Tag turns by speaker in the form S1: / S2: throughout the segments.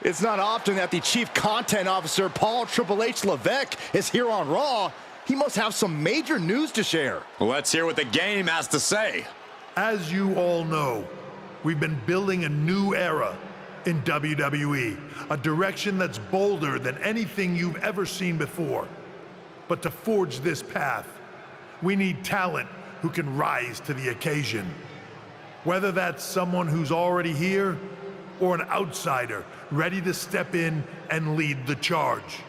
S1: It's not often that the Chief Content Officer, Paul Triple H Levesque, is here on Raw. He must have some major news to share.
S2: Let's hear what the game has to say.
S3: As you all know, we've been building a new era in WWE, a direction that's bolder than anything you've ever seen before. But to forge this path, we need talent who can rise to the occasion. Whether that's someone who's already here or an outsider ready to step in and lead the charge.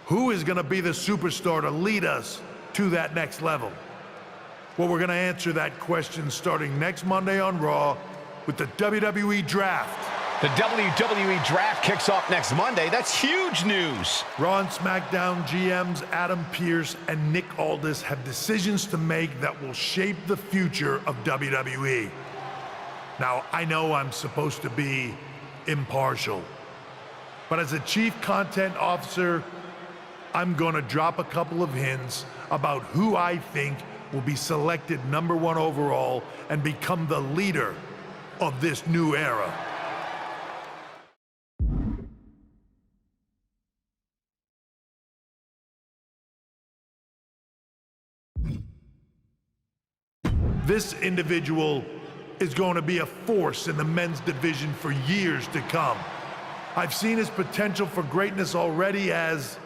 S3: Who is going to be the superstar to lead us to that next level? Well, we're going to answer that question starting next Monday on Raw with the WWE Draft.
S4: The WWE Draft kicks off next Monday. That's huge news.
S3: Raw and SmackDown GMs Adam Pearce and Nick Aldis have decisions to make that will shape the future of WWE. Now, I know I'm supposed to be impartial, but as a Chief Content Officer, I'm gonna drop a couple of hints about who I think will be selected #1 overall and become the leader of this new era. This individual is going to be a force in the men's division for years to come. I've seen his potential for greatness already as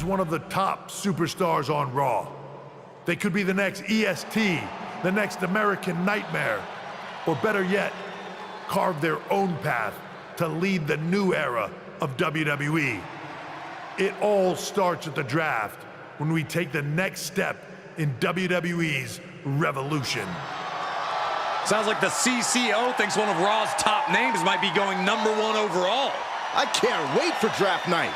S3: one of the top superstars on Raw. They could be the next EST, the next American Nightmare, or better yet, carve their own path to lead the new era of WWE. It all starts at the draft when we take the next step in WWE's revolution.
S2: Sounds like the CCO thinks one of Raw's top names might be going #1 overall.
S1: I can't wait for draft night.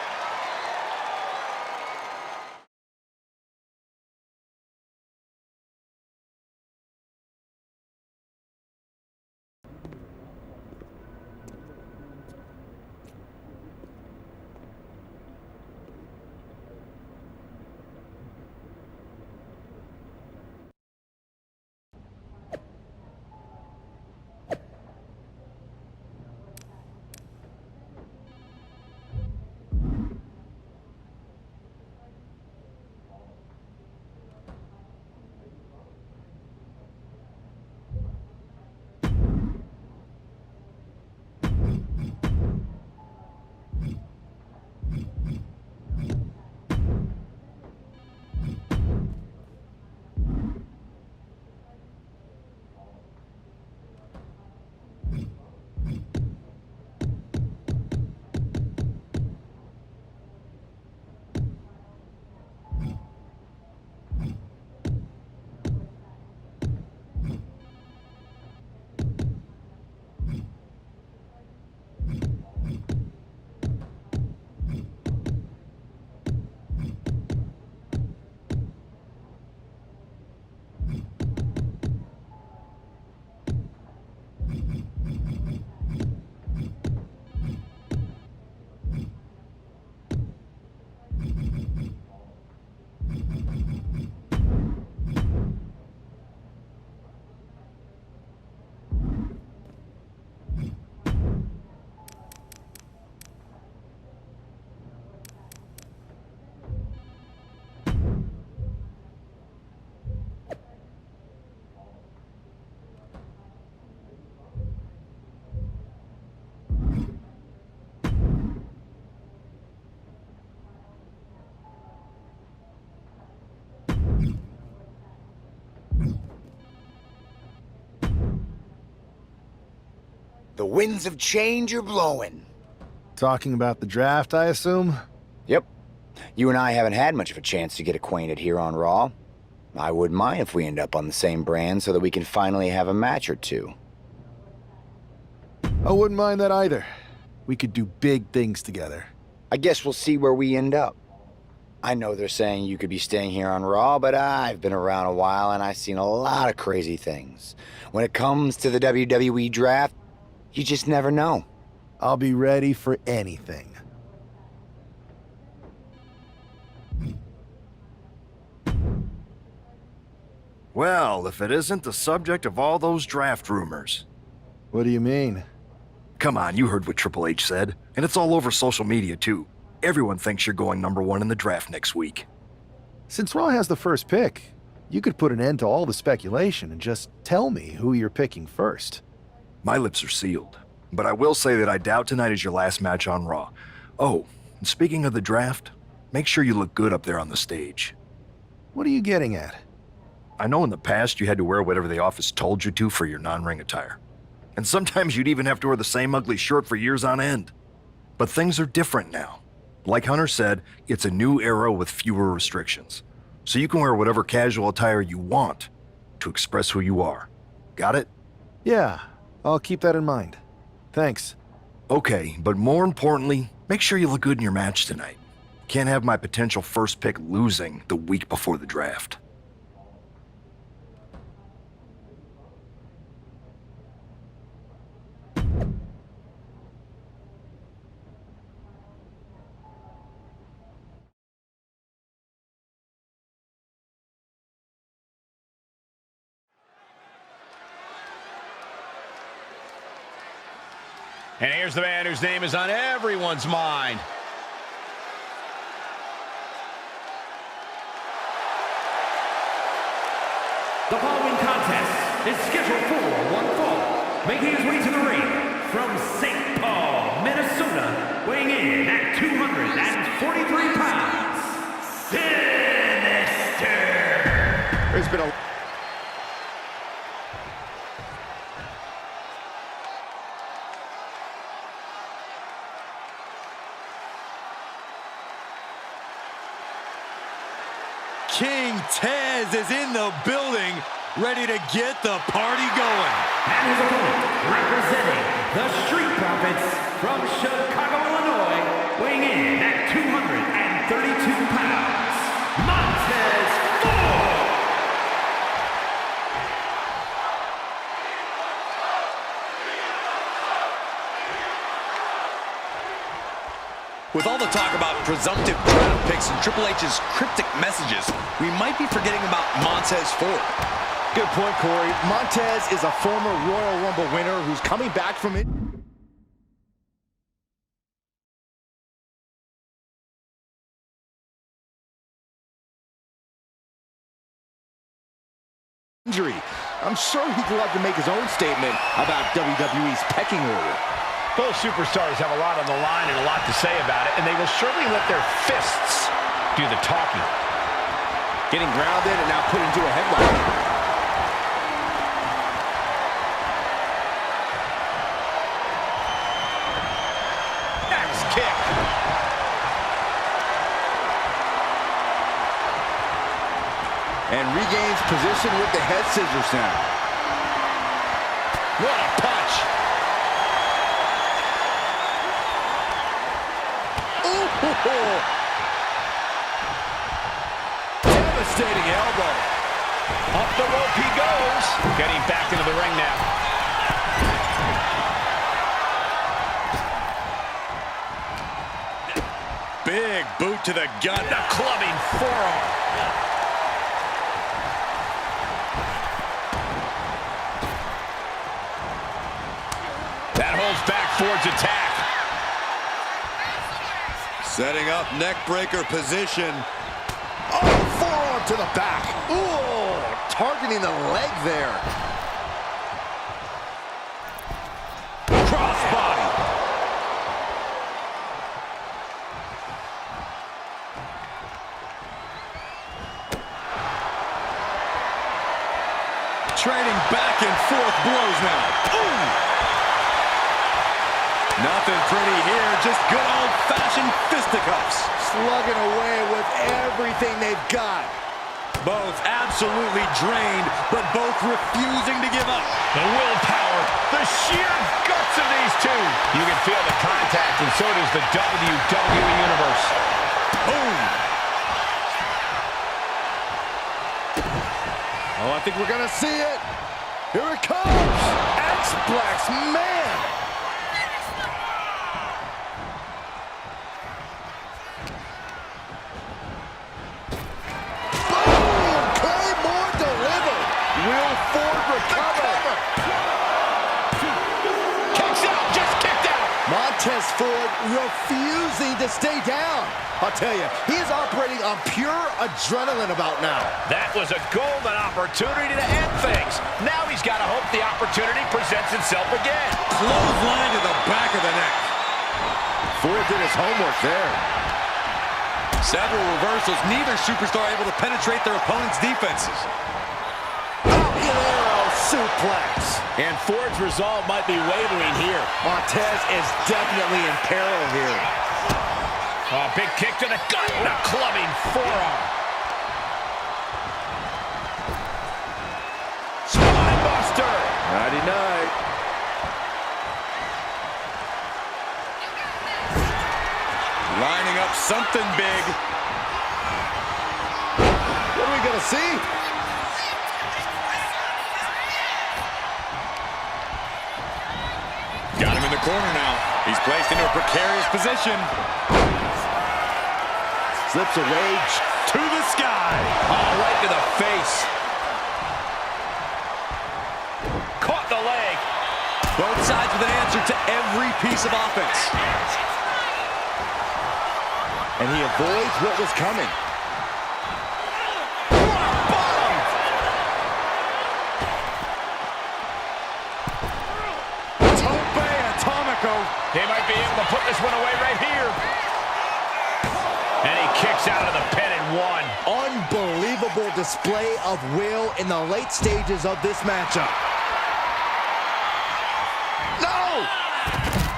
S5: The winds of change are blowing.
S6: Talking about the draft, I assume?
S5: Yep. You and I haven't had much of a chance to get acquainted here on Raw. I wouldn't mind if we end up on the same brand so that we can finally have a match or two.
S6: I wouldn't mind that either. We could do big things together.
S5: I guess we'll see where we end up. I know they're saying you could be staying here on Raw, but I've been around a while and I've seen a lot of crazy things. When it comes to the WWE Draft, you just never know.
S6: I'll be ready for anything.
S7: Well, if it isn't the subject of all those draft rumors.
S6: What do you mean?
S7: Come on, you heard what Triple H said. And it's all over social media, too. Everyone thinks you're going #1 in the draft next week.
S6: Since Raw has the first pick, you could put an end to all the speculation and just tell me who you're picking first.
S7: My lips are sealed. But I will say that I doubt tonight is your last match on Raw. Oh, and speaking of the draft, make sure you look good up there on the stage.
S6: What are you getting at?
S7: I know in the past you had to wear whatever the office told you to for your non-ring attire. And sometimes you'd even have to wear the same ugly shirt for years on end. But things are different now. Like Hunter said, it's a new era with fewer restrictions. So you can wear whatever casual attire you want to express who you are. Got it?
S6: Yeah, I'll keep that in mind. Thanks.
S7: Okay, but more importantly, make sure you look good in your match tonight. Can't have my potential first pick losing the week before the draft.
S4: And here's the man whose name is on everyone's mind.
S8: The following contest is scheduled for one fall. Making his way to the ring from St. Paul, Minnesota, weighing in at 243 pounds, Sinister.
S1: There's been a... King Tez is in the building, ready to get the party going.
S8: And his opponent, representing the Street Profits from Chicago, Illinois, weighing in at 232 pounds, Montez Ford.
S2: With all the talk about presumptive draft picks and Triple H's cryptic messages, we might be forgetting about Montez Ford.
S1: Good point, Corey. Montez is a former Royal Rumble winner who's coming back from it. Injury. I'm sure he'd love to make his own statement about WWE's pecking order.
S4: Both superstars have a lot on the line and a lot to say about it, and they will surely let their fists do the talking.
S1: Getting grounded and now put into a headlock.
S4: Kick.
S1: And regains position with the head scissors now. What a punch. Ooh. Devastating elbow.
S4: Up the rope he goes. Getting back into the ring now.
S2: Big boot to the gut.
S4: The clubbing forearm. That holds back Ford's attack.
S2: Setting up neck breaker position.
S1: Oh, forearm to the back. Ooh, targeting the leg there.
S2: Crossbody. Trading back and forth blows now. Ooh. Nothing pretty here, just good old-fashioned fisticuffs.
S1: Slugging away with everything they've got.
S2: Both absolutely drained, but both refusing to give up.
S4: The willpower, the sheer guts of these two. You can feel the contact, and so does the WWE Universe.
S2: Boom.
S1: Oh, I think we're gonna see it. Here it comes. X-Plex, man. Boom, Claymore delivered. refusing to stay down. I'll tell you, he is operating on pure adrenaline about now.
S4: That was a golden opportunity to end things. Now he's got to hope the opportunity presents itself again.
S2: Clothesline to the back of the neck.
S1: Ford did his homework there.
S2: Several reversals. Neither superstar able to penetrate their opponent's defenses.
S1: Aguilera suplex.
S4: And Ford's resolve might be wavering here.
S1: Montez is definitely in peril here.
S4: Oh, big kick to the gut and a clubbing forearm. Spine buster.
S1: Nighty-night.
S2: Lining up something big.
S1: What are we going to see?
S2: Got him in the corner now. He's placed into a precarious position.
S1: Slips away
S2: To the sky. Oh, right to the face.
S4: Caught the leg.
S2: Both sides with an answer to every piece of offense.
S1: and he avoids what was coming.
S4: He might be able to put this one away right here. And he kicks out of the pin and one.
S1: Unbelievable display of will in the late stages of this matchup. No!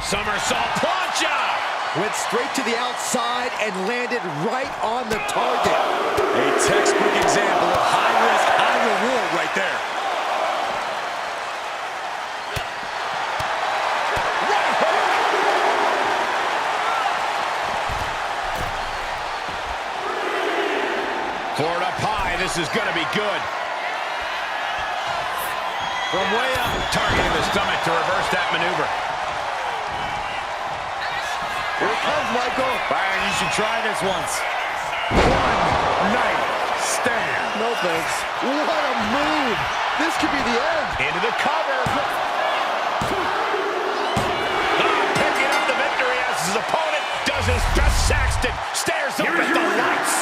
S4: Somersault plancha!
S1: Went straight to the outside and landed right on the target.
S2: A textbook example of high risk, high reward right there.
S4: Ford up high, this is gonna be good. From way up, targeting the stomach to reverse that maneuver.
S1: Here it comes, Michael.
S4: Byron, you should try this once. One night stand.
S1: No thanks. What a move. This could be the end.
S4: Into the cover. Picking up the victory as his opponent does his best. Saxton stares up at the lights.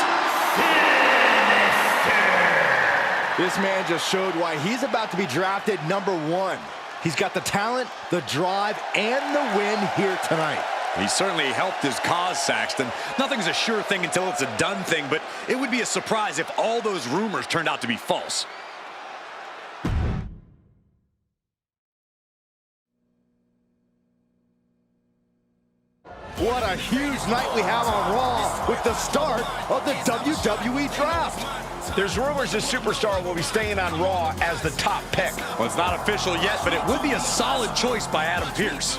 S1: This man just showed why he's about to be drafted #1. He's got the talent, the drive, and the win here tonight.
S2: He certainly helped his cause, Saxton. Nothing's a sure thing until it's a done thing, but it would be a surprise if all those rumors turned out to be false.
S1: What a huge night we have on Raw with the start of the WWE Draft.
S4: There's rumors this superstar will be staying on Raw as the top pick.
S2: Well, it's not official yet, but it would be a solid choice by Adam Pearce.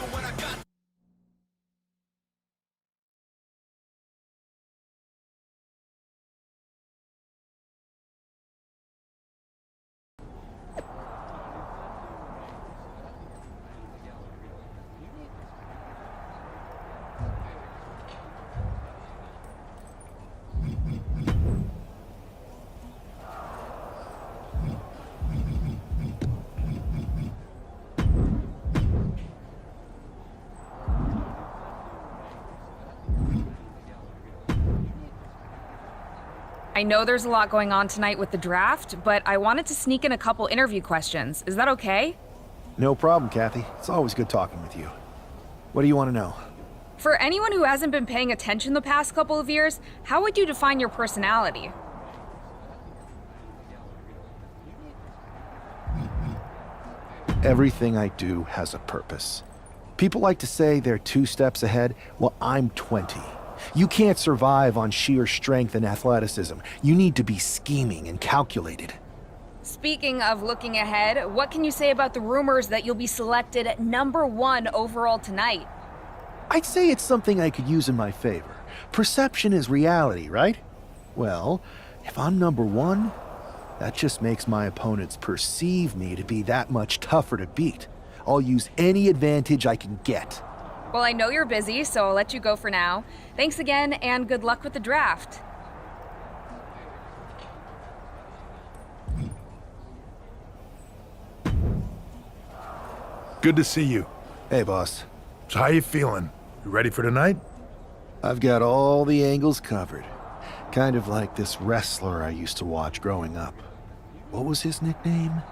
S9: I know there's a lot going on tonight with the draft, but I wanted to sneak in a couple interview questions. Is that okay?
S6: No problem, Kathy. It's always good talking with you. What do you want to know?
S9: For anyone who hasn't been paying attention the past couple of years, how would you define your personality?
S6: Everything I do has a purpose. People like to say they're 2 steps ahead. Well, I'm 20. You can't survive on sheer strength and athleticism. You need to be scheming and calculated.
S9: Speaking of looking ahead, what can you say about the rumors that you'll be selected at #1 overall tonight?
S6: I'd say it's something I could use in my favor. Perception is reality, right? Well, if I'm #1, that just makes my opponents perceive me to be that much tougher to beat. I'll use any advantage I can get.
S9: Well, I know you're busy, so I'll let you go for now. Thanks again, and good luck with the draft.
S3: Good to see you.
S6: Hey, boss.
S3: So how you feeling? You ready for tonight?
S6: I've got all the angles covered. Kind of like this wrestler I used to watch growing up. What was his nickname?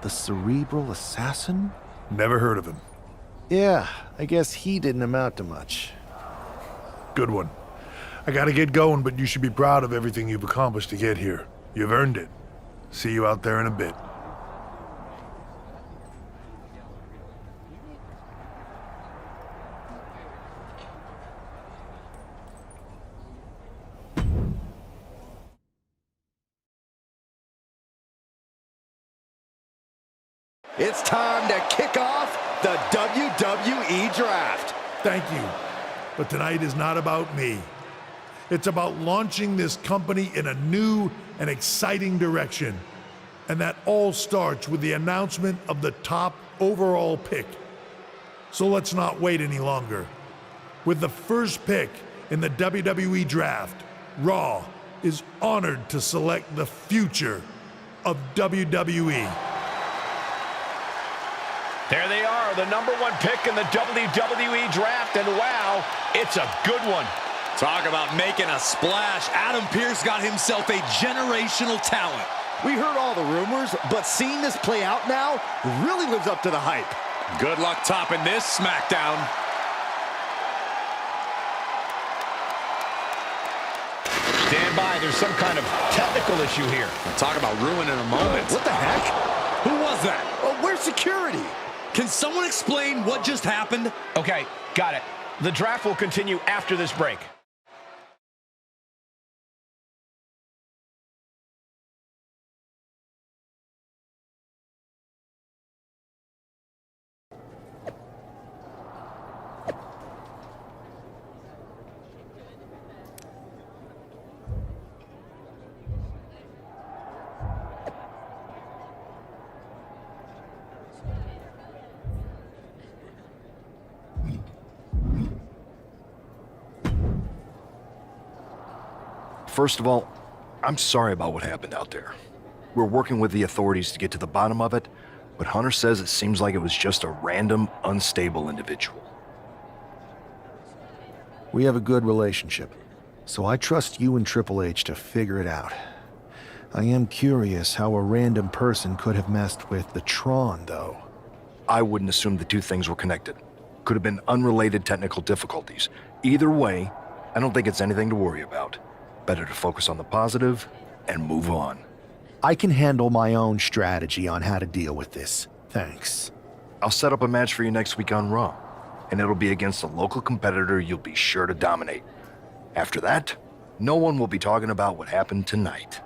S6: The Cerebral Assassin?
S3: Never heard of him.
S6: Yeah, I guess he didn't amount to much.
S3: Good one. I gotta get going, but you should be proud of everything you've accomplished to get here. You've earned it. See you out there in a bit.
S1: It's time to kick off the WWE Draft.
S3: Thank you. But tonight is not about me. It's about launching this company in a new and exciting direction. And that all starts with the announcement of the top overall pick. So let's not wait any longer. With the first pick in the WWE Draft, Raw is honored to select the future of WWE.
S4: There they are, the #1 pick in the WWE Draft, and wow, it's a good one.
S2: Talk about making a splash. Adam Pearce got himself a generational talent.
S1: We heard all the rumors, but seeing this play out now really lives up to the hype.
S2: Good luck topping this SmackDown.
S4: Stand by, there's some kind of technical issue here.
S2: Talk about ruining a moment.
S1: What the heck?
S2: Who was that?
S1: Oh, where's security?
S2: Can someone explain what just happened?
S4: Okay, got it. The draft will continue after this break.
S7: First of all, I'm sorry about what happened out there. We're working with the authorities to get to the bottom of it, but Hunter says it seems like it was just a random, unstable individual.
S6: We have a good relationship, so I trust you and Triple H to figure it out. I am curious how a random person could have messed with the Tron, though.
S7: I wouldn't assume the two things were connected. Could have been unrelated technical difficulties. Either way, I don't think it's anything to worry about. Better to focus on the positive and move on.
S6: I can handle my own strategy on how to deal with this. Thanks.
S7: I'll set up a match for you next week on Raw, and it'll be against a local competitor you'll be sure to dominate. After that, no one will be talking about what happened tonight.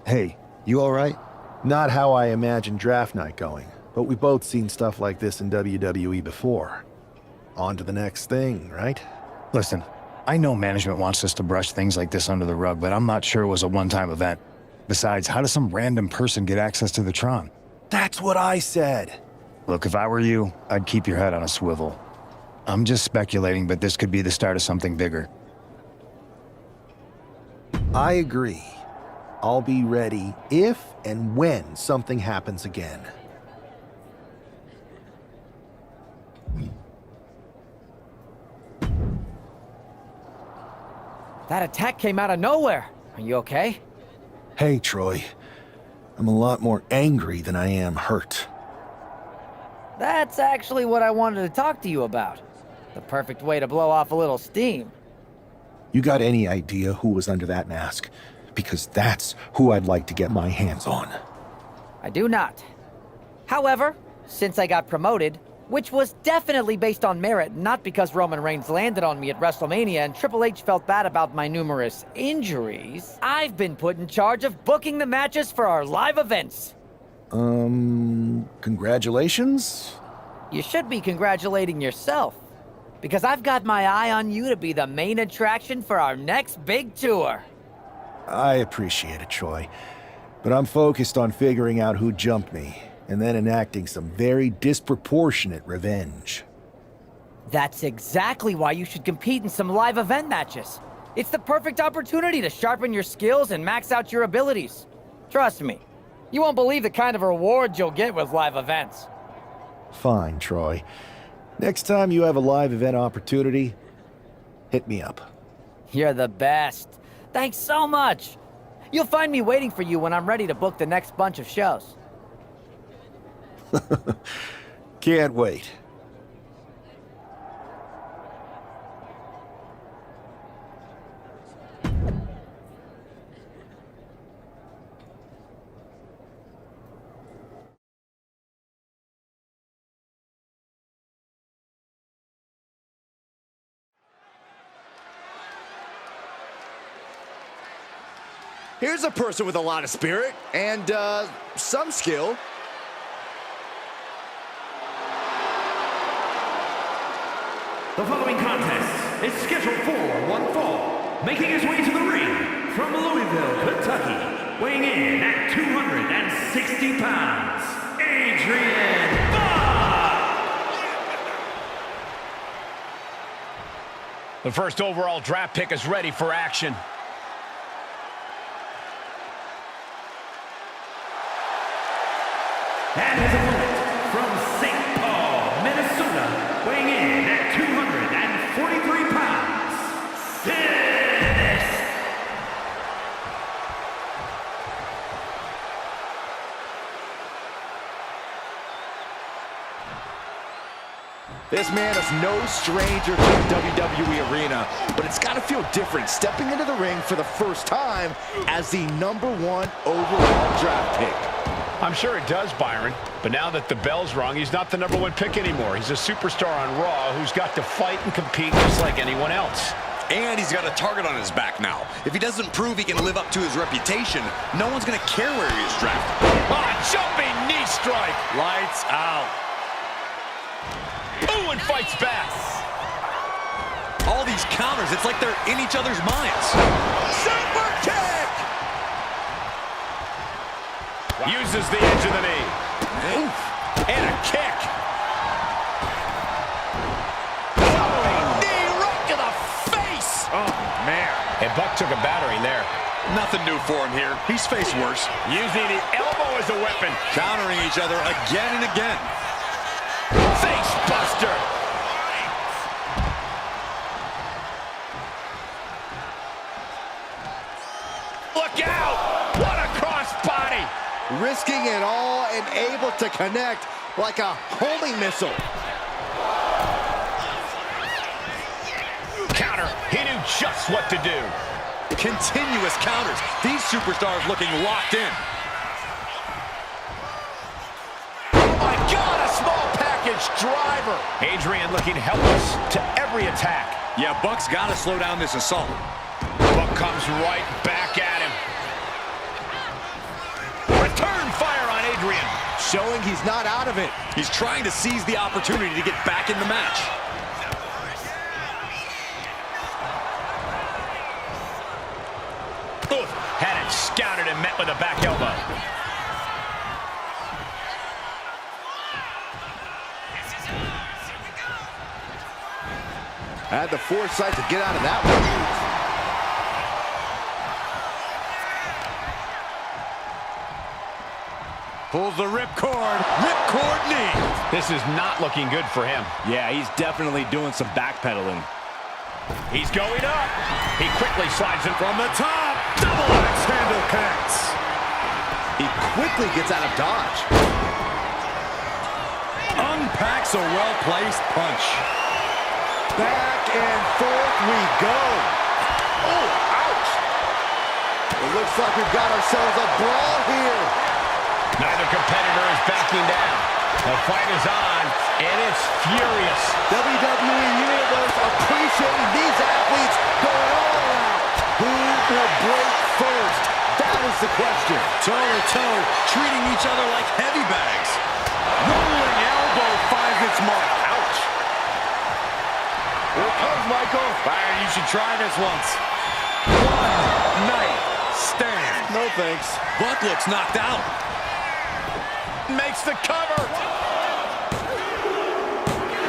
S6: Hey, you all right? Not how I imagined draft night going, but we've both seen stuff like this in WWE before. On to the next thing, right?
S10: Listen, I know management wants us to brush things like this under the rug, but I'm not sure it was a one-time event. Besides, how does some random person get access to the Tron?
S6: That's what I said.
S10: Look, if I were you, I'd keep your head on a swivel. I'm just speculating, but this could be the start of something bigger.
S6: I agree. I'll be ready if and when something happens again.
S11: That attack came out of nowhere. Are you okay?
S6: Hey, Troy. I'm a lot more angry than I am hurt.
S11: That's actually what I wanted to talk to you about. The perfect way to blow off a little steam.
S6: You got any idea who was under that mask? Because that's who I'd like to get my hands on.
S11: I do not. However, since I got promoted, which was definitely based on merit, not because Roman Reigns landed on me at WrestleMania and Triple H felt bad about my numerous injuries, I've been put in charge of booking the matches for our live events.
S6: Congratulations?
S11: You should be congratulating yourself, because I've got my eye on you to be the main attraction for our next big tour.
S6: I appreciate it, Troy. But I'm focused on figuring out who jumped me, and then enacting some very disproportionate revenge.
S11: That's exactly why you should compete in some live event matches. It's the perfect opportunity to sharpen your skills and max out your abilities. Trust me, you won't believe the kind of rewards you'll get with live events.
S6: Fine, Troy. Next time you have a live event opportunity, hit me up.
S11: You're the best. Thanks so much. You'll find me waiting for you when I'm ready to book the next bunch of shows.
S6: Can't wait.
S1: Here's a person with a lot of spirit and some skill.
S8: The following contest is scheduled for one fall. Making his way to the ring from Louisville, Kentucky, weighing in at 260 pounds, Adrian Buck!
S4: The first overall draft pick is ready for action.
S8: And his opponent from St. Paul, Minnesota, weighing in at 243 pounds,
S1: This man is no stranger to the WWE arena, but it's got to feel different stepping into the ring for the first time as the #1 overall draft pick.
S4: I'm sure it does, Byron. But now that the bell's rung, he's not the #1 pick anymore. He's a superstar on Raw who's got to fight and compete just like anyone else.
S2: And he's got a target on his back now. If he doesn't prove he can live up to his reputation, no one's going to care where he is drafted.
S4: Oh, jumping knee strike.
S2: Lights out.
S4: Ooh, and fights back.
S2: All these counters, it's like they're in each other's minds.
S1: Super kick!
S4: Uses the edge of the knee.
S1: Oof.
S4: And a kick.
S1: Knee right to the face!
S4: Oh, man. And Buck took a battering there.
S2: Nothing new for him here. He's faced worse.
S4: Using the elbow as a weapon.
S2: Countering each other again and again.
S4: Face buster. Look out! What a crossbody!
S1: Risking it all and able to connect like a homing missile.
S4: Counter. He knew just what to do.
S2: Continuous counters. These superstars looking locked in.
S4: Oh my God, a small package driver. Adrian looking helpless to every attack.
S2: Yeah, Buck's got to slow down this assault.
S4: Buck comes right back at him. Return fire on Adrian.
S1: Showing he's not out of it.
S2: He's trying to seize the opportunity to get back in the match.
S4: Oof, had it scouted and met with a back elbow.
S1: Had the foresight to get out of that one.
S2: Pulls the ripcord. Ripcord knee.
S4: This is not looking good for him.
S2: Yeah, he's definitely doing some backpedaling.
S4: He's going up. He quickly slides in
S2: From the top. Double axe handle connects.
S1: He quickly gets out of dodge.
S2: Unpacks a well-placed punch.
S1: Back and forth we go. Oh, ouch. It looks like we've got ourselves a brawl here.
S4: Neither competitor is backing down. The fight is on, and it's furious.
S1: WWE Universe appreciating these athletes going all out. Who will break first? That is the question.
S2: Toe-to-toe, treating each other like heavy bags. Rolling elbow finds its mark. Ouch.
S1: Here it comes, Michael.
S2: Byron, you should try this once. One night stand.
S1: No thanks.
S2: Buck looks knocked out.
S4: Makes the cover.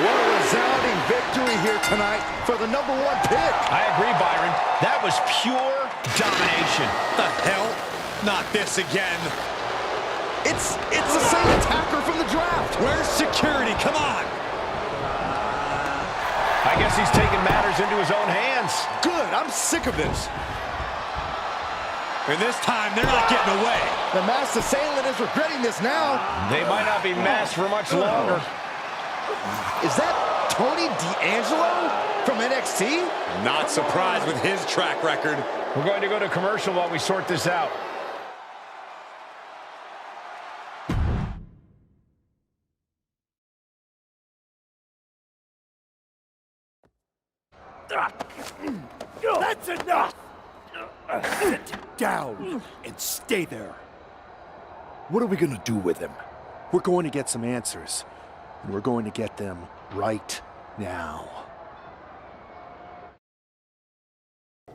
S1: What a resounding victory here tonight for the #1 pick.
S4: I agree, Byron. That was pure domination.
S2: The hell? not this again.
S1: It's the same attacker from the draft.
S2: Where's security? Come on.
S4: I guess he's taking matters into his own hands.
S1: Good, I'm sick of this.
S2: And this time, they're not getting away.
S1: The masked assailant is regretting this now.
S4: They might not be masked for much longer.
S1: Is that Tony D'Angelo from NXT?
S2: Not surprised with his track record.
S4: We're going to go to commercial while we sort this out.
S6: That's enough! Sit down and stay there. What are we gonna do with him? We're going to get some answers, and we're going to get them right now.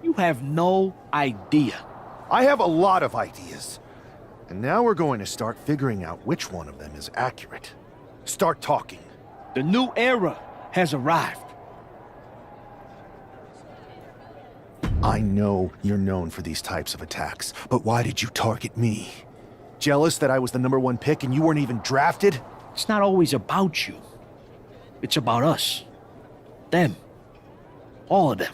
S6: You have no idea. I have a lot of ideas. And now we're going to start figuring out which one of them is accurate. Start talking.
S12: The new era has arrived.
S6: I know you're known for these types of attacks, but why did you target me? Jealous that I was the #1 pick and you weren't even drafted?
S12: It's not always about you. It's about us. Them. All of them.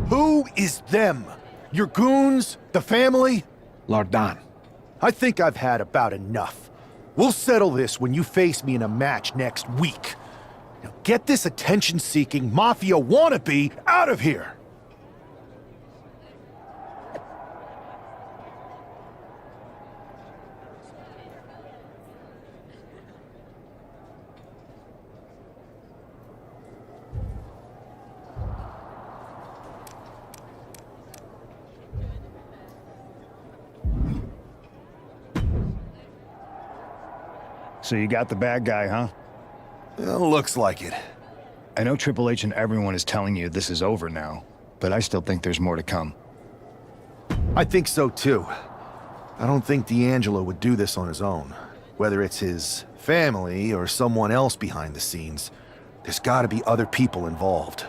S6: Who is them? Your goons? The family?
S12: Lardan.
S6: I think I've had about enough. We'll settle this when you face me in a match next week. Now get this attention-seeking mafia wannabe out of here!
S10: So you got the bad guy, huh?
S6: Looks like it.
S10: I know Triple H and everyone is telling you this is over now, but I still think there's more to come.
S6: I think so too. I don't think D'Angelo would do this on his own. Whether it's his family or someone else behind the scenes, there's gotta be other people involved.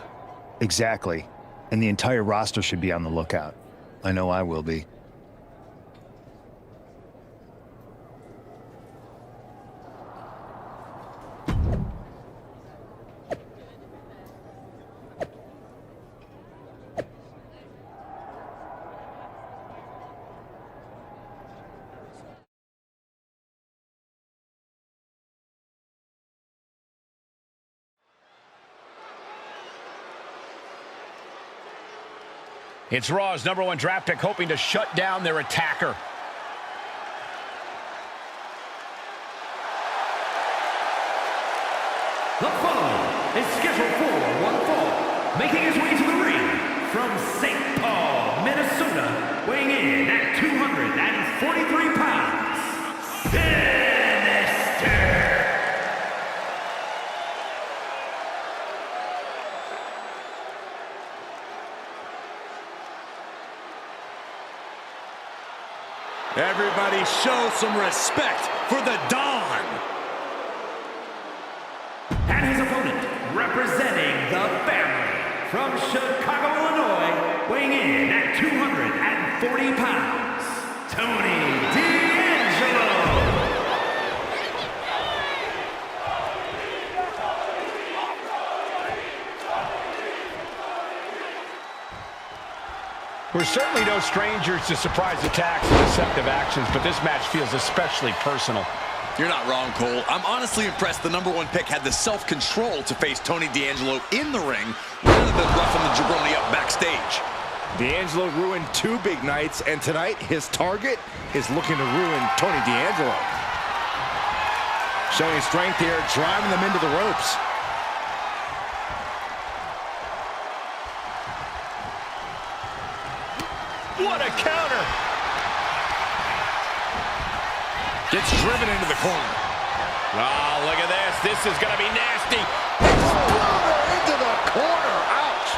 S10: Exactly. And the entire roster should be on the lookout. I know I will be.
S4: It's Raw's #1 draft pick hoping to shut down their attacker.
S8: The following is scheduled for one fall, making his way to the ring from St. Paul, Minnesota, weighing in at 243 pounds, Sinister.
S2: Everybody show some respect for the Don.
S8: And his opponent, representing the family, from Chicago, Illinois, weighing in at 240 pounds, Tony D'Angelo.
S4: We're certainly no strangers to surprise attacks and deceptive actions, but this match feels especially personal.
S2: You're not wrong, Cole. I'm honestly impressed the #1 pick had the self-control to face Tony D'Angelo in the ring rather than roughing the jabroni up backstage.
S1: D'Angelo ruined 2 big nights, and tonight his target is looking to ruin Tony D'Angelo. Showing strength here, driving them into the ropes.
S4: What a counter!
S2: Gets driven into the corner.
S4: Oh, look at this. This is going to be nasty.
S1: Exploder into the corner. Ouch.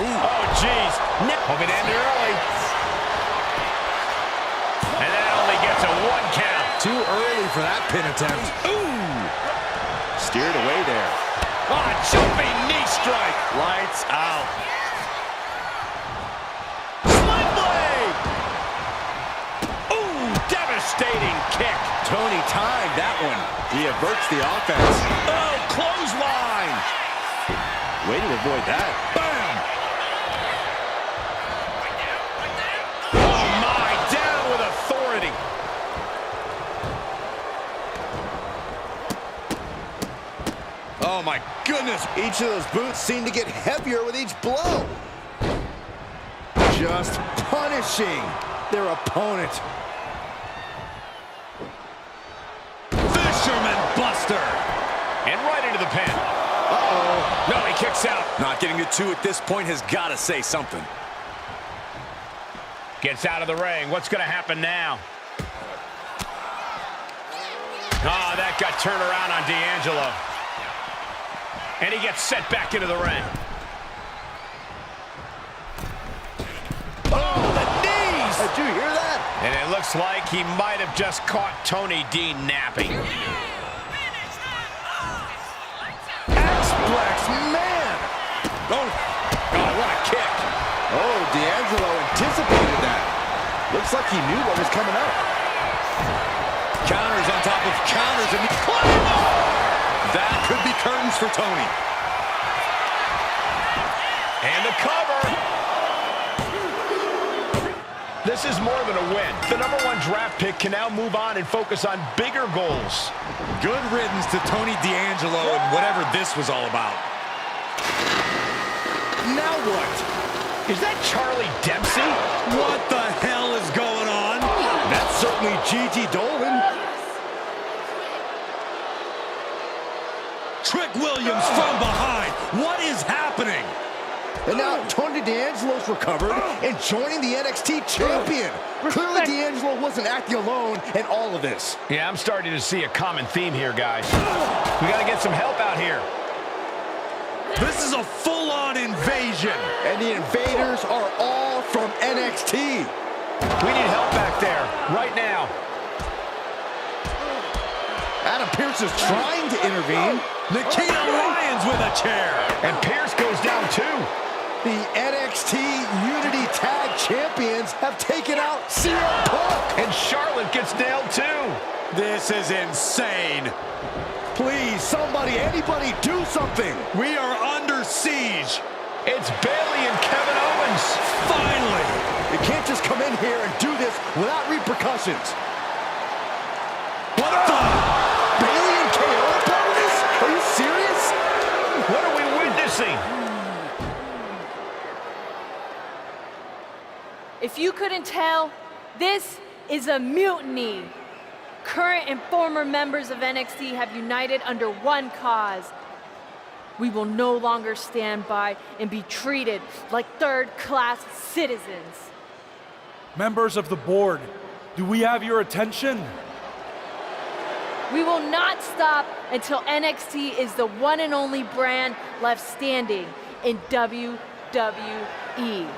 S4: Ooh. Oh, jeez. Hoping to end it early. And that only gets a 1 count.
S1: Too early for that pin attempt. Ooh. Steered away there.
S4: Oh, jumping knee strike.
S2: Lights out.
S4: devastating kick.
S2: Tony timed that one. He averts the offense. Oh, clothesline. Way to avoid that. Bam!
S4: Oh, my. Down with authority.
S2: Oh, my goodness.
S1: Each of those boots seem to get heavier with each blow. Just punishing their opponent.
S2: Fisherman Buster.
S4: And right into the pin.
S1: Uh-oh.
S4: No, he kicks out.
S2: Not getting to 2 at this point has got to say something.
S4: Gets out of the ring. What's going to happen now? Oh, that got turned around on D'Angelo. And he gets set back into the ring.
S1: Oh, the knees! Did you hear that?
S4: And it looks like he might have just caught Tony D napping.
S1: X-Plex, man!
S2: Oh, what a kick.
S1: Oh, D'Angelo anticipated that. Looks like he knew what was coming up.
S2: Counters on top of counters, and that could be curtains for Tony.
S4: And the cover. This is more than a win. The #1 draft pick can now move on and focus on bigger goals.
S2: Good riddance to Tony D'Angelo and whatever this was all about.
S4: Now what? Is that Charlie Dempsey?
S2: What the hell is going on?
S1: That's certainly Gigi Dolan.
S2: Trick Williams from behind. What is happening?
S1: And now Tony D'Angelo's recovered and joining the NXT champion. Clearly D'Angelo wasn't acting alone in all of this.
S4: Yeah, I'm starting to see a common theme here, guys. We got to get some help out here.
S2: This is a full-on invasion.
S1: And the invaders are all from NXT.
S4: We need help back there, right now.
S1: Adam Pearce is trying to intervene.
S2: Nikita Lyons with a chair.
S4: And Pearce goes down too.
S1: The NXT Unity Tag Champions have taken out CM Punk.
S4: And Charlotte gets nailed too.
S2: This is insane.
S1: Please, somebody, anybody, do something.
S2: We are under siege.
S4: It's Bayley and Kevin Owens.
S2: Finally.
S1: You can't just come in here and do this without repercussions.
S2: What the?
S1: Bayley and KO are part of this? Are you serious?
S4: What are we witnessing?
S13: If you couldn't tell, this is a mutiny. Current and former members of NXT have united under one cause. We will no longer stand by and be treated like third-class citizens.
S14: Members of the board, do we have your attention?
S13: We will not stop until NXT is the one and only brand left standing in WWE.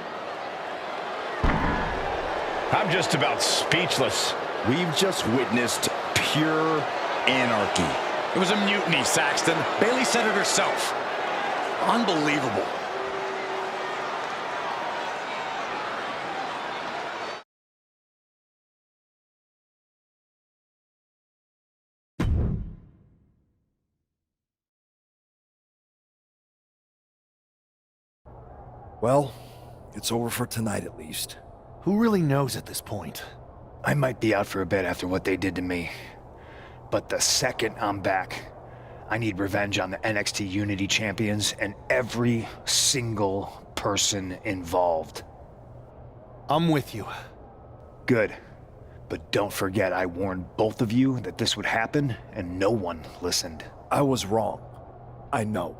S4: I'm just about speechless.
S1: We've just witnessed pure anarchy.
S2: It was a mutiny, Saxton. Bayley said it herself. Unbelievable.
S7: Well, it's over for tonight at least.
S6: Who really knows at this point?
S10: I might be out for a bit after what they did to me. But the second I'm back, I need revenge on the NXT Unity Champions and every single person involved.
S6: I'm with you.
S10: Good. But don't forget I warned both of you that this would happen, and no one listened.
S7: I was wrong. I know.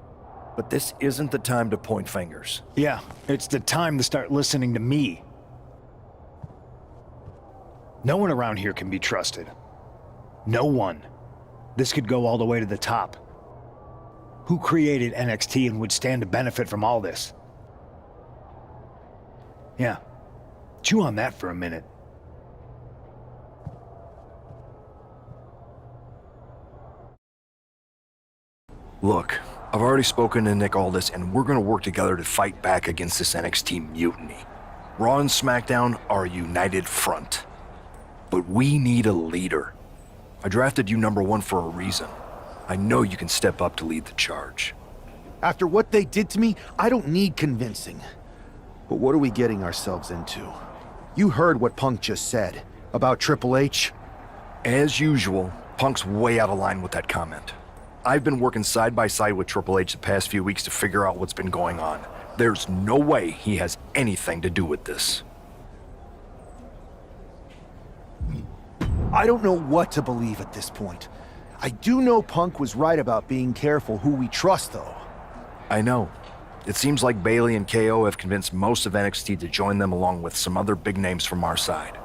S7: But this isn't the time to point fingers.
S10: Yeah, it's the time to start listening to me. No one around here can be trusted. No one. This could go all the way to the top. Who created NXT and would stand to benefit from all this? Yeah. Chew on that for a minute.
S7: Look, I've already spoken to Nick Aldis, and we're gonna work together to fight back against this NXT mutiny. Raw and SmackDown are a united front. But we need a leader. I drafted you number 1 for a reason. I know you can step up to lead the charge.
S6: After what they did to me, I don't need convincing. But what are we getting ourselves into? You heard what Punk just said about Triple H.
S7: As usual, Punk's way out of line with that comment. I've been working side by side with Triple H the past few weeks to figure out what's been going on. There's no way he has anything to do with this.
S6: I don't know what to believe at this point. I do know Punk was right about being careful who we trust, though.
S7: I know. It seems like Bayley and KO have convinced most of NXT to join them along with some other big names from our side.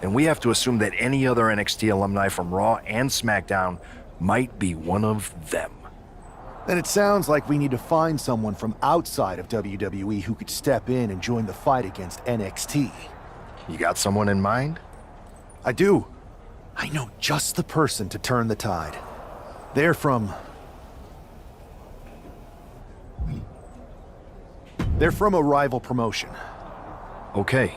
S7: And we have to assume that any other NXT alumni from Raw and SmackDown might be one of them.
S6: Then it sounds like we need to find someone from outside of WWE who could step in and join the fight against NXT.
S7: You got someone in mind?
S6: I do. I know just the person to turn the tide. They're from a rival promotion.
S7: Okay,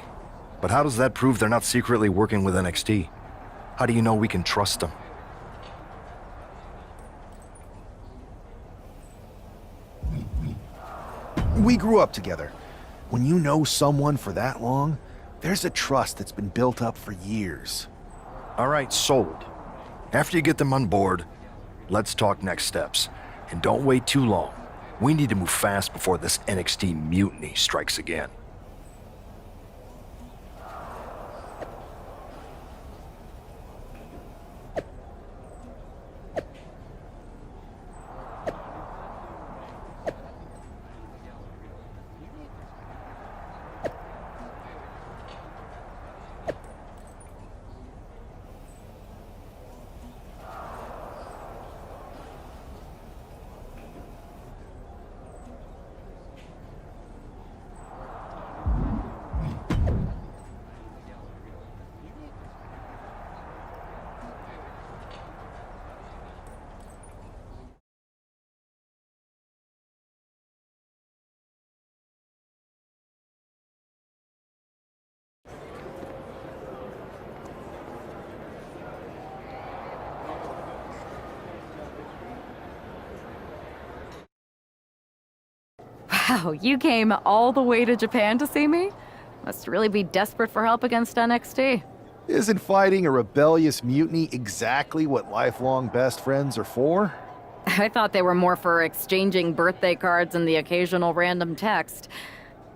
S7: but how does that prove they're not secretly working with NXT? How do you know we can trust them?
S6: We grew up together. When you know someone for that long, there's a trust that's been built up for years.
S7: All right, sold. After you get them on board, let's talk next steps. And don't wait too long. We need to move fast before this NXT mutiny strikes again.
S15: Wow, you came all the way to Japan to see me? Must really be desperate for help against NXT.
S6: Isn't fighting a rebellious mutiny exactly what lifelong best friends are for?
S15: I thought they were more for exchanging birthday cards and the occasional random text.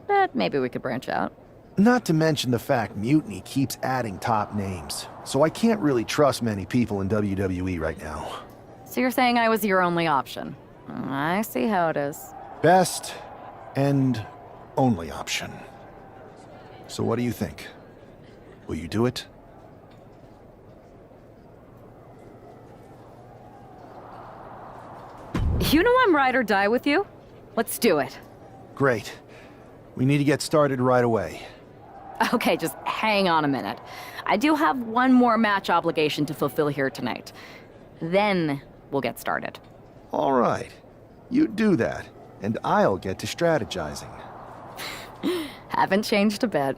S15: But maybe we could branch out.
S6: Not to mention the fact Mutiny keeps adding top names, so I can't really trust many people in WWE right now.
S15: So you're saying I was your only option? I see how it is.
S6: Best and only option. So what do you think? Will you do it?
S15: You know I'm ride or die with you. Let's do it.
S6: Great. We need to get started right away.
S15: Okay, just hang on a minute. I do have one more match obligation to fulfill here tonight. Then we'll get started.
S6: All right. You do that, and I'll get to strategizing.
S15: Haven't changed a bit.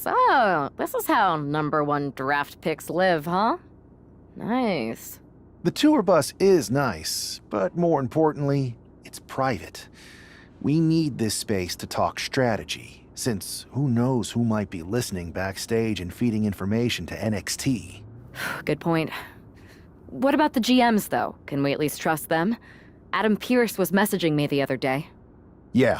S15: So, this is how #1 draft picks live, huh? Nice.
S6: The tour bus is nice, but more importantly, it's private. We need this space to talk strategy, since who knows who might be listening backstage and feeding information to NXT.
S15: Good point. What about the GMs, though? Can we at least trust them? Adam Pearce was messaging me the other day.
S6: Yeah,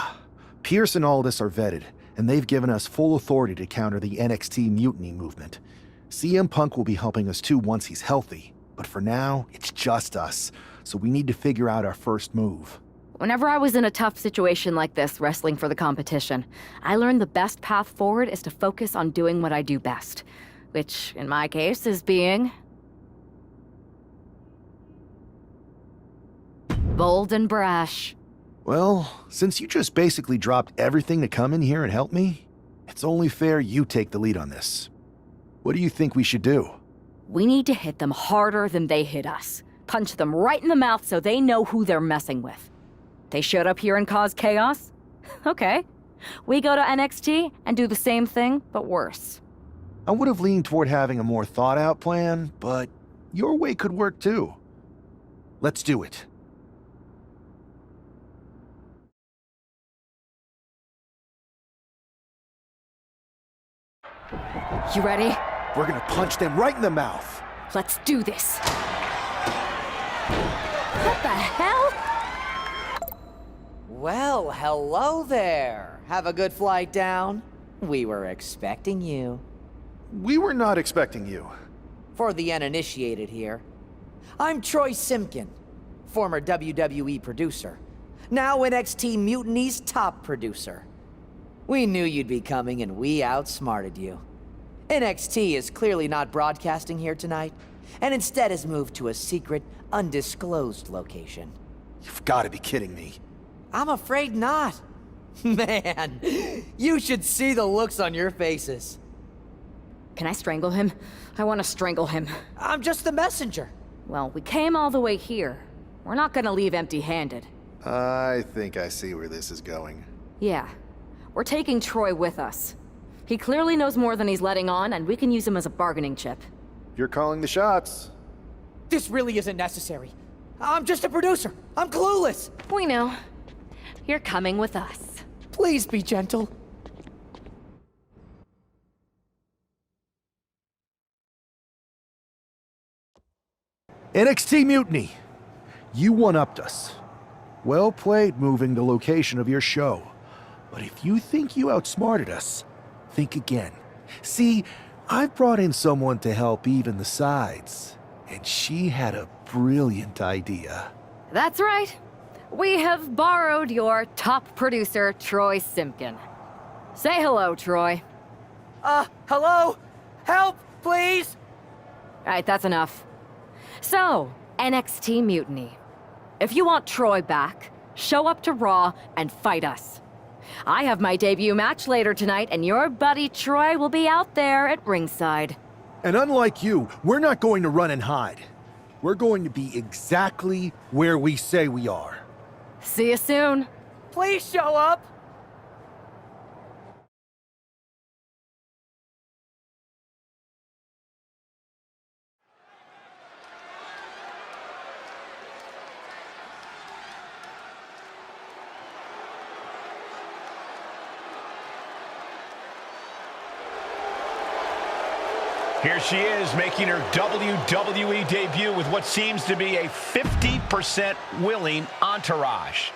S6: Pierce and Aldis are vetted, and they've given us full authority to counter the NXT mutiny movement. CM Punk will be helping us too once he's healthy, but for now, it's just us, so we need to figure out our first move.
S15: Whenever I was in a tough situation like this, wrestling for the competition, I learned the best path forward is to focus on doing what I do best, which, in my case, is being bold and brash.
S6: Well, since you just basically dropped everything to come in here and help me, it's only fair you take the lead on this. What do you think we should do?
S15: We need to hit them harder than they hit us. Punch them right in the mouth so they know who they're messing with. They showed up here and caused chaos? Okay. We go to NXT and do the same thing, but worse.
S6: I would have leaned toward having a more thought-out plan, but your way could work too. Let's do it.
S15: You ready?
S6: We're gonna punch them right in the mouth.
S15: Let's do this. What the hell?
S11: Well, hello there. Have a good flight down. We were expecting you.
S6: We were not expecting you.
S11: For the uninitiated here, I'm Troy Simkin, former WWE producer, now NXT Mutiny's top producer. We knew you'd be coming and we outsmarted you. NXT is clearly not broadcasting here tonight, and instead has moved to a secret, undisclosed location.
S6: You've got to be kidding me.
S11: I'm afraid not. Man, you should see the looks on your faces.
S15: Can I strangle him? I want to strangle him.
S11: I'm just the messenger.
S15: Well, we came all the way here. We're not gonna leave empty-handed.
S6: I think I see where this is going.
S15: Yeah. We're taking Troy with us. He clearly knows more than he's letting on, and we can use him as a bargaining chip.
S6: You're calling the shots.
S11: This really isn't necessary. I'm just a producer. I'm clueless.
S15: We know. You're coming with us.
S11: Please be gentle.
S6: NXT Mutiny. You one-upped us. Well played moving the location of your show. But if you think you outsmarted us, think again. See, I've brought in someone to help even the sides, and she had a brilliant idea.
S15: That's right. We have borrowed your top producer, Troy Simkin. Say hello, Troy.
S11: Hello? Help, please?
S15: All right, that's enough. So, NXT Mutiny. If you want Troy back, show up to Raw and fight us. I have my debut match later tonight, and your buddy Troy will be out there at ringside.
S6: And unlike you, we're not going to run and hide. We're going to be exactly where we say we are.
S15: See you soon.
S11: Please show up.
S4: Here she is, making her WWE debut with what seems to be a 50% willing entourage.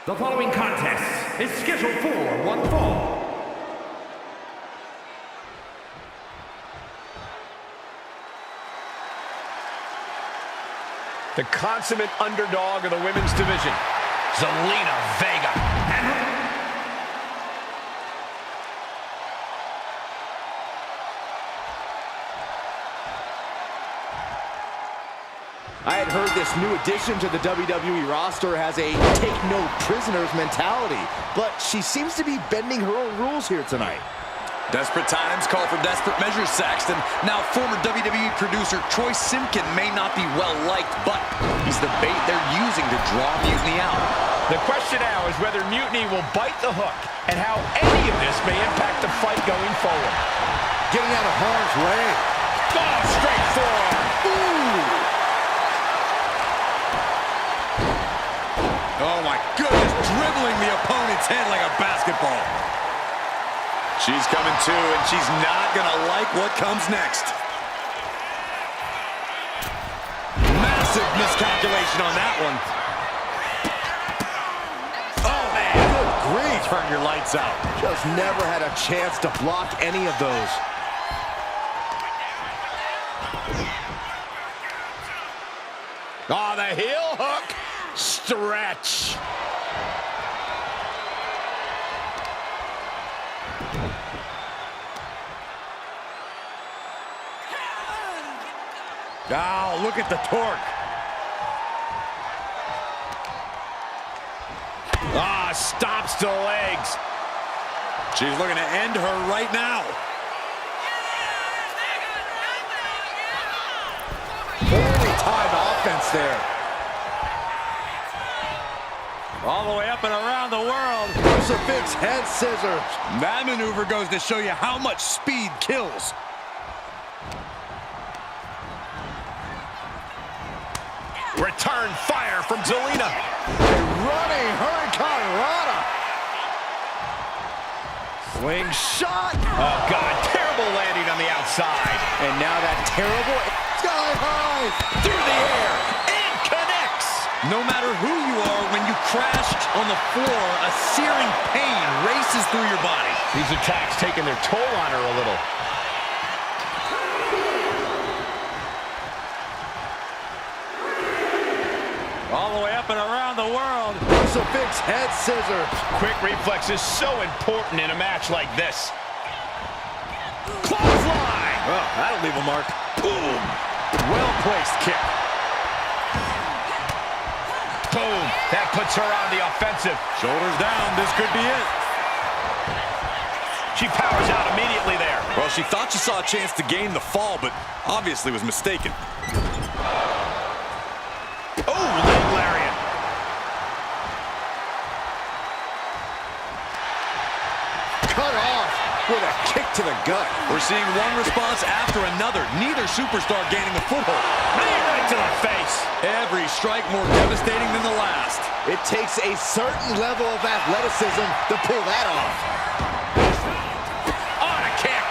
S8: The following contest is scheduled for one fall.
S4: The consummate underdog of the women's division, Zelina Vega.
S1: I had heard this new addition to the WWE roster has a take-no-prisoners mentality, but she seems to be bending her own rules here tonight.
S2: Desperate times call for desperate measures, Saxton. Now, former WWE producer Troy Simkin may not be well-liked, but he's the bait they're using to draw Mutiny out.
S4: The question now is whether Mutiny will bite the hook and how any of this may impact the fight going forward.
S1: Getting out of harm's way.
S4: Oh, straight forearm.
S1: Ooh.
S2: Oh my goodness, dribbling the opponent's head like a basketball. She's coming to, and she's not gonna like what comes next. Massive miscalculation on that one. Oh man, good grief. Turn your lights out.
S1: Just never had a chance to block any of those.
S4: Oh, the heel hook. Stretch.
S2: Oh, look at the torque.
S4: Ah, stops the legs.
S2: She's looking to end her right now.
S1: Poorly timed offense there.
S2: All the way up and around the world.
S1: Crucifix head scissors.
S2: That maneuver goes to show you how much speed kills.
S4: Return fire from Zelina.
S1: A running hurricanrana. Slingshot.
S4: Oh, God. Terrible landing on the outside.
S1: And now that terrible sky high.
S4: Through the air. And connects.
S2: No matter who you are, when you crash on the floor, a searing pain races through your body.
S4: These attacks taking their toll on her a little.
S2: All the way up and around the world.
S1: Crucifix head scissors.
S4: Quick reflex is so important in a match like this.
S2: Clothesline! Oh, that'll leave a mark.
S4: Boom. Well-placed kick. Boom. That puts her on the offensive.
S2: Shoulders down. This could be it.
S4: She powers out immediately there.
S2: Well, she thought she saw a chance to gain the fall, but obviously was mistaken.
S4: Oh, leg lariat.
S1: Cut off with a kick to the gut.
S2: We're seeing one response after another. Neither superstar gaining a foothold.
S4: Knee right to the face.
S2: Every strike more devastating than the last.
S1: It takes a certain level of athleticism to pull that off.
S4: On a kick.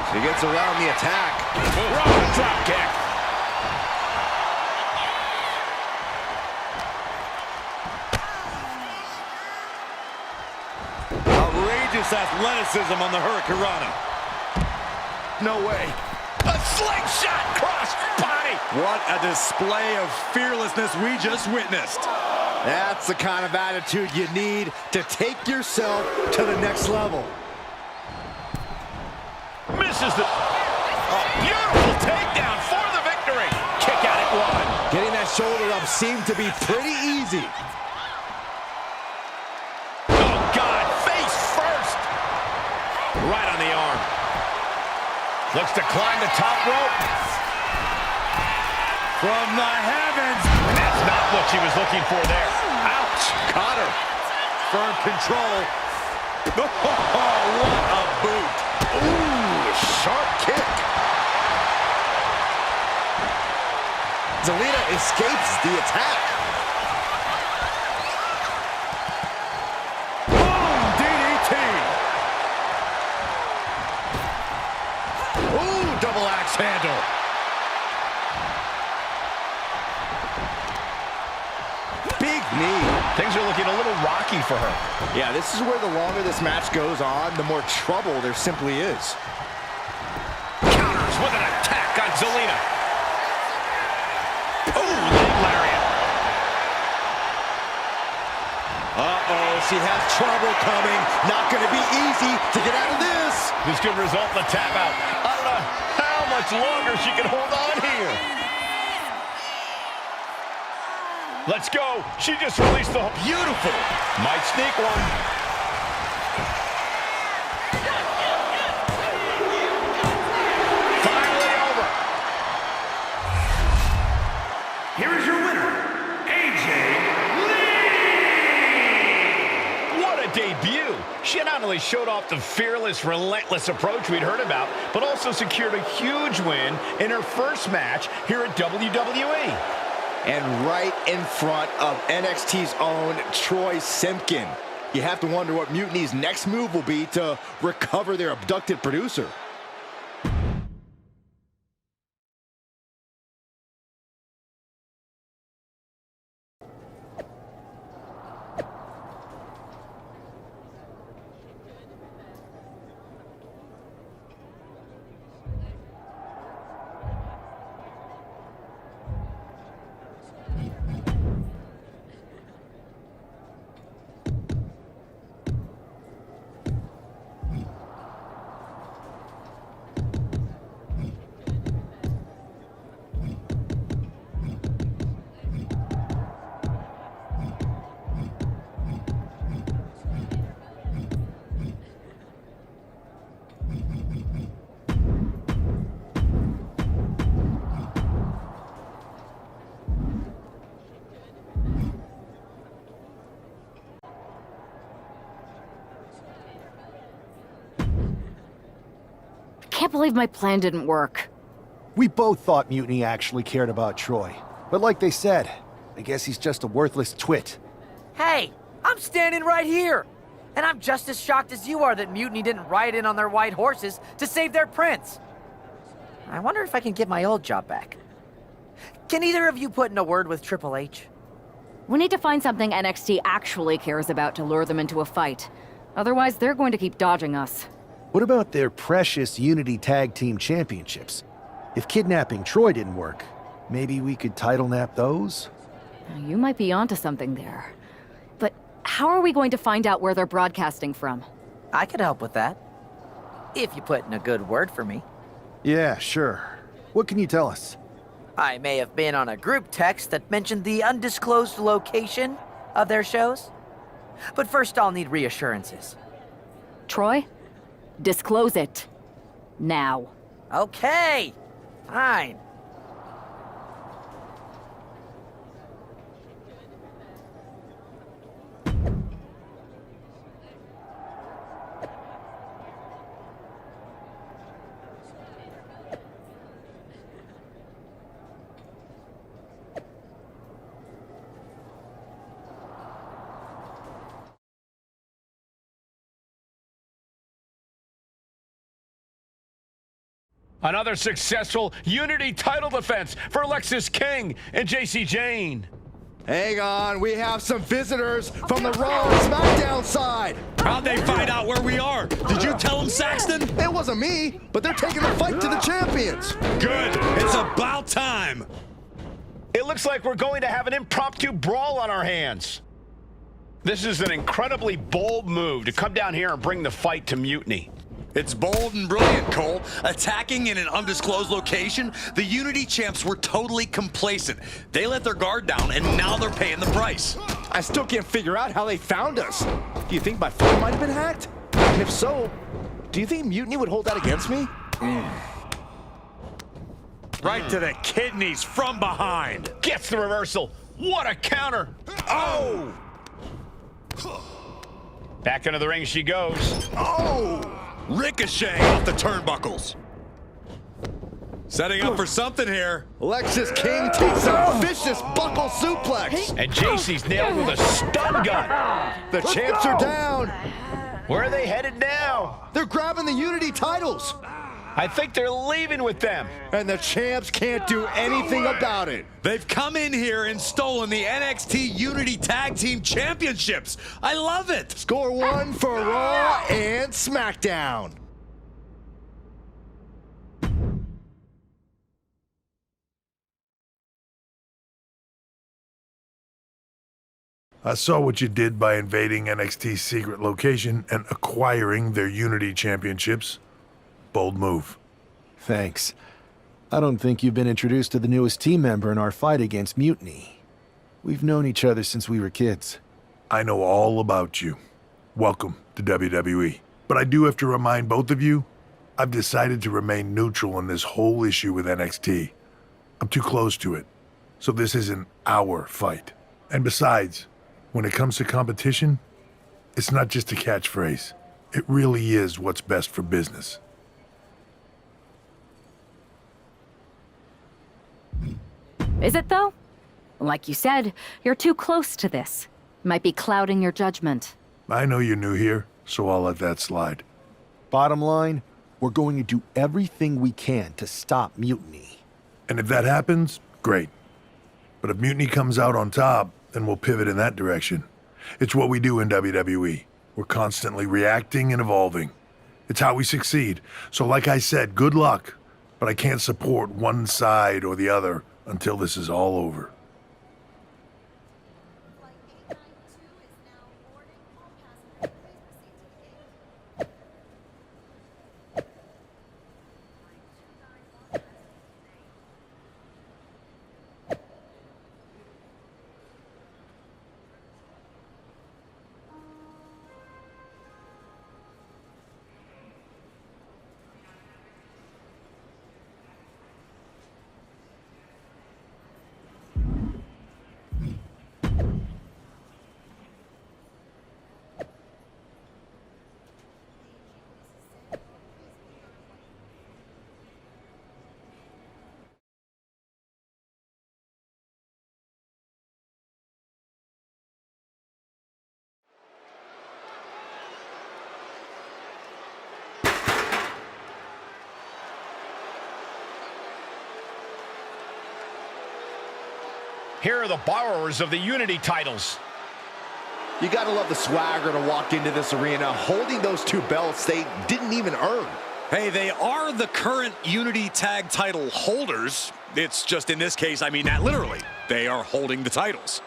S1: She gets around the attack.
S4: Wrong drop kick.
S2: Outrageous athleticism on the Hurricanrana.
S1: No way.
S4: A slingshot cross body.
S2: What a display of fearlessness we just witnessed.
S1: That's the kind of attitude you need to take yourself to the next level.
S4: Misses the... Oh, beautiful takedown for the victory. Kick out at one.
S1: Getting that shoulder up seemed to be pretty easy.
S4: Oh, God. Face first. Right on the arm. Looks to climb the top rope.
S2: From the heavens.
S4: That's not what she was looking for there.
S1: Ouch. Caught her. Firm control.
S2: Oh, what a boot.
S1: Ooh, sharp kick. Zelina escapes the attack.
S2: Boom, DDT.
S1: Ooh, double axe handle. Big knee.
S4: Things are looking a little rocky for her.
S1: Yeah, this is where the longer this match goes on, the more trouble there simply is.
S4: Counters with an attack on Zelina. Oh, leg lariat.
S1: Uh-oh, she has trouble coming. Not going to be easy to get out of this.
S4: This could result in a tap out. I don't know how much longer she can hold on here. Let's go. She just released the... Beautiful. Might sneak one.
S8: Finally over. Here is your winner, AJ
S4: not only showed off the fearless, relentless approach we'd heard about, but also secured a huge win in her first match here at WWE.
S1: And right in front of NXT's own Troy Simpkin. You have to wonder what Mutiny's next move will be to recover their abducted producer.
S15: I can't believe my plan didn't work.
S6: We both thought Mutiny actually cared about Troy. But like they said, I guess he's just a worthless twit.
S11: Hey, I'm standing right here. And I'm just as shocked as you are that Mutiny didn't ride in on their white horses to save their prince. I wonder if I can get my old job back. Can either of you put in a word with Triple H?
S15: We need to find something NXT actually cares about to lure them into a fight. Otherwise, they're going to keep dodging us.
S6: What about their precious Unity Tag Team Championships? If kidnapping Troy didn't work, maybe we could title nap those?
S15: You might be onto something there. But how are we going to find out where they're broadcasting from?
S11: I could help with that. If you put in a good word for me.
S6: Yeah, sure. What can you tell us?
S11: I may have been on a group text that mentioned the undisclosed location of their shows. But first I'll need reassurances.
S15: Troy? Disclose it. Now.
S11: Okay. Fine.
S4: Another successful Unity title defense for Alexis King and JC Jane.
S1: Hang on, we have some visitors from the Raw and SmackDown side.
S2: How'd they find out where we are? Did you tell them, Saxton?
S1: It wasn't me, but they're taking the fight to the champions.
S2: Good. It's about time.
S4: It looks like we're going to have an impromptu brawl on our hands. This is an incredibly bold move to come down here and bring the fight to Mutiny.
S2: It's bold and brilliant, Cole. Attacking in an undisclosed location, the Unity champs were totally complacent. They let their guard down, and now they're paying the price.
S1: I still can't figure out how they found us. Do you think my phone might have been hacked? And if so, do you think Mutiny would hold that against me?
S2: Right to the kidneys from behind.
S4: Gets the reversal. What a counter.
S2: Oh!
S4: Back into the ring she goes.
S2: Oh! Ricocheting off the turnbuckles. Setting up for something here.
S1: Alexis King takes a vicious buckle suplex.
S4: And JC's nailed with a stun gun.
S1: The champs are down.
S4: Where are they headed now?
S1: They're grabbing the Unity titles.
S4: I think they're leaving with them.
S1: And the champs can't do anything about it.
S2: They've come in here and stolen the NXT Unity Tag Team Championships. I love it.
S1: Score one for Raw and SmackDown.
S3: I saw what you did by invading NXT's secret location and acquiring their Unity Championships. Bold move.
S6: Thanks. I don't think you've been introduced to the newest team member in our fight against Mutiny. We've known each other since we were kids.
S3: I know all about you. Welcome to WWE. But I do have to remind both of you, I've decided to remain neutral in this whole issue with NXT. I'm too close to it. So this isn't our fight. And besides, when it comes to competition, it's not just a catchphrase. It really is what's best for business.
S15: Is it, though? Like you said, you're too close to this. Might be clouding your judgment.
S3: I know you're new here, so I'll let that slide.
S6: Bottom line, we're going to do everything we can to stop mutiny.
S3: And if that happens, great. But if mutiny comes out on top, then we'll pivot in that direction. It's what we do in WWE. We're constantly reacting and evolving. It's how we succeed. So like I said, good luck. But I can't support one side or the other until this is all over.
S4: Here are the borrowers of the Unity titles.
S1: You gotta love the swagger to walk into this arena holding those two belts they didn't even earn.
S2: Hey, they are the current Unity Tag title holders. It's just in this case, I mean that literally. They are holding the titles.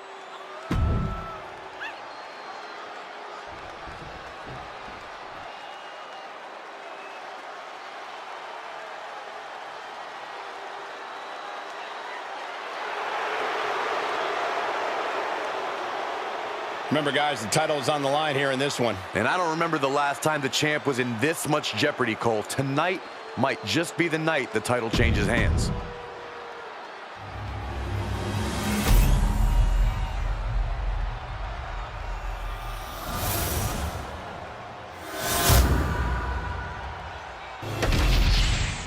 S4: Remember, guys, the title is on the line here in this one.
S1: And I don't remember the last time the champ was in this much jeopardy, Cole. Tonight might just be the night the title changes hands.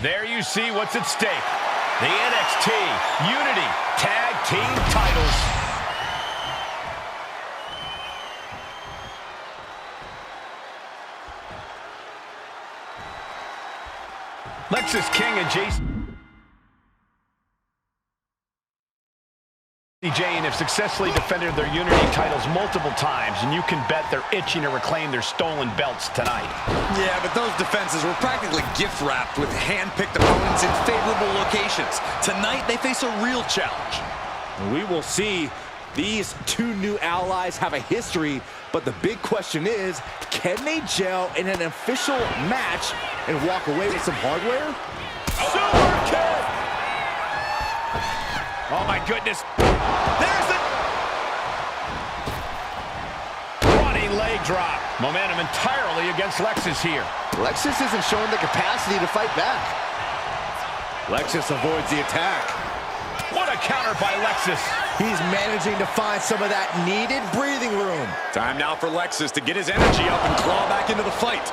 S4: There you see what's at stake. The NXT Unity Tag Team titles. Lexis King and Jane have successfully defended their Unity titles multiple times, and you can bet they're itching to reclaim their stolen belts tonight.
S2: Yeah, but those defenses were practically gift-wrapped with hand-picked opponents in favorable locations. Tonight, they face a real challenge.
S1: We will see. These two new allies have a history, but the big question is, can they gel in an official match and walk away with some hardware?
S4: Super kick! Oh my goodness. There's the running leg drop. Momentum entirely against Lexis here.
S1: Lexis isn't showing the capacity to fight back. Lexis avoids the attack.
S4: What a counter by Lexis.
S1: He's managing to find some of that needed breathing room.
S2: Time now for Lexis to get his energy up and claw back into the fight.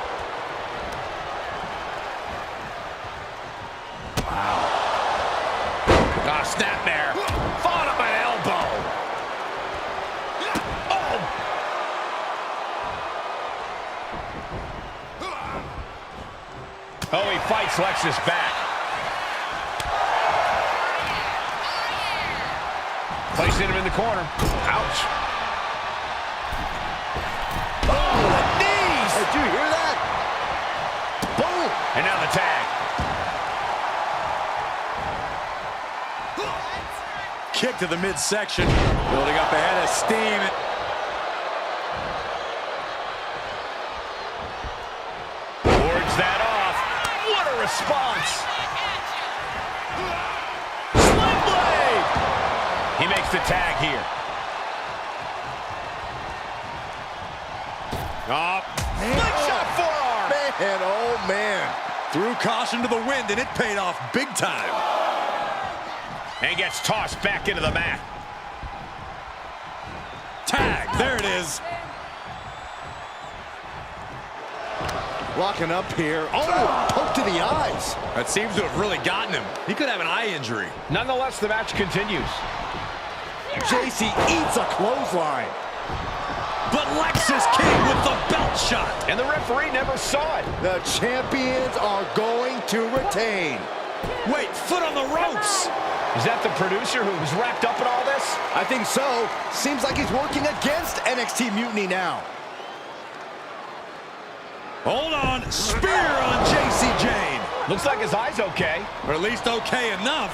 S1: Wow.
S4: Ah, snapmare. Fought him an elbow. Oh. Oh, he fights Lexis back. Placing him in the corner. Ouch.
S1: Oh, the knees! Did you hear that? Boom!
S4: And now the tag.
S2: Kick to the midsection. Building up ahead of steam.
S4: Wards that off. What a response. He makes the tag here. Oh, slingshot forearm.
S1: Man, oh man.
S2: Threw caution to the wind, and it paid off big time.
S4: And gets tossed back into the mat.
S2: Tag, there it is.
S1: Locking up here. Oh, poke to the eyes.
S2: That seems to have really gotten him. He could have an eye injury.
S4: Nonetheless, the match continues.
S1: JC eats a clothesline.
S2: But Lex is king with the belt shot.
S4: And the referee never saw it.
S1: The champions are going to retain.
S2: Wait, foot on the ropes.
S4: Is that the producer who's wrapped up in all this?
S1: I think so. Seems like he's working against NXT Mutiny now.
S2: Hold on. Spear on JC Jane.
S4: Looks like his eye's okay.
S2: Or at least okay enough.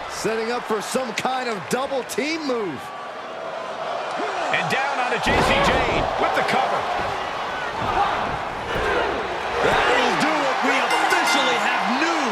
S1: Setting up for some kind of double team move.
S4: And down onto JC Jane with the cover.
S2: That'll do it. We officially have new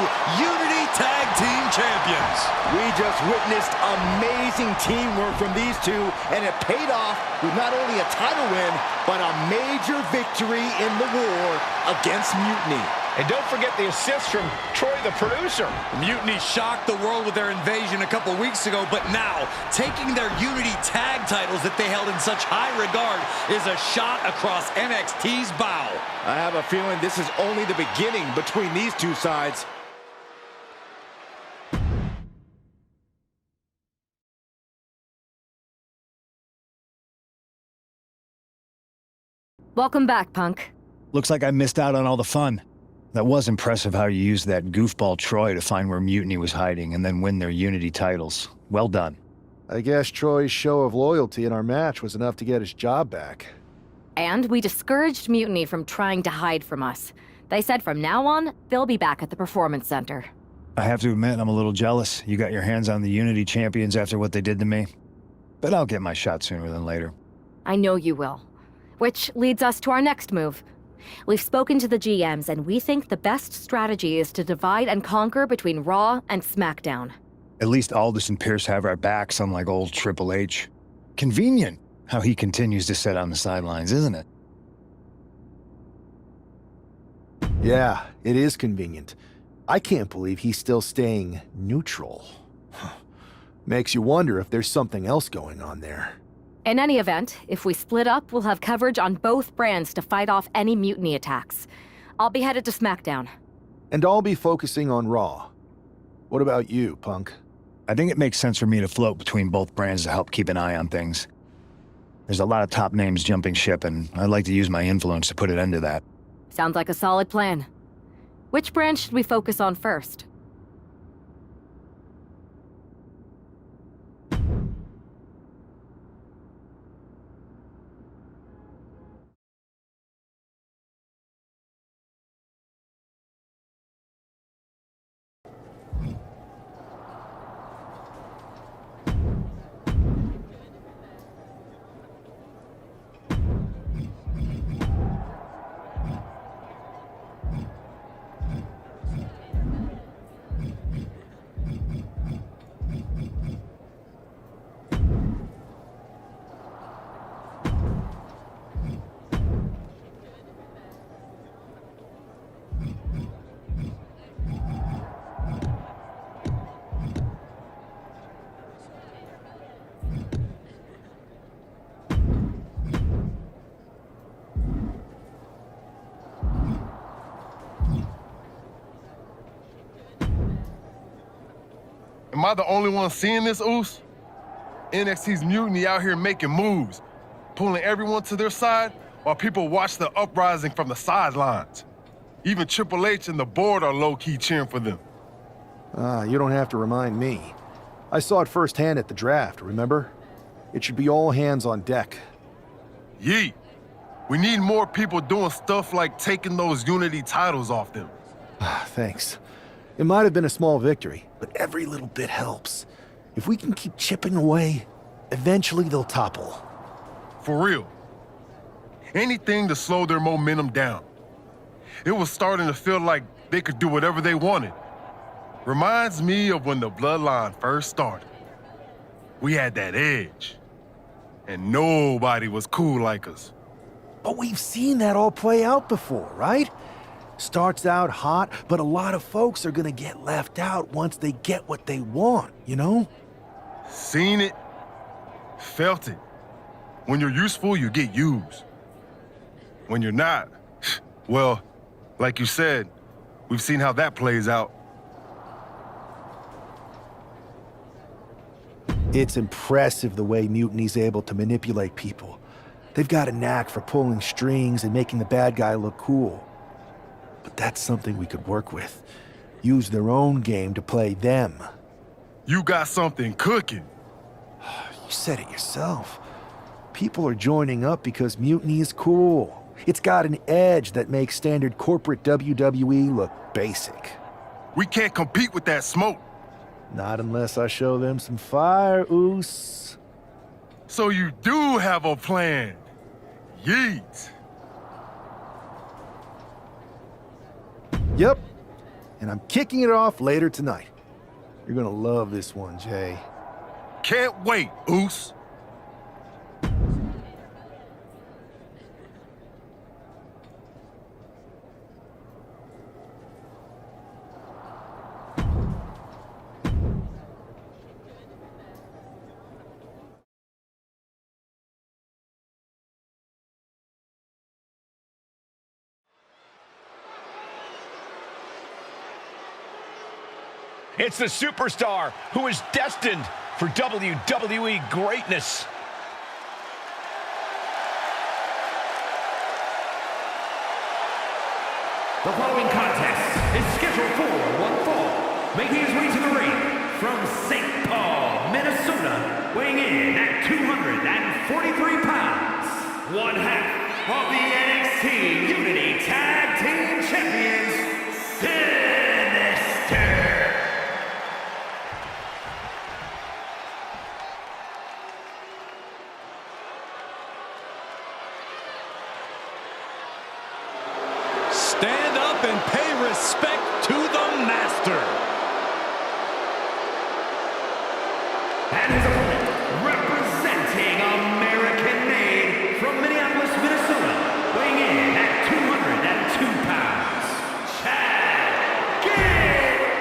S2: Unity Tag Team Champions.
S1: We just witnessed amazing teamwork from these two, and it paid off with not only a title win, but a major victory in the war against Mutiny.
S4: And don't forget the assist from Troy, the producer.
S2: Mutiny shocked the world with their invasion a couple weeks ago, but now, taking their Unity tag titles that they held in such high regard is a shot across NXT's bow.
S1: I have a feeling this is only the beginning between these two sides.
S15: Welcome back, Punk.
S10: Looks like I missed out on all the fun. That was impressive how you used that goofball Troy to find where Mutiny was hiding and then win their Unity titles. Well done.
S6: I guess Troy's show of loyalty in our match was enough to get his job back.
S15: And we discouraged Mutiny from trying to hide from us. They said from now on, they'll be back at the Performance Center.
S10: I have to admit, I'm a little jealous. You got your hands on the Unity champions after what they did to me. But I'll get my shot sooner than later.
S15: I know you will. Which leads us to our next move. We've spoken to the GMs, and we think the best strategy is to divide and conquer between Raw and SmackDown.
S10: At least Aldous and Pierce have our backs, unlike old Triple H. Convenient how he continues to sit on the sidelines, isn't it?
S6: Yeah, it is convenient. I can't believe he's still staying neutral. Makes you wonder if there's something else going on there.
S15: In any event, if we split up, we'll have coverage on both brands to fight off any Mutiny attacks. I'll be headed to SmackDown.
S6: And I'll be focusing on Raw. What about you, Punk?
S10: I think it makes sense for me to float between both brands to help keep an eye on things. There's a lot of top names jumping ship, and I'd like to use my influence to put an end to that.
S15: Sounds like a solid plan. Which brand should we focus on first?
S16: Am I the only one seeing this, Oos? NXT's Mutiny out here making moves, pulling everyone to their side while people watch the uprising from the sidelines. Even Triple H and the board are low-key cheering for them.
S6: You don't have to remind me. I saw it firsthand at the draft, remember? It should be all hands on deck.
S16: Yeet. We need more people doing stuff like taking those Unity titles off them.
S6: Thanks. It might have been a small victory, but every little bit helps. If we can keep chipping away, eventually they'll topple.
S16: For real. Anything to slow their momentum down. It was starting to feel like they could do whatever they wanted. Reminds me of when the Bloodline first started. We had that edge. And nobody was cool like us.
S6: But we've seen that all play out before, right? Starts out hot, but a lot of folks are gonna get left out once they get what they want, you know?
S16: Seen it, felt it. When you're useful, you get used. When you're not, well, like you said, we've seen how that plays out.
S6: It's impressive the way Mutiny's able to manipulate people. They've got a knack for pulling strings and making the bad guy look cool. But that's something we could work with. Use their own game to play them.
S16: You got something cooking.
S6: You said it yourself. People are joining up because Mutiny is cool. It's got an edge that makes standard corporate WWE look basic.
S16: We can't compete with that smoke.
S6: Not unless I show them some fire, Oos.
S16: So you do have a plan. Yeet.
S6: Yep. And I'm kicking it off later tonight. You're gonna love this one, Jay.
S16: Can't wait, Oos.
S4: It's the superstar who is destined for WWE greatness.
S8: The following contest is scheduled for one fall. Making his way to the ring from St. Paul, Minnesota, weighing in at 243 pounds, one half of the NXT Unity Tag Team Champions, Sinister.
S2: Stand up and pay respect to the master.
S8: And his opponent, representing American-made from Minneapolis, Minnesota, weighing in at 202 pounds, Chad Gable.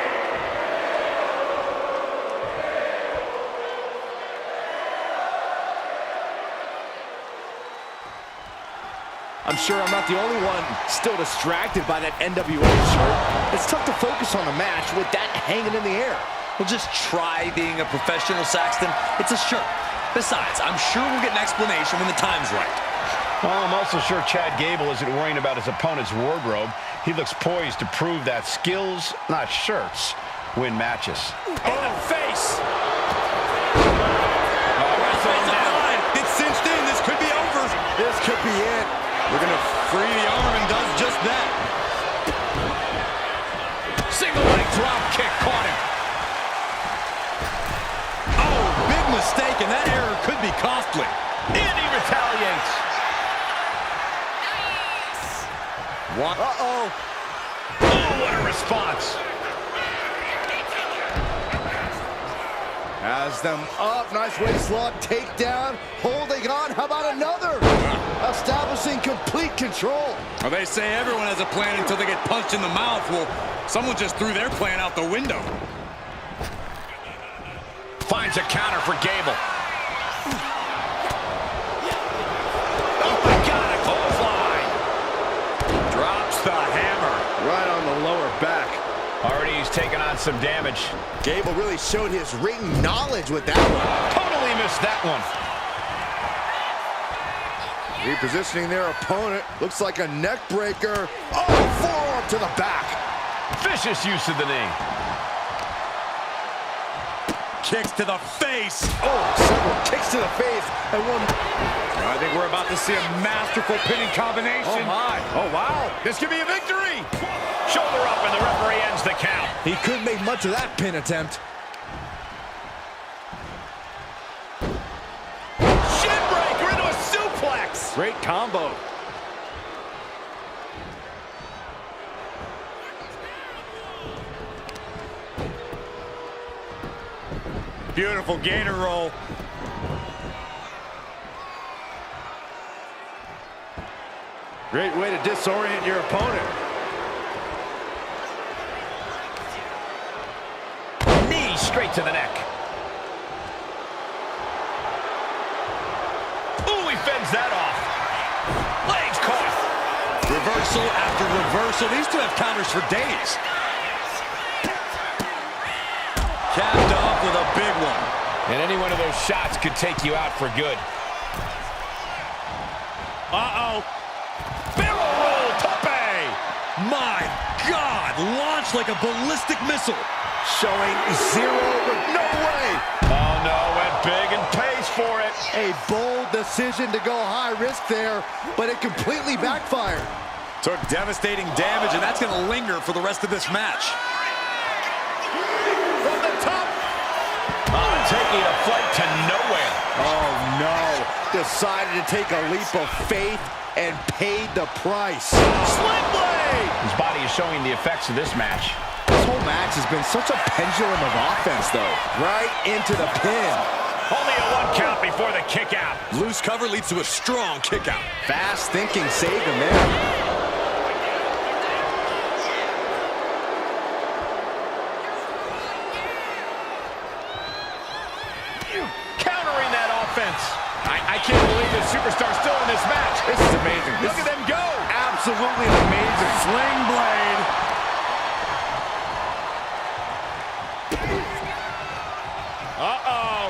S1: I'm sure I'm not the only one still distracted by that NWA shirt. It's tough to focus on the match with that hanging in the air.
S2: Well, just try being a professional, Saxton. It's a shirt. Besides, I'm sure we'll get an explanation when the time's right.
S4: Well, I'm also sure Chad Gable isn't worrying about his opponent's wardrobe. He looks poised to prove that skills, not shirts, win matches.
S2: In the face! It's cinched in. This could be over.
S1: This could be it.
S2: We're going to free the arm and does just that. Single leg drop kick caught him. Oh, big mistake, and that error could be costly.
S4: And he retaliates.
S2: What?
S1: Uh-oh.
S4: Oh, what a response.
S1: Has them up. Nice waist lock. Takedown. Holding on. How about another? Establishing complete control.
S2: Well, they say everyone has a plan until they get punched in the mouth. Well, someone just threw their plan out the window.
S4: Finds a counter for Gable. Oh, my God, a clothesline.
S2: Drops the hammer.
S1: Right on the lower back.
S4: Already he's taken on some damage.
S1: Gable really showed his ring knowledge with that one.
S4: Totally missed that one.
S1: Repositioning their opponent. Looks like a neck breaker. Oh, forearm to the back.
S4: Vicious use of the knee.
S2: Kicks to the face.
S1: Oh, several kicks to the face. And one.
S2: I think we're about to see a masterful pinning combination.
S1: Oh, my. Oh, wow.
S2: This could be a victory.
S4: Shoulder up, and the referee ends the count.
S1: He couldn't make much of that pin attempt.
S4: Shinbreaker into a suplex.
S1: Great combo.
S2: Beautiful gator roll.
S1: Great way to disorient your opponent.
S4: Knee straight to the neck. Ooh, he fends that off. Legs caught.
S2: reversal after reversal. These two have counters for days. Capped off with a big one.
S4: And any one of those shots could take you out for good.
S2: Uh-oh. Barrel roll, tope! My God, launched like a ballistic missile.
S1: Showing zero, no way.
S4: Oh no, went big and pays for it.
S1: A bold decision to go high risk there, but it completely backfired.
S2: Took devastating damage, and that's going to linger for the rest of this match.
S1: From the top.
S4: Taking a flight to nowhere.
S1: Oh no. Decided to take a leap of faith and paid the price. Sling blade!
S4: His body is showing the effects of this match.
S1: This whole match has been such a pendulum of offense, though. Right into the pin.
S4: Only a 1 count before the kick out.
S2: Loose cover leads to a strong kick out.
S1: Fast thinking saved him there.
S4: Countering that offense. I can't believe this superstar's still in this match.
S1: This is amazing.
S4: Look at them go.
S1: Absolutely amazing.
S2: Sling blade.
S4: Uh-oh.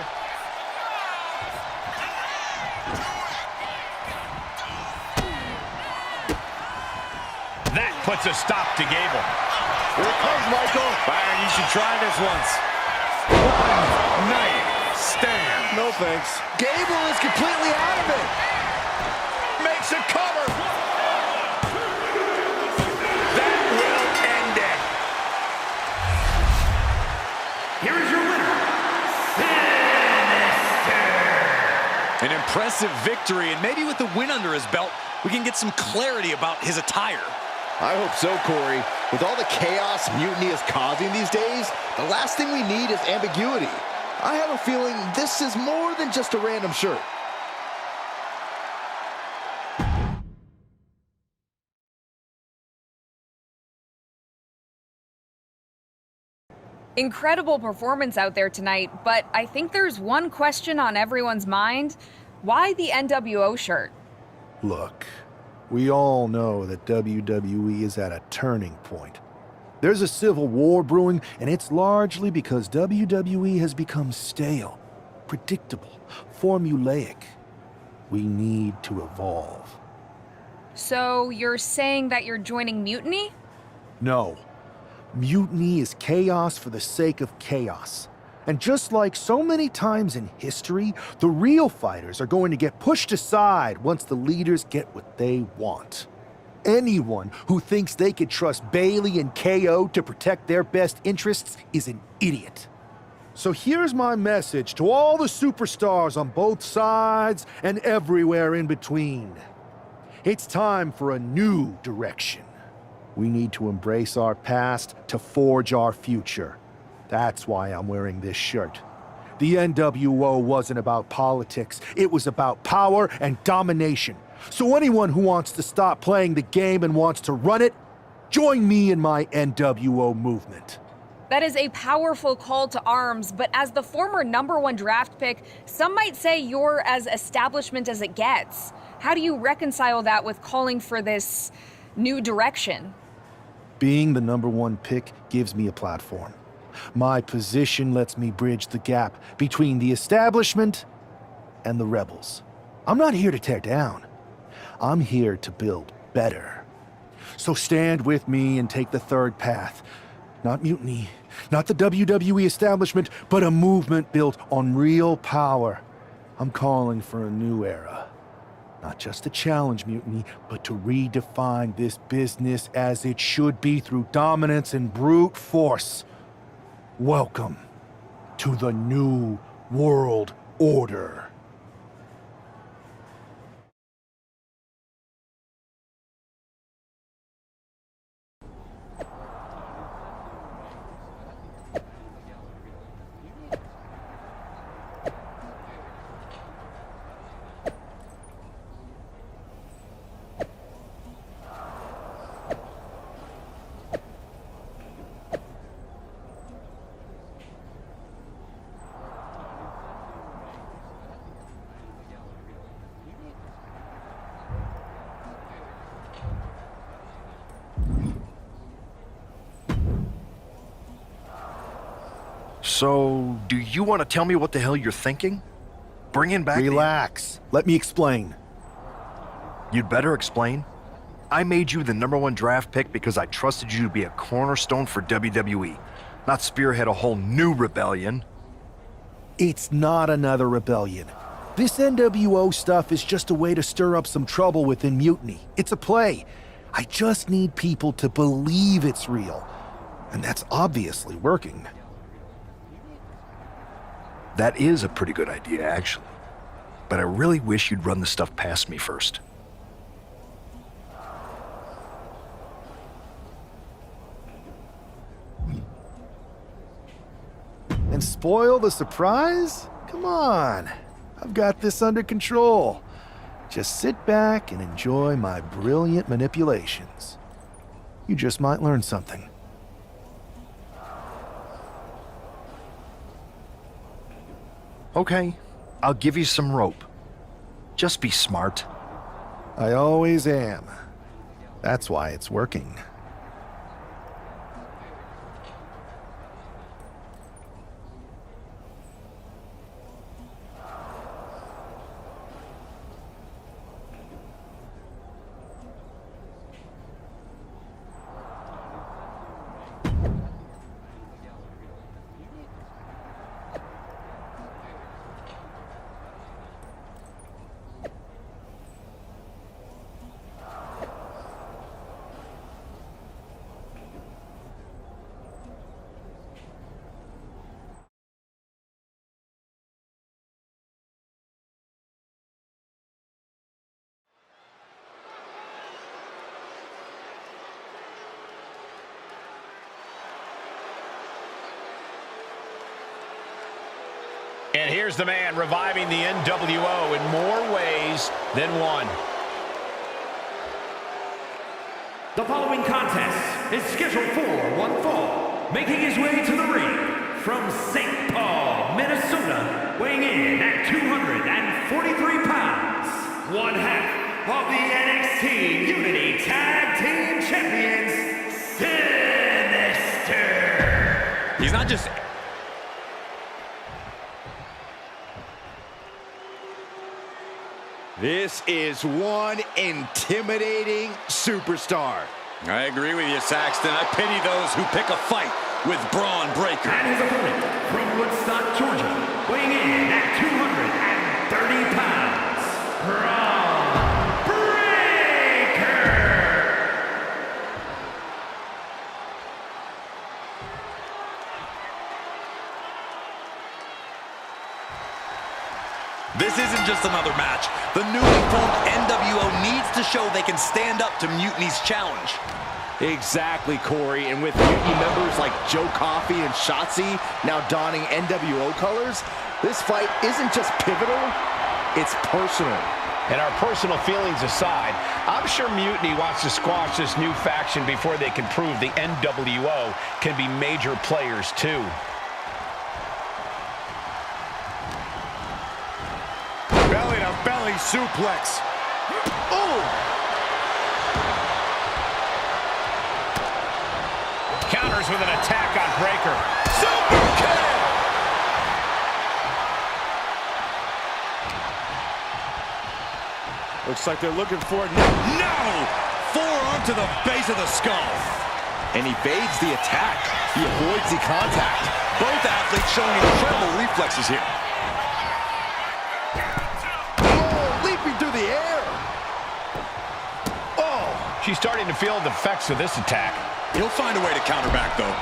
S4: That puts a stop to Gable.
S1: Here it comes, Michael.
S2: Byron, you should try this once. One night stand.
S1: No thanks. Gable is completely out of it.
S4: Makes a cover. That will end it.
S8: Here is your winner,
S2: An impressive victory, and maybe with the win under his belt, we can get some clarity about his attire.
S1: I hope so, Corey. With all the chaos Mutiny is causing these days, the last thing we need is ambiguity. I have a feeling this is more than just a random shirt.
S9: Incredible performance out there tonight, but I think there's one question on everyone's mind. Why the NWO shirt?
S6: Look, we all know that WWE is at a turning point. There's a civil war brewing, and it's largely because WWE has become stale, predictable, formulaic. We need to evolve.
S9: So you're saying that you're joining Mutiny?
S6: No. Mutiny is chaos for the sake of chaos. And just like so many times in history, the real fighters are going to get pushed aside once the leaders get what they want. Anyone who thinks they could trust Bailey and KO to protect their best interests is an idiot. So here's my message to all the superstars on both sides and everywhere in between. It's time for a new direction. We need to embrace our past to forge our future. That's why I'm wearing this shirt. The NWO wasn't about politics. It was about power and domination. So anyone who wants to stop playing the game and wants to run it, join me in my NWO movement.
S9: That is a powerful call to arms, but as the former #1 draft pick, some might say you're as establishment as it gets. How do you reconcile that with calling for this new direction?
S6: Being the #1 pick gives me a platform. My position lets me bridge the gap between the establishment and the rebels. I'm not here to tear down. I'm here to build better. So stand with me and take the third path. Not mutiny, not the WWE establishment, but a movement built on real power. I'm calling for a new era. Not just to challenge mutiny, but to redefine this business as it should be through dominance and brute force. Welcome to the New World Order.
S7: So, do you want to tell me what the hell you're thinking? Bringing back
S6: Relax. Let me explain.
S7: You'd better explain. I made you the #1 draft pick because I trusted you to be a cornerstone for WWE, not spearhead a whole new rebellion.
S6: It's not another rebellion. This NWO stuff is just a way to stir up some trouble within Mutiny. It's a play. I just need people to believe it's real. And that's obviously working.
S7: That is a pretty good idea, actually. But I really wish you'd run the stuff past me first.
S6: And spoil the surprise? Come on. I've got this under control. Just sit back and enjoy my brilliant manipulations. You just might learn something.
S7: Okay, I'll give you some rope. Just be smart.
S6: I always am. That's why it's working.
S4: And here's the man reviving the NWO in more ways than one.
S8: The following contest is scheduled for one fall. Making his way to the ring from St. Paul, Minnesota, weighing in at 243 pounds, one half of the NXT Unity Tag Team Champions, Sinister.
S2: He's not just...
S1: This is one intimidating superstar.
S2: I agree with you, Saxton. I pity those who pick a fight with Braun Breaker.
S8: And his opponent from Woodstock, Georgia, weighing in at 230 pounds, Braun Breaker.
S2: This isn't just another match. The newly formed NWO needs to show they can stand up to Mutiny's challenge.
S1: Exactly, Corey. And with Mutiny members like Joe Coffey and Shotzi now donning NWO colors, this fight isn't just pivotal, it's personal.
S4: And our personal feelings aside, I'm sure Mutiny wants to squash this new faction before they can prove the NWO can be major players too.
S1: Belly suplex. Oh!
S4: Counters with an attack on Breaker.
S1: Super kick! Looks like they're looking for it now.
S2: No! Forearm to the base of the skull.
S1: And he evades the attack. He avoids the contact.
S2: Both athletes showing incredible reflexes here.
S1: Through the air.
S4: Oh, she's starting to feel the effects of this attack.
S2: He'll find a way to counter back, though.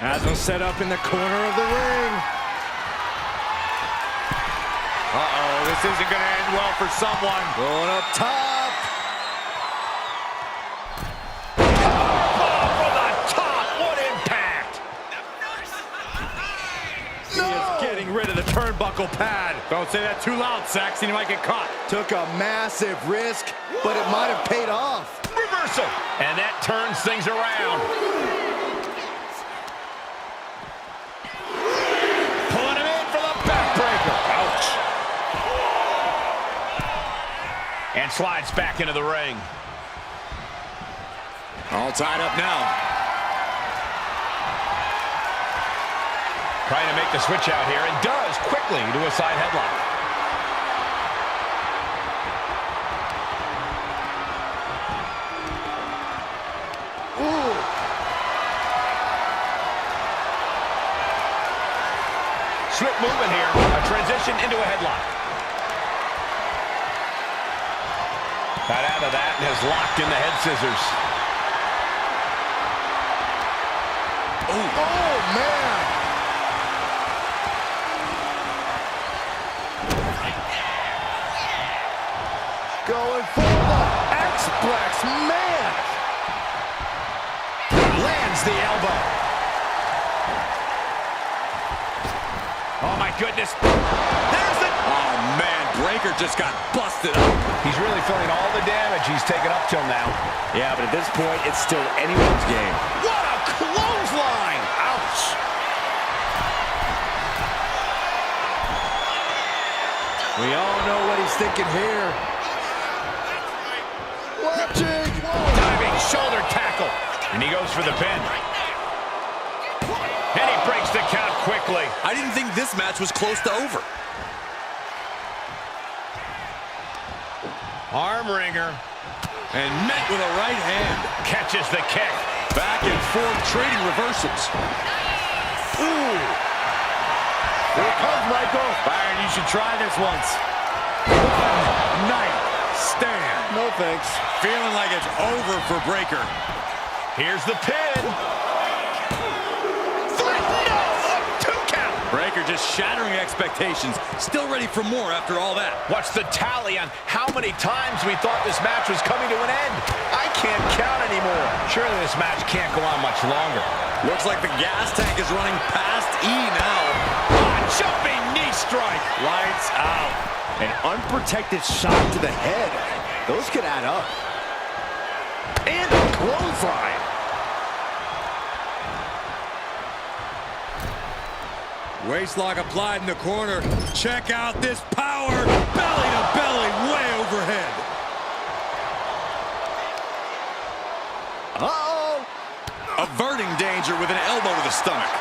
S1: Has him set up in the corner of the ring.
S2: Uh-oh, this isn't going to end well for someone.
S1: Going up top.
S2: Rid of the turnbuckle pad. Don't say that too loud, Saxton. You might get caught.
S1: Took a massive risk, but it might have paid off.
S4: Reversal. And that turns things around. Pulling him in for the backbreaker. Ouch. And slides back into the ring.
S2: Oh, All tied up now.
S4: Trying to make the switch out here, and does quickly to a side headlock.
S1: Ooh.
S4: Swift movement here. A transition into a headlock. Got out of that and has locked in the head scissors.
S1: Oh, man. Going for the X-Plex, man.
S4: Lands the elbow. Oh, my goodness. There's the...
S2: Oh, man, Breaker just got busted up.
S4: He's really feeling all the damage he's taken up till now.
S1: Yeah, but at this point, it's still anyone's game.
S4: What a clothesline! Ouch!
S1: We all know what he's thinking here. Watching!
S4: Diving shoulder tackle. And he goes for the pin. And he breaks the count quickly.
S2: I didn't think this match was close to over.
S4: Arm wringer.
S2: And met with a right hand.
S4: Catches the kick.
S2: Back and forth trading reversals.
S1: Ooh! Here comes Michael.
S2: Byron, you should try this once. One night stand.
S1: No thanks.
S2: Feeling like it's over for Breaker.
S4: Here's the pin.
S2: Breaker just shattering expectations. Still ready for more after all that.
S4: What's the tally on how many times we thought this match was coming to an end? I can't count anymore. Surely this match can't go on much longer.
S2: Looks like the gas tank is running past E now.
S4: Jumping knee strike.
S2: Lights out.
S1: An unprotected shot to the head. Those could add up. And a clothesline.
S2: Waistlock applied in the corner. Check out this power. Belly to belly, way overhead.
S1: Uh-oh.
S2: Averting danger with an elbow to the stomach.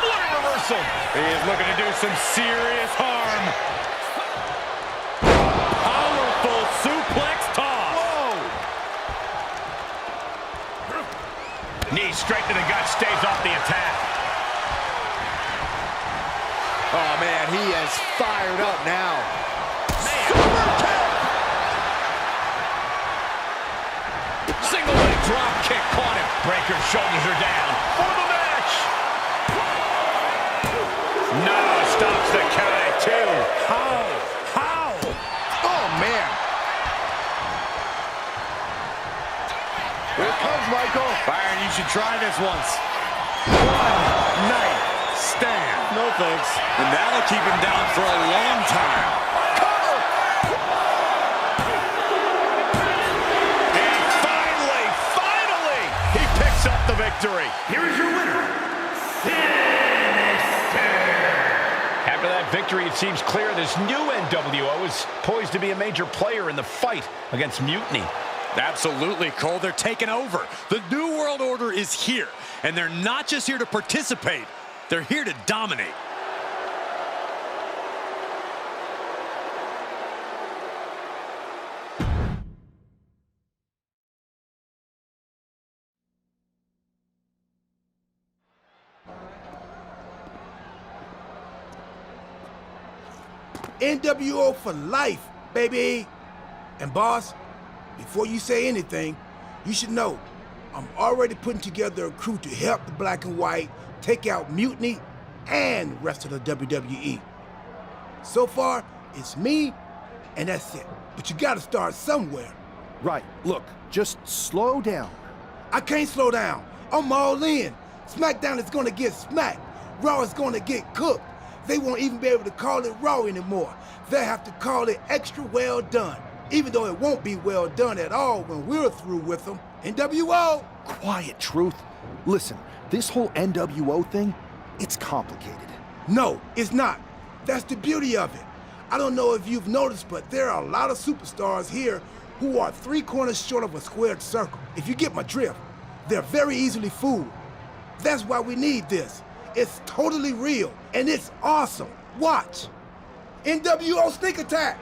S4: What a reversal.
S2: He is looking to do some serious harm. Powerful suplex toss.
S4: Whoa. Knee straight to the gut, staves off the attack.
S1: Oh, man, he is fired up now.
S4: Super kick! Single leg drop kick caught him. Breaker's shoulders are down for the match. No, stops the count at 2.
S2: How?
S1: Oh, man. Here comes Michael.
S2: Byron, you should try this once. One night stand.
S1: No thanks.
S2: And that'll keep him down for a long time.
S4: Cover! And finally, he picks up the victory.
S8: Here is your winner,
S4: After that victory, it seems clear this new NWO is poised to be a major player in the fight against Mutiny.
S2: Absolutely, Cole. They're taking over. The New World Order is here. And they're not just here to participate. They're here to dominate.
S17: NWO for life, baby. And boss, before you say anything, you should know I'm already putting together a crew to help the Black and White take out Mutiny and the rest of the WWE. So far, it's me, and that's it. But you gotta start somewhere.
S6: Right, look, just slow down.
S17: I can't slow down. I'm all in. SmackDown is gonna get smacked. Raw is gonna get cooked. They won't even be able to call it Raw anymore. They'll have to call it extra well done, even though it won't be well done at all when we're through with them. NWO!
S6: Quiet, Truth. Listen, this whole NWO thing, it's complicated.
S17: No, it's not. That's the beauty of it. I don't know if you've noticed, but there are a lot of superstars here who are 3 corners short of a squared circle. If you get my drift, they're very easily fooled. That's why we need this. It's totally real, and it's awesome. Watch. NWO sneak attack.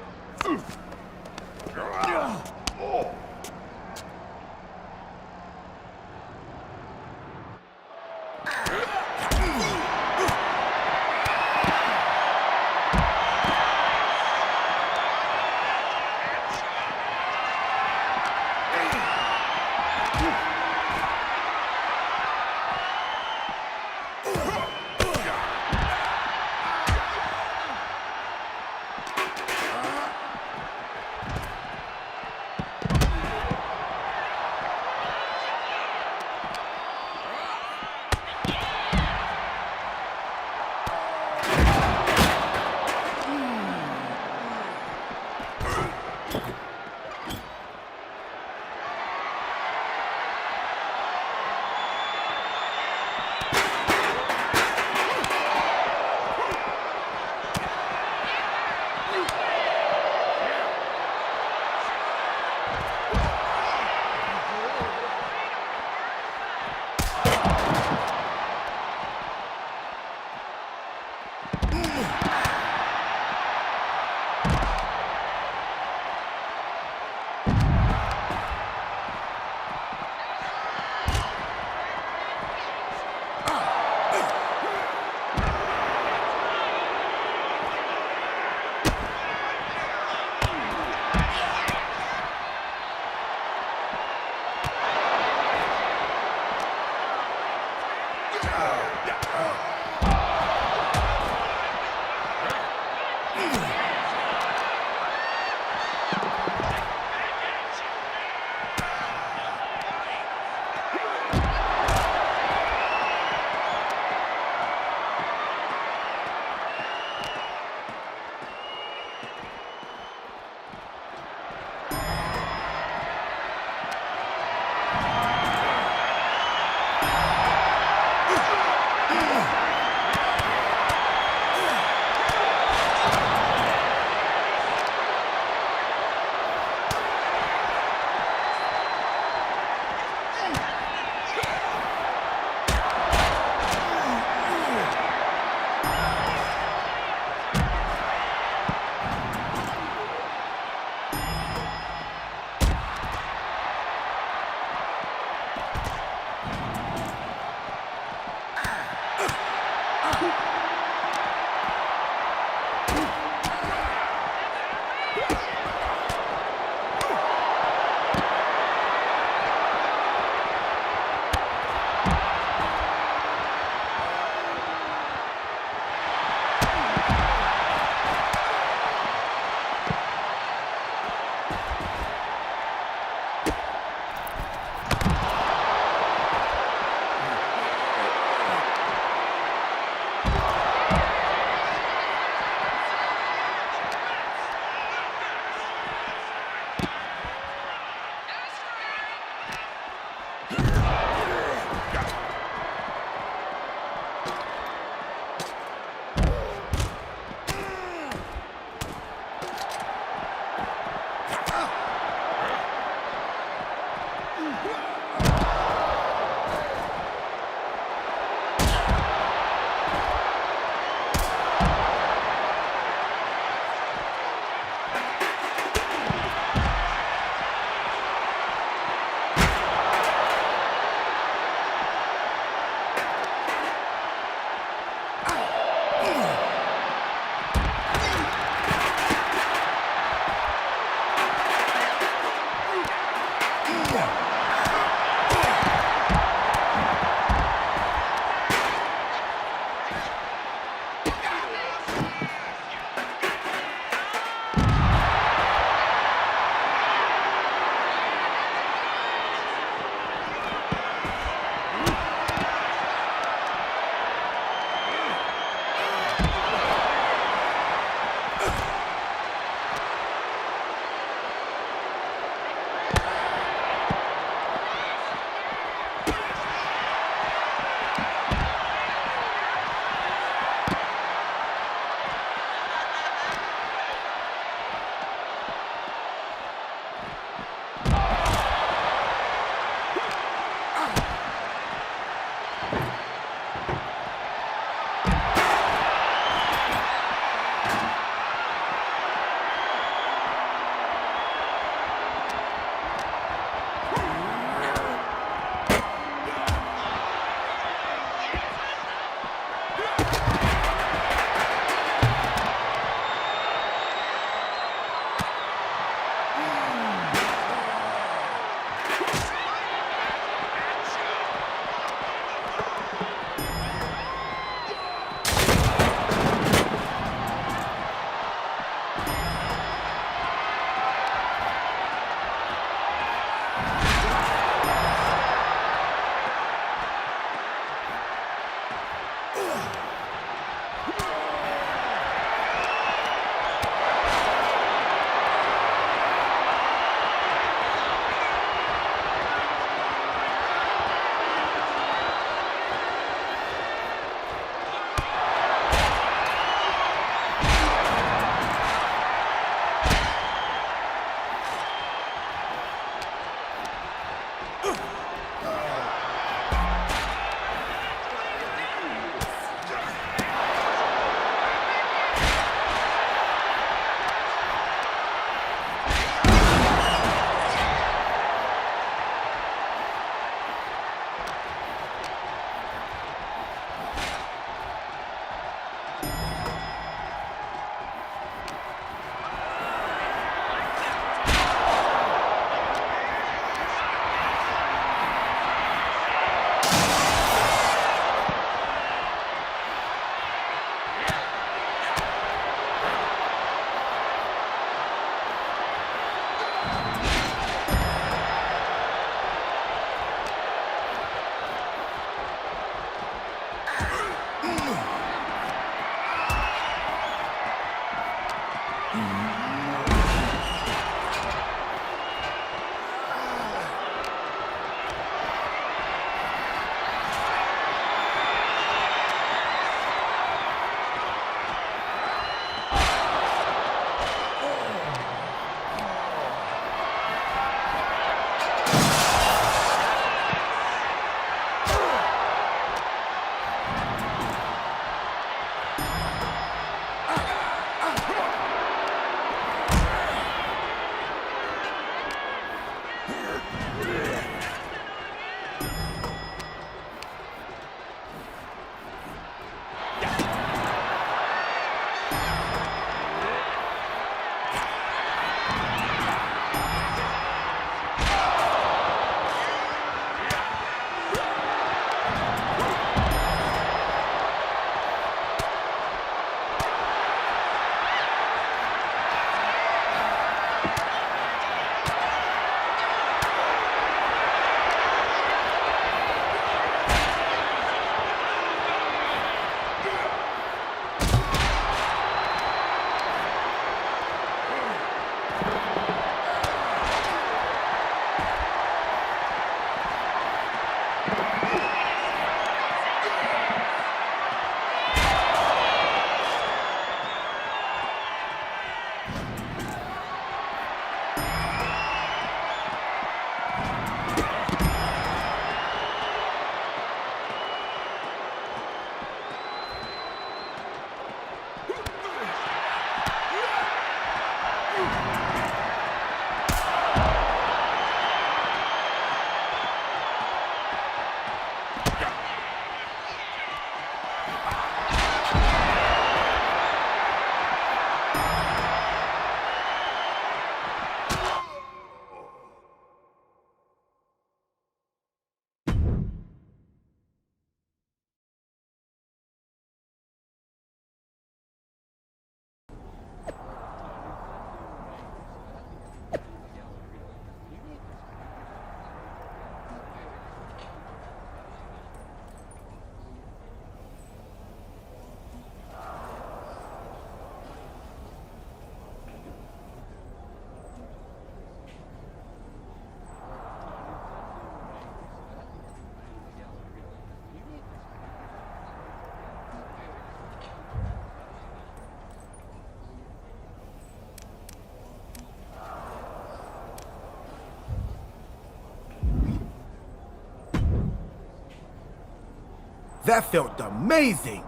S17: That felt amazing.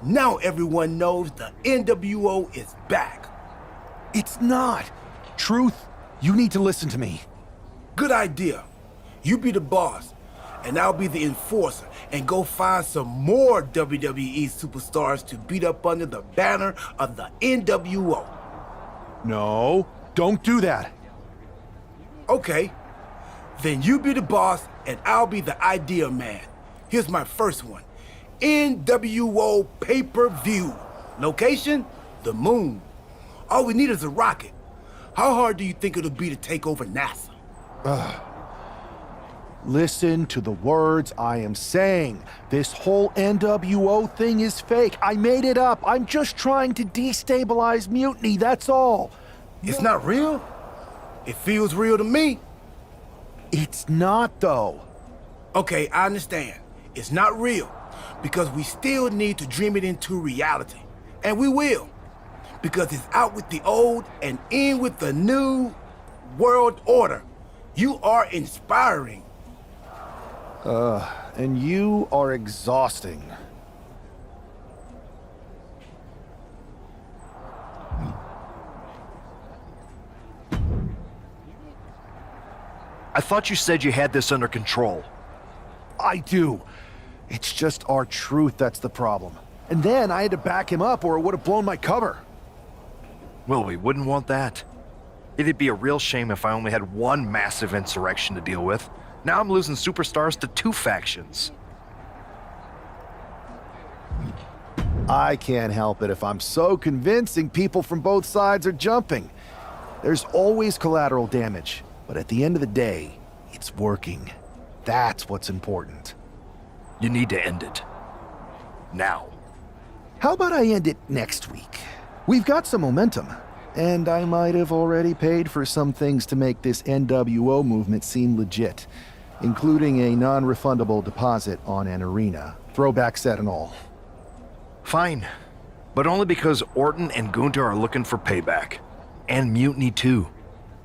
S17: Now everyone knows the NWO is back.
S6: It's not. Truth, you need to listen to me.
S17: Good idea. You be the boss, and I'll be the enforcer, and go find some more WWE superstars to beat up under the banner of the NWO.
S6: No, don't do that.
S17: Okay. Then you be the boss, and I'll be the idea man. Here's my first one. NWO pay-per-view. Location? The moon. All we need is a rocket. How hard do you think it'll be to take over NASA?
S6: Listen to the words I am saying. This whole NWO thing is fake. I made it up. I'm just trying to destabilize Mutiny, that's all.
S17: It's not real? It feels real to me.
S6: It's not, though.
S17: Okay, I understand. It's not real, because we still need to dream it into reality. And we will. Because it's out with the old and in with the new world order. You are inspiring.
S6: And you are exhausting.
S7: I thought you said you had this under control.
S6: I do. It's just our truth that's the problem. And then I had to back him up or it would have blown my cover.
S7: Well, we wouldn't want that. It'd be a real shame if I only had one massive insurrection to deal with. Now I'm losing superstars to two factions.
S6: I can't help it if I'm so convincing people from both sides are jumping. There's always collateral damage, but at the end of the day, it's working. That's what's important.
S7: You need to end it. Now.
S6: How about I end it next week? We've got some momentum, and I might have already paid for some things to make this NWO movement seem legit, including a non-refundable deposit on an arena, throwback set and all.
S7: Fine, but only because Orton and Gunther are looking for payback. And Mutiny too.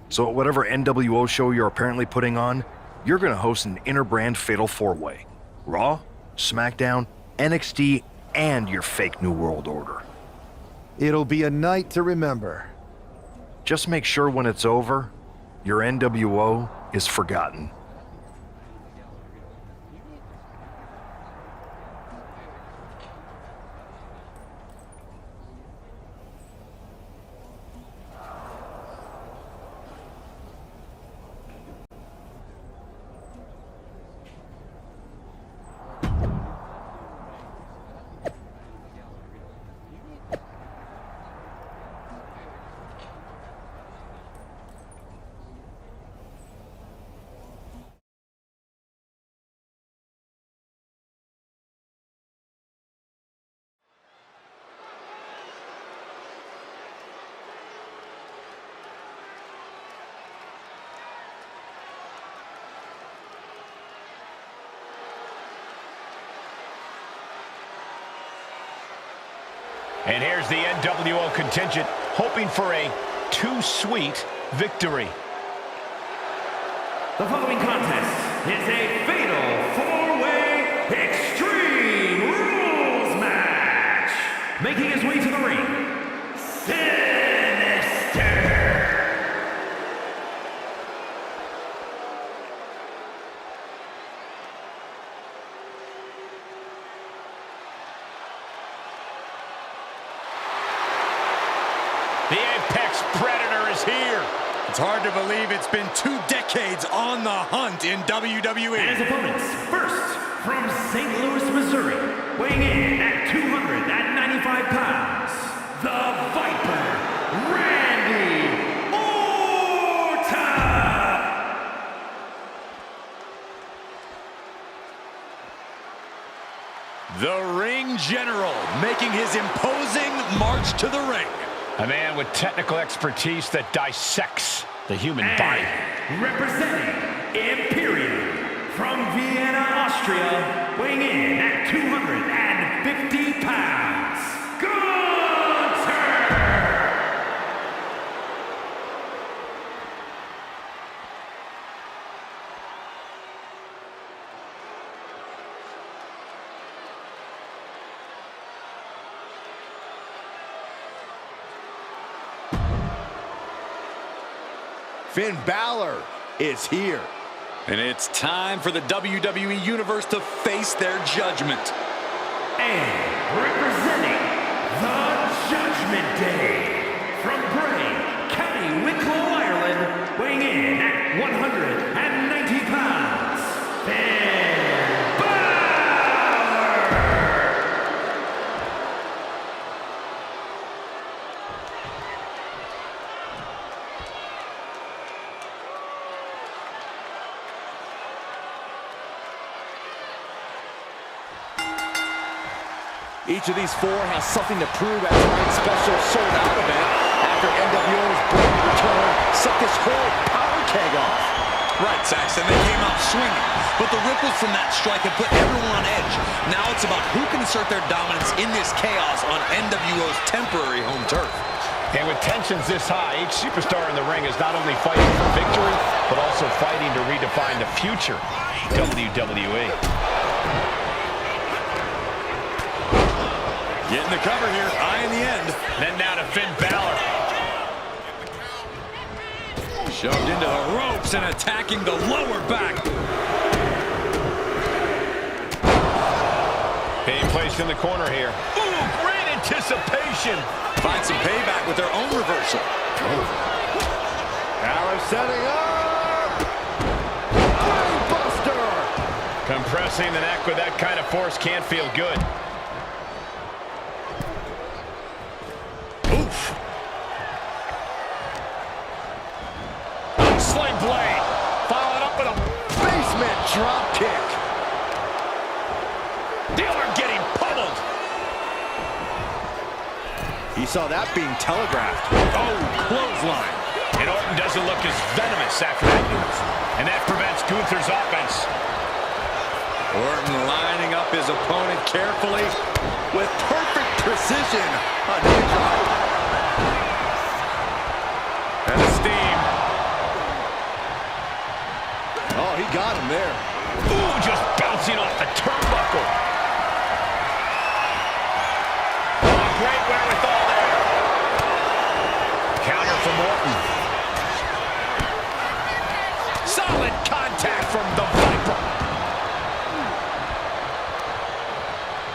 S7: So at whatever NWO show you're apparently putting on, you're gonna host an inter-brand fatal four-way. Raw, SmackDown, NXT, and your fake New World Order.
S6: It'll be a night to remember.
S7: Just make sure when it's over, your NWO is forgotten.
S4: And here's the NWO contingent, hoping for a too-sweet victory.
S8: The following contest is a fatal four-way Extreme Rules match. Making his way to the ring, Sinister.
S4: The Apex Predator is here.
S2: It's hard to believe it's been 2 decades on the hunt in WWE.
S8: And his opponents, first, from St. Louis, Missouri, weighing in at 295 pounds, the Viper, Randy Orton!
S2: The Ring General making his imposing march to the ring.
S4: A man with technical expertise that dissects the human body.
S8: Representing Imperium from Vienna, Austria, weighing in at 250 pounds, Gunther!
S1: Finn Balor is here.
S2: And it's time for the WWE Universe to face their judgment.
S8: And representing the Judgment Day, from Bray, County Wicklow, Ireland, weighing in at 190 pounds, Finn Balor!
S1: Each of these four has something to prove at tonight's special sold-out event after NWO's brand return set this whole power keg off.
S2: Right, Saxton, they came out swinging, but the ripples from that strike had put everyone on edge. Now it's about who can assert their dominance in this chaos on NWO's temporary home turf.
S4: And with tensions this high, each superstar in the ring is not only fighting for victory, but also fighting to redefine the future of WWE.
S2: Getting the cover here, eye in the end.
S4: Then now to Finn Balor.
S2: Shoved into the ropes and attacking the lower back.
S4: Being placed in the corner here. Ooh, great anticipation.
S2: Find some payback with their own reversal.
S1: Balor setting up. Buster.
S4: Compressing the neck with that kind of force can't feel good. Oof. Sling blade. Followed up with a
S1: Basement drop kick.
S4: the arm getting pummeled.
S1: He saw that being telegraphed.
S4: Oh, clothesline. And Orton doesn't look as venomous after that move. And that prevents Gunther's offense.
S2: Orton lining up his opponent carefully
S1: With perfect precision. A knee drop.
S4: And the steam.
S1: Oh, he got him there.
S4: Ooh, just bouncing off the turnbuckle. Oh, great wherewithal there. Counter from Orton. Solid contact from the Viper.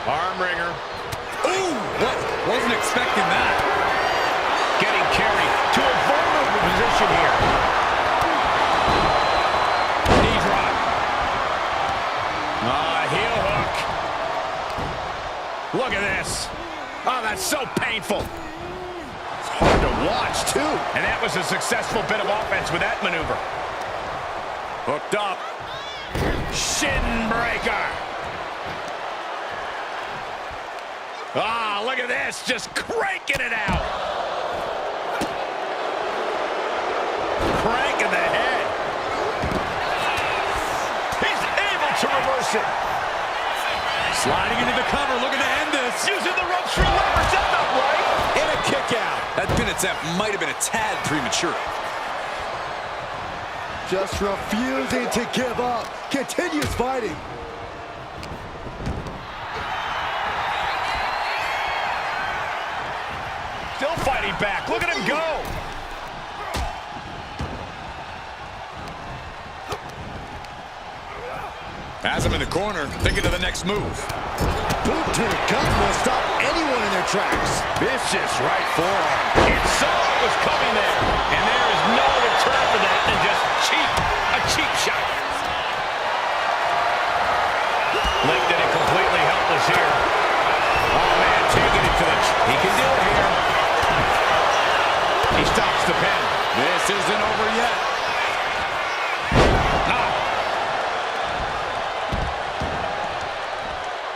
S4: Arm wringer.
S2: Ooh, what? Wasn't expecting that.
S4: Getting carried to a vulnerable position here. Knee drop. Heel hook. Look at this. Oh, that's so painful.
S1: It's hard to watch, too.
S4: And that was a successful bit of offense with that maneuver. Hooked up. Shin breaker. Ah, look at this. Just cranking it out. Cranking the head. He's able to reverse it.
S2: Sliding into the cover, looking to end this.
S4: Using the ropes for leverage. That's not right.
S1: And a kick out.
S2: That pin attempt might have been a tad premature.
S1: Just refusing to give up. Continues fighting.
S4: Still fighting back. Look at him go.
S2: Has him in the corner, thinking of the next move.
S1: Boot to the gut will stop anyone in their tracks. Vicious right forearm.
S4: It saw it was coming there. And there is no return for that than just a cheap shot. Linked and completely helpless here. Oh, man, taking it to the... He can do it here. He stops the pin.
S2: This isn't over yet.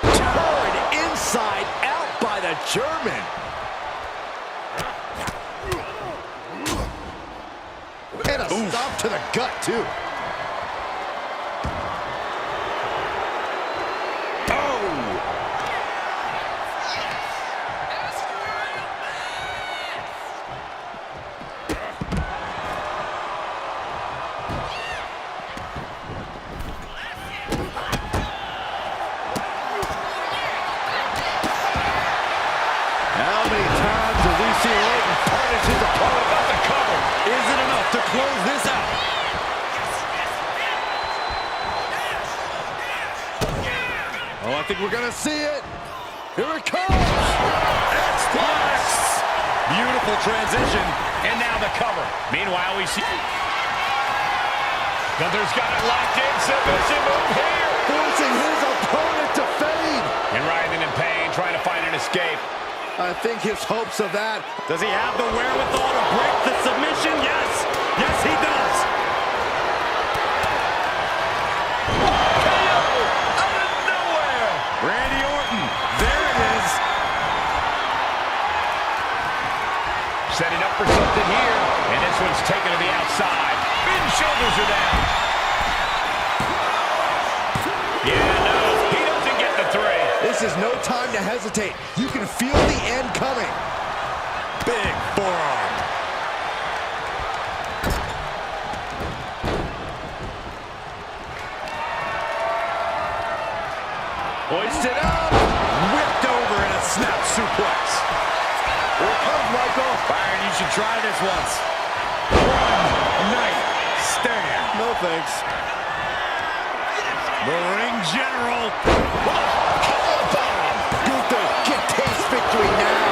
S1: Turned inside out by the German. And a stop to the gut, too.
S2: Isn't enough to close this out.
S1: Oh, I think we're gonna see it. Here it comes.
S2: X-Plex. Beautiful transition. And now the cover. Meanwhile, we see Gunther's got it locked in. Submission move here.
S1: Forcing his opponent to fade.
S4: And writhing in pain, trying to find an escape.
S1: I think his hopes of that.
S2: Does he have the wherewithal to break the submission? Yes. Yes, he does.
S4: KO out of nowhere.
S2: Randy Orton. There it is.
S4: Setting up for something here. And this one's taken to the outside. Big shoulders are down. Yeah, no, he doesn't get the 3.
S1: This is no time to hesitate. You can feel the end coming.
S2: Big forearm.
S1: Hoisted up.
S2: Whipped over in a snap suplex.
S1: Here it comes, Michael.
S2: Byron, you should try this once. One night stand.
S1: No thanks.
S2: The ring general.
S1: Gunther can taste victory now.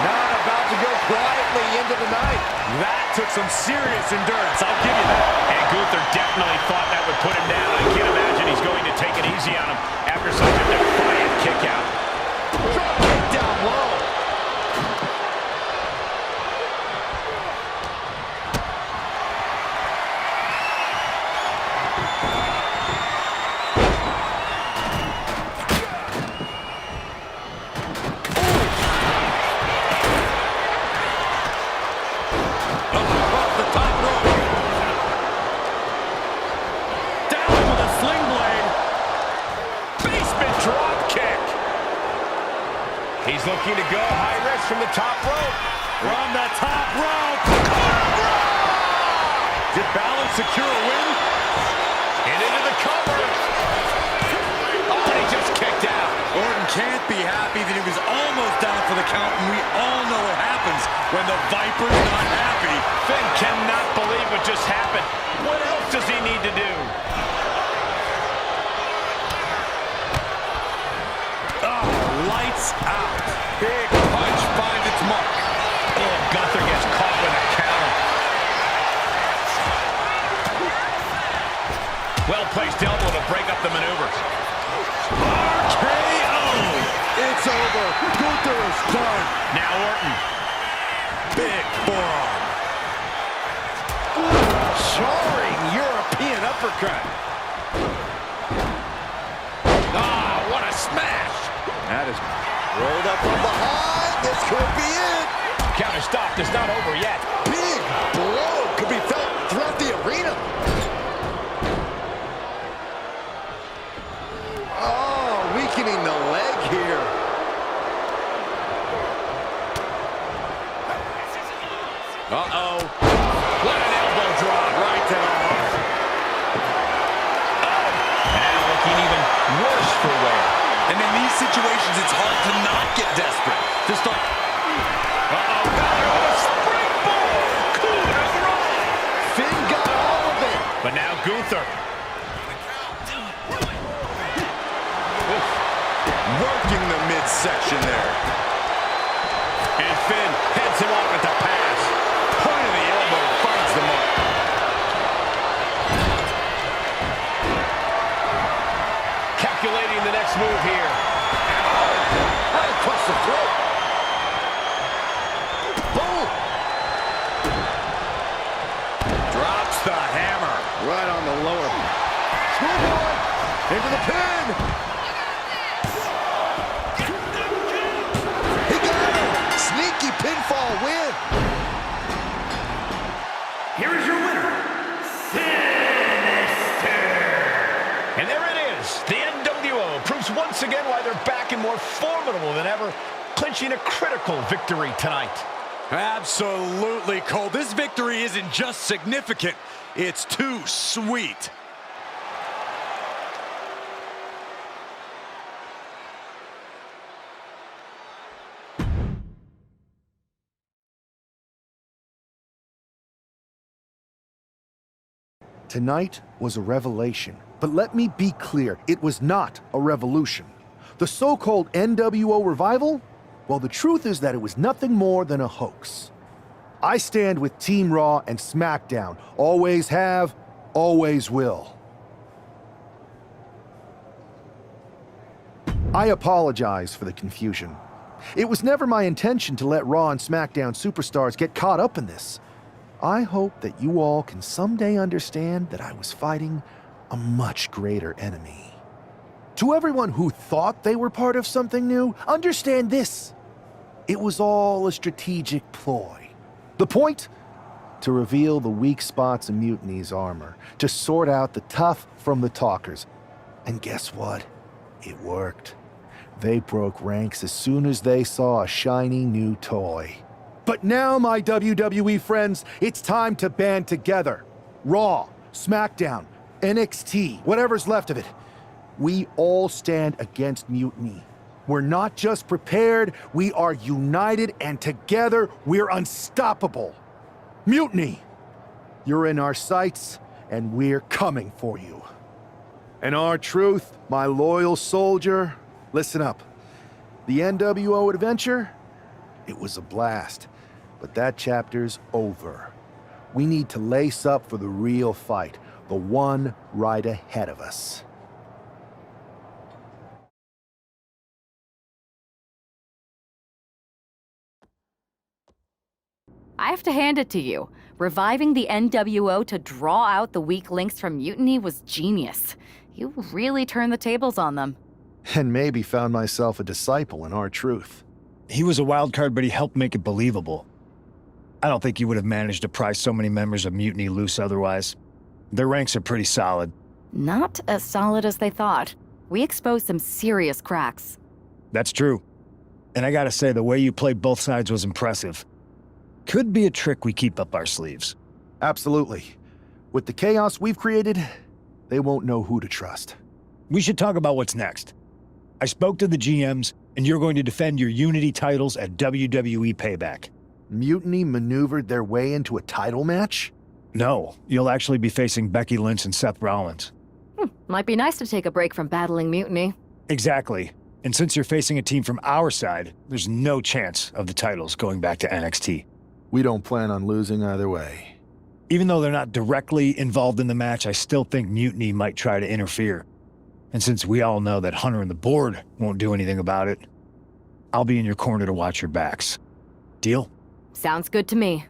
S1: Not about to go quietly into the night.
S2: That took some serious endurance, I'll give you that.
S4: And Gunther definitely thought that would put him down. I can't imagine he's going to take it easy on him after such a defiant kick out.
S1: Drop kick down low.
S4: He's looking to go high risk from the top rope.
S2: From the top rope. Did Balor secure a win?
S4: And into the cover. Oh, and he just kicked out.
S2: Orton can't be happy that he was almost down for the count, and we all know what happens when the Viper's not happy.
S4: Finn cannot believe what just happened. What else does he need to do?
S2: Oh, lights out. Big punch finds its mark.
S4: Oh, Gunther gets caught with a counter. Well-placed elbow to break up the maneuvers.
S2: RKO!
S1: It's over. Gunther is done.
S4: Now Orton.
S2: Big forearm.
S1: Jarring European uppercut.
S4: Ah, what a smash.
S1: That is rolled up from behind. This could be it.
S4: Counter stopped. It's not over yet.
S1: Big blow could be felt throughout the arena. Oh, weakening the leg here.
S4: Uh-oh. What an elbow drop right to the heart. Oh, now looking even worse for wear.
S2: And in these situations, it's hard to not get desperate. To start.
S4: Uh-oh, Balor with a springboard. Coup de grace.
S1: Finn got all of it.
S4: But now Gunther.
S2: Oof. Working the midsection there.
S4: And Finn heads him off at the pass.
S2: Point of the elbow finds the mark.
S4: Calculating the next move here.
S1: Right across the throat. Boom.
S2: Drops the hammer.
S1: Right on the lower. Schoolboy. Into the pin. He got it. Sneaky pinfall win.
S8: Here is your winner, Sinister.
S4: And there it is. The NWO proves once again why they're back and more formidable than ever, clinching a critical victory tonight.
S2: Absolutely, Cole. This victory isn't just significant, it's too sweet.
S6: Tonight was a revelation. But let me be clear, it was not a revolution. The so-called NWO revival? Well, the truth is that it was nothing more than a hoax. I stand with Team Raw and SmackDown. Always have, always will. I apologize for the confusion. It was never my intention to let Raw and SmackDown superstars get caught up in this. I hope that you all can someday understand that I was fighting a much greater enemy. To everyone who thought they were part of something new, understand this. It was all a strategic ploy. The point? To reveal the weak spots in Mutiny's armor, to sort out the tough from the talkers. And guess what? It worked. They broke ranks as soon as they saw a shiny new toy. But now, my WWE friends, it's time to band together. Raw, SmackDown, NXT, whatever's left of it. We all stand against Mutiny. We're not just prepared, we are united, and together we're unstoppable. Mutiny! You're in our sights, and we're coming for you. And R-Truth, my loyal soldier, listen up. The NWO adventure? It was a blast, but that chapter's over. We need to lace up for the real fight, the one right ahead of us.
S15: I have to hand it to you. Reviving the NWO to draw out the weak links from Mutiny was genius. You really turned the tables on them.
S6: And maybe found myself a disciple in R-Truth.
S10: He was a wild card, but he helped make it believable. I don't think he would have managed to pry so many members of Mutiny loose otherwise. Their ranks are pretty solid.
S15: Not as solid as they thought. We exposed some serious cracks.
S10: That's true. And I gotta say, the way you played both sides was impressive. Could be a trick we keep up our sleeves.
S6: Absolutely. With the chaos we've created, they won't know who to trust.
S10: We should talk about what's next. I spoke to the GMs, and you're going to defend your Unity titles at WWE Payback.
S6: Mutiny maneuvered their way into a title match?
S10: No, you'll actually be facing Becky Lynch and Seth Rollins.
S15: Might be nice to take a break from battling Mutiny.
S10: Exactly. And since you're facing a team from our side, there's no chance of the titles going back to NXT.
S6: We don't plan on losing either way.
S10: Even though they're not directly involved in the match, I still think Mutiny might try to interfere. And since we all know that Hunter and the board won't do anything about it, I'll be in your corner to watch your backs. Deal?
S15: Sounds good to me.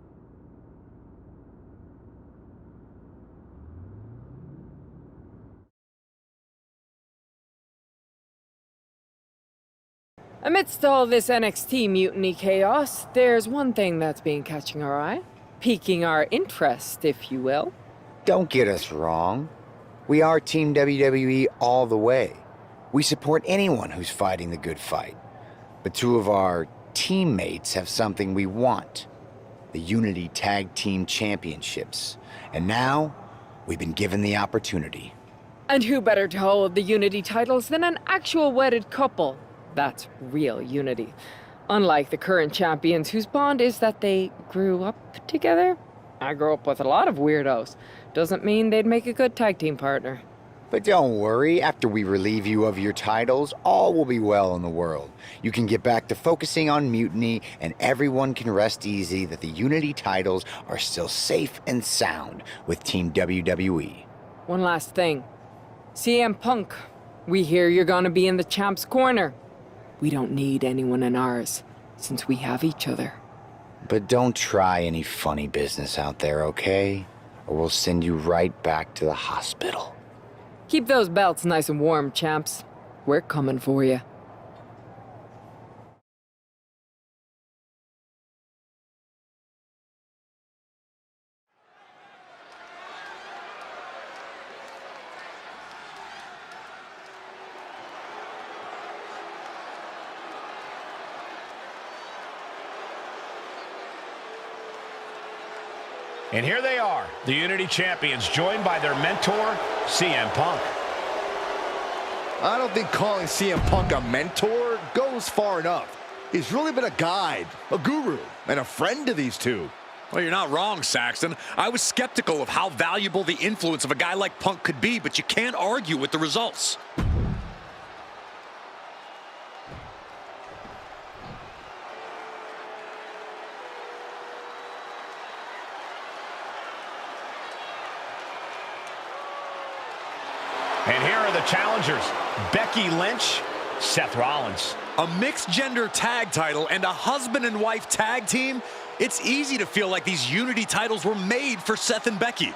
S18: Amidst all this NXT Mutiny chaos, there's one thing that's been catching our eye. Piquing our interest, if you will.
S5: Don't get us wrong. We are Team WWE all the way. We support anyone who's fighting the good fight. But two of our teammates have something we want. The Unity Tag Team Championships. And now, we've been given the opportunity.
S18: And who better to hold the Unity titles than an actual wedded couple? That's real unity. Unlike the current champions whose bond is that they grew up together. I grew up with a lot of weirdos. Doesn't mean they'd make a good tag team partner.
S5: But don't worry, after we relieve you of your titles, all will be well in the world. You can get back to focusing on Mutiny, and everyone can rest easy that the Unity titles are still safe and sound with Team WWE.
S18: One last thing. CM Punk, we hear you're gonna be in the champ's corner. We don't need anyone in ours, since we have each other.
S5: But don't try any funny business out there, okay? Or we'll send you right back to the hospital.
S18: Keep those belts nice and warm, champs. We're coming for you.
S4: And here they are, the Unity Champions, joined by their mentor, CM Punk.
S1: I don't think calling CM Punk a mentor goes far enough. He's really been a guide, a guru, and a friend to these two.
S2: Well, you're not wrong, Saxton. I was skeptical of how valuable the influence of a guy like Punk could be, but you can't argue with the results.
S4: And here are the challengers, Becky Lynch, Seth Rollins.
S2: A mixed-gender tag title and a husband and wife tag team? It's easy to feel like these Unity titles were made for Seth and Becky.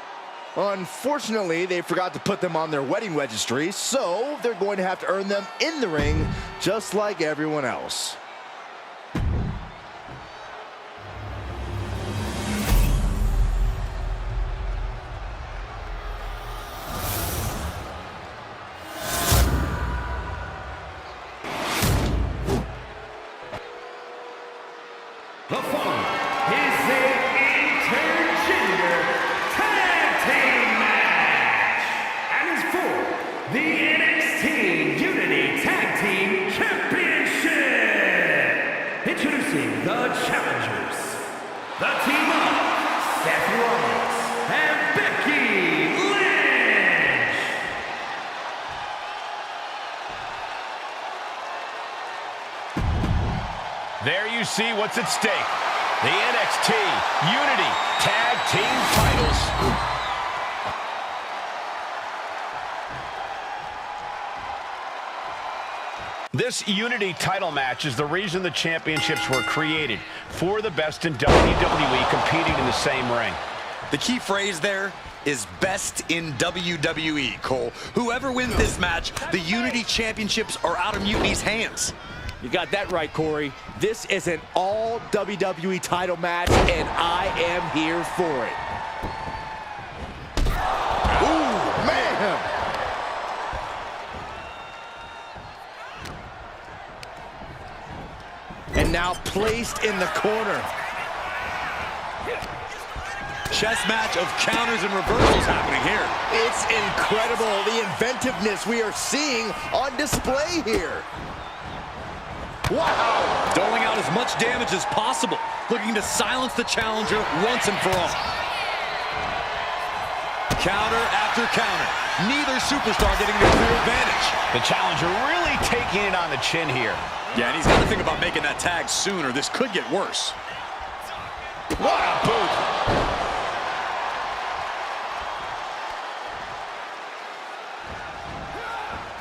S1: Unfortunately, they forgot to put them on their wedding registry, so they're going to have to earn them in the ring, just like everyone else.
S8: The following is an intergender tag team match and is for the NXT Unity Tag Team Championship. Introducing the challengers, the team of Seth Rollins and Becky Lynch.
S4: There you see what's at stake. The NXT Unity Tag Team titles. This Unity title match is the reason the championships were created, for the best in WWE competing in the same ring.
S2: The key phrase there is best in WWE, Cole. Whoever wins this match, the Unity Championships are out of Mutiny's hands.
S1: You got that right, Corey. This is an all WWE title match, and I am here for it. Ooh, man! And now placed in the corner.
S2: Chess match of counters and reversals happening here.
S1: It's incredible, the inventiveness we are seeing on display here.
S2: Wow! Doling out as much damage as possible, looking to silence the challenger once and for all. Counter after counter. Neither superstar getting a clear advantage.
S4: The challenger really taking it on the chin here.
S2: Yeah, and he's got to think about making that tag sooner. This could get worse.
S4: What a boot!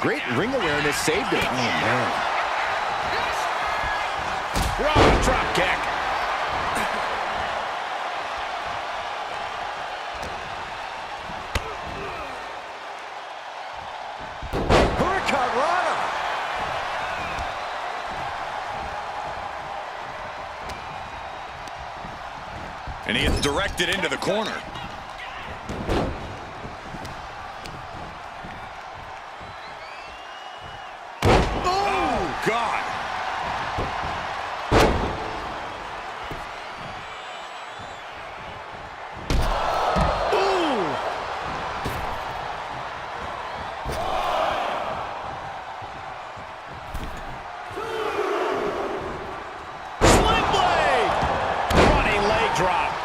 S1: Great ring awareness saved it. Oh, man.
S4: Raw drop kick.
S1: Hurricanrana.
S2: And he gets directed into the corner. Oh, God.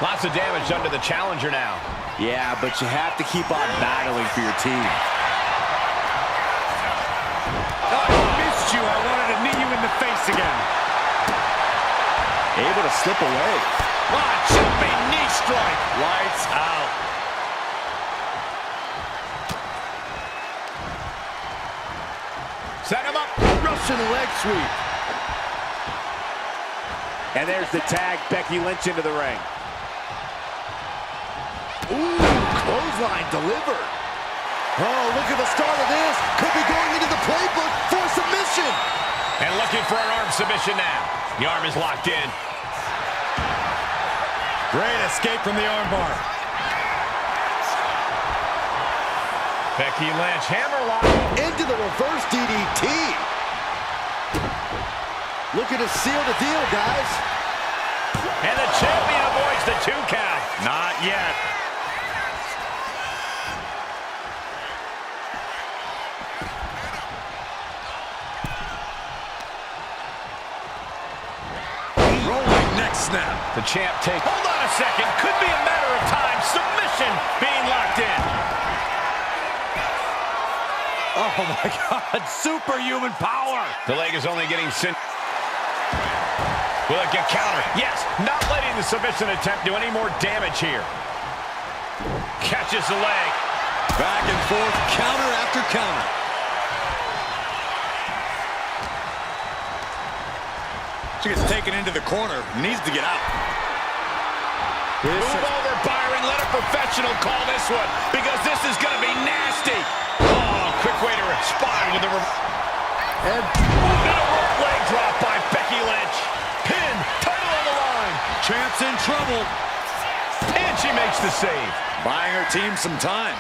S4: Lots of damage under the challenger now.
S1: Yeah, but you have to keep on battling for your team.
S2: Oh, I missed you. I wanted to knee you in the face again.
S1: Able to slip away.
S4: Jumping knee strike. Lights out.
S1: Set him up. Russian leg sweep. And there's the tag. Becky Lynch into the ring. Ooh, clothesline delivered. Oh, look at the start of this. Could be going into the playbook for submission.
S4: And looking for an arm submission now. The arm is locked in.
S2: Great escape from the armbar.
S4: Becky Lynch, hammerlock.
S1: Into the reverse DDT. Looking to seal the deal, guys.
S4: And the champion avoids the 2 count. Not yet.
S2: Rolling neck snap.
S4: The champ take. Hold on a second. Could be a matter of time. Submission being locked in.
S2: Oh, my God. Superhuman power.
S4: The leg is only getting sent. Will it get counter? Yes, not letting the submission attempt do any more damage here. Catches the leg.
S2: Back and forth, counter after counter. She gets taken into the corner, needs to get out.
S4: Move over, Byron. Let a professional call this one, because this is going to be nasty. Oh, quick way to respond with a and a leg drop by Becky Lynch. Pin, title on the line.
S2: Champ's in trouble.
S4: And she makes the save.
S2: Buying her team some time.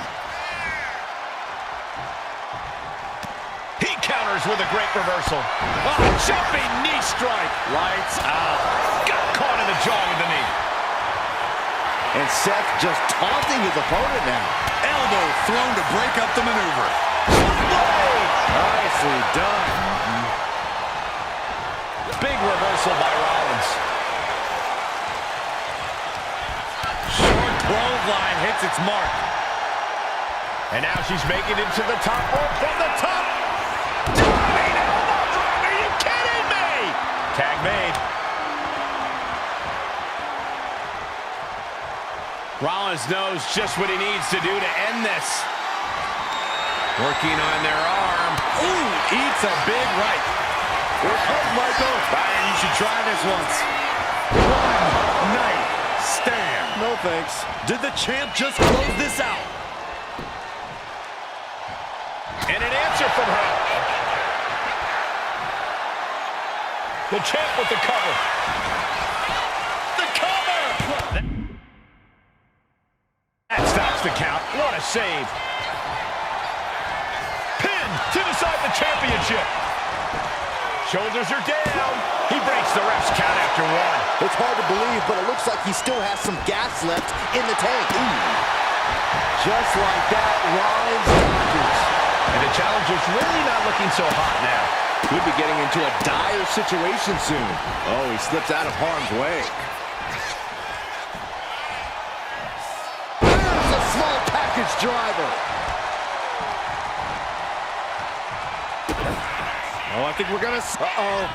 S4: He counters with a great reversal. Oh, jumping knee strike.
S2: Lights out.
S4: Got caught in the jaw with the knee.
S1: And Seth just taunting his opponent now.
S2: Elbow thrown to break up the maneuver.
S1: Nicely done.
S4: Big reversal by Rollins.
S2: Short clothesline hits its mark.
S4: And now she's making it to the top rope from the top. Diving elbow drop. Are you kidding me? Tag made. Rollins knows just what he needs to do to end this.
S2: Working on their arm. Ooh, eats a big right.
S1: Here comes Michael.
S2: Brian, you should try this once. One night stand.
S1: No thanks.
S2: Did the champ just close this out?
S4: And an answer from her. The champ with the cover. The cover! That stops the count. What a save. Pin to decide the championship. Shoulders are down. He breaks the ref's count after one.
S1: It's hard to believe, but it looks like he still has some gas left in the tank. Ooh. Just like that, Rollins dodges.
S4: And the challenger's really not looking so hot now.
S1: Could be getting into a dire situation soon. Oh, he slips out of harm's way. There's a small package driver. Oh, I think we're gonna... Uh-oh.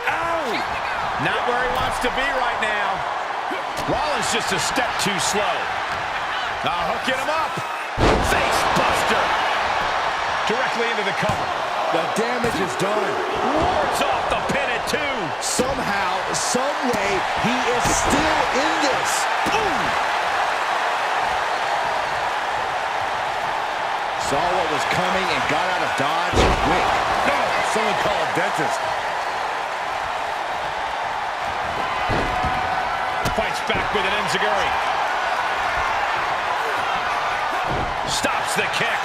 S4: Ow! Not where he wants to be right now. Rollins just a step too slow. Hooking him up. Face buster. Directly into the cover.
S1: The damage is done.
S4: Wards off the pin at two.
S1: Somehow, some way, he is still in this. Ooh! Saw what was coming and got out of dodge quick. No, someone call a dentist.
S4: Fights back with an enziguri. Stops the kick.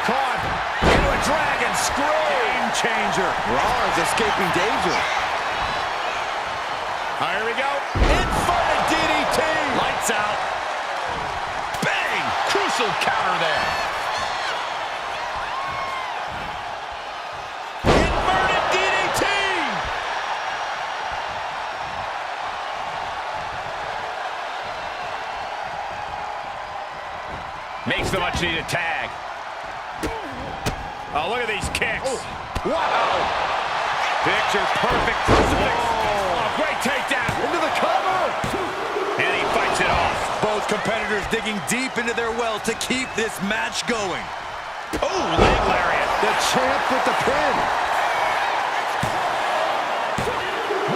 S4: Caught into a dragon screw.
S1: Game changer. Rollins escaping danger.
S4: Here we go. Inverted DDT.
S2: Lights out.
S4: Bang! Crucial counter there. Inverted DDT. Makes the much needed tag. Oh, look at these kicks. Oh. Wow. Picture perfect crucifix. Oh, great takedown.
S1: Into the cover.
S4: And he fights it off.
S2: Both competitors digging deep into their well to keep this match going.
S4: Oh, leg lariat.
S1: The champ with the pin.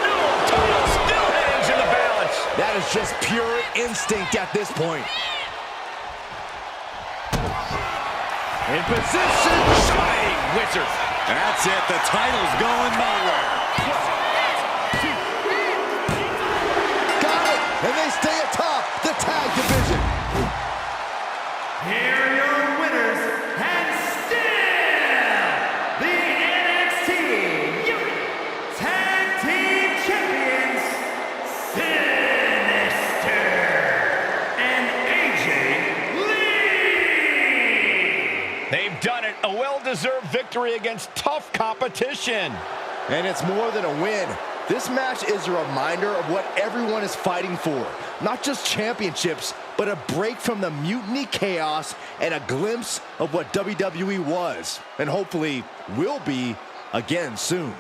S4: No, title still hangs in the balance.
S1: That is just pure instinct at this point. In position.
S4: Shining wizard.
S2: That's it. The title's going nowhere.
S1: Got it. And they stay atop the tag division.
S8: Here are your winners, and still the NXT Tag Team Champions, Sinister and AJ Lee.
S4: They've done it. A well-deserved victory against tough competition.
S1: And it's more than a win. This match is a reminder of what everyone is fighting for. Not just championships, but a break from the mutiny chaos and a glimpse of what WWE was, and hopefully will be again soon.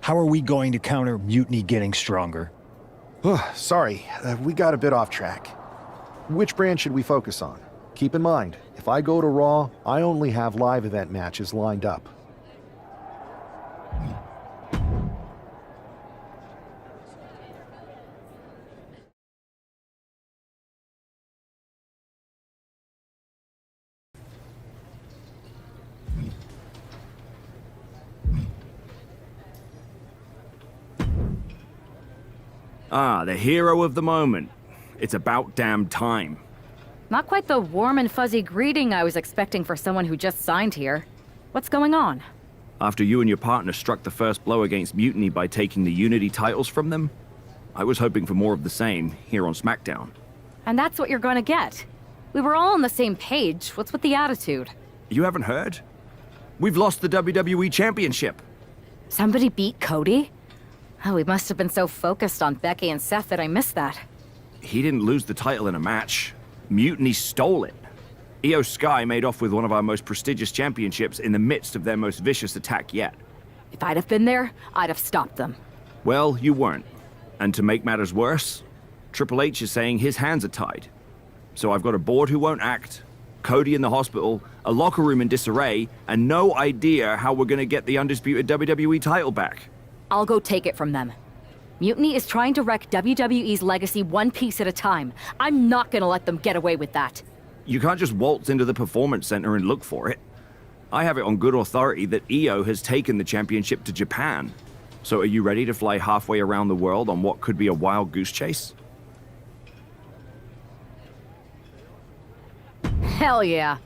S10: How are we going to counter Mutiny getting stronger?
S6: Sorry, we got a bit off track. Which brand should we focus on? Keep in mind, if I go to Raw, I only have live event matches lined up.
S19: Ah, the hero of the moment. It's about damn time.
S15: Not quite the warm and fuzzy greeting I was expecting for someone who just signed here. What's going on?
S19: After you and your partner struck the first blow against Mutiny by taking the Unity titles from them, I was hoping for more of the same here on SmackDown.
S15: And that's what you're going to get. We were all on the same page. What's with the attitude?
S19: You haven't heard? We've lost the WWE Championship.
S15: Somebody beat Cody? Oh, we must have been so focused on Becky and Seth that I missed that.
S19: He didn't lose the title in a match. Mutiny stole it. Io Sky made off with one of our most prestigious championships in the midst of their most vicious attack yet.
S15: If I'd have been there, I'd have stopped them.
S19: Well, you weren't. And to make matters worse, Triple H is saying his hands are tied. So I've got a board who won't act, Cody in the hospital, a locker room in disarray, and no idea how we're gonna get the undisputed WWE title back.
S15: I'll go take it from them. Mutiny is trying to wreck WWE's legacy one piece at a time. I'm not gonna let them get away with that.
S19: You can't just waltz into the Performance Center and look for it. I have it on good authority that Io has taken the championship to Japan. So are you ready to fly halfway around the world on what could be a wild goose chase?
S15: Hell yeah.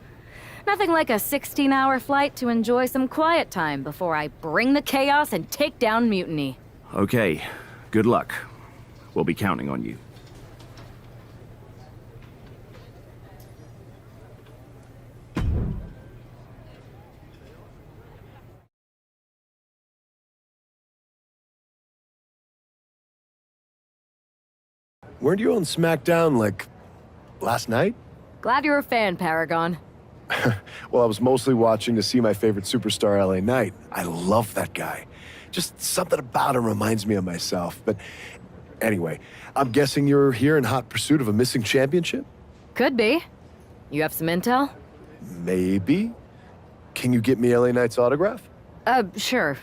S15: Nothing like a 16-hour flight to enjoy some quiet time before I bring the chaos and take down Mutiny.
S19: Okay, good luck. We'll be counting on you.
S20: Weren't you on SmackDown, like, last night?
S15: Glad you're a fan, Paragon.
S20: Well, I was mostly watching to see my favorite superstar, LA Knight. I love that guy. Just something about him reminds me of myself. But anyway, I'm guessing you're here in hot pursuit of a missing championship?
S15: Could be. You have some intel?
S20: Maybe. Can you get me LA Knight's autograph?
S15: Sure.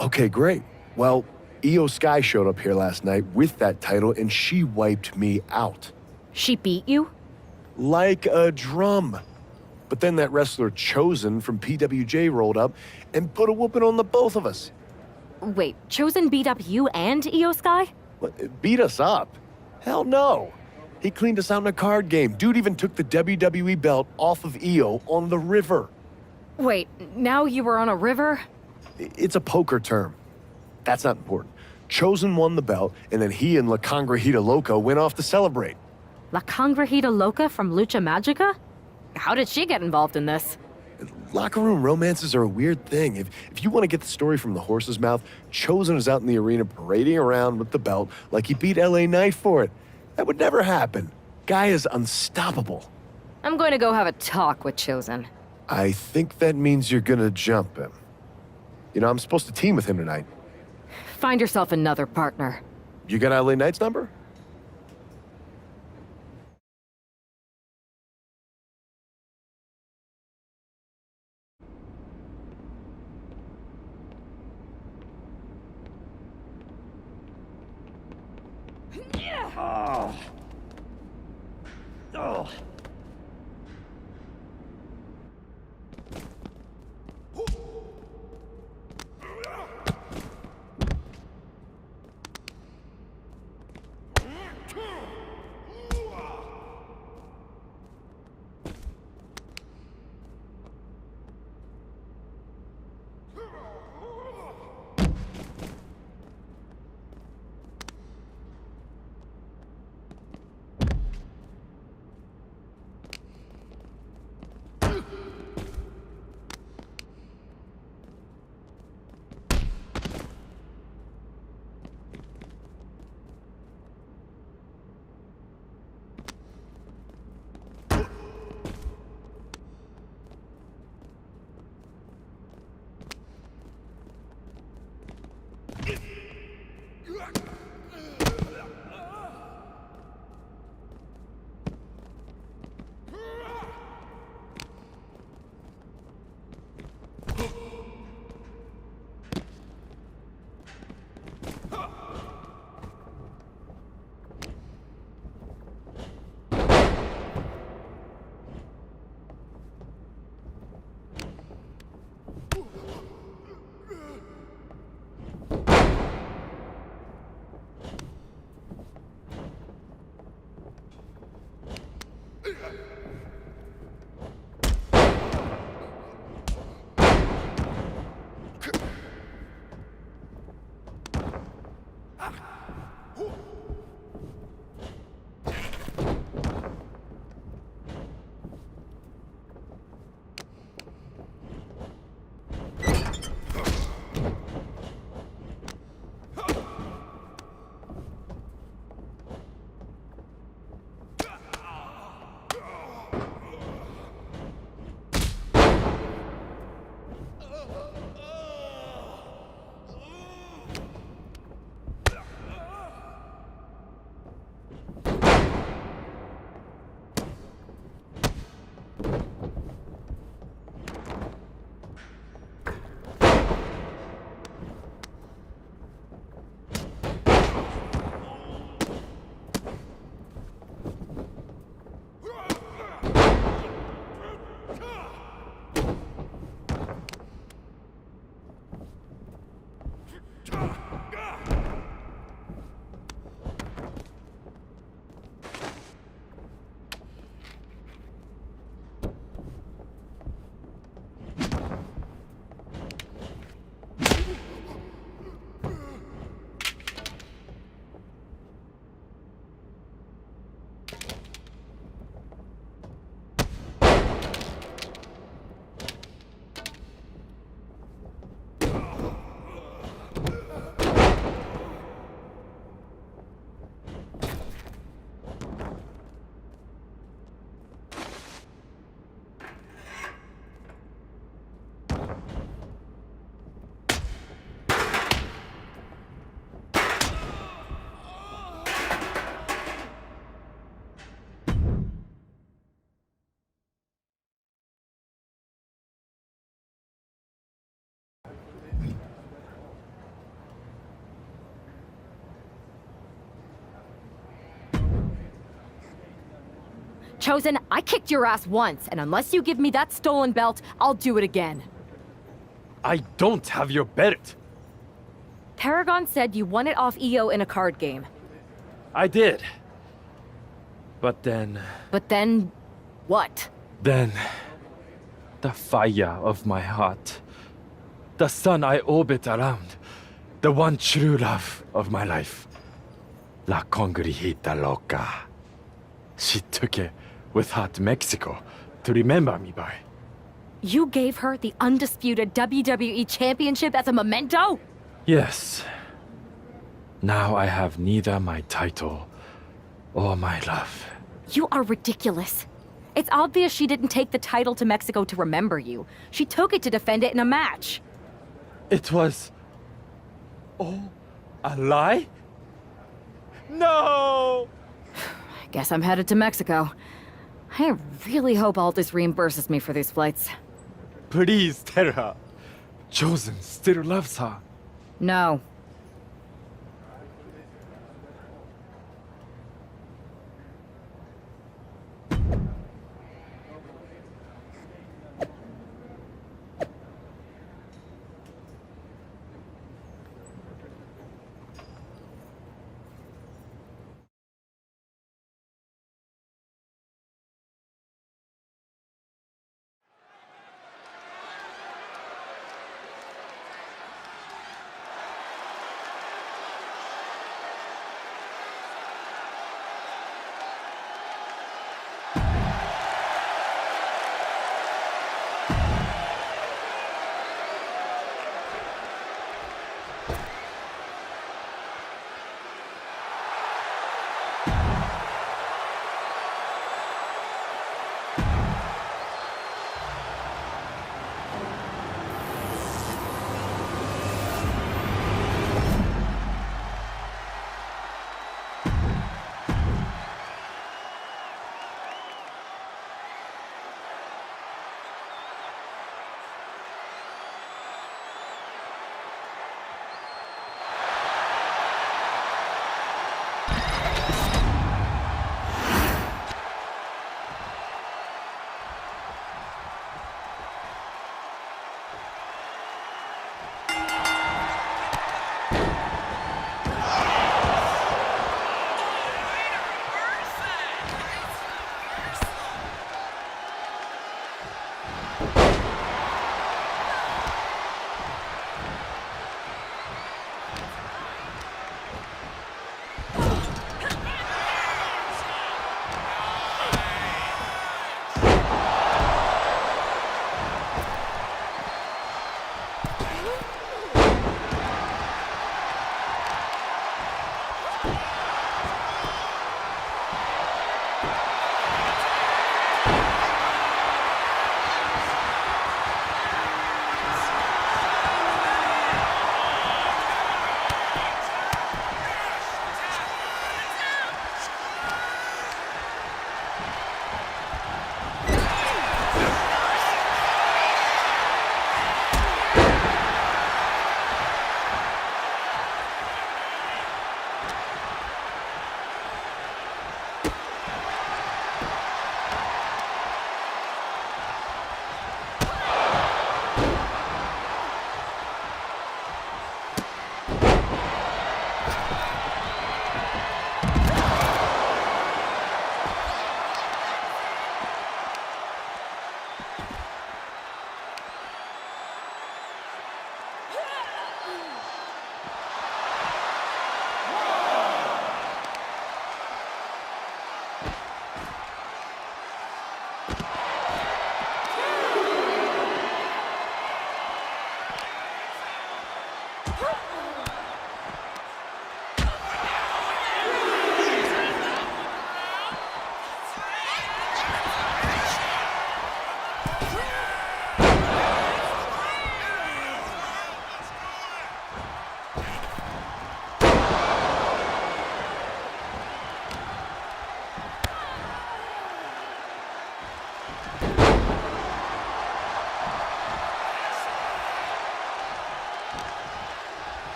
S20: Okay, great. Well, Io Sky showed up here last night with that title, and she wiped me out.
S15: She beat you?
S20: Like a drum. But then that wrestler Chosen from PWJ rolled up and put a whooping on the both of us.
S15: Wait, Chosen beat up you and Io Sky?
S20: What, beat us up? Hell no. He cleaned us out in a card game. Dude even took the WWE belt off of Io on the river.
S15: Wait, now you were on a river?
S20: It's a poker term. That's not important. Chosen won the belt, and then he and La Congrejita Loca went off to celebrate.
S15: La Congrejita Loca from Lucha Magica? How did she get involved in this?
S20: Locker room romances are a weird thing. If you want to get the story from the horse's mouth, Chosen was out in the arena parading around with the belt like he beat LA Knight for it. That would never happen. Guy is unstoppable.
S15: I'm going to go have a talk with Chosen.
S20: I think that means you're gonna jump him. You know, I'm supposed to team with him tonight.
S15: Find yourself another partner.
S20: You got LA Knight's number?
S8: Oh. Oh.
S15: Chosen, I kicked your ass once, and unless you give me that stolen belt, I'll do it again.
S14: I don't have your belt.
S15: Paragon said you won it off EO in a card game.
S14: I did. But then...
S15: But then... what?
S14: Then... the fire of my heart. The sun I orbit around. The one true love of my life. La Congregita Loca. She took it with her to Mexico to remember me by.
S15: You gave her the undisputed WWE Championship as a memento?
S14: Yes. Now I have neither my title or my love.
S15: You are ridiculous. It's obvious she didn't take the title to Mexico to remember you. She took it to defend it in a match.
S14: It was... oh, a lie? No!
S15: I guess I'm headed to Mexico. I really hope Aldis reimburses me for these flights.
S14: Please tell her. Chosen still loves her.
S15: No.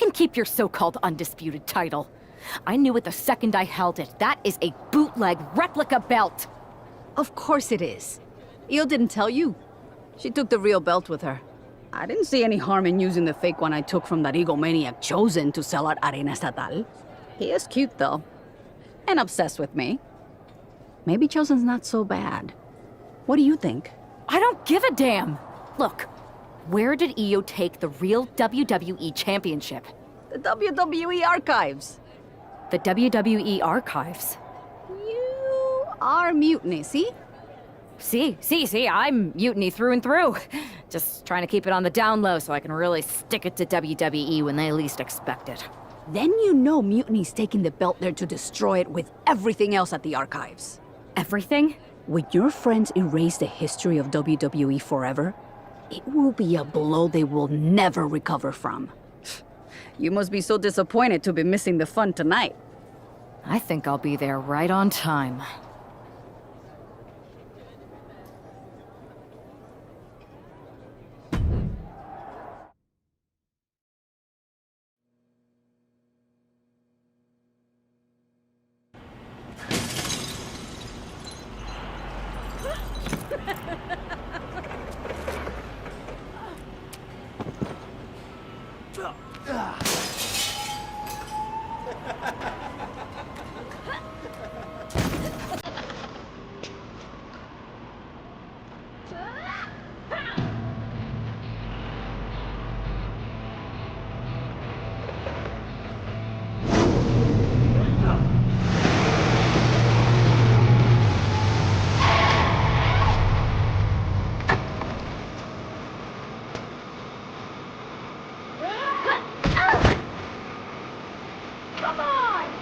S15: can keep your so-called undisputed title. I knew it the second I held it. That is a bootleg replica belt.
S21: Of course it is. Io didn't tell you. She took the real belt with her. I didn't see any harm in using the fake one I took from that egomaniac Chosen to sell at Arena Estatal. He is cute, though. And obsessed with me. Maybe Chosen's not so bad. What do you think?
S15: I don't give a damn. Look, where did Io take the real WWE Championship?
S21: The WWE Archives.
S15: The WWE Archives?
S21: You are Mutiny, see?
S15: See, I'm Mutiny through and through. Just trying to keep it on the down low so I can really stick it to WWE when they least expect it.
S21: Then you know Mutiny's taking the belt there to destroy it with everything else at the Archives.
S15: Everything?
S21: When your friends erase the history of WWE forever, it will be a blow they will never recover from. You must be so disappointed to be missing the fun tonight.
S15: I think I'll be there right on time.
S22: Come on!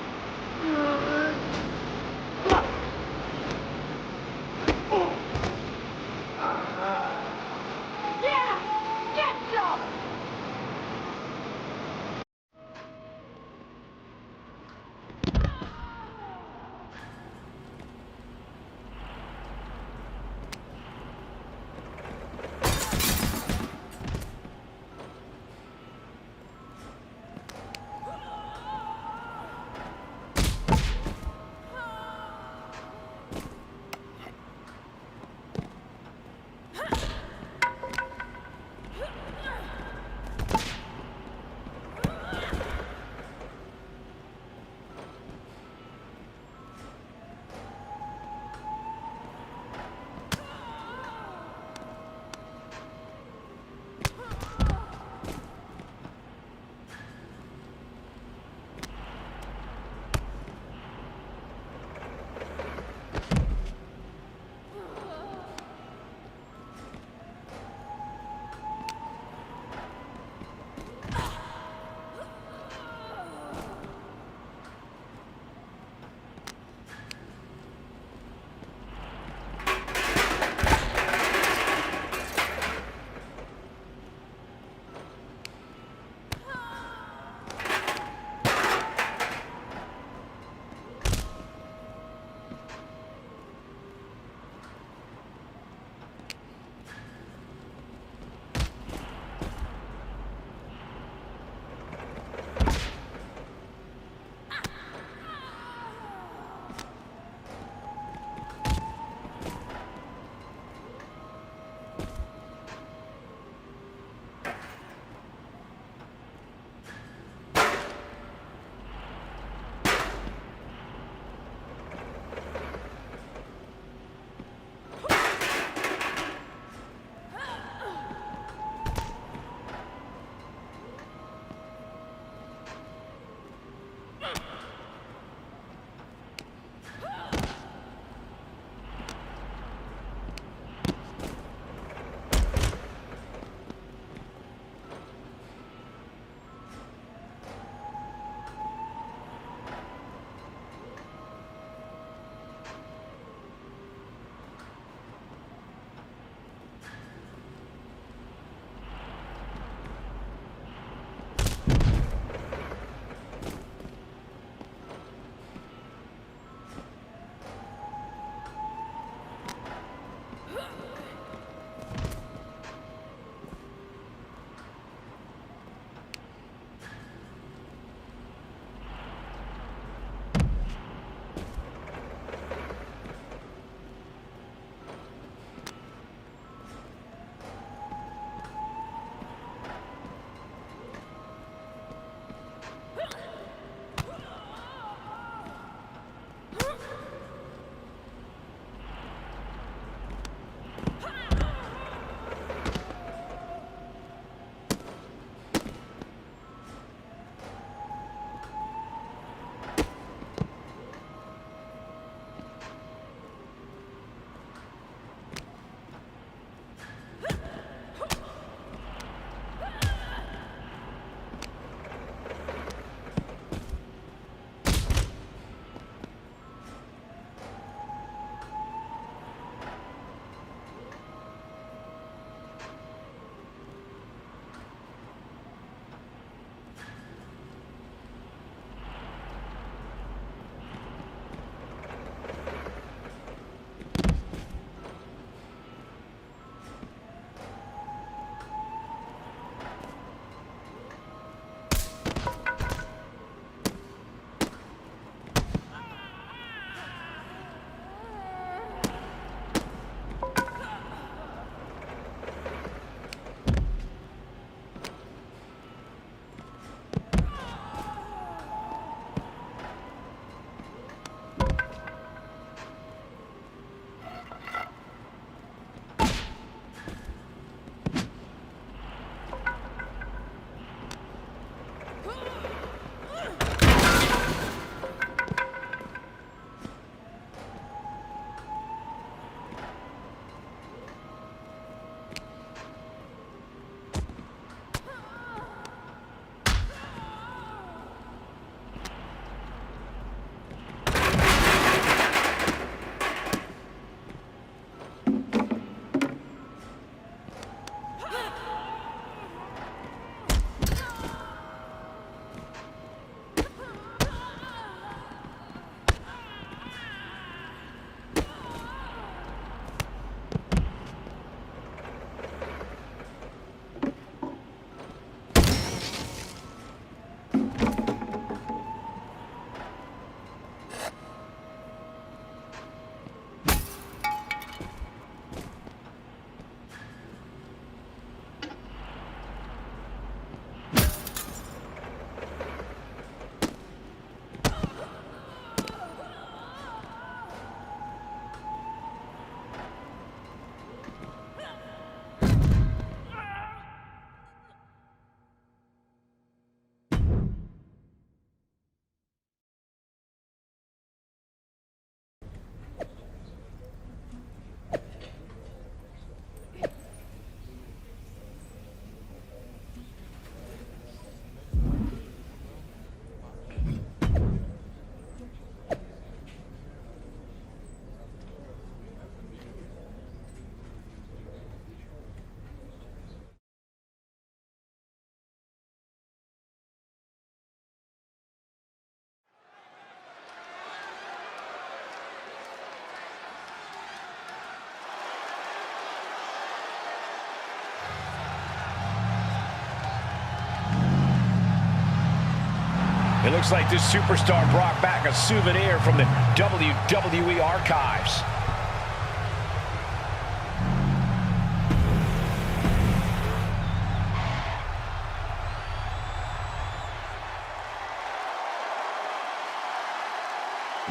S4: It looks like this superstar brought back a souvenir from the WWE archives.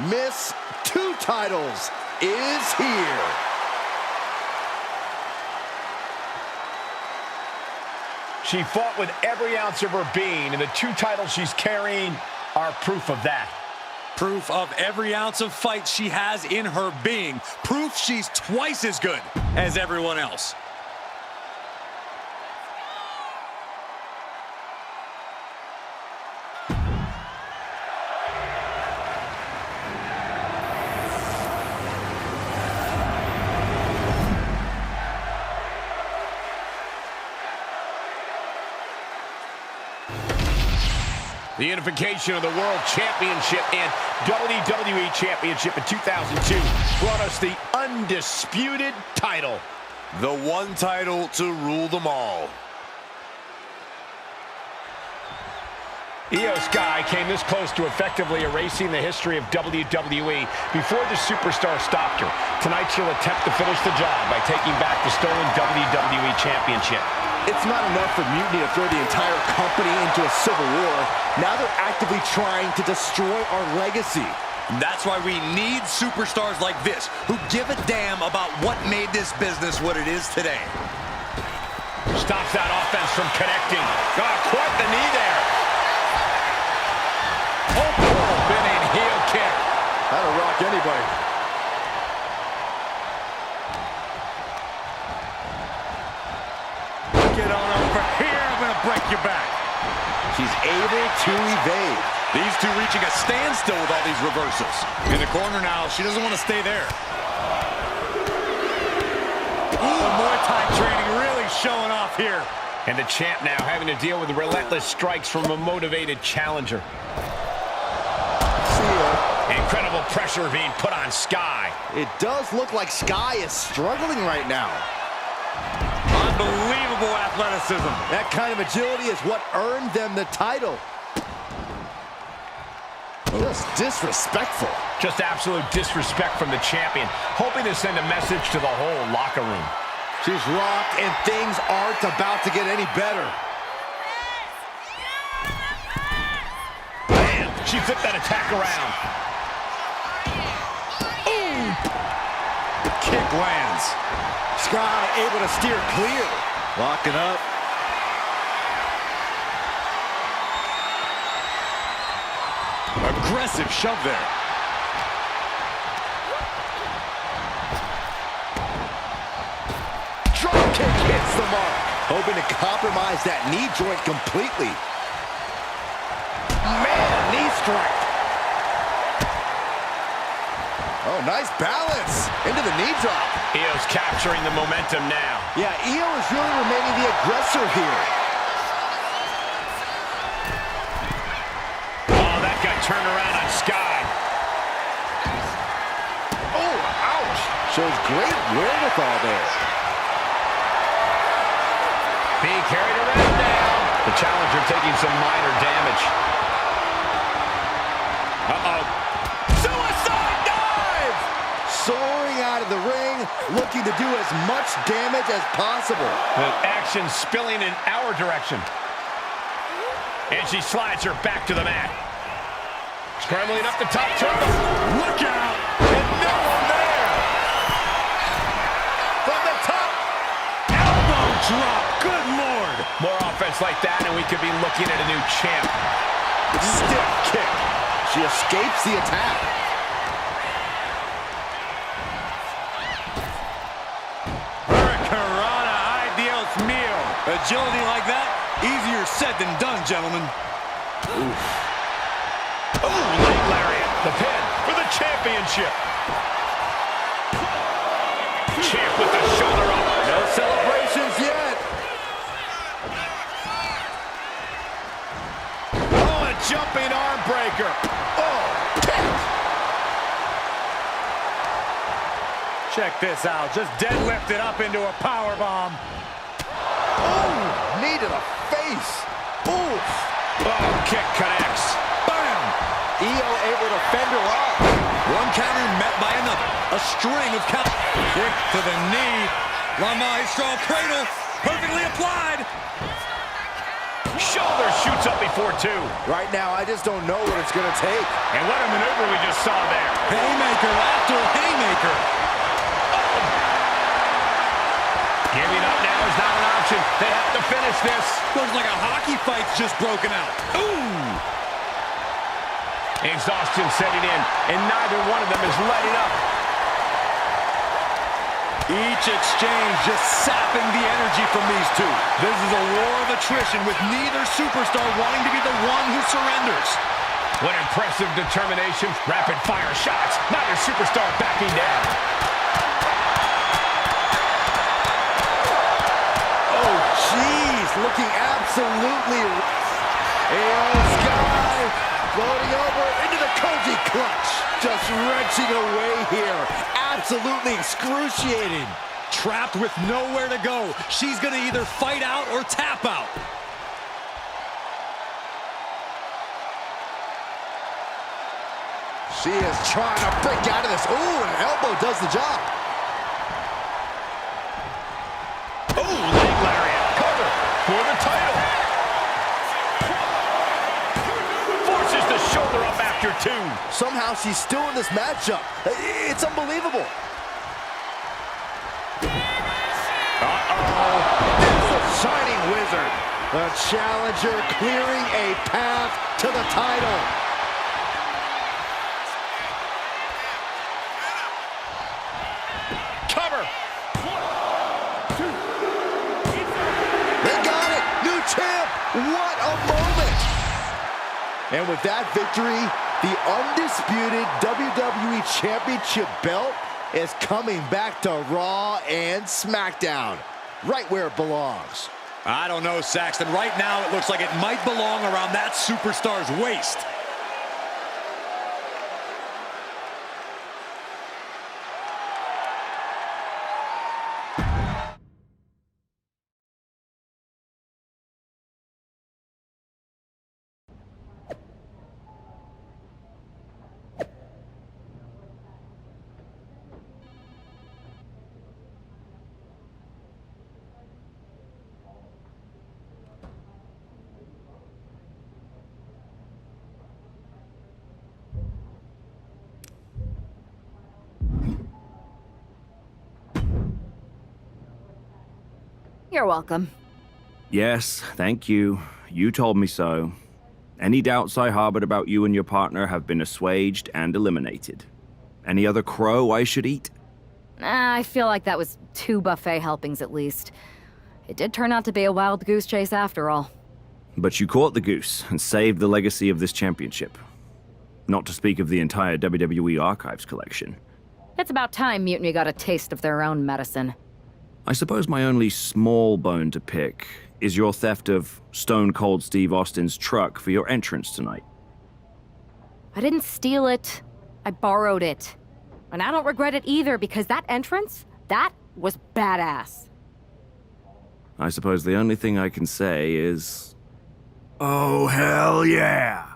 S1: Miss Two Titles is here.
S4: She fought with every ounce of her being, and the 2 titles she's carrying are proof of that.
S2: Proof of every ounce of fight she has in her being. Proof she's twice as good as everyone else.
S4: The unification of the World Championship and WWE Championship in 2002 brought us the undisputed title.
S12: The one title to rule them all.
S4: Io Sky came this close to effectively erasing the history of WWE before the superstar stopped her. Tonight she'll attempt to finish the job by taking back the stolen WWE Championship.
S1: It's not enough for Mutiny to throw the entire company into a civil war. Now they're actively trying to destroy our legacy.
S2: That's why we need superstars like this, who give a damn about what made this business what it is today.
S4: Stops that offense from connecting. Got quite the knee there. Oh, spinning heel kick.
S1: That'll rock anybody.
S2: Get on over here, I'm gonna break your back.
S1: She's able to evade.
S2: These two reaching a standstill with all these reversals. In the corner now, she doesn't want to stay there. The Muay Thai training really showing off here.
S4: And the champ now having to deal with the relentless strikes from a motivated challenger. Incredible pressure being put on Sky.
S1: It does look like Sky is struggling right now.
S2: Unbelievable athleticism.
S1: That kind of agility is what earned them the title. Just disrespectful.
S4: Just absolute disrespect from the champion, hoping to send a message to the whole locker room.
S1: She's rocked, and things aren't about to get any better.
S4: Bam! She flipped that attack around.
S2: Ooh! The kick lands.
S1: Sky able to steer clear. Locking up.
S2: Aggressive shove there.
S1: Drop kick hits the mark. Hoping to compromise that knee joint completely. Man, knee strike. Oh, nice balance. Into the knee drop.
S4: Io's capturing the momentum now.
S1: Yeah, Io is really remaining the aggressor here.
S4: Oh, that got turned around on Sky.
S1: Oh, ouch. Shows great wherewithal there.
S4: Being carried around now. The challenger taking some minor damage. Uh-oh.
S1: Suicide dive! Soaring out of the ring, looking to do as much damage as possible.
S4: The action spilling in our direction. And she slides her back to the mat. Scrambling up the top turtle.
S2: Look out!
S4: And no one there!
S1: From the top.
S2: Elbow drop. Good Lord.
S4: More offense like that, and we could be looking at a new champ.
S1: Stiff kick. She escapes the attack.
S2: Hurricanrana, ay Dios mío. Agility like that, easier said than done, gentlemen.
S4: Oof. Oh, leg lariat. The pin for the championship. Champ with the shoulder up.
S1: No celebrations yet.
S4: Oh, a jumping arm breaker. Oh, kick.
S2: Check this out. Just deadlifted up into a power bomb.
S1: Oh, knee to the face. Oof.
S4: Oh, kick connects.
S2: Bam!
S1: fend her off.
S2: One counter met by another. A string of counters. Kick to the knee. La Maestro cradle. Perfectly applied.
S4: Shoulder shoots up before two.
S1: Right now, I just don't know what it's going to take.
S4: And what a maneuver we just saw there.
S2: Haymaker after haymaker.
S4: Giving up now is not an option. They have to finish this.
S2: Looks like a hockey fight's just broken out.
S4: Ooh! Exhaustion setting in, and neither one of them is letting up.
S2: Each exchange just sapping the energy from these two. This is a war of attrition with neither superstar wanting to be the one who surrenders.
S4: What impressive determination. Rapid-fire shots. Neither superstar backing down.
S1: Oh, jeez, looking absolutely... AO Sky floating over into the Koji clutch. Just wrenching away here. Absolutely excruciating.
S2: Trapped with nowhere to go. She's going to either fight out or tap out.
S1: She is trying to break out of this. Ooh, an elbow does the job.
S4: Ooh, leg lariat. Cover for the title. Forces the shoulder up after two.
S1: Somehow she's still in this matchup. It's unbelievable.
S4: Uh-oh.
S1: It's a shining wizard. The challenger clearing a path to the title.
S4: Cover.
S1: 1, 2. They got it. New champ. What a moment. And with that victory, the undisputed WWE Championship belt is coming back to Raw and SmackDown, right where it belongs.
S2: I don't know, Saxton. Right now, it looks like it might belong around that superstar's waist.
S15: You're welcome.
S19: Yes, thank you. You told me so. Any doubts I harbored about you and your partner have been assuaged and eliminated. Any other crow I should eat?
S15: I feel like that was 2 buffet helpings at least. It did turn out to be a wild goose chase after all.
S19: But you caught the goose and saved the legacy of this championship. Not to speak of the entire WWE Archives collection.
S15: It's about time Mutiny got a taste of their own medicine.
S19: I suppose my only small bone to pick is your theft of Stone Cold Steve Austin's truck for your entrance tonight.
S15: I didn't steal it. I borrowed it. And I don't regret it either, because that entrance, that was badass.
S19: I suppose the only thing I can say is... oh, hell yeah!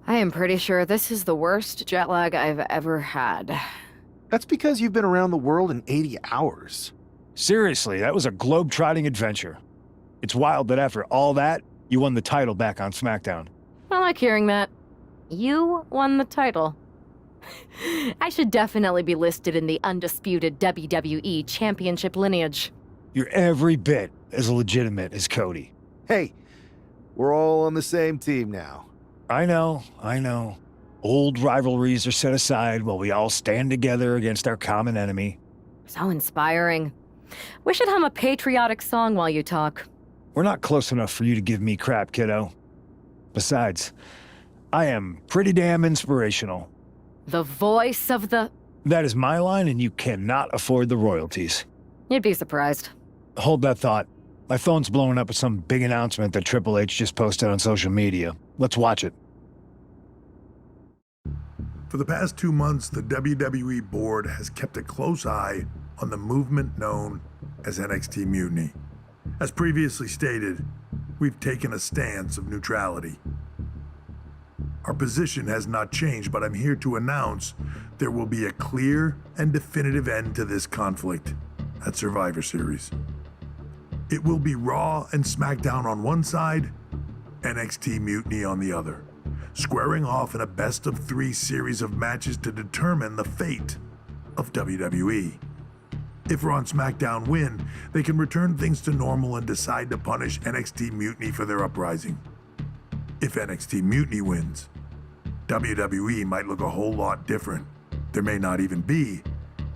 S15: I am pretty sure this is the worst jet lag I've ever had.
S6: That's because you've been around the world in 80 hours.
S10: Seriously, that was a globe-trotting adventure. It's wild that after all that, you won the title back on SmackDown.
S15: I like hearing that. You won the title. I should definitely be listed in the undisputed WWE Championship lineage.
S10: You're every bit as legitimate as Cody.
S6: Hey, we're all on the same team now.
S10: I know. Old rivalries are set aside while we all stand together against our common enemy.
S15: So inspiring. We should hum a patriotic song while you talk.
S10: We're not close enough for you to give me crap, kiddo. Besides, I am pretty damn inspirational.
S15: The voice of the...
S10: That is my line, and you cannot afford the royalties.
S15: You'd be surprised.
S10: Hold that thought. My phone's blowing up with some big announcement that Triple H just posted on social media. Let's watch it.
S3: For the past 2 months, the WWE board has kept a close eye on the movement known as NXT Mutiny. As previously stated, we've taken a stance of neutrality. Our position has not changed, but I'm here to announce there will be a clear and definitive end to this conflict at Survivor Series. It will be Raw and SmackDown on one side, NXT Mutiny on the other, squaring off in a best-of-3 series of matches to determine the fate of WWE. If Raw and SmackDown win, they can return things to normal and decide to punish NXT Mutiny for their uprising. If NXT Mutiny wins, WWE might look a whole lot different. There may not even be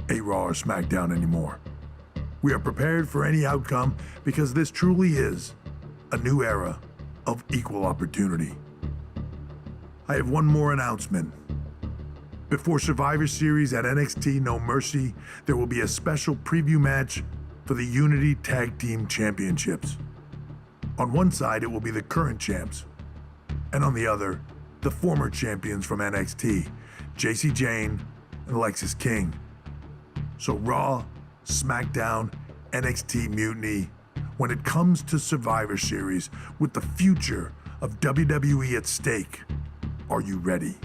S3: a Raw or SmackDown anymore. We are prepared for any outcome because this truly is a new era of equal opportunity. I have one more announcement. Before Survivor Series at NXT No Mercy, there will be a special preview match for the Unity Tag Team Championships. On one side, it will be the current champs, and on the other, the former champions from NXT, Jacy Jayne and Lexis King. So Raw, SmackDown, NXT Mutiny, when it comes to Survivor Series with the future of WWE at stake, are you ready?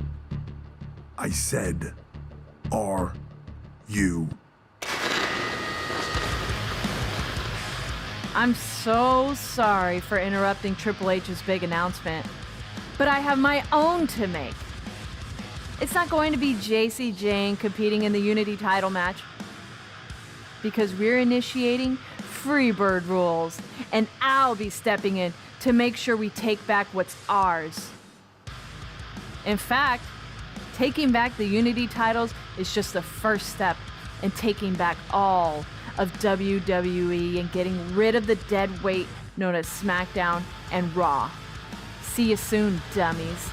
S3: I said, are you?
S13: I'm so sorry for interrupting Triple H's big announcement, but I have my own to make. It's not going to be Jacy Jayne competing in the Unity title match, because we're initiating Freebird rules, and I'll be stepping in to make sure we take back what's ours. In fact, taking back the Unity titles is just the first step in taking back all of WWE and getting rid of the dead weight known as SmackDown and Raw. See you soon, dummies.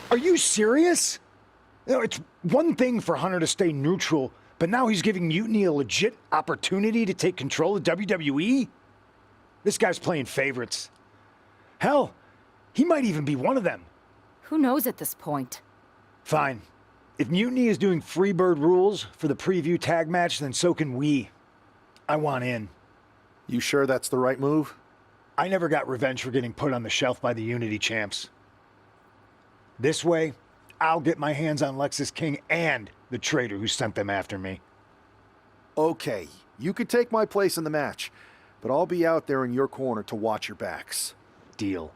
S10: Are you serious? You know, it's one thing for Hunter to stay neutral, but now he's giving Mutiny a legit opportunity to take control of WWE? This guy's playing favorites. Hell, he might even be one of them.
S15: Who knows at this point?
S10: Fine. If Mutiny is doing Freebird rules for the preview tag match, then so can we. I want in.
S6: You sure that's the right move?
S10: I never got revenge for getting put on the shelf by the Unity champs. This way, I'll get my hands on Lexis King and the traitor who sent them after me.
S6: Okay, you could take my place in the match, but I'll be out there in your corner to watch your backs.
S10: Deal.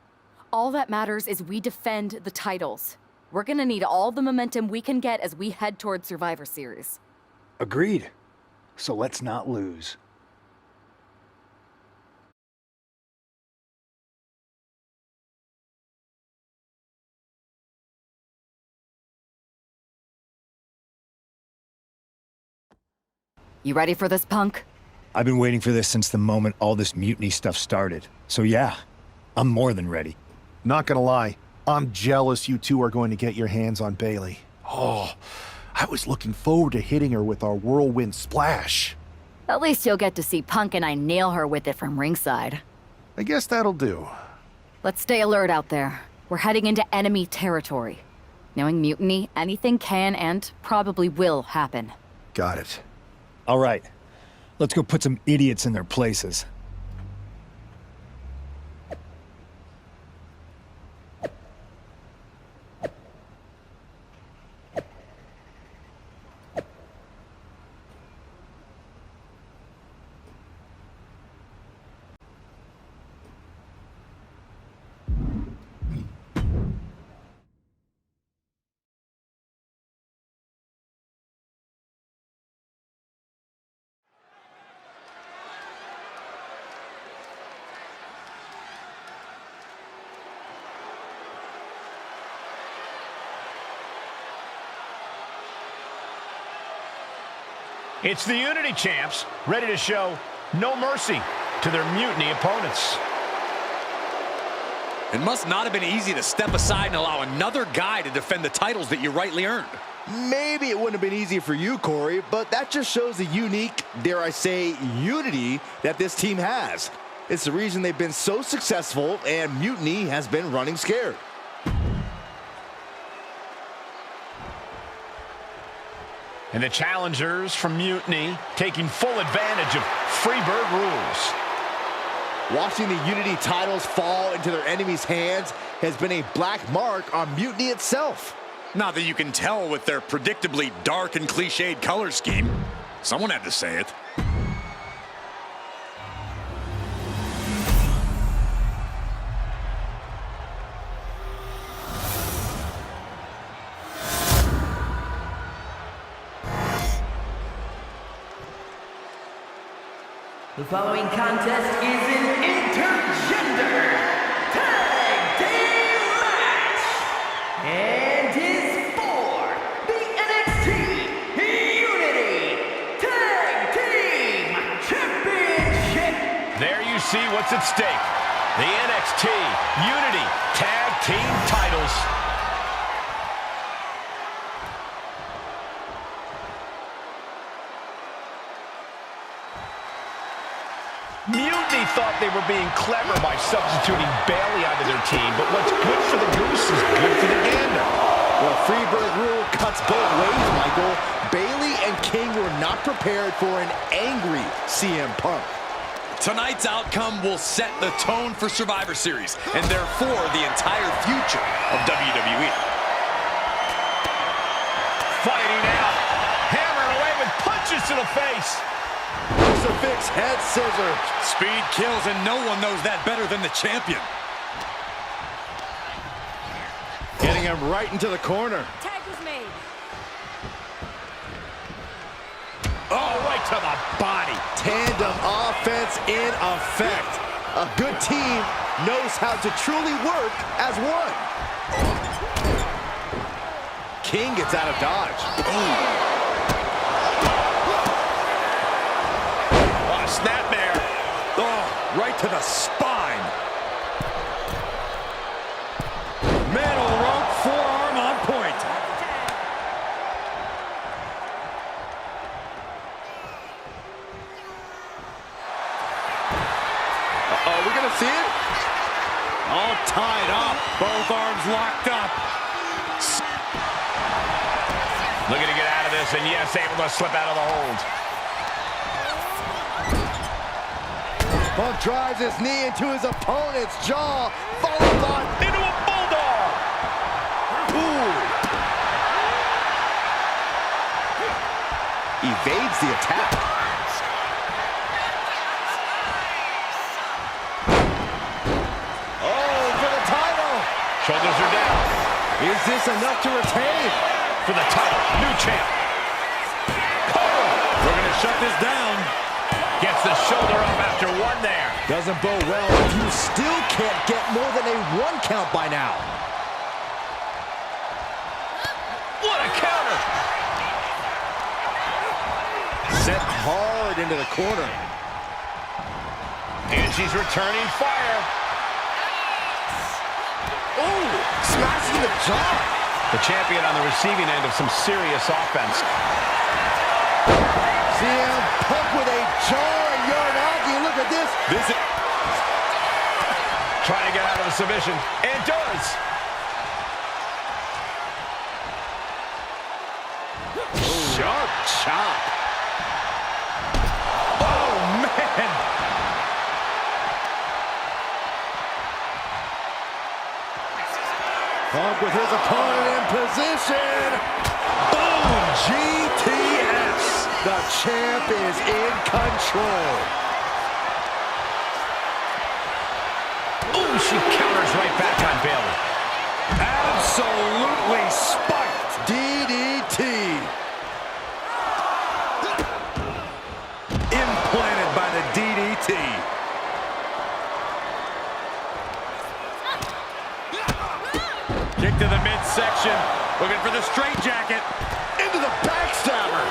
S15: All that matters is we defend the titles. We're gonna need all the momentum we can get as we head towards Survivor Series.
S10: Agreed. So let's not lose.
S15: You ready for this, punk?
S10: I've been waiting for this since the moment all this Mutiny stuff started. So yeah, I'm more than ready.
S6: Not gonna lie, I'm jealous you two are going to get your hands on Bayley. Oh, I was looking forward to hitting her with our whirlwind splash.
S15: At least you'll get to see Punk and I nail her with it from ringside.
S6: I guess that'll do.
S15: Let's stay alert out there. We're heading into enemy territory. Knowing Mutiny, anything can and probably will happen.
S6: Got it.
S10: All right, let's go put some idiots in their places.
S4: It's the Unity champs, ready to show no mercy to their Mutiny opponents.
S2: It must not have been easy to step aside and allow another guy to defend the titles that you rightly earned.
S1: Maybe it wouldn't have been easy for you, Corey, but that just shows the unique, dare I say, unity that this team has. It's the reason they've been so successful, and Mutiny has been running scared.
S4: And the challengers from Mutiny taking full advantage of Freebird rules.
S1: Watching the Unity titles fall into their enemies' hands has been a black mark on Mutiny itself.
S2: Not that you can tell with their predictably dark and cliched color scheme. Someone had to say it.
S8: The following contest is an intergender tag team match and is for the NXT Unity Tag Team Championship.
S4: There you see what's at stake. The NXT Unity Tag Team titles. Mutiny thought they were being clever by substituting Bayley onto their team, but what's good for the goose is good for the gander.
S1: Well, Freebird rule cuts both ways, Michael. Bayley and King were not prepared for an angry CM Punk.
S2: Tonight's outcome will set the tone for Survivor Series, and therefore the entire future of WWE.
S4: Fighting out, hammering away with punches to the face.
S1: Crucifix head scissors.
S2: Speed kills, and no one knows that better than the champion.
S1: Getting him right into the corner.
S15: Tag was made.
S4: Oh, right to the body.
S1: Tandem offense in effect. A good team knows how to truly work as one. King gets out of dodge. Ooh.
S2: Snapmare. Oh, right to the spine. Metal rope forearm on point.
S1: Uh-oh, we gonna see it?
S2: All tied up. Both arms locked up.
S4: Looking to get out of this, and yes, able to slip out of the hold.
S1: Punk drives his knee into his opponent's jaw, followed by
S4: into a bulldog.
S1: Ooh. Evades the attack. Oh, for the title.
S4: Shoulders are down.
S1: Is this enough to retain?
S4: For the title, new champ.
S2: We're going to shut this down.
S4: Gets the shoulder up after one there.
S1: Doesn't bode well if you still can't get more than a 1 count by now.
S4: What a counter!
S1: Set hard into the corner.
S4: And she's returning fire.
S1: Oh, smashing the jaw.
S4: The champion on the receiving end of some serious offense.
S1: CM Punk with a jarring Uranagi. Look at this.
S4: Trying to get out of the submission. And does.
S1: Sharp chop.
S4: Oh, man.
S1: Punk with his opponent in position. Boom! GTS. The champ is in control.
S4: Ooh, she counters right back on Bayley.
S1: Absolutely spiked. DDT. Implanted by the DDT.
S2: Kick to the midsection. Looking for the straitjacket.
S1: Into the backstabber.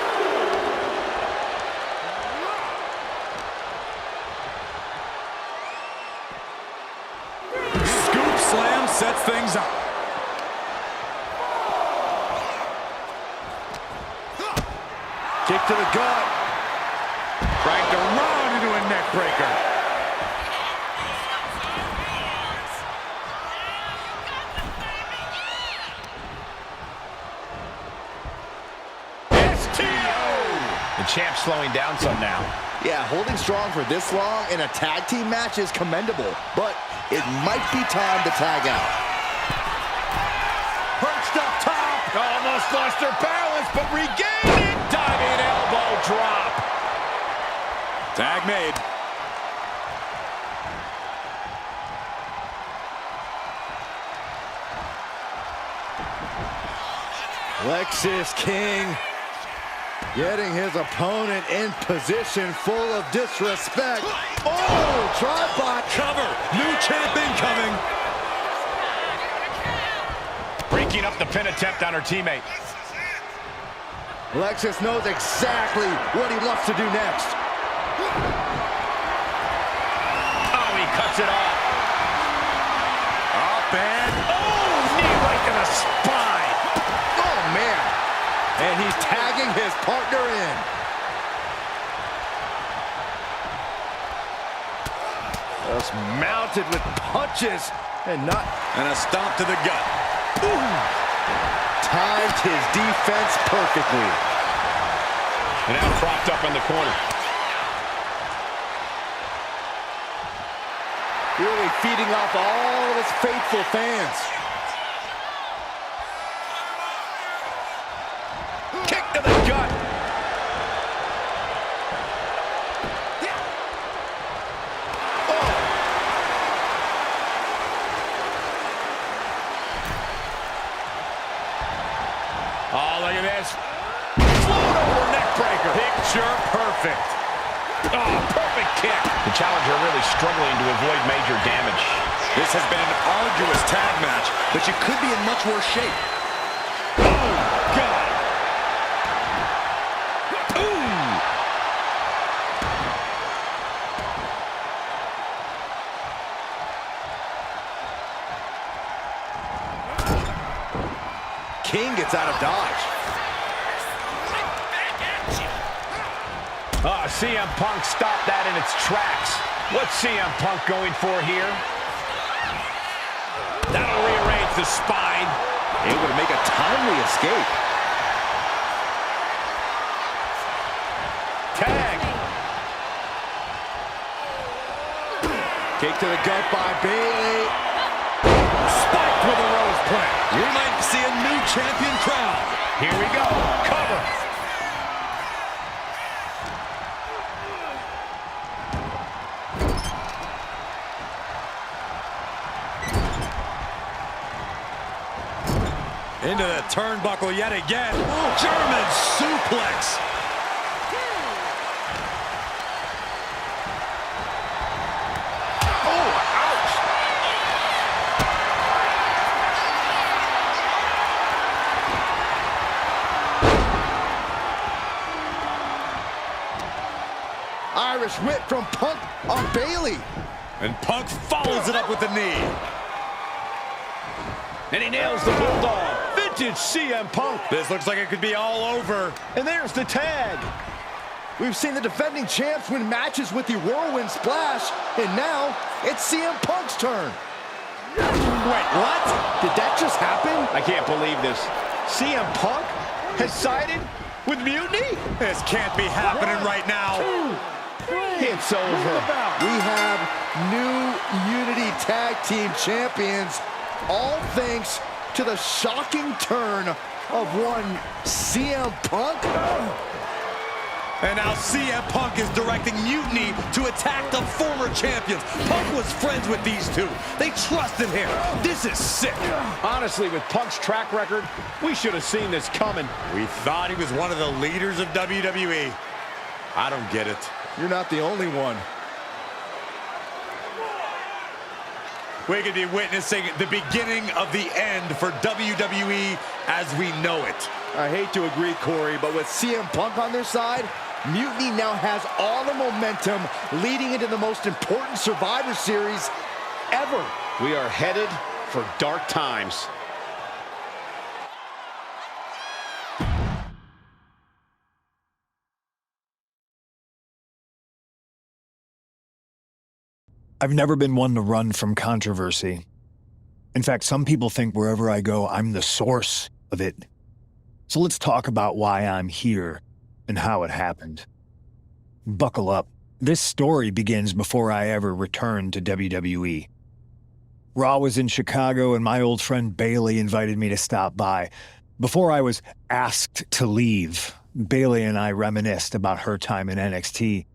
S1: Scoop
S4: things up.
S1: Kick to the gut.
S4: Trying to run into a neck breaker. The champ slowing down some now.
S1: Yeah, holding strong for this long in a tag team match is commendable, but it might be time to tag out.
S4: Perched up top. Almost lost their balance, but regained it. Diving elbow drop. Tag made.
S1: Lexis King getting his opponent in position full of disrespect. Oh, drive-by.
S4: Cover. New champ incoming. Breaking up the pin attempt on her teammate.
S1: Lexis knows exactly what he wants to do next.
S4: Oh, he cuts it off. Up and... oh, knee right to the spine.
S1: Oh, man. And he's tagging his partner in. Just mounted with punches and not...
S4: and a stomp to the gut.
S1: Ooh. Timed his defense perfectly.
S4: And now propped up in the corner.
S1: Really feeding off all of his faithful fans.
S4: Kick to the gut. Oh, look at this. Float over neck breaker. Picture perfect. Oh, perfect kick. The challenger really struggling to avoid major damage.
S12: This has been an arduous tag match, but you could be in much worse shape.
S4: Oh, God. Ooh.
S1: King gets out of dodge.
S4: Oh, CM Punk stopped that in its tracks. What's CM Punk going for here? That'll rearrange the spine.
S1: Able to make a timely escape.
S4: Tag.
S1: Kick to the gut by Bayley.
S4: Spiked with a rose plant.
S2: We might see a new champion crown.
S4: Here we go. Cover.
S2: Into the turnbuckle yet again. German suplex.
S4: Oh, ouch.
S1: Irish whip from Punk on Bayley.
S2: And Punk follows it up with the knee.
S4: And he nails the bulldog. Vintage CM Punk.
S2: This looks like it could be all over.
S4: And there's the tag.
S1: We've seen the defending champs win matches with the whirlwind splash, and now it's CM Punk's turn.
S4: Wait, what?
S1: Did that just happen?
S4: I can't believe this. CM Punk has sided with Mutiny?
S2: This can't be happening right now.
S1: It's over. We have new Unity Tag Team Champions, all thanks to the shocking turn of one CM Punk.
S2: And now CM Punk is directing Mutiny to attack the former champions. Punk was friends with these two. They trusted him. This is sick.
S4: Honestly, with Punk's track record, we should have seen this coming.
S2: We thought he was one of the leaders of WWE. I don't get it.
S1: You're not the only one.
S2: We could be witnessing the beginning of the end for WWE as we know it.
S1: I hate to agree, Corey, but with CM Punk on their side, Mutiny now has all the momentum leading into the most important Survivor Series ever.
S12: We are headed
S4: for dark times.
S10: I've never been one to run from controversy. In fact, some people think wherever I go, I'm the source of it. So let's talk about why I'm here and how it happened. Buckle up. This story begins before I ever returned to WWE. Raw was in Chicago and my old friend Bailey invited me to stop by. Before I was asked to leave, Bailey and I reminisced about her time in NXT,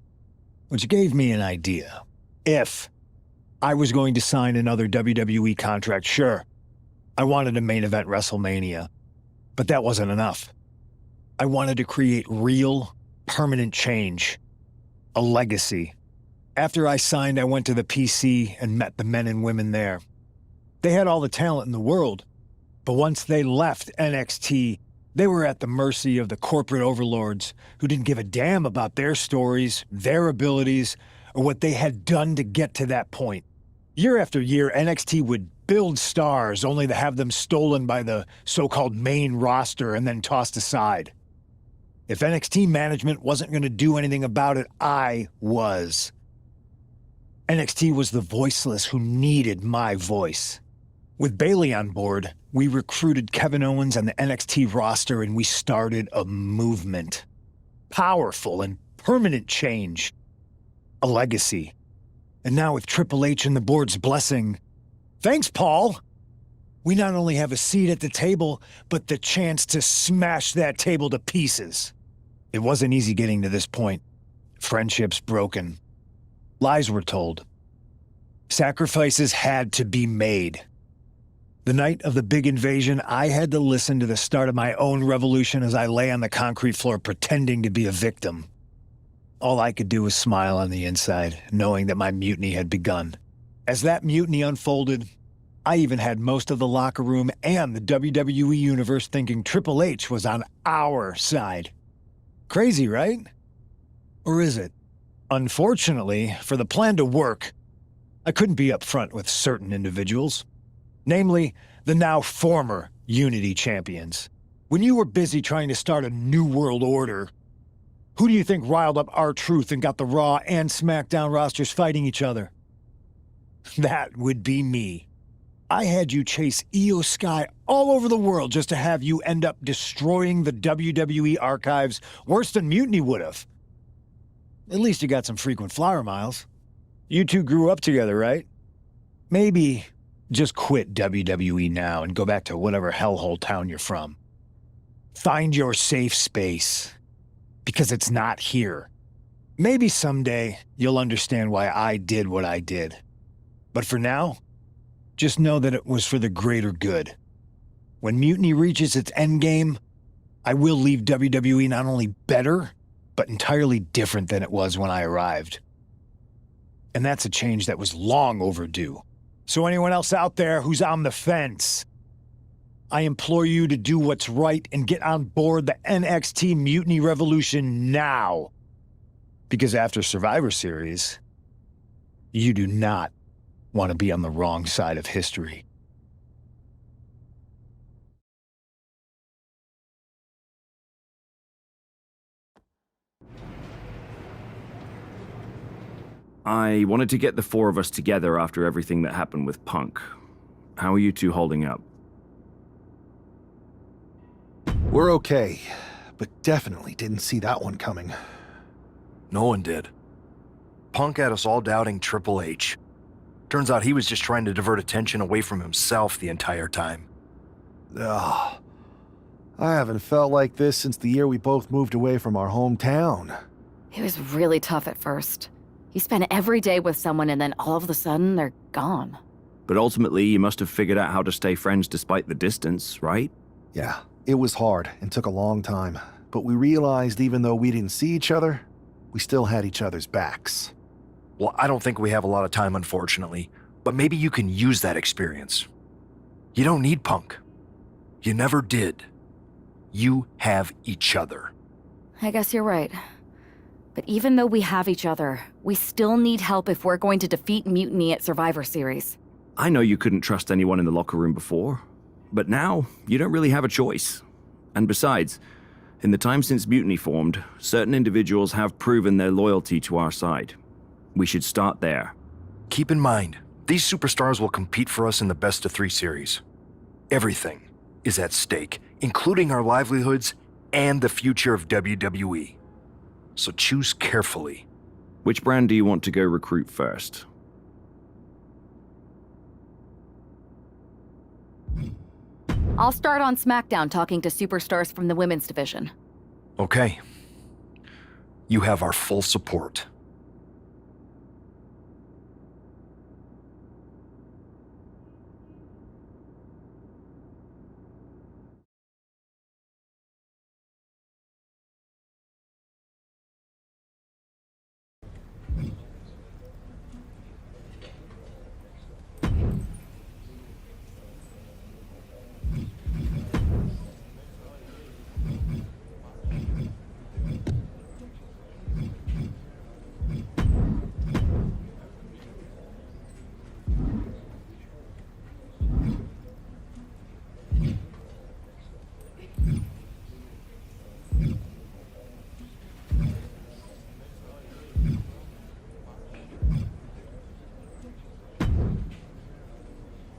S10: which gave me an idea. If I was going to sign another WWE contract, sure, I wanted a main event WrestleMania, but that wasn't enough. I wanted to create real, permanent change, a legacy. After I signed, I went to the PC and met the men and women there. They had all the talent in the world, but once they left NXT, they were at the mercy of the corporate overlords who didn't give a damn about their stories, their abilities, or what they had done to get to that point. Year after year, NXT would build stars only to have them stolen by the so-called main roster and then tossed aside. If NXT management wasn't going to do anything about it, I was. NXT was the voiceless who needed my voice. With Bailey on board, we recruited Kevin Owens and the NXT roster and we started a movement. Powerful and permanent change. A legacy. And now with Triple H and the board's blessing, thanks, Paul! We not only have a seat at the table, but the chance to smash that table to pieces. It wasn't easy getting to this point. Friendships broken. Lies were told. Sacrifices had to be made. The night of the big invasion, I had to listen to the start of my own revolution as I lay on the concrete floor pretending to be a victim. All I could do was smile on the inside, knowing that my mutiny had begun. As that mutiny unfolded, I even had most of the locker room and the WWE Universe thinking Triple H was on our side. Crazy, right? Or is it? Unfortunately, for the plan to work, I couldn't be upfront with certain individuals. Namely, the now former Unity champions. When you were busy trying to start a new world order, who do you think riled up R-Truth and got the Raw and SmackDown rosters fighting each other? That would be me. I had you chase Io Sky all over the world just to have you end up destroying the WWE archives worse than Mutiny would have. At least you got some frequent flyer miles. You two grew up together, right? Maybe just quit WWE now and go back to whatever hellhole town you're from. Find your safe space, because it's not here. Maybe someday you'll understand why I did what I did. But for now, just know that it was for the greater good. When Mutiny reaches its endgame, I will leave WWE not only better, but entirely different than it was when I arrived. And that's a change that was long overdue. So anyone else out there who's on the fence, I implore you to do what's right and get on board the NXT Mutiny Revolution now. Because after Survivor Series, you do not want to be on the wrong side of history.
S19: I wanted to get the four of us together after everything that happened with Punk. How are you two holding up?
S6: We're okay, but definitely didn't see that one coming.
S7: No one did. Punk had us all doubting Triple H. Turns out he was just trying to divert attention away from himself the entire time.
S6: Ugh. I haven't felt like this since the year we both moved away from our hometown.
S15: It was really tough at first. You spend every day with someone and then all of a sudden they're gone.
S19: But ultimately, you must have figured out how to stay friends despite the distance, right?
S6: Yeah, it was hard and took a long time. But we realized even though we didn't see each other, we still had each other's backs.
S7: Well, I don't think we have a lot of time, unfortunately. But maybe you can use that experience. You don't need Punk. You never did. You have each other.
S15: I guess you're right. But even though we have each other, we still need help if we're going to defeat Mutiny at Survivor Series.
S19: I know you couldn't trust anyone in the locker room before, but now you don't really have a choice. And besides, in the time since Mutiny formed, certain individuals have proven their loyalty to our side. We should start there.
S7: Keep in mind, these superstars will compete for us in the best-of-3 series. Everything is at stake, including our livelihoods and the future of WWE. So choose carefully.
S19: Which brand do you want to go recruit first?
S15: I'll start on SmackDown talking to superstars from the women's division.
S7: Okay. You have our full support.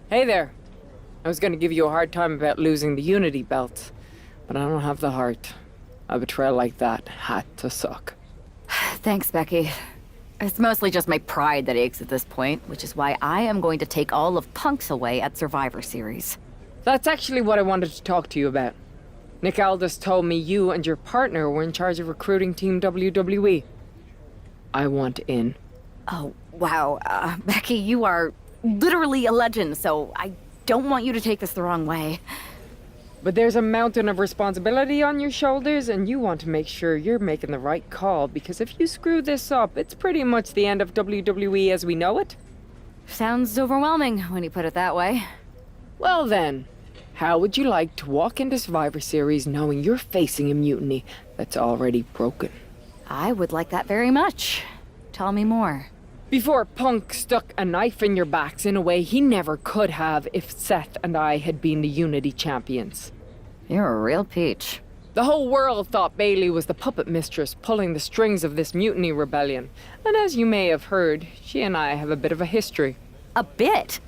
S18: Hey there. I was gonna give you a hard time about losing the Unity belt, but I don't have the heart. A betrayal like that had to suck.
S15: Thanks, Becky. It's mostly just my pride that aches at this point, which is why I am going to take all of Punk's away at Survivor Series.
S18: That's actually what I wanted to talk to you about. Nick Aldis told me you and your partner were in charge of recruiting Team WWE. I want in.
S15: Oh, wow. Becky, you are literally a legend, so I don't want you to take this the wrong way.
S18: But there's a mountain of responsibility on your shoulders, and you want to make sure you're making the right call, because if you screw this up, it's pretty much the end of WWE as we know it.
S15: Sounds overwhelming when you put it that way.
S18: Well then, how would you like to walk into Survivor Series knowing you're facing a mutiny that's already broken?
S15: I would like that very much. Tell me more.
S18: Before Punk stuck a knife in your backs in a way he never could have if Seth and I had been the Unity champions.
S15: You're a real peach.
S18: The whole world thought Bayley was the puppet mistress pulling the strings of this mutiny rebellion. And as you may have heard, she and I have a bit of a history.
S15: A bit?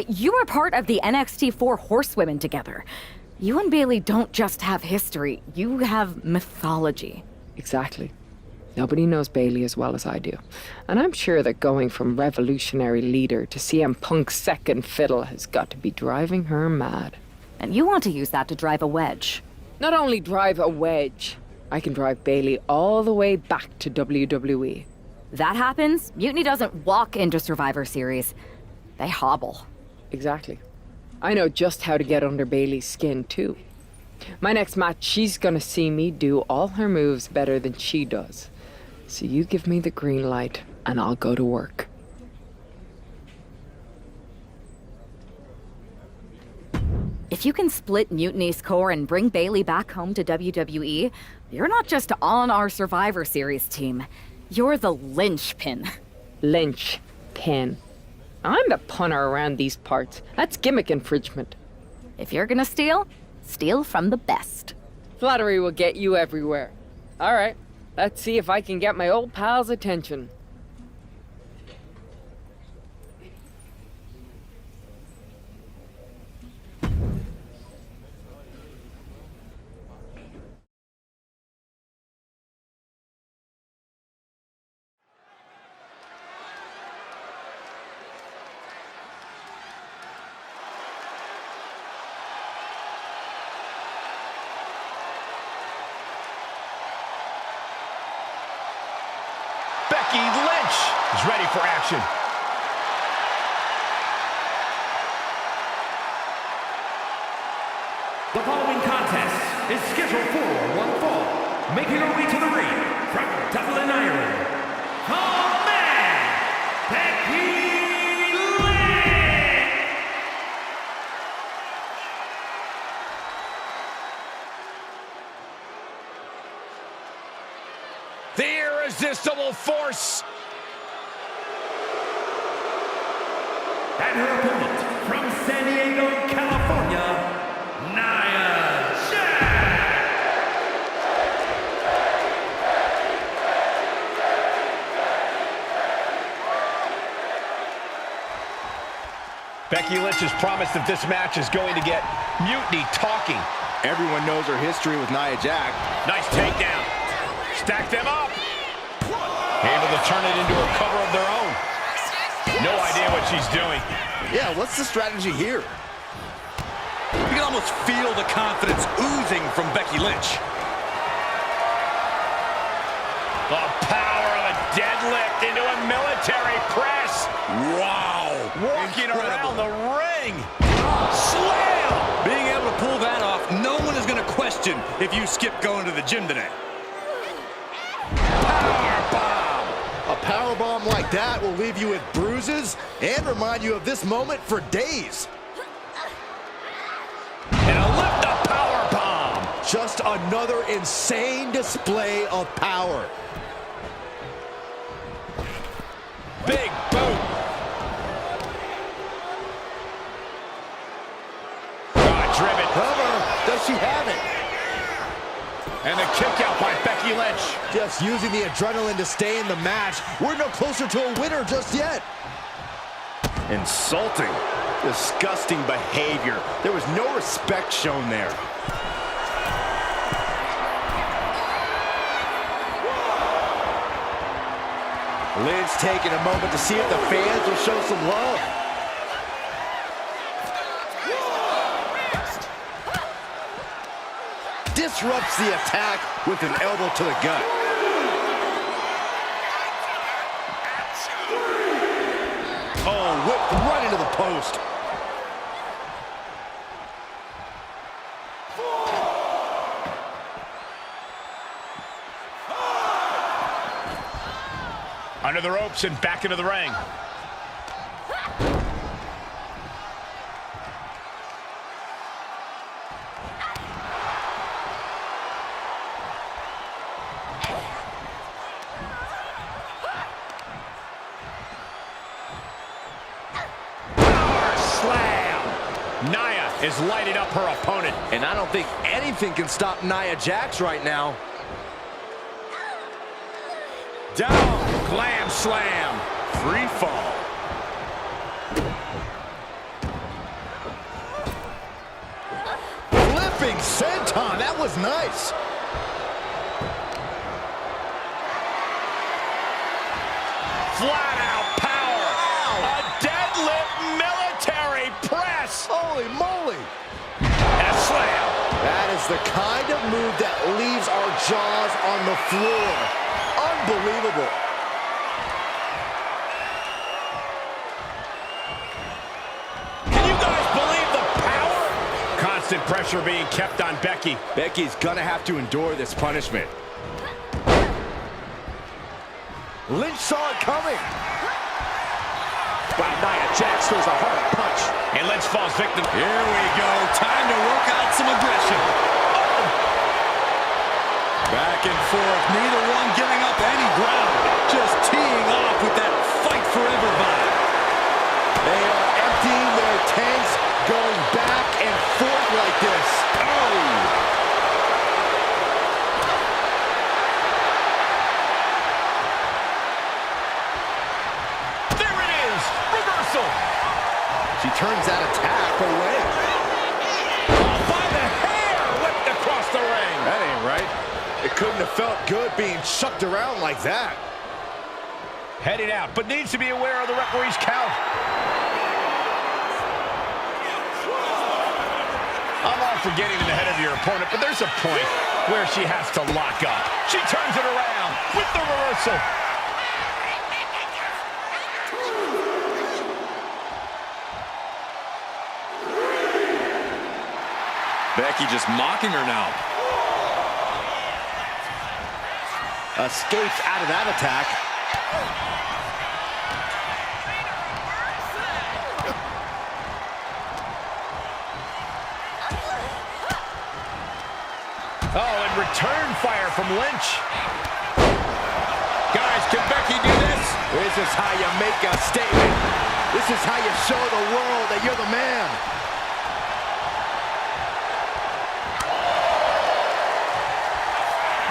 S15: You were part of the NXT 4 Horsewomen together. You and Bayley don't just have history, you have mythology.
S18: Exactly. Nobody knows Bayley as well as I do. And I'm sure that going from revolutionary leader to CM Punk's second fiddle has got to be driving her mad.
S15: And you want to use that to drive a wedge.
S18: Not only drive a wedge, I can drive Bayley all the way back to WWE.
S15: That happens, Mutiny doesn't walk into Survivor Series. They hobble.
S18: Exactly. I know just how to get under Bayley's skin, too. My next match, she's gonna see me do all her moves better than she does. So you give me the green light, and I'll go to work.
S15: If you can split Mutiny's core and bring Bayley back home to WWE, you're not just on our Survivor Series team. You're the linchpin.
S18: Linchpin. I'm the punter around these parts. That's gimmick infringement.
S15: If you're gonna steal, steal from the best.
S18: Flattery will get you everywhere. All right. Let's see if I can get my old pal's attention.
S4: Becky Lynch is ready for action.
S8: The following contest is scheduled for one fall. Making her way to the ring from Dublin, Ireland, the man, Becky Lynch!
S4: The irresistible force.
S8: And her opponent,
S4: Becky Lynch has promised that this match is going to get Mutiny talking.
S1: Everyone knows her history with Nia Jax.
S4: Nice takedown. Stack them up. Able to turn it into a cover of their own. No idea what she's doing.
S1: Yeah, what's the strategy here?
S2: You can almost feel the confidence oozing from Becky Lynch.
S4: The power of a deadlift into a military press.
S2: Wow.
S4: Walking around the ring.
S2: Slam! Being able to pull that off, no one is going to question if you skip going to the gym today.
S1: Powerbomb. A powerbomb like that will leave you with bruises and remind you of this moment for days.
S4: And a lift-up powerbomb.
S1: Just another insane display of power.
S4: Big boot. Driven.
S1: Cover. Does she have it?
S4: And the kick out by Becky Lynch.
S1: Just using the adrenaline to stay in the match. We're no closer to a winner just yet. Insulting. Disgusting behavior. There was no respect shown there. Lynch taking a moment to see if the fans will show some love. Disrupts the attack with an elbow to the gut. Oh, whipped right into the post.
S4: Under the ropes and back into the ring. Nia is lighting up her opponent.
S1: And I don't think anything can stop Nia Jax right now.
S4: Down, glam slam, free fall.
S1: Flipping senton, that was nice.
S4: Flat out power. A deadlift military press.
S1: Holy moly.
S4: And a slam.
S1: That is the kind of move that leaves our jaws on the floor. Unbelievable.
S4: Can you guys believe the power? Constant pressure being kept on Becky.
S1: Becky's gonna have to endure this punishment. Lynch saw it coming. Wow, Nia Jax throws a hard punch.
S4: And Lynch falls victim. Here we go. Time to work out some aggression. Back and forth. Neither one giving up any ground. Just teeing off with that fight forever vibe.
S1: They are emptying their tanks, going back and forth like this. Oh! She turns that attack away.
S4: Oh, by the hair, whipped across the ring.
S1: That ain't right. It couldn't have felt good being chucked around like that.
S4: Heading out, but needs to be aware of the referee's count. I'm all for getting in the head of your opponent, but there's a point where she has to lock up. She turns it around with the reversal. Becky just mocking her now.
S1: Escapes out of that attack.
S4: Oh, and return fire from Lynch. Guys, can Becky do this?
S1: This is how you make a statement. This is how you show the world that you're the man.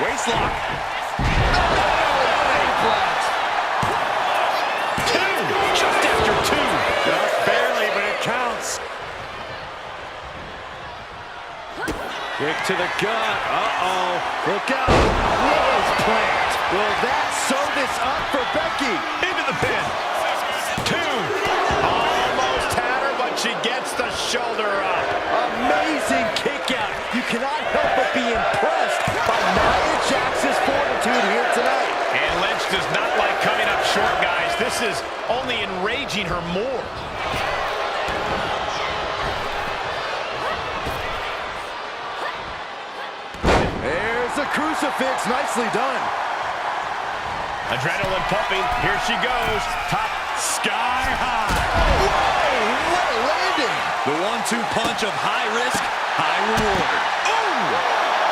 S4: Waistlock. Two. Just after two. Just barely, but it counts.
S1: Kick to the gut. Uh-oh. Look out. Rose plant. Will that sew this up for Becky?
S4: Into the pin. 2. Almost had her, but she gets the shoulder up.
S1: Amazing kick out. You cannot help but be impressed by Nia Jax's fortitude here tonight.
S4: And Lynch does not like coming up short, guys. This is only enraging her more.
S1: There's a crucifix. Nicely done.
S4: Adrenaline pumping. Here she goes. Top sky high.
S1: Whoa, what a landing.
S2: The 1-2 punch of high risk, high reward.
S1: Ooh!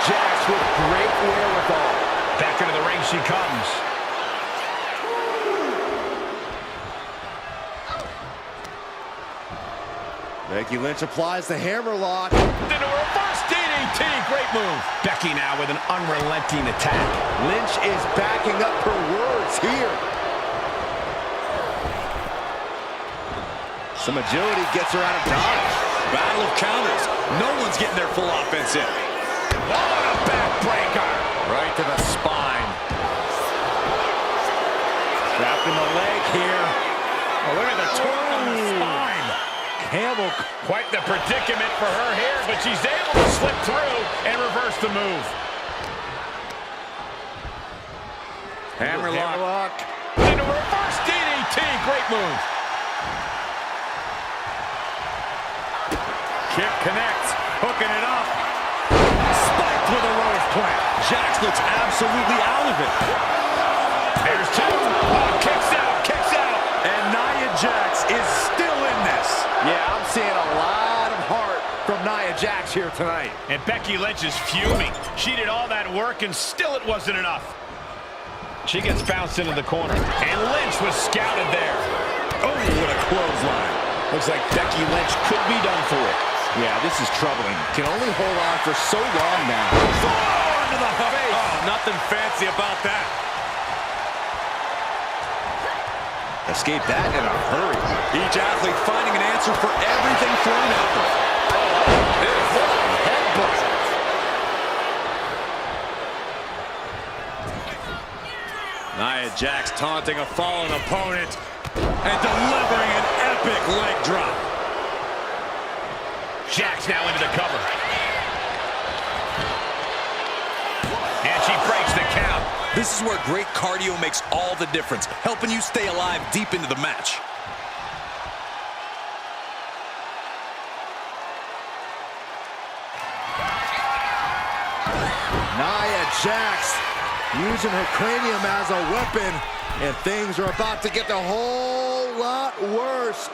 S1: Jax with great wherewithal.
S4: Back into the ring she comes.
S1: Becky Lynch applies the hammerlock.
S4: Into a reverse DDT. Great move. Becky now with an unrelenting attack.
S1: Lynch is backing up her words here. Some agility gets her out of dodge.
S2: Battle of counters. No one's getting their full offense in.
S4: What a backbreaker.
S1: Right to the spine. Trapped in the leg here.
S4: Oh, look at the torque on the spine.
S1: Camel.
S4: Quite the predicament for her here, but she's able to slip through and reverse the move.
S1: Hammerlock.
S4: Into reverse DDT. Great move. Kick connects. Hooking it up. Spiked with a rose plant.
S2: Jax looks absolutely out of it.
S4: There's 2. Oh, kicks out. Kicks out.
S1: And Nia Jax is still in this. Yeah, I'm seeing a lot of heart from Nia Jax here tonight.
S4: And Becky Lynch is fuming. She did all that work, and still it wasn't enough. She gets bounced into the corner. And Lynch was scouted there.
S2: Oh, what a clothesline.
S4: Looks like Becky Lynch could be done for.
S1: Yeah, this is troubling. Can only hold on for so long now.
S2: Four into the face. Oh, nothing fancy about that.
S1: Escape that in a hurry.
S2: Each athlete finding an answer for everything thrown at them.
S1: Headbutt.
S2: Nia Jax taunting a fallen opponent and delivering an epic leg drop.
S4: Jax now into the cover. And she breaks the count.
S2: This is where great cardio makes all the difference, helping you stay alive deep into the match.
S1: Nia Jax using her cranium as a weapon, and things are about to get a whole lot worse.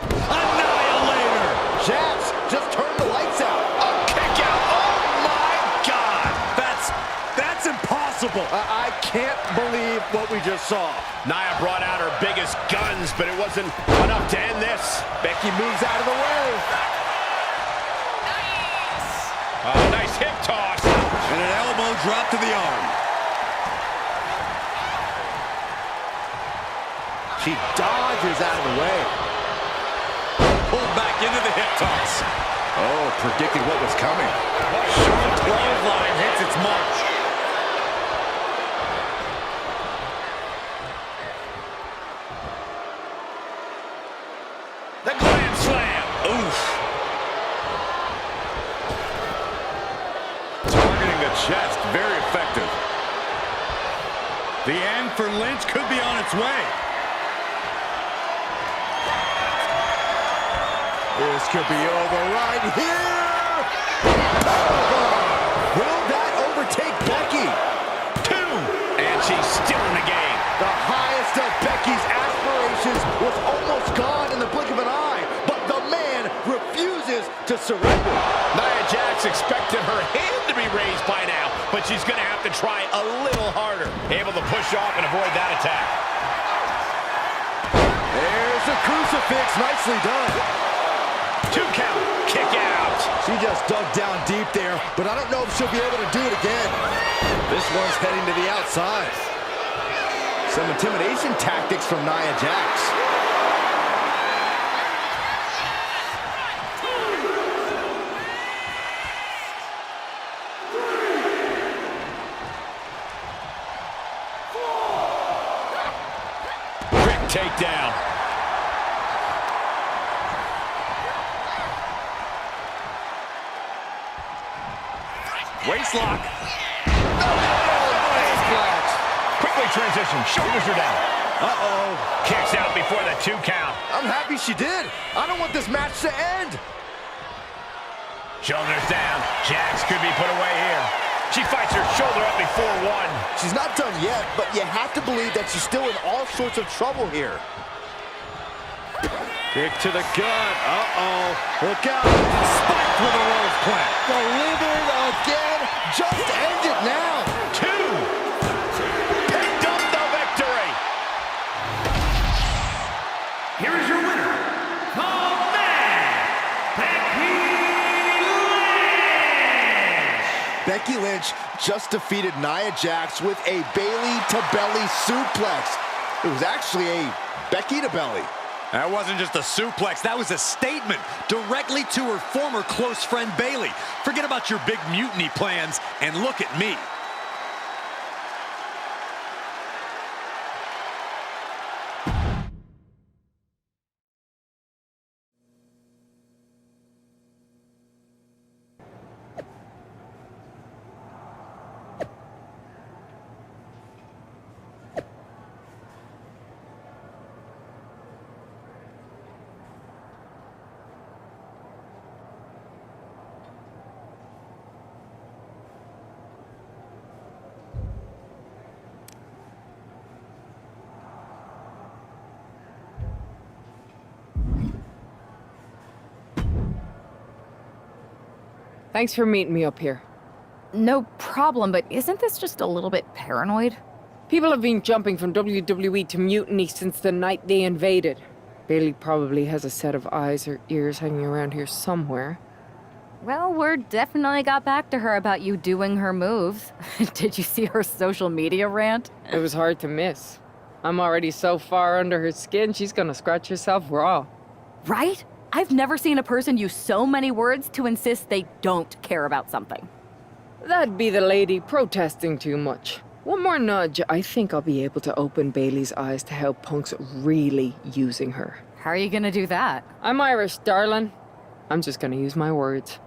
S2: Annihilator!
S1: Jax just turned the lights out.
S4: A kick out. Oh my God!
S2: That's impossible.
S1: I can't believe what we just saw.
S4: Nia brought out her biggest guns, but it wasn't enough to end this.
S1: Becky moves out of the way.
S4: Nice hip toss.
S2: And an elbow drop to the arm.
S1: She dodges out of the way.
S2: Pulled back into the hip toss.
S1: Oh, predicted what was coming.
S2: Sharp clothesline hits its mark.
S4: The Glam Slam.
S2: Oof.
S4: Targeting the chest. Very effective.
S2: The end for Lynch could be on its way.
S1: This could be over right here. Will that overtake Becky?
S4: 2. And she's still in the game.
S1: The highest of Becky's aspirations was almost gone in the blink of an eye, but the man refuses to surrender.
S4: Nia Jax expected her hand to be raised by now, but she's going to have to try a little harder. Able to push off and avoid that attack.
S1: There's a crucifix. Nicely done.
S4: 2 count. Kick out.
S1: She just dug down deep there, but I don't know if she'll be able to do it again. This one's heading to the outside. Some intimidation tactics from Nia Jax.
S4: takedown.
S2: Waistlock.
S4: Quickly transition, shoulders are down. Uh-oh. Kicks out before the 2 count.
S1: I'm happy she did. I don't want this match to end.
S4: Shoulders down. Jax could be put away here. She fights her shoulder up before 1.
S1: She's not done yet, but you have to believe that she's still in all sorts of trouble here.
S2: Kick to the gut. Uh-oh. Look out. Spiked with a rose plant.
S1: Delivered again. Just end it now.
S4: 2. Picked up the victory.
S8: Here is your winner, the man, Becky Lynch.
S1: Becky Lynch just defeated Nia Jax with a Bayley-to-belly suplex. It was actually a Becky-to-belly.
S2: That wasn't just a suplex, that was a statement directly to her former close friend Bayley. Forget about your big mutiny plans and look at me.
S18: Thanks for meeting me up here.
S11: No problem, but isn't this just a little bit paranoid?
S18: People have been jumping from WWE to Mutiny since the night they invaded. Bayley probably has a set of eyes or ears hanging around here somewhere.
S11: Well, word definitely got back to her about you doing her moves. Did you see her social media rant?
S18: It was hard to miss. I'm already so far under her skin, she's gonna scratch herself raw.
S11: Right? I've never seen a person use so many words to insist they don't care about something.
S18: That'd be the lady protesting too much. One more nudge, I think I'll be able to open Bayley's eyes to how Punk's really using her.
S11: How are you gonna do that?
S18: I'm Irish, darling. I'm just gonna use my words.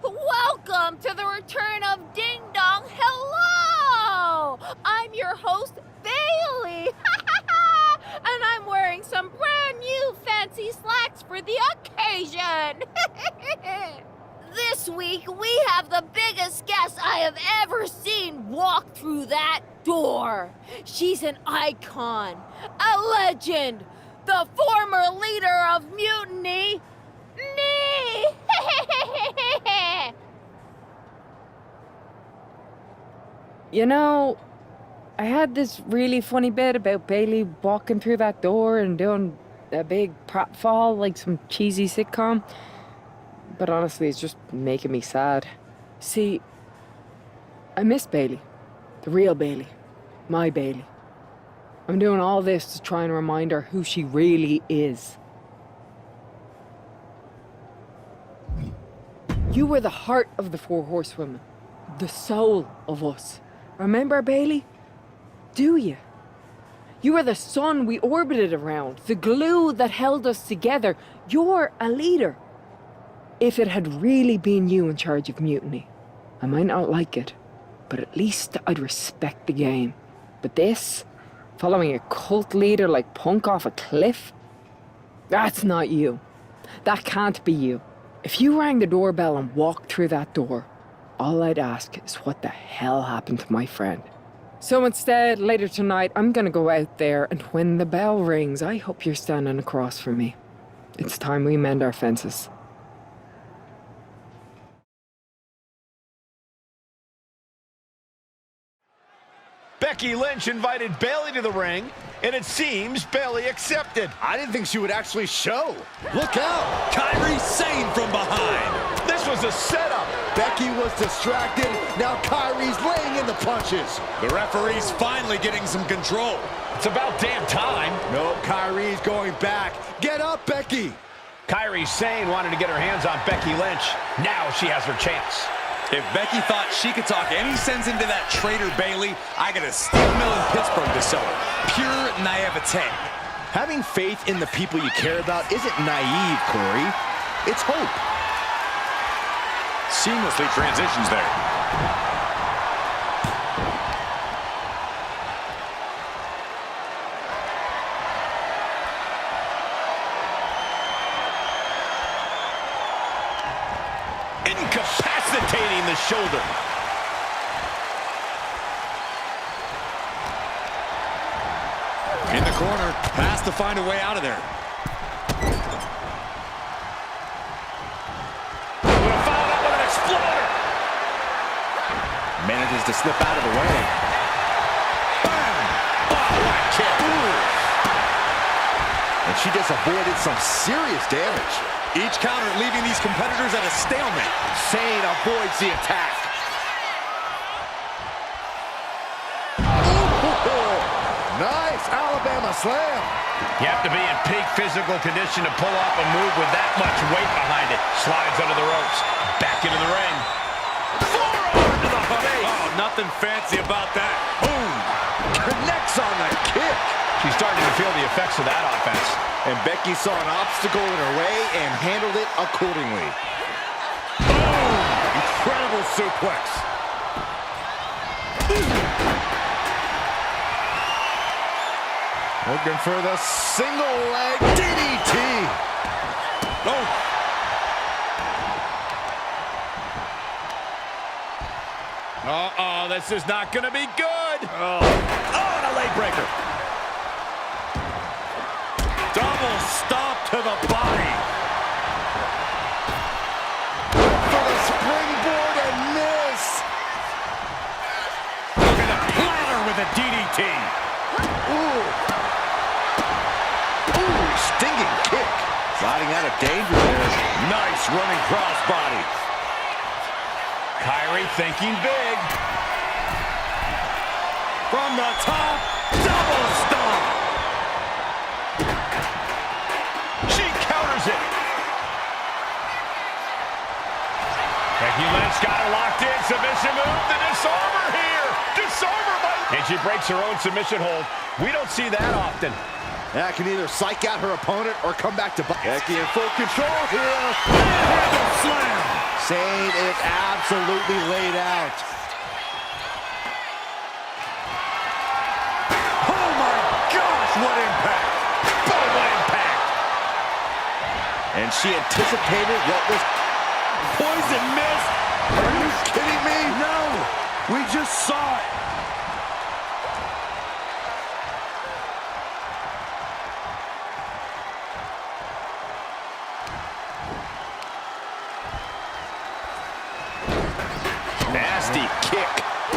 S22: Welcome to the return of Ding Dong. Hello! I'm your host, Bayley. And I'm wearing some brand new fancy slacks for the occasion. This week, we have the biggest guest I have ever seen walk through that door. She's an icon, a legend, the former leader of Mutiny, me!
S18: You know, I had this really funny bit about Bayley walking through that door and doing a big pratfall like some cheesy sitcom. But honestly, it's just making me sad. See, I miss Bayley. The real Bayley. My Bayley. I'm doing all this to try and remind her who she really is. You were the heart of the Four Horsewomen. The soul of us. Remember, Bayley? Do you? You were the sun we orbited around, the glue that held us together. You're a leader. If it had really been you in charge of Mutiny, I might not like it, but at least I'd respect the game. But this, following a cult leader like Punk off a cliff, that's not you. That can't be you. If you rang the doorbell and walked through that door, all I'd ask is what the hell happened to my friend. So instead, later tonight, I'm gonna go out there, and when the bell rings, I hope you're standing across from me. It's time we mend our fences.
S4: Becky Lynch invited Bayley to the ring, and it seems Bayley accepted.
S1: I didn't think she would actually show. Look out!
S2: Kyrie Sane from behind.
S4: This was a setup.
S1: Becky was distracted. Now Kyrie's laying in the punches.
S2: The referee's finally getting some control.
S4: It's about damn time.
S1: No, Kyrie's going back. Get up, Becky.
S4: Kyrie Sane wanted to get her hands on Becky Lynch. Now she has her chance.
S2: If Becky thought she could talk any sense into that traitor Bayley, I got a steel mill in Pittsburgh to sell her. Pure naivete.
S1: Having faith in the people you care about isn't naive, Corey. It's hope.
S12: Seamlessly transitions there.
S4: Incapacitating the shoulder.
S2: In the corner, has to find a way out of there.
S4: Followed up with an exploder.
S1: Manages to slip out of the way.
S4: Bam! Oh, what a kick.
S1: And she just avoided some serious damage.
S2: Each counter leaving these competitors at a stalemate.
S1: Sane avoids the attack. Nice Alabama slam.
S4: You have to be in peak physical condition to pull off a move with that much weight behind it. Slides under the ropes. Back into the ring. Forearm to the face.
S2: Oh, nothing fancy about that.
S1: Boom. Connects on the kick.
S4: She's starting to feel the effects of that offense.
S1: And Becky saw an obstacle in her way and handled it accordingly.
S4: Boom! Incredible suplex.
S1: Looking for the single leg DDT.
S4: Oh. Uh-oh, this is not going to be good. Oh, and a leg breaker. Double stomp to the body.
S1: For the springboard and miss.
S4: Look at the platter with a DDT.
S1: Ooh. Ooh, stinging kick. Sliding out of danger there.
S4: Nice running crossbody. Kyrie thinking big. From the top, double stomp. She counters it. Becky Lynch got it locked in. Submission move. The disarmer here. Disarmer by... And she breaks her own submission hold. We don't see that often.
S1: That can either psych out her opponent or come back to Becky in full control here.
S4: Handle slam.
S1: Sane is absolutely laid out.
S4: Oh my gosh, what impact. Boom, what impact.
S1: And she anticipated what was...
S4: Poison miss.
S1: Are you kidding me?
S4: No, we just saw it. Nasty kick.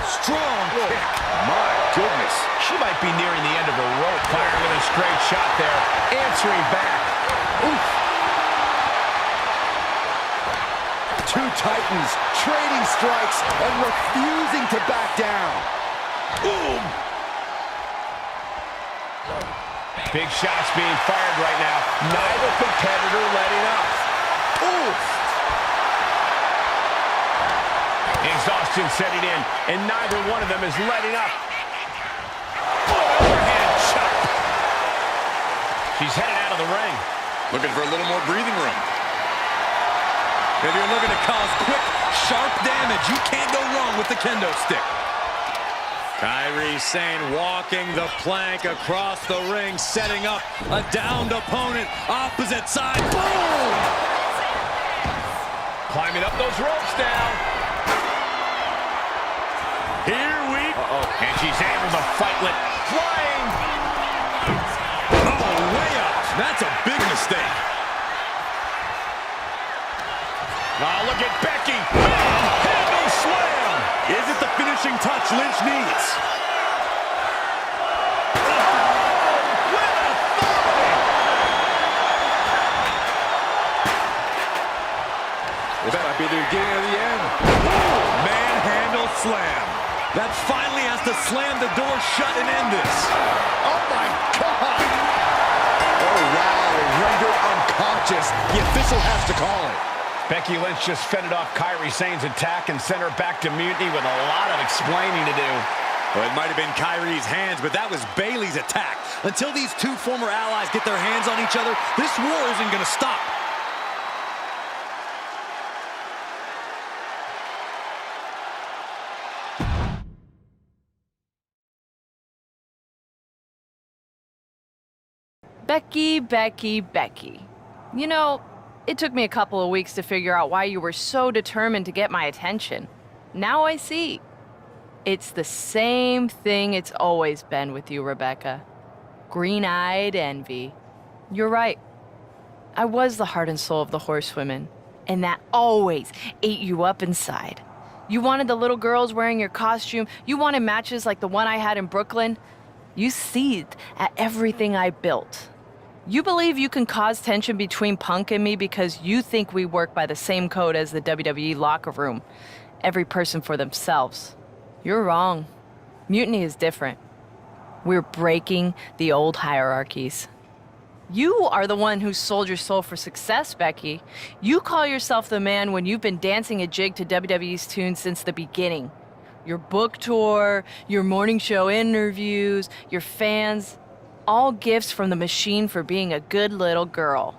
S4: Strong kick.
S1: My goodness.
S4: She might be nearing the end of her rope. Fired with a straight shot there. Answering back. Oof.
S1: Two Titans trading strikes and refusing to back down.
S4: Boom. Big shots being fired right now. Neither competitor letting up. Oof. Exhaustion setting in, and neither one of them is letting up. Overhand chop. She's headed out of the ring.
S12: Looking for a little more breathing room.
S2: If you're looking to cause quick, sharp damage, you can't go wrong with the kendo stick. Kyrie Sane walking the plank across the ring, setting up a downed opponent. Opposite side, boom!
S4: Climbing up those ropes now. Here we... And she's able to fight with flying.
S2: Oh, way up. That's a big mistake.
S4: Oh, look at Becky. Handle slam.
S2: Is it the finishing touch Lynch needs? the beginning of the end. Manhandle slam. That finally has to slam the door shut and end this.
S1: Oh, my God. Oh, wow. Rendered unconscious. The official has to call it.
S4: Becky Lynch just fended off Kairi Sane's attack and sent her back to Mutiny with a lot of explaining to do.
S2: Well, it might have been Kairi's hands, but that was Bayley's attack. Until these two former allies get their hands on each other, this war isn't going to stop.
S13: Becky, Becky, Becky. You know, it took me a couple of weeks to figure out why you were so determined to get my attention. Now I see. It's the same thing it's always been with you, Rebecca. Green-eyed envy. You're right. I was the heart and soul of the Horsewomen, and that always ate you up inside. You wanted the little girls wearing your costume. You wanted matches like the one I had in Brooklyn. You seethed at everything I built. You believe you can cause tension between Punk and me because you think we work by the same code as the WWE locker room. Every person for themselves. You're wrong. Mutiny is different. We're breaking the old hierarchies. You are the one who sold your soul for success, Becky. You call yourself the man when you've been dancing a jig to WWE's tune since the beginning. Your book tour, your morning show interviews, your fans, all gifts from the machine for being a good little girl.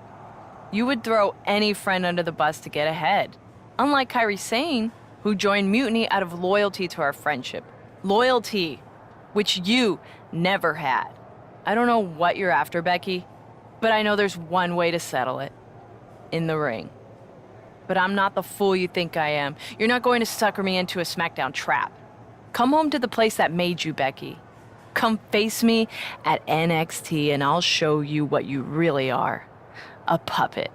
S13: You would throw any friend under the bus to get ahead. Unlike Kairi Sane, who joined Mutiny out of loyalty to our friendship. Loyalty, which you never had. I don't know what you're after, Becky, but I know there's one way to settle it. In the ring. But I'm not the fool you think I am. You're not going to sucker me into a SmackDown trap. Come home to the place that made you, Becky. Come face me at NXT and I'll show you what you really are. A puppet.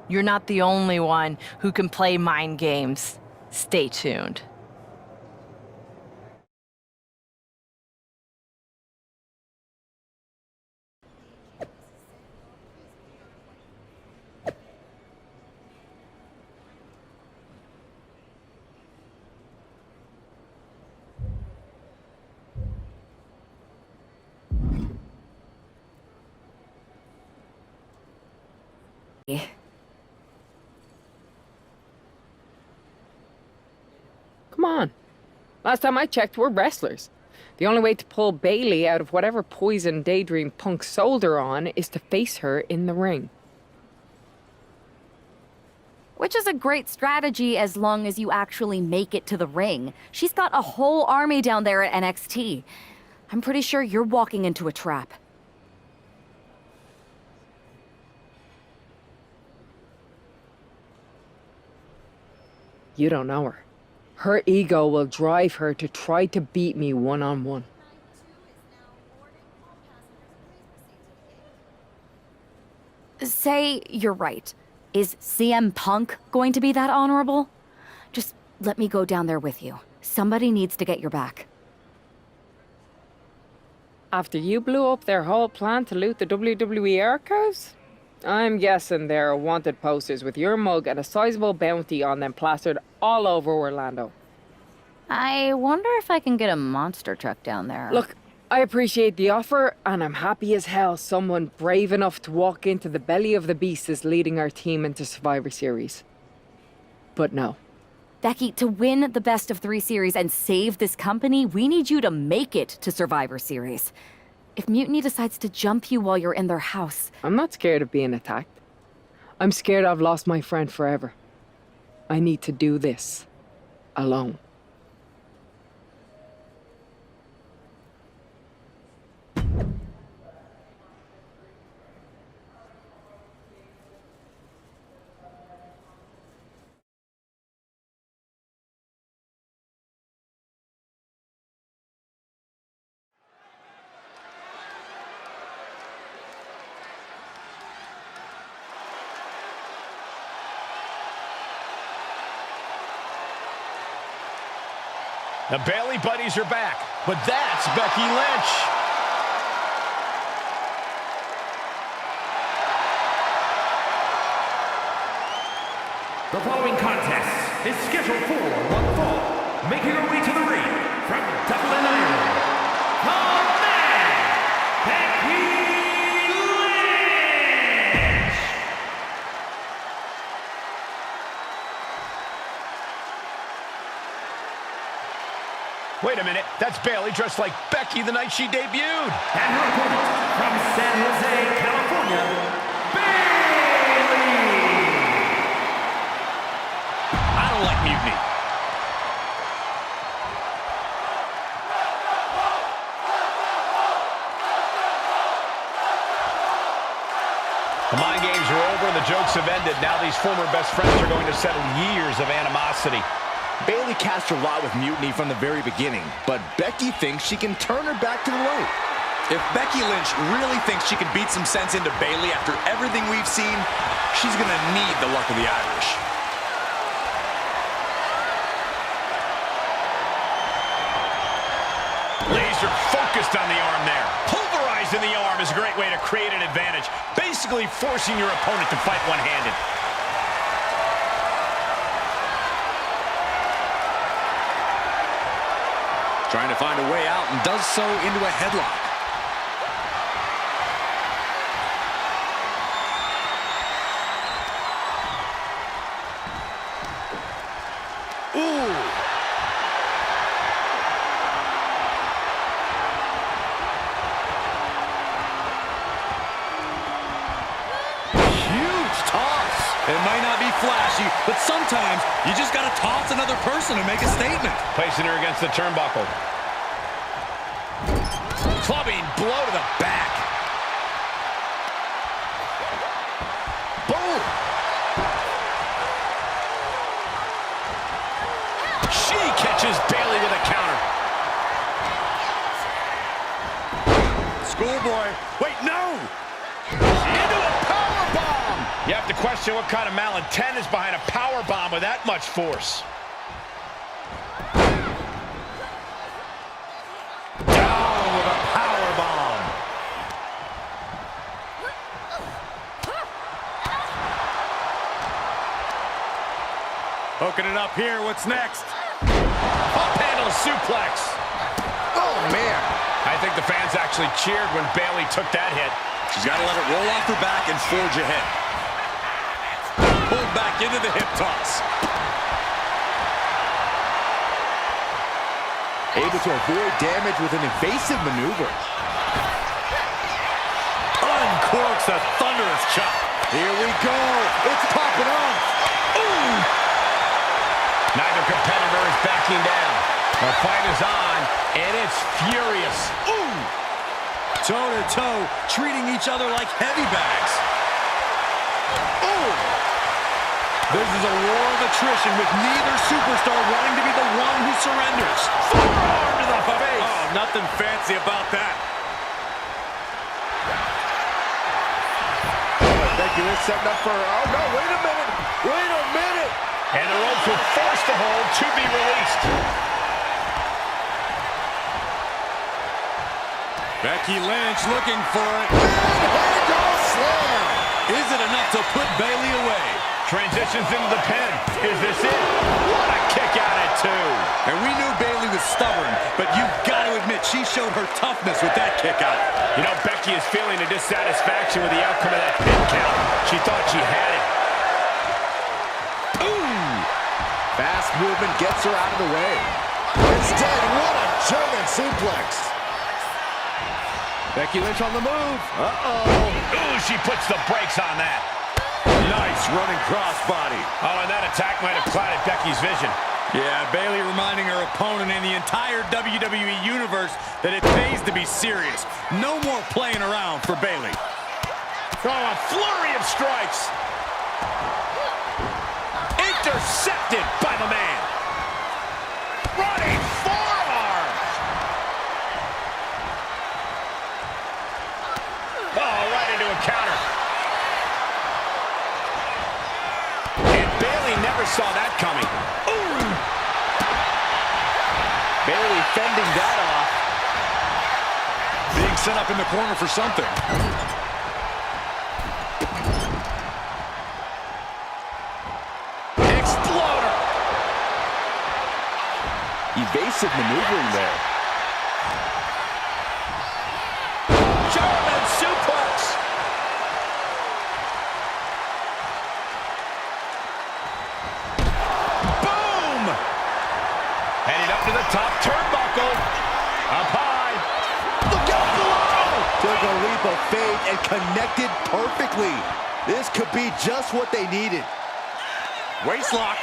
S13: You're not the only one who can play mind games. Stay tuned.
S18: Come on. Last time I checked, we're wrestlers. The only way to pull Bayley out of whatever poison daydream Punk sold her on is to face her in the ring.
S15: Which is a great strategy as long as you actually make it to the ring. She's got a whole army down there at NXT. I'm pretty sure you're walking into a trap.
S18: You don't know her. Her ego will drive her to try to beat me one-on-one.
S15: Say you're right. Is CM Punk going to be that honorable? Just let me go down there with you. Somebody needs to get your back.
S18: After you blew up their whole plan to loot the WWE archives? I'm guessing there are wanted posters with your mug and a sizable bounty on them plastered all over Orlando.
S15: I wonder if I can get a monster truck down there.
S18: Look, I appreciate the offer, and I'm happy as hell someone brave enough to walk into the belly of the beast is leading our team into Survivor Series. But no.
S15: Becky, to win the Best of 3 series and save this company, we need you to make it to Survivor Series. If Mutiny decides to jump you while you're in their house...
S18: I'm not scared of being attacked. I'm scared I've lost my friend forever. I need to do this. Alone.
S4: The Bayley buddies are back, but that's Becky Lynch.
S8: The following contest is scheduled for one fall. Making her way to the ring from Dublin, Ireland, the man, Becky Lynch!
S4: Wait a minute, that's Bayley dressed like Becky the night she debuted.
S8: And her opponent from San Jose, California, Bayley!
S4: I don't like mutiny. The mind games are over and the jokes have ended. Now these former best friends are going to settle years of animosity.
S1: Bayley cast her lot with mutiny from the very beginning, but Becky thinks she can turn her back to the light.
S12: If Becky Lynch really thinks she can beat some sense into Bayley after everything we've seen, she's gonna need the luck of the Irish.
S4: Laser focused on the arm there. Pulverized in the arm is a great way to create an advantage, basically forcing your opponent to fight one-handed.
S2: Trying to find a way out and does so into a headlock.
S4: Ooh.
S2: Huge toss. It might not be flashy, but sometimes you just got to toss another person to make a statement.
S4: Placing her against the turnbuckle. Clubbing blow to the back. Boom. She catches Bayley with a counter.
S2: Schoolboy.
S4: Wait, no! Into a powerbomb! You have to question what kind of malintent is behind a powerbomb with that much force. Down with a powerbomb.
S2: Hooking it up here. What's next?
S4: Up handle suplex. Oh, man. I think the fans actually cheered when Bayley took that hit.
S2: She's got to let it roll off her back and forge ahead. Pulled back into the hip toss.
S1: Able to avoid damage with an evasive maneuver.
S2: Uncorks a thunderous chop.
S1: Here we go. It's popping off.
S4: Ooh. Neither competitor is backing down. The fight is on, and it's furious.
S2: Ooh! Toe-to-toe, treating each other like heavy bags.
S4: Ooh!
S2: This is a war of attrition with neither superstar wanting to be the one who surrenders.
S4: Forearm to the face.
S2: Oh, nothing fancy about that.
S1: Becky Lynch setting up for her. Oh, no, wait a minute. Wait a minute.
S4: And the ropes will force the hold to be released.
S2: Becky Lynch looking for it.
S1: Manhandle slam.
S2: Is it enough to put Bayley away?
S4: Transitions into the pin. Is this it? What a kick out at two.
S2: And we knew Bayley was stubborn, but you've got to admit she showed her toughness with that kick out.
S4: You know, Becky is feeling a dissatisfaction with the outcome of that pin count. She thought she had it.
S1: Ooh. Fast movement gets her out of the way. Instead, what a German suplex. Becky Lynch on the move. Uh-oh.
S4: Ooh, she puts the brakes on that.
S2: Nice running crossbody.
S4: Oh, and that attack might have clouded Becky's vision.
S2: Yeah, Bayley reminding her opponent and the entire WWE Universe that it pays to be serious. No more playing around for Bayley.
S4: Oh, a flurry of strikes. Intercepted by the man. Running forearm. Oh, right into a counter. And Bayley never saw that coming. Ooh.
S1: Bayley fending that off.
S2: Being set up in the corner for something.
S4: Exploder.
S1: evasive maneuvering there.
S4: German suplex. Boom! Heading up to the top turnbuckle. Up high.
S1: Look out below! Took a leap of faith and connected perfectly. This could be just what they needed.
S4: Waistlock.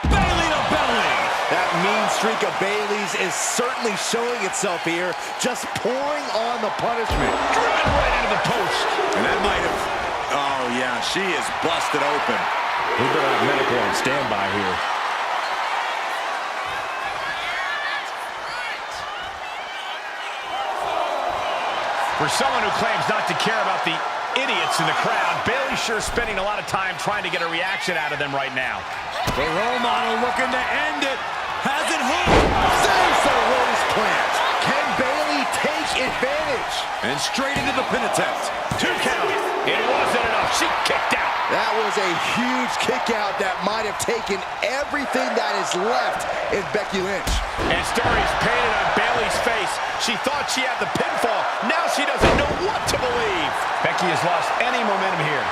S4: Bailey to belly.
S1: That mean streak of Bailey's is certainly showing itself here, just pouring on the punishment.
S4: Driven right into the post.
S2: And that might have... Oh, yeah, she is busted open.
S4: We better have medical on standby here. For someone who claims not to care about the idiots in the crowd, Bailey's sure spending a lot of time trying to get a reaction out of them right now.
S2: The role model looking to end it. Has it hooked.
S1: Saves the rose plant. Can Bailey take advantage?
S2: And straight into the pin attempt.
S4: 2 count. It wasn't enough. She kicked out.
S1: That was a huge kick out that might have taken everything that is left in Becky Lynch.
S4: And stories painted on Bailey's face. She thought she had the pinfall. Now she doesn't know what to believe. Becky has lost any momentum here.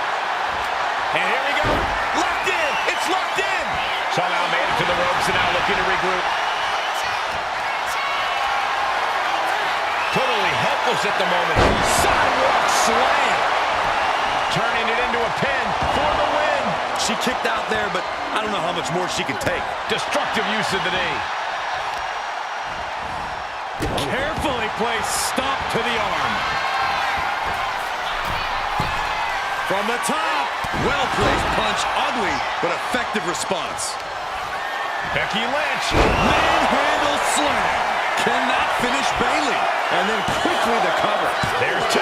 S4: And here we go. Locked in. It's locked in. Somehow made it to the ropes and now looking to regroup. Totally helpless at the moment. Sidewalk slam. Turning it into a pin for the win.
S2: She kicked out there, but I don't know how much more she can take.
S4: Destructive use of the knee.
S2: Carefully placed stop to the arm. From the top. Well-placed punch. Ugly, but effective response.
S4: Becky Lynch.
S2: Manhandle slam. Cannot finish Bailey. And then quickly the cover.
S4: There's 2.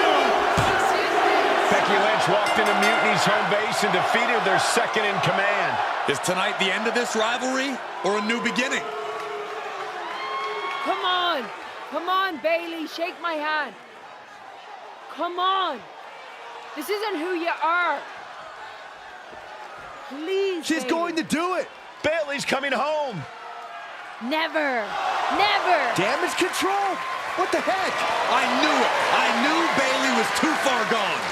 S4: Becky Lynch walked into Mutiny's home base and defeated their second in command.
S2: Is tonight the end of this rivalry or a new beginning?
S13: Come on. Come on, Bailey. Shake my hand. Come on. This isn't who you are. Please,
S1: She's
S13: Bailey.
S1: going to do it.
S4: Bailey's coming home.
S13: Never. Never.
S1: Damage control? What the heck?
S2: I knew it. I knew Bailey was too far gone.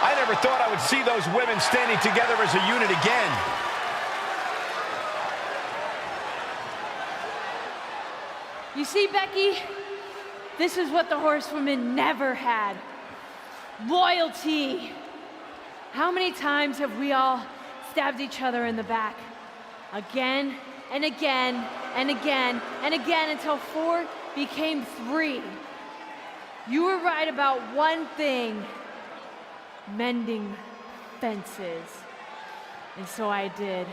S4: I never thought I would see those women standing together as a unit again.
S13: You see, Becky? This is what the horsewomen never had. Loyalty. How many times have we all stabbed each other in the back? Again and again and again and again until 4 became 3. You were right about one thing. Mending fences. And so I did.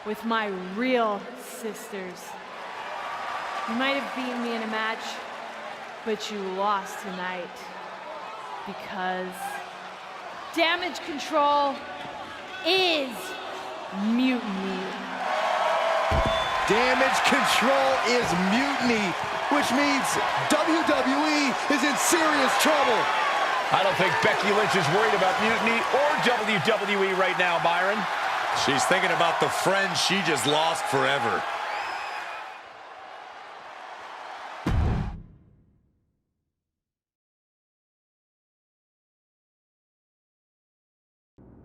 S13: With my real sisters. You might have beaten me in a match, but you lost tonight. Because damage control is mutiny.
S1: Damage control is mutiny, which means WWE is in serious trouble.
S4: I don't think Becky Lynch is worried about mutiny or WWE right now, Byron.
S2: She's thinking about the friend she just lost forever.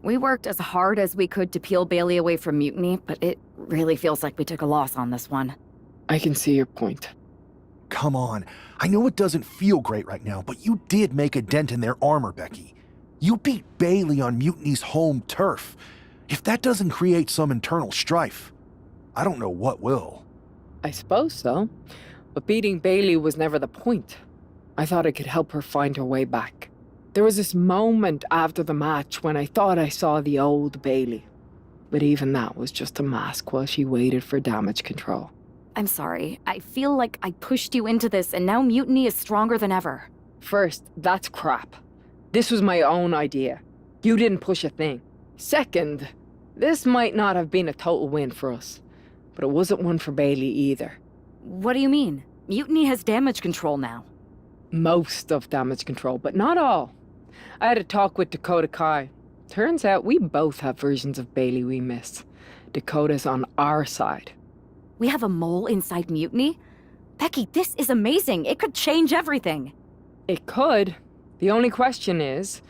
S15: We worked as hard as we could to peel Bailey away from mutiny, but it really feels like we took a loss on this one.
S18: I can see your point.
S6: Come on. I know it doesn't feel great right now, but you did make a dent in their armor, Becky. You beat Bailey on Mutiny's home turf. If that doesn't create some internal strife, I don't know what will.
S18: I suppose so. But beating Bailey was never the point. I thought I could help her find her way back. There was this moment after the match when I thought I saw the old Bailey. But even that was just a mask while she waited for damage control.
S15: I'm sorry. I feel like I pushed you into this and now mutiny is stronger than ever.
S18: First, that's crap. This was my own idea. You didn't push a thing. Second, this might not have been a total win for us. But it wasn't one for Bailey either.
S15: What do you mean? Mutiny has damage control now.
S18: Most of damage control, but not all. I had a talk with Dakota Kai. Turns out we both have versions of Bailey we miss. Dakota's on our side.
S15: We have a mole inside Mutiny? Becky, this is amazing. It could change everything.
S18: It could. The only question is,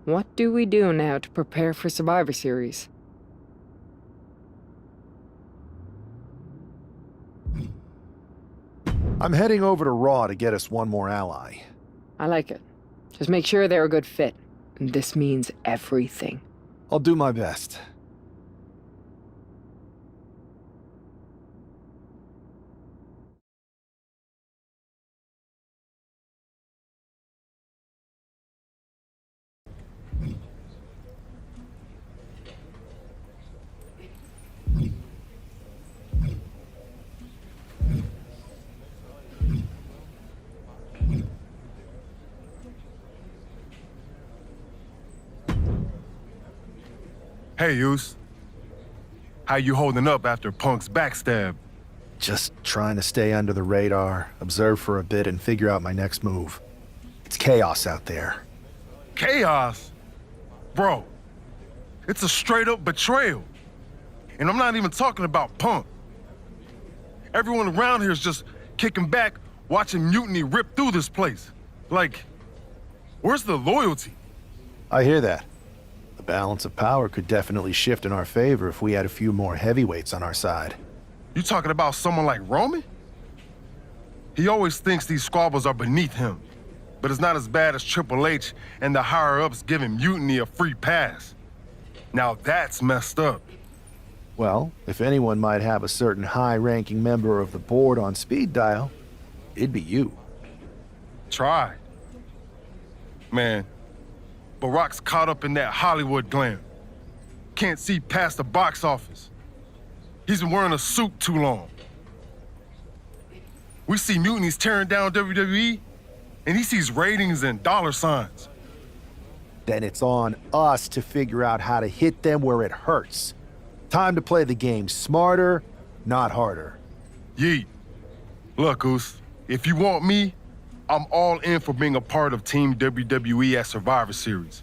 S18: what do we do now to prepare for Survivor Series?
S6: I'm heading over to Raw to get us one more ally.
S18: I like it. Just make sure they're a good fit. And this means everything.
S6: I'll do my best.
S9: Hey, Yus. How you holding up after Punk's backstab?
S6: Just trying to stay under the radar, observe for a bit, and figure out my next move. It's chaos out there.
S9: Chaos? Bro, it's a straight-up betrayal. And I'm not even talking about Punk. Everyone around here is just kicking back, watching Mutiny rip through this place. Like, where's the loyalty?
S6: I hear that. The balance of power could definitely shift in our favor if we had a few more heavyweights on our side.
S9: You talking about someone like Roman? He always thinks these squabbles are beneath him, but it's not as bad as Triple H and the higher-ups giving Mutiny a free pass. Now that's messed up.
S6: Well, if anyone might have a certain high-ranking member of the board on speed dial, it'd be you.
S9: Try. Man, Barack's caught up in that Hollywood glam. Can't see past the box office. He's been wearing a suit too long. We see Mutiny's tearing down WWE, and he sees ratings and dollar signs.
S6: Then it's on us to figure out how to hit them where it hurts. Time to play the game smarter, not harder.
S9: Yeet. Look, Goose, if you want me, I'm all in for being a part of Team WWE at Survivor Series.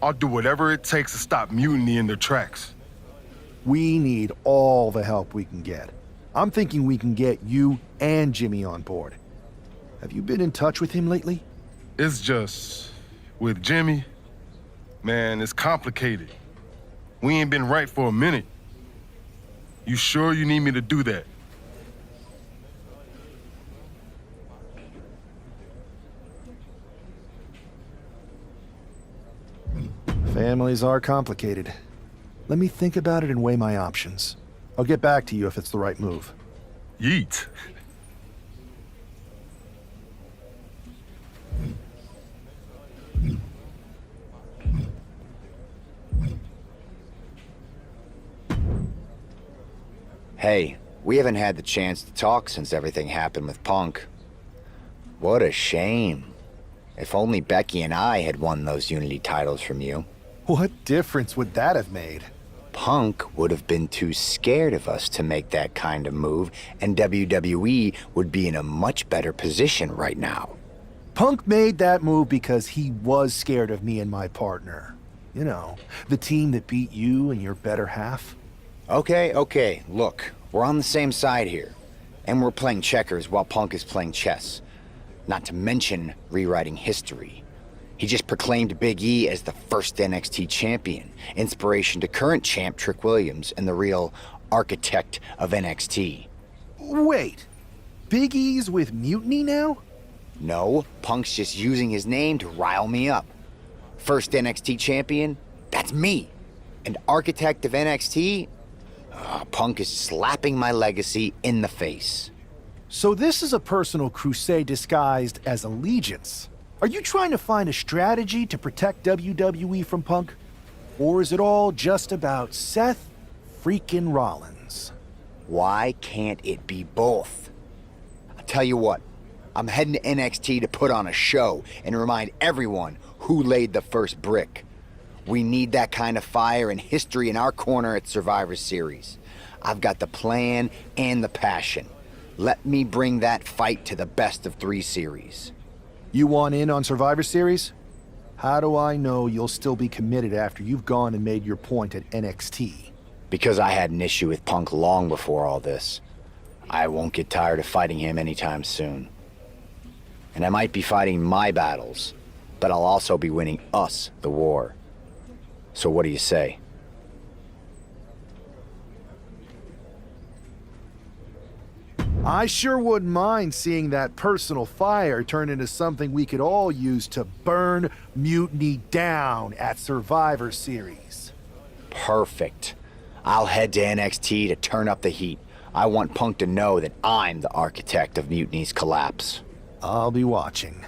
S9: I'll do whatever it takes to stop Mutiny in their tracks.
S6: We need all the help we can get. I'm thinking we can get you and Jimmy on board. Have you been in touch with him lately?
S9: It's just, with Jimmy, man, it's complicated. We ain't been right for a minute. You sure you need me to do that?
S6: Families are complicated. Let me think about it and weigh my options. I'll get back to you if it's the right move.
S9: Yeet.
S5: Hey, we haven't had the chance to talk since everything happened with Punk. What a shame. If only Becky and I had won those Unity titles from you.
S6: What difference would that have made?
S5: Punk would have been too scared of us to make that kind of move, and WWE would be in a much better position right now.
S6: Punk made that move because he was scared of me and my partner. You know, the team that beat you and your better half.
S5: Okay, look, we're on the same side here. And we're playing checkers while Punk is playing chess. Not to mention rewriting history. He just proclaimed Big E as the first NXT champion, inspiration to current champ Trick Williams and the real architect of NXT.
S6: Wait, Big E's with Mutiny now?
S5: No, Punk's just using his name to rile me up. First NXT champion? That's me. And architect of NXT? Punk is slapping my legacy in the face.
S6: So this is a personal crusade disguised as allegiance. Are you trying to find a strategy to protect WWE from Punk? Or is it all just about Seth freaking Rollins?
S5: Why can't it be both? I'll tell you what, I'm heading to NXT to put on a show and remind everyone who laid the first brick. We need that kind of fire and history in our corner at Survivor Series. I've got the plan and the passion. Let me bring that fight to the best of 3 series.
S6: You want in on Survivor Series? How do I know you'll still be committed after you've gone and made your point at NXT?
S5: Because I had an issue with Punk long before all this. I won't get tired of fighting him anytime soon. And I might be fighting my battles, but I'll also be winning us the war. So what do you say?
S6: I sure wouldn't mind seeing that personal fire turn into something we could all use to burn Mutiny down at Survivor Series.
S5: Perfect. I'll head to NXT to turn up the heat. I want Punk to know that I'm the architect of Mutiny's collapse.
S6: I'll be watching.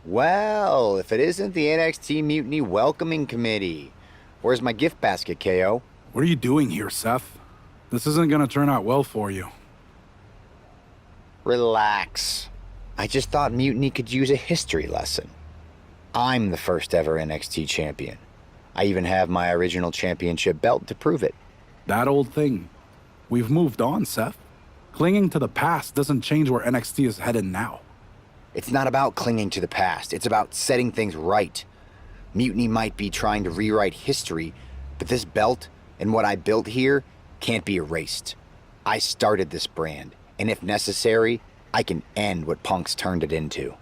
S5: Well, if it isn't the NXT Mutiny Welcoming Committee. Where's my gift basket, KO?
S16: What are you doing here, Seth? This isn't gonna turn out well for you.
S5: Relax. I just thought Mutiny could use a history lesson. I'm the first ever NXT champion. I even have my original championship belt to prove it.
S16: That old thing. We've moved on, Seth. Clinging to the past doesn't change where NXT is headed now.
S5: It's not about clinging to the past. It's about setting things right. Mutiny might be trying to rewrite history, but this belt and what I built here can't be erased. I started this brand, and if necessary, I can end what Punk's turned it into.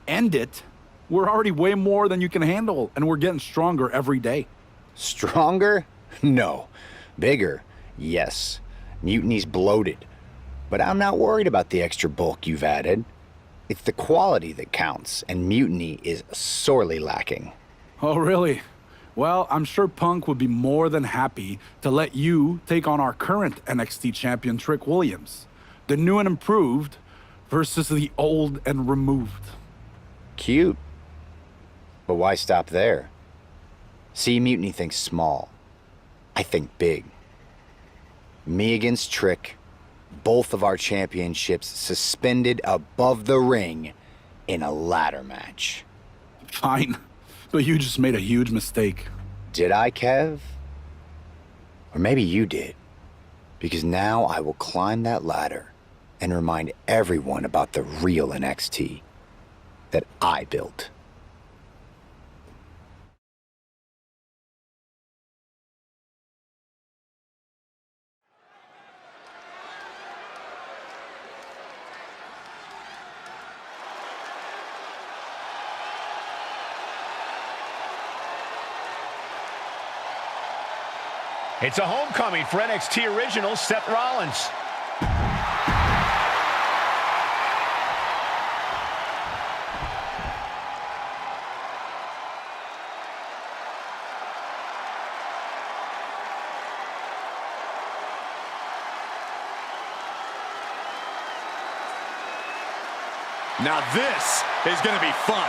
S16: End it? We're already way more than you can handle, and we're getting stronger every day.
S5: Stronger? No. Bigger? Yes. Mutiny's bloated. But I'm not worried about the extra bulk you've added. It's the quality that counts, and Mutiny is sorely lacking.
S16: Oh, really? Well, I'm sure Punk would be more than happy to let you take on our current NXT champion, Trick Williams. The new and improved versus the old and removed.
S5: Cute. But why stop there? See, Mutiny thinks small. I think big. Me against Trick. Both of our championships suspended above the ring in a ladder match.
S16: Fine, but you just made a huge mistake.
S5: Did I, Kev? Or maybe you did. Because now I will climb that ladder and remind everyone about the real NXT that I built.
S4: It's a homecoming for NXT original Seth Rollins.
S2: Now this is going to be fun.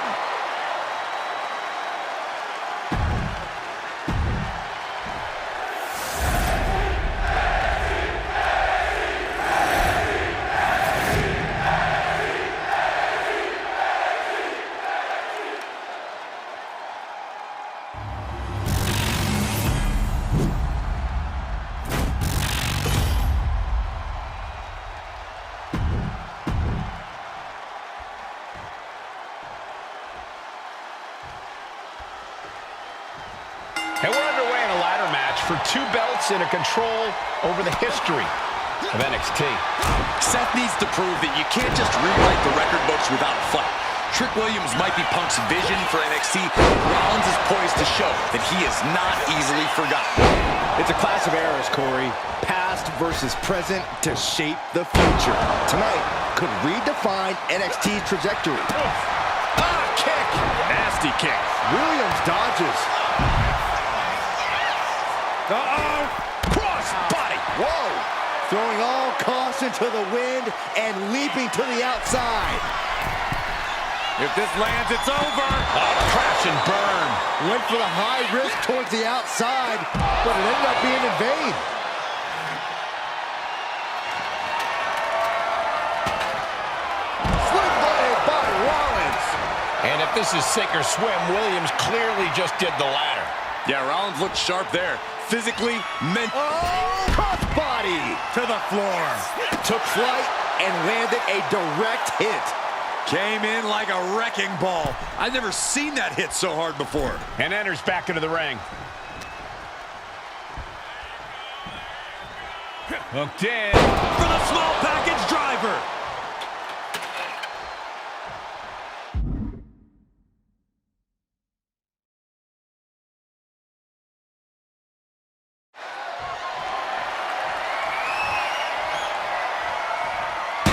S4: And we're underway in a ladder match for 2 belts and a control over the history of NXT.
S12: Seth needs to prove that you can't just rewrite the record books without a fight. Trick Williams might be Punk's vision for NXT. Rollins is poised to show that he is not easily forgotten.
S1: It's a clash of eras, Corey. Past versus present to shape the future. Tonight could redefine NXT's trajectory.
S4: Kick! Nasty kick.
S1: Williams dodges.
S4: Uh-oh! Cross body!
S1: Whoa! Throwing all caution to the wind and leaping to the outside.
S2: If this lands, it's over.
S4: Crash and burn.
S1: Went for the high risk towards the outside, but it ended up being in vain. Sling blade by Rollins.
S4: And if this is sink or swim, Williams clearly just did the latter.
S2: Yeah, Rollins looked sharp there. Physically,
S1: Crossbody to the floor. Took flight and landed a direct hit.
S2: Came in like a wrecking ball. I've never seen that hit so hard before.
S4: And enters back into the ring. Hooked in.
S2: For the small package driver.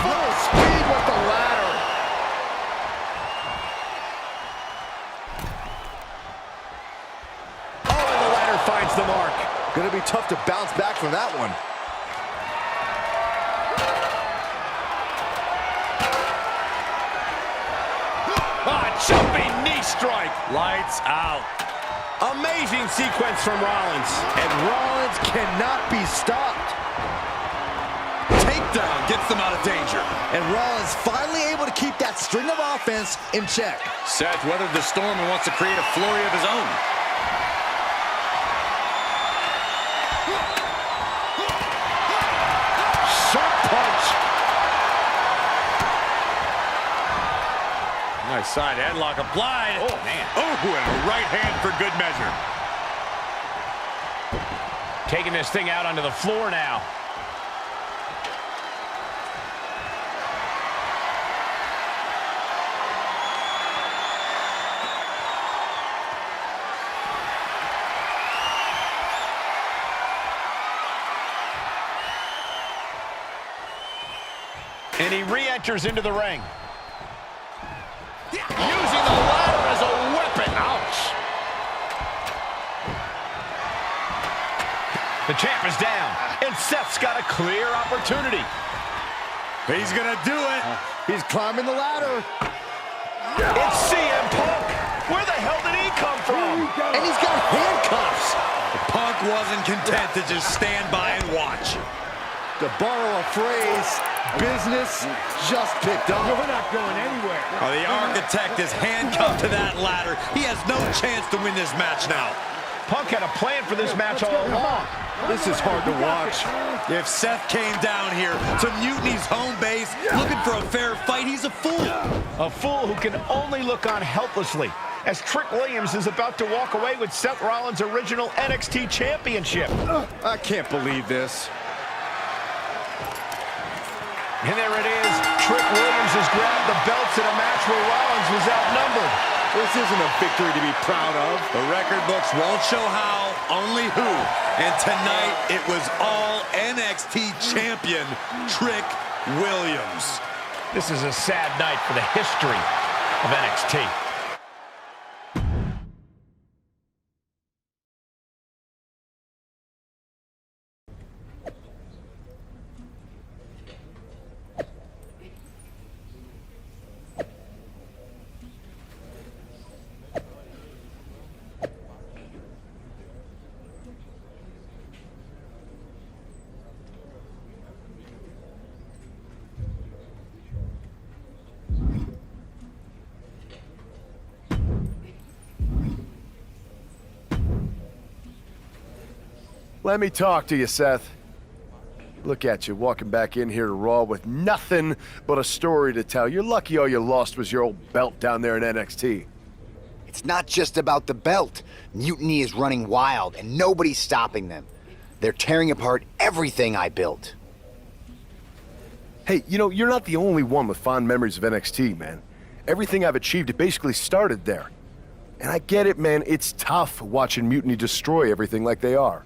S1: Full speed with the ladder. Oh, and the ladder finds the mark. Gonna be tough to bounce back from that one.
S4: Jumping knee strike. Lights out. Amazing sequence from Rollins.
S1: And Rollins cannot be stopped.
S2: Takedown gets them out of danger.
S1: And Rollins finally able to keep that string of offense in check.
S2: Seth weathered the storm and wants to create a flurry of his own.
S1: Sharp punch.
S4: Nice side headlock applied. Oh, man.
S2: Oh, and a right hand for good measure.
S4: Taking this thing out onto the floor now. And he re-enters into the ring. Using the ladder as a weapon. Ouch. The champ is down, and Seth's got a clear opportunity.
S2: He's gonna do it.
S1: He's climbing the ladder.
S4: It's CM Punk. Where the hell did he come from?
S1: And he's got handcuffs.
S2: Punk wasn't content to just stand by and watch.
S1: To borrow a phrase, business just picked up.
S4: We're not going anywhere.
S2: Oh, the architect is handcuffed to that ladder. He has no chance to win this match now.
S4: Punk had a plan for this match all along.
S1: This is hard to watch.
S2: If Seth came down here to Mutiny's home base looking for a fair fight, he's a fool.
S4: A fool who can only look on helplessly as Trick Williams is about to walk away with Seth Rollins' original NXT championship.
S1: I can't believe this.
S4: And there it is. Trick Williams has grabbed the belts in a match where Rollins was outnumbered.
S1: This isn't a victory to be proud of.
S2: The record books won't show how, only who. And tonight, it was all NXT champion Trick Williams.
S4: This is a sad night for the history of NXT.
S17: Let me talk to you, Seth. Look at you, walking back in here to Raw with nothing but a story to tell. You're lucky all you lost was your old belt down there in NXT.
S5: It's not just about the belt. Mutiny is running wild, and nobody's stopping them. They're tearing apart everything I built.
S17: Hey, you know, you're not the only one with fond memories of NXT, man. Everything I've achieved, it basically started there. And I get it, man. It's tough watching Mutiny destroy everything like they are.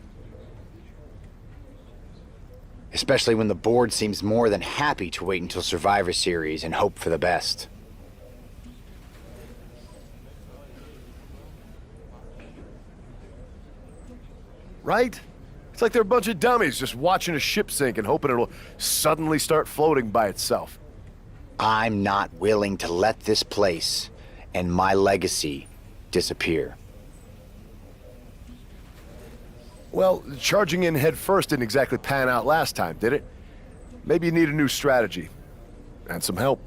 S5: Especially when the board seems more than happy to wait until Survivor Series and hope for the best.
S17: Right? It's like they're a bunch of dummies just watching a ship sink and hoping it'll suddenly start floating by itself.
S5: I'm not willing to let this place and my legacy disappear.
S17: Well, charging in head first didn't exactly pan out last time, did it? Maybe you need a new strategy. And some help.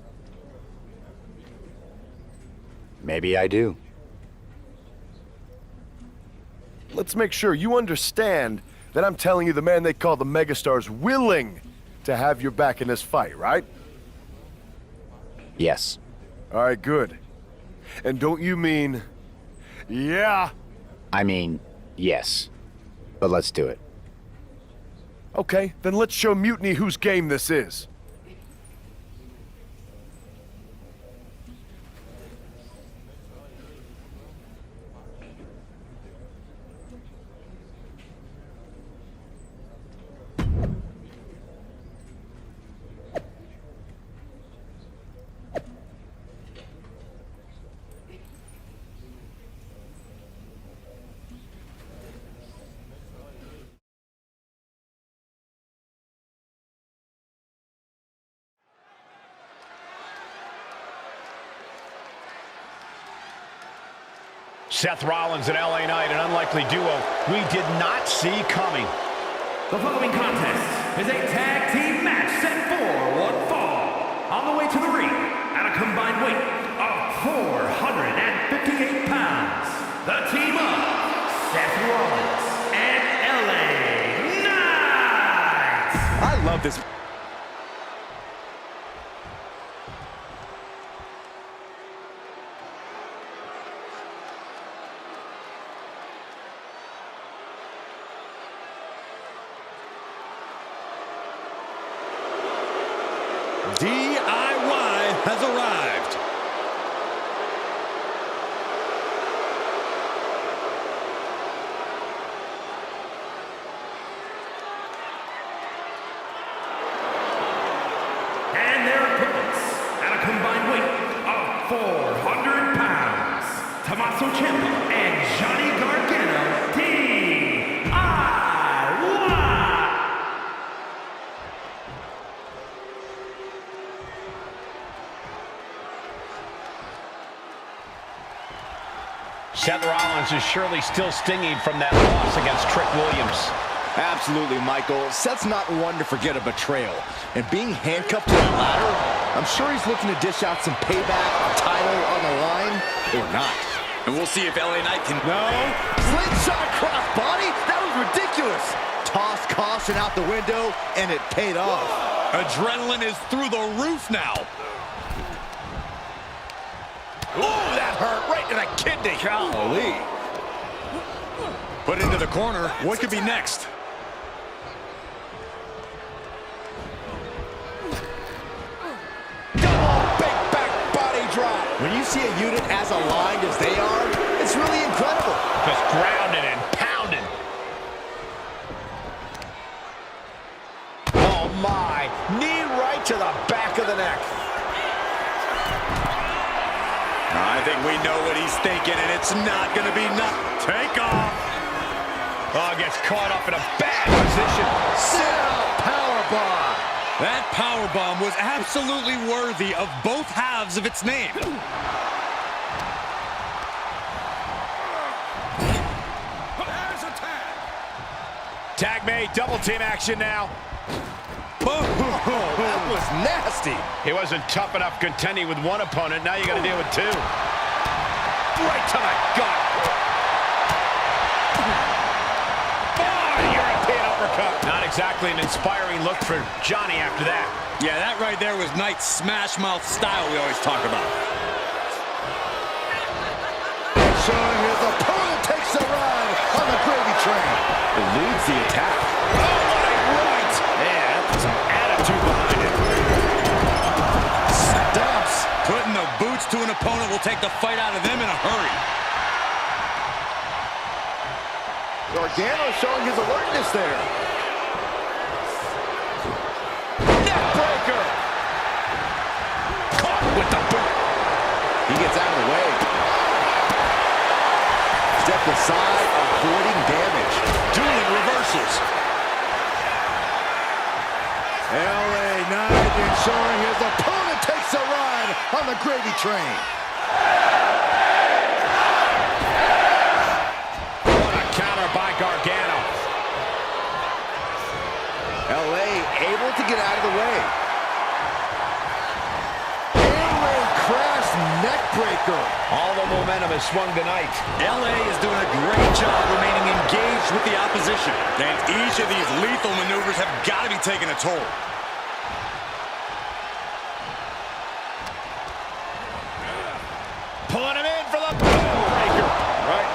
S5: Maybe I do.
S17: Let's make sure you understand that I'm telling you the man they call the Megastar's willing to have your back in this fight, right?
S5: Yes.
S17: All right, good. And don't you mean, yeah?
S5: I mean, yes. But let's do it.
S17: Okay, then let's show Mutiny whose game this is.
S4: Seth Rollins and LA Knight, an unlikely duo we did not see coming.
S8: The following contest is a tag team match set for one fall. On the way to the ring, at a combined weight of 458 pounds, the team of Seth Rollins and LA Knight.
S1: I love this.
S2: DIY has arrived.
S8: And their opponents, at a combined weight of 400 pounds, Tommaso Ciampa and Johnny Gargano, DIY.
S4: Seth Rollins is surely still stinging from that loss against Trick Williams.
S1: Absolutely, Michael. Seth's not one to forget a betrayal. And being handcuffed to that ladder, I'm sure he's looking to dish out some payback, title on the line, or not.
S12: And we'll see if LA Knight can...
S1: No. Slingshot cross body? That was ridiculous. Toss caution out the window, and it paid off.
S2: Adrenaline is through the roof now.
S4: Ooh, that hurt right to the kidney.
S2: Golly. Put into the corner. What could be next?
S1: Double big back body drop. When you see a unit as aligned as they are, it's really incredible.
S4: Just grounded and pounded. Oh, my. Knee right to the back of the neck.
S2: I think we know what he's thinking, and it's not going to be take off.
S4: Oh, gets caught up in a bad position.
S1: Sit-up powerbomb.
S2: That powerbomb was absolutely worthy of both halves of its name.
S4: There's a tag. Tag made, double team action now.
S1: That was nasty.
S4: He wasn't tough enough contending with one opponent. Now you got to deal with two. Right to the gut. Oh, European uppercut. Not exactly an inspiring look for Johnny after that.
S2: Yeah, that right there was Knight's smash mouth style we always talk about.
S1: Showing his opponent takes a ride on the gravy train. Eludes the attack.
S4: Oh, what a right. Yeah, that's some attitude behind it.
S1: Stumps.
S2: Putting the boots to an opponent will take the fight out of them in a hurry.
S1: Gargano showing his alertness there. Neck breaker.
S4: Caught with the boot.
S1: He gets out of the way. Step aside, avoiding damage.
S2: Dueling reversals.
S1: LA Knight ensuring his opponent takes a ride on the gravy train.
S4: What a counter by Gargano.
S1: LA able to get out of the way. In-ring crash neck breaker.
S4: All the momentum has swung tonight.
S2: LA is doing a great job remaining engaged with the opposition. And each of these lethal maneuvers have got to be taking a toll.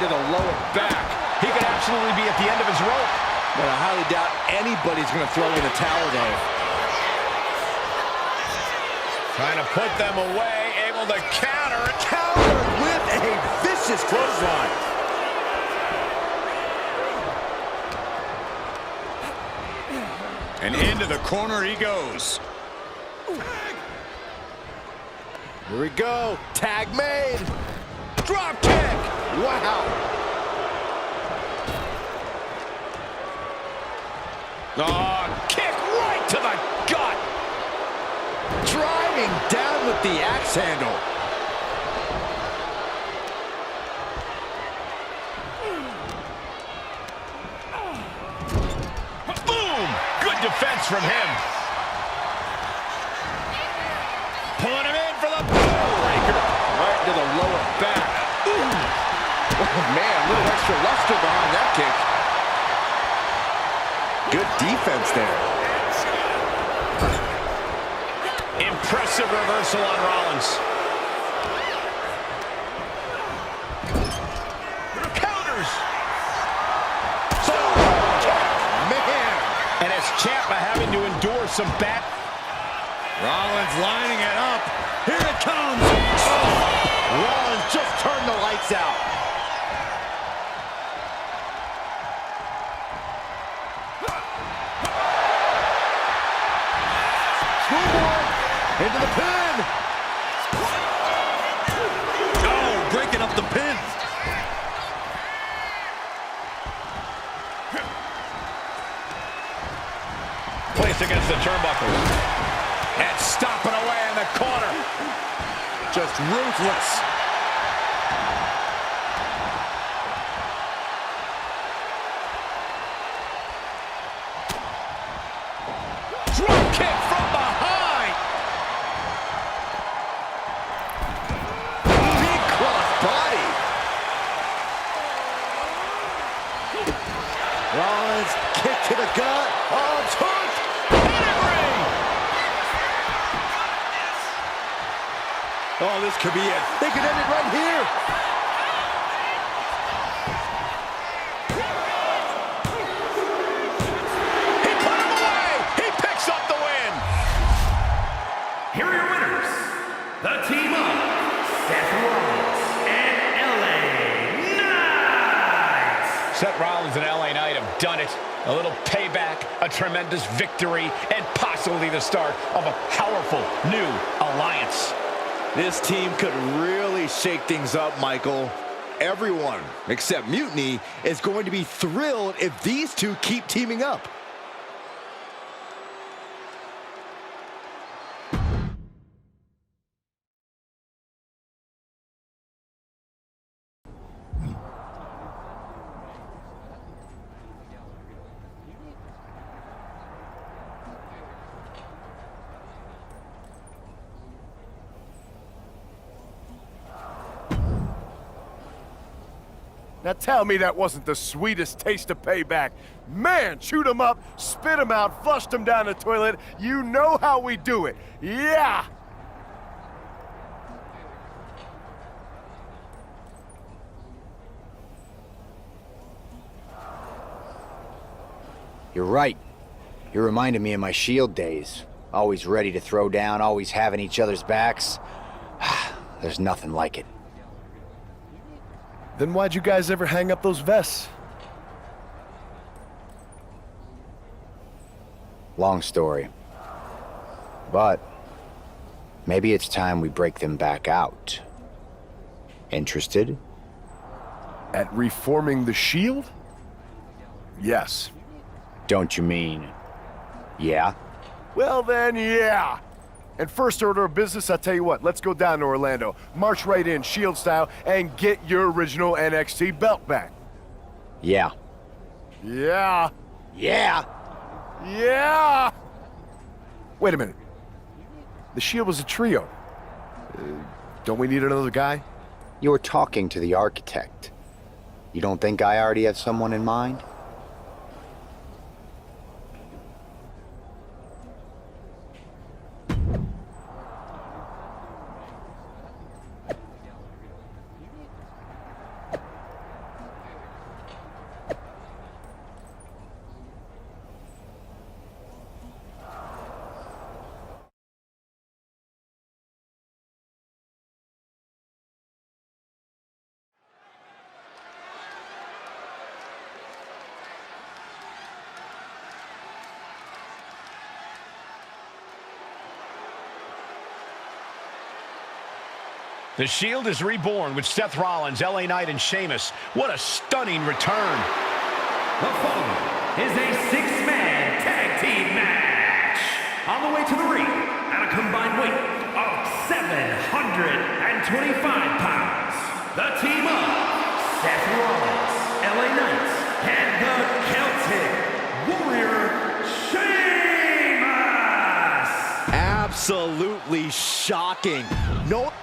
S4: to the lower back. He could absolutely be at the end of his rope.
S1: But I highly doubt anybody's going to throw in the towel, Dave.
S4: Trying to put them away, able to counter.
S1: Counter with a vicious clothesline.
S2: And into the corner he goes.
S1: Here we go. Tag made. Drop kick. Wow.
S4: Oh, kick right to the gut.
S1: Driving down with the axe handle.
S4: Boom! Good defense from him. Pulling him in for the breaker. Right into the lower back. Ooh. Oh, man, a little extra luster behind that kick.
S1: Good defense there.
S4: Impressive reversal on Rollins. Counters. Man. And as champ, having to endure some bad.
S2: Rollins lining it up. Here it comes.
S1: Oh. Rollins just turned the lights out. Into the pin.
S2: Oh, breaking up the pin.
S4: Placed against the turnbuckles. And stomping away in the corner.
S1: Just ruthless.
S4: Drop kick from behind.
S1: Big cross body. Rollins kick to the gut. Arms hooked.
S4: Pedigree.
S1: Oh, this could be it. They could end it right here.
S4: He put him away. He picks up the win.
S8: Here are your winners, the team of Seth Rollins and LA Knight.
S4: Seth Rollins and LA Knight have done it. A little payback, a tremendous victory, and possibly the start of a powerful new alliance.
S1: This team could really shake things up, Michael. Everyone, except Mutiny, is going to be thrilled if these two keep teaming up.
S17: Now tell me that wasn't the sweetest taste of payback. Man, chewed him up, spit him out, flushed him down the toilet. You know how we do it. Yeah!
S5: You're right. You reminded me of my Shield days. Always ready to throw down, always having each other's backs. There's nothing like it.
S17: Then why'd you guys ever hang up those vests?
S5: Long story. But maybe it's time we break them back out. Interested?
S17: At reforming the Shield? Yes.
S5: Don't you mean, yeah?
S17: Well then, yeah. And first order of business, I'll tell you what, let's go down to Orlando, march right in, Shield style, and get your original NXT belt back.
S5: Yeah.
S17: Yeah.
S5: Yeah.
S17: Yeah! Wait a minute. The Shield was a trio. Don't we need another guy?
S5: You're talking to the architect. You don't think I already have someone in mind?
S4: The Shield is reborn with Seth Rollins, LA Knight, and Sheamus. What a stunning return.
S8: The following is a six-man tag team match. On the way to the ring, at a combined weight of 725 pounds, the team of Seth Rollins, LA Knight, and the Celtic Warrior, Sheamus!
S1: Absolutely shocking. No.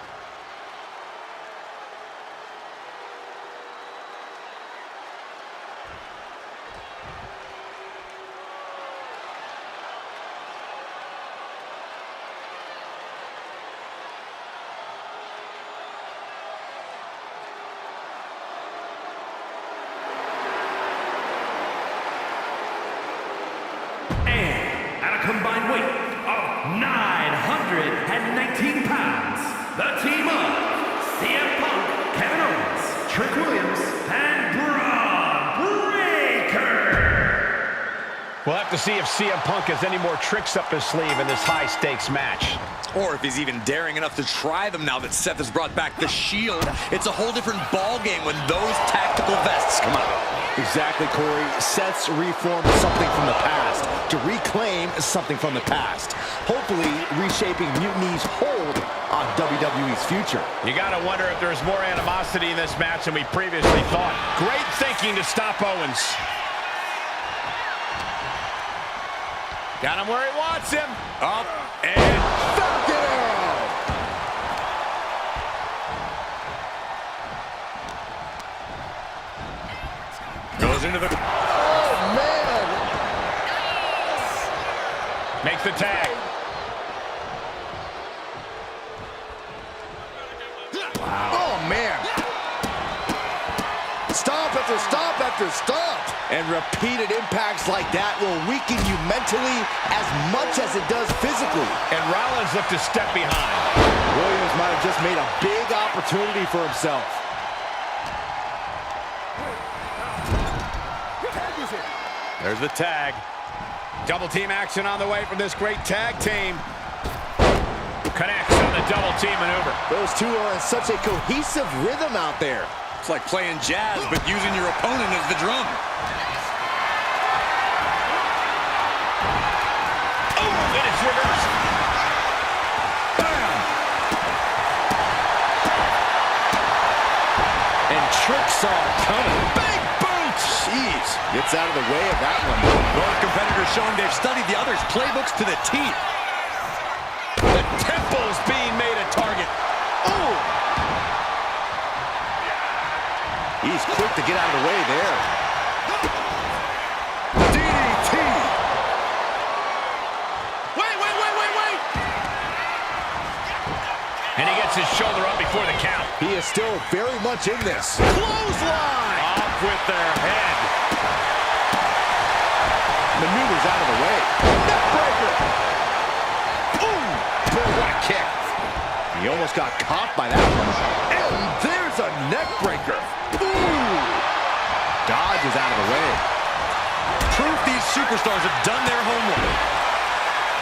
S8: Combined weight of 919 pounds, the team of CM Punk, Kevin Owens, Trick Williams, and Braun Breaker.
S4: We'll have to see if CM Punk has any more tricks up his sleeve in this high-stakes match.
S12: Or if he's even daring enough to try them now that Seth has brought back the Shield. It's a whole different ballgame when those tactical vests come out.
S1: Exactly, Corey. Seth's reformed something from the past to reclaim something from the past. Hopefully, reshaping Mutiny's hold on WWE's future.
S4: You gotta wonder if there's more animosity in this match than we previously thought. Great thinking to stop Owens. Got him where he wants him. Up and goes into the...
S1: Oh, man!
S4: Makes the tag.
S1: Wow. Oh, man. Stomp after stomp after stomp. And repeated impacts like that will weaken you mentally as much as it does physically.
S4: And Rollins looked a step behind.
S1: Williams might have just made a big opportunity for himself.
S4: There's the tag. Double team action on the way from this great tag team. Connects on the double team maneuver.
S1: Those two are in such a cohesive rhythm out there.
S12: It's like playing jazz, but using your opponent as the drum.
S4: Oh, and it's reversed. Bam!
S1: And Trick saw it coming.
S4: Big boots!
S1: Jeez, gets out of the way of that one.
S12: Both competitors showing they've studied the others' playbooks to the teeth.
S4: The temple's being made a target.
S1: Oh! He's quick to get out of the way there. DDT!
S4: Wait! And he gets his shoulder up before the count.
S1: He is still very much in this.
S4: Clothesline! Off with their head.
S1: Maneuvers out of the way. Neckbreaker! Ooh! Boy, what a kick. He almost got caught by that one. And there's a neckbreaker. Ooh! Dodges out of the way.
S12: Proof these superstars have done their homework.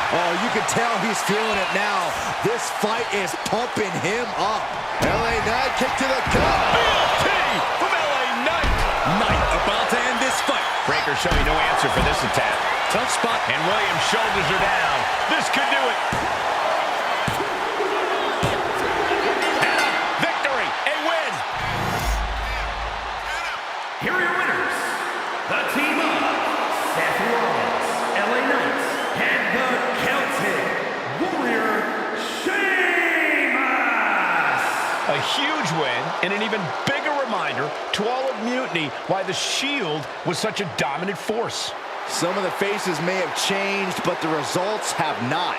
S1: Oh, you can tell he's feeling it now. This fight is pumping him up. LA Knight kick to the gut.
S4: BLT from LA Knight.
S12: Knight about to end this fight.
S4: Breaker showing no answer for this attack.
S12: Tough spot.
S4: And Williams' shoulders are down. This could do it. And a victory, a win.
S8: Here are your winners. The team of Seth Rollins, LA Knight, and the Celtic Warrior, Sheamus!
S4: A huge win and an even bigger reminder to all of Mutiny why the Shield was such a dominant force.
S1: Some of the faces may have changed, but the results have not.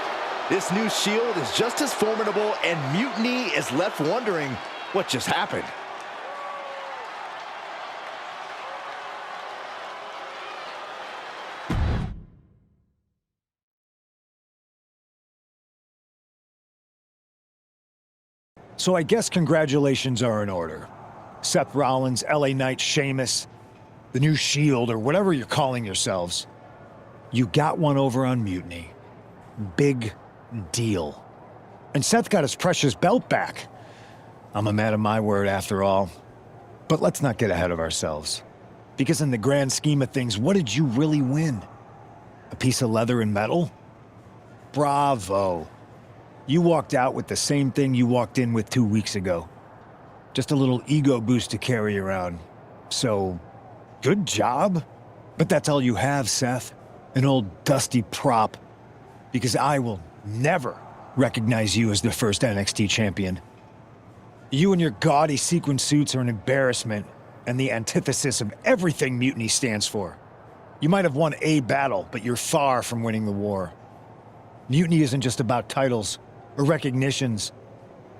S1: This new Shield is just as formidable, and Mutiny is left wondering what just happened.
S10: So I guess congratulations are in order. Seth Rollins, LA Knight, Sheamus, the new Shield, or whatever you're calling yourselves. You got one over on Mutiny. Big deal. And Seth got his precious belt back. I'm a man of my word after all. But let's not get ahead of ourselves. Because in the grand scheme of things, what did you really win? A piece of leather and metal? Bravo. You walked out with the same thing you walked in with 2 weeks ago. Just a little ego boost to carry around. So, good job. But that's all you have, Seth. An old dusty prop. Because I will never recognize you as the first NXT champion. You and your gaudy sequin suits are an embarrassment, and the antithesis of everything Mutiny stands for. You might have won a battle, but you're far from winning the war. Mutiny isn't just about titles or recognitions.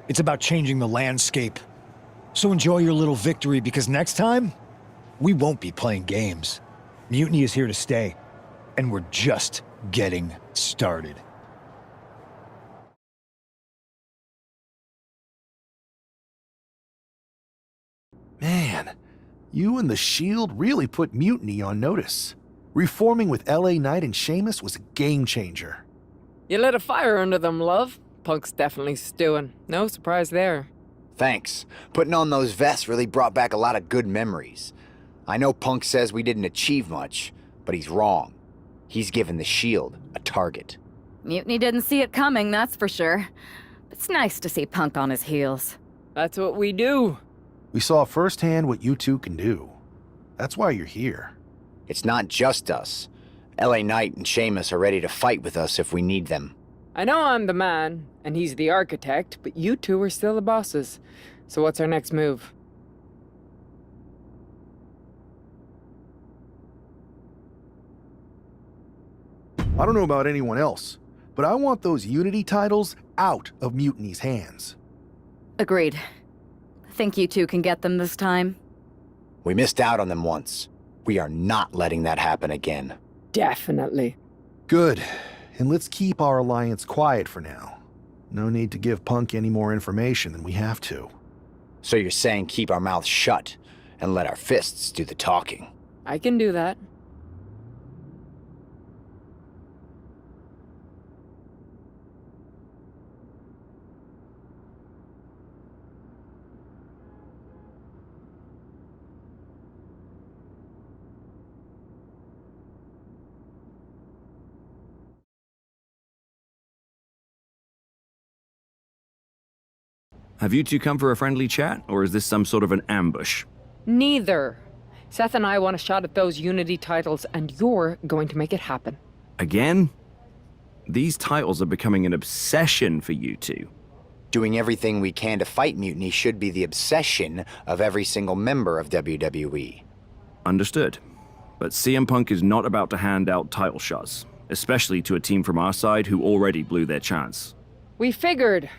S10: It's about changing the landscape. So enjoy your little victory, because next time, we won't be playing games. Mutiny is here to stay, and we're just getting started.
S6: Man, you and the Shield really put Mutiny on notice. Reforming with LA Knight and Sheamus was a game changer.
S18: You lit a fire under them, love. Punk's definitely stewing. No surprise there.
S5: Thanks. Putting on those vests really brought back a lot of good memories. I know Punk says we didn't achieve much, but he's wrong. He's given the Shield a target.
S15: Mutiny didn't see it coming, that's for sure. It's nice to see Punk on his heels.
S18: That's what we do.
S6: We saw firsthand what you two can do. That's why you're here.
S5: It's not just us. LA Knight and Sheamus are ready to fight with us if we need them.
S18: I know I'm the man, and he's the architect, but you two are still the bosses. So what's our next move?
S6: I don't know about anyone else, but I want those Unity titles out of Mutiny's hands.
S15: Agreed. Think you two can get them this time?
S5: We missed out on them once. We are not letting that happen again.
S18: Definitely.
S6: Good. And let's keep our alliance quiet for now. No need to give Punk any more information than we have to.
S5: So you're saying keep our mouths shut and let our fists do the talking?
S18: I can do that.
S19: Have you two come for a friendly chat, or is this some sort of an ambush?
S18: Neither. Seth and I want a shot at those Unity titles, and you're going to make it happen.
S19: Again? These titles are becoming an obsession for you two.
S5: Doing everything we can to fight Mutiny should be the obsession of every single member of WWE.
S19: Understood. But CM Punk is not about to hand out title shots, especially to a team from our side who already blew their chance.
S18: We figured.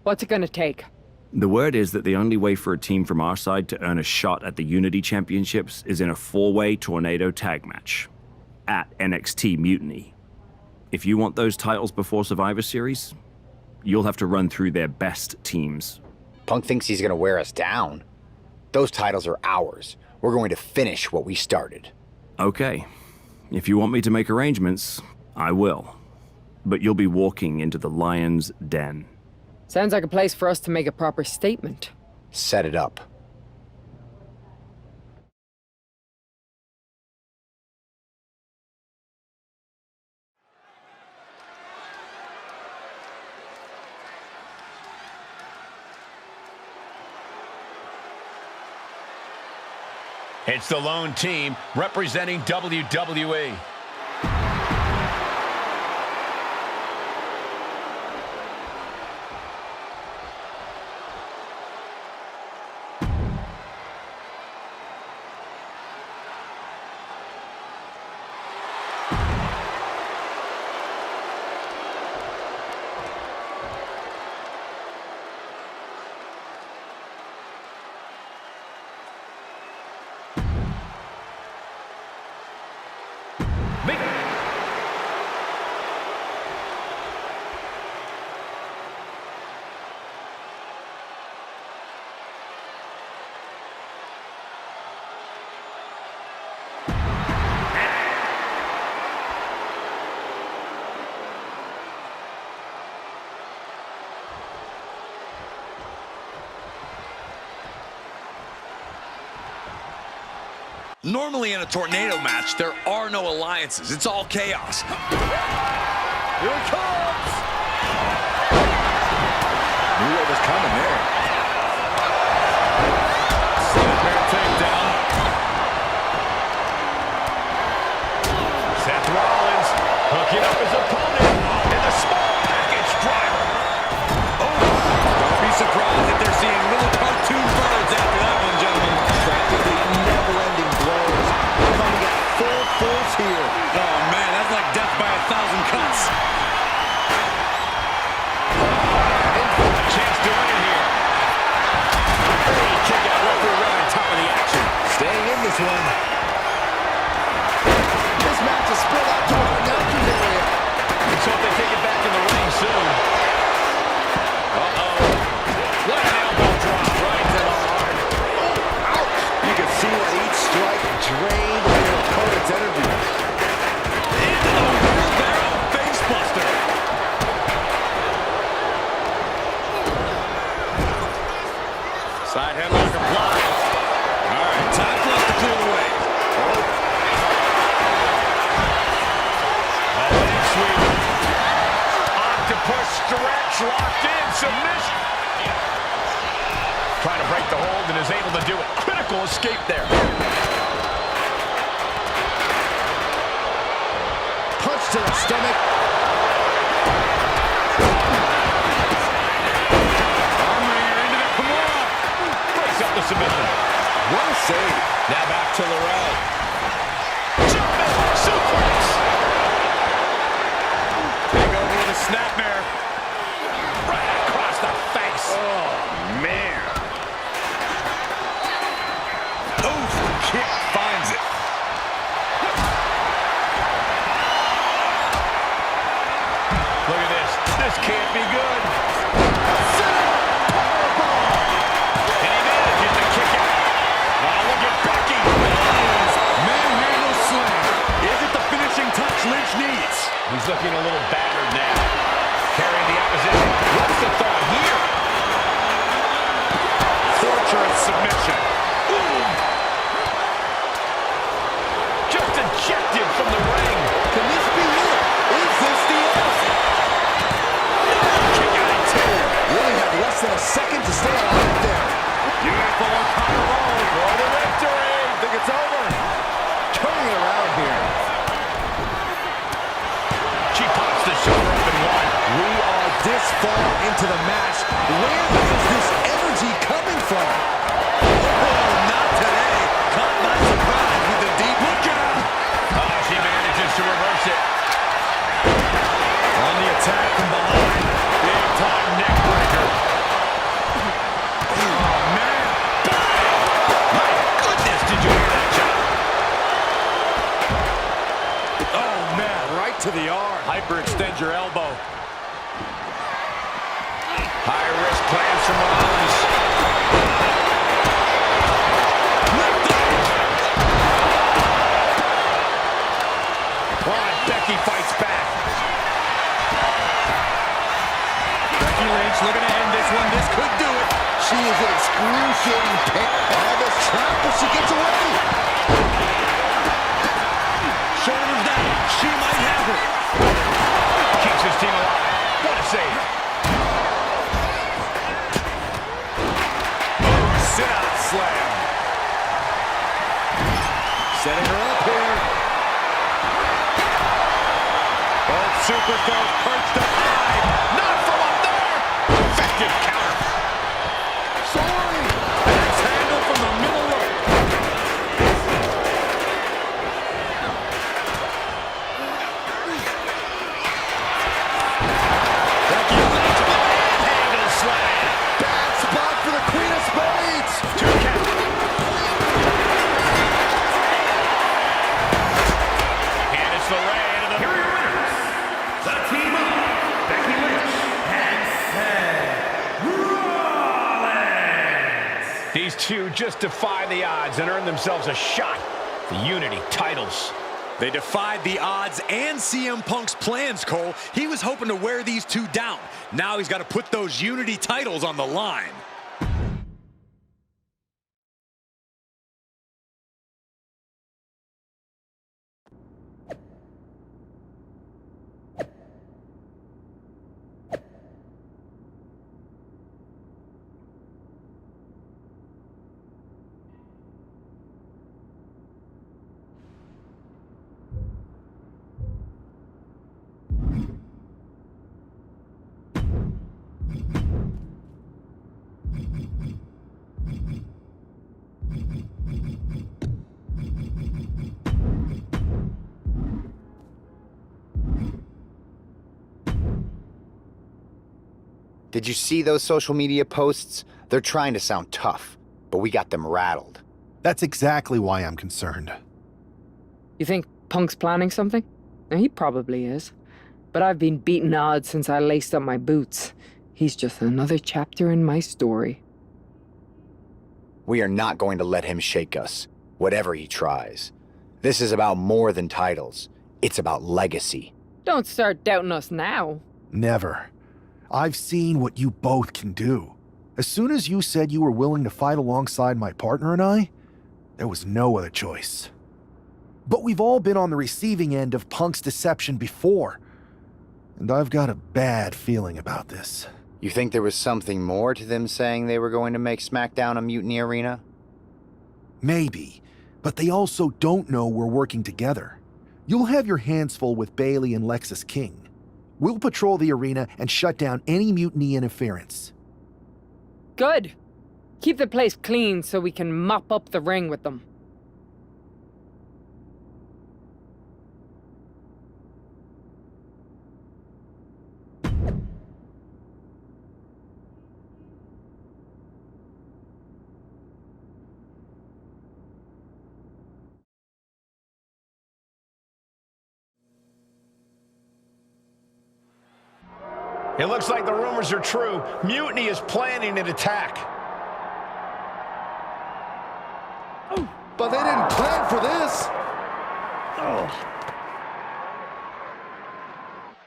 S18: What's it gonna take?
S19: The word is that the only way for a team from our side to earn a shot at the Unity Championships is in a 4-way Tornado tag match at NXT Mutiny. If you want those titles before Survivor Series, you'll have to run through their best teams.
S5: Punk thinks he's gonna wear us down. Those titles are ours. We're going to finish what we started.
S19: Okay. If you want me to make arrangements, I will. But you'll be walking into the lion's den.
S18: Sounds like a place for us to make a proper statement.
S5: Set it up.
S4: It's the lone team representing WWE.
S12: Normally in a tornado match, there are no alliances. It's all chaos.
S1: Here it comes! Knew what was coming there.
S4: Snapmare takedown. Seth Rollins hooking up his opponent in the small package driver.
S2: Oh, don't be surprised if they're seeing little cartoon birds after that one, gentlemen.
S1: Practically never-ending blows coming at full force here.
S2: Oh, man, that's like death by 1,000 cuts.
S4: Chance to win it here. Hey, kick out referee right on top of the action.
S1: Staying in this one. This match is split out to our announcers area.
S4: Let's hope they take it back in the ring soon. Uh-oh. What an elbow drop right to the heart.
S1: Ouch! You can see that each strike drained their opponent's energy.
S2: Into the wheelbarrow facebuster. Side headlock applied. All right, time for us to clear the way.
S4: Sweet. Octopus stretch, locked in, submission. Trying to break the hold and is able to do it. Critical escape there.
S1: Punch to the stomach.
S4: Armringer into the Kimura. Breaks up the submission.
S1: What a save.
S4: Now back to Laurel. Jumping suplex.
S2: Take over with a snapmare.
S4: Right across the face.
S2: Oh, man. Oof, kick finds it.
S4: Look at this. This can't be good. And he manages to kick out. Oh, look at Becky.
S2: Manhandle slam. Is it the finishing touch Lynch needs?
S4: He's looking a little battered now. Carrying the opposition. What's the thought here?
S2: Torturous submission.
S4: Ooh. Just ejected from the ring.
S1: Can this be it? Is this the end?
S4: Kick out at two.
S1: Really have less than a second to stay alive there.
S4: Beautiful O'Connor roll for the victory.
S1: Think it's over. Turning it around here.
S4: She pops the shoulder up and one.
S1: We are this far into the match. Where is this energy coming from?
S2: Oh, not today. Caught by surprise with the deep look out.
S4: Oh, she manages to reverse it.
S2: On the attack from behind.
S4: Big time neck breaker.
S2: Oh, man.
S4: My goodness, did you hear that shot?
S2: Oh, man, right to the arm.
S4: Hyperextend your elbow. High risk plans from Rollins. Oh, Becky fights back.
S2: Becky Lynch looking to end this one. This could do it.
S1: She is in excruciating pain. All this trap, but she gets away.
S2: Shoulders down. She might have it.
S4: Keeps his team alive. What a save.
S2: Sit-out slam. Setting her up here. Both superstars perched up high.
S4: Not from up there. Effective counter.
S2: Soaring. Axe handle from the middle rope.
S4: Becky Lynch with a handle slam.
S1: Bad spot for the Queen of Spades.
S4: 2 count. And it's the Ray into the...
S8: Here are your winners. The team of Becky Lynch and Seth Rollins.
S4: These two just defy the odds and earn themselves a shot at the Unity titles.
S2: They defied the odds and CM Punk's plans, Cole. He was hoping to wear these two down. Now he's got to put those Unity titles on the line.
S5: Did you see those social media posts? They're trying to sound tough, but we got them rattled.
S6: That's exactly why I'm concerned.
S18: You think Punk's planning something? He probably is. But I've been beating odds since I laced up my boots. He's just another chapter in my story.
S5: We are not going to let him shake us, whatever he tries. This is about more than titles. It's about legacy.
S18: Don't start doubting us now.
S6: Never. I've seen what you both can do. As soon as you said you were willing to fight alongside my partner and I, there was no other choice. But we've all been on the receiving end of Punk's deception before. And I've got a bad feeling about this.
S5: You think there was something more to them saying they were going to make SmackDown a mutiny arena?
S6: Maybe, but they also don't know we're working together. You'll have your hands full with Bailey and Lexis King. We'll patrol the arena and shut down any mutiny interference.
S18: Good. Keep the place clean so we can mop up the ring with them.
S4: It looks like the rumors are true. Mutiny is planning an attack.
S1: But they didn't plan for this.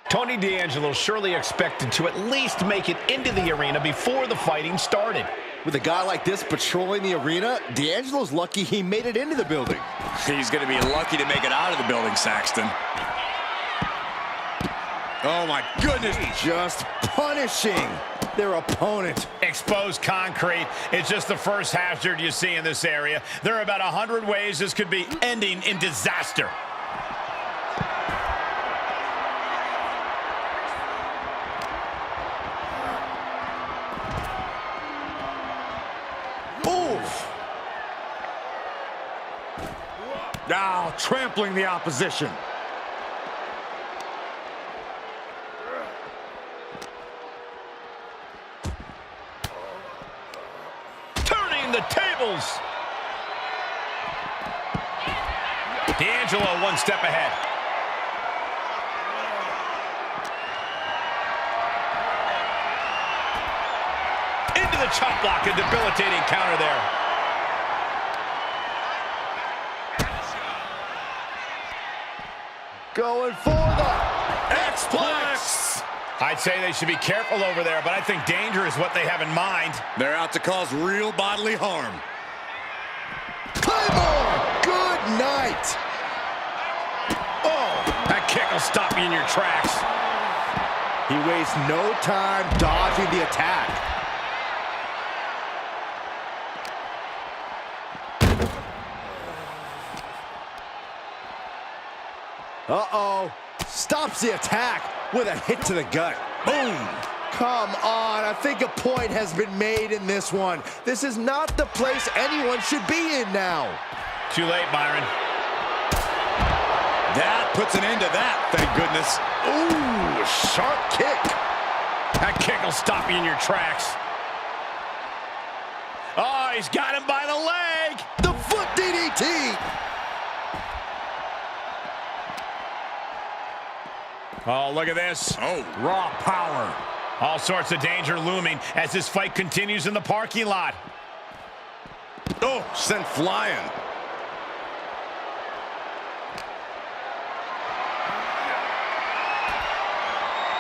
S4: Tony D'Angelo surely expected to at least make it into the arena before the fighting started.
S1: With a guy like this patrolling the arena, D'Angelo's lucky he made it into the building.
S12: He's going to be lucky to make it out of the building, Saxton. Oh, my goodness.
S1: Just punishing their opponent.
S4: Exposed concrete. It's just the first hazard you see in this area. There are about 100 ways this could be ending in disaster.
S1: Oof.
S2: Now trampling the opposition.
S4: The tables. D'Angelo one step ahead. Into the chop block, a debilitating counter there.
S1: Going for the
S4: X-Plex. I'd say they should be careful over there, but I think danger is what they have in mind.
S12: They're out to cause real bodily harm.
S1: Claymore! Good night!
S4: Oh, that kick will stop you in your tracks.
S1: He wastes no time dodging the attack. Uh-oh. Stops the attack with a hit to the gut. Boom! Come on, I think a point has been made in this one. This is not the place anyone should be in now.
S4: Too late, Byron.
S12: That puts an end to that, thank goodness.
S1: Ooh, sharp kick.
S4: That kick will stop you in your tracks. Oh, he's got him by the leg.
S1: The foot DDT.
S4: Oh, look at this.
S2: Oh, raw power.
S4: All sorts of danger looming as this fight continues in the parking lot.
S12: Oh, sent flying.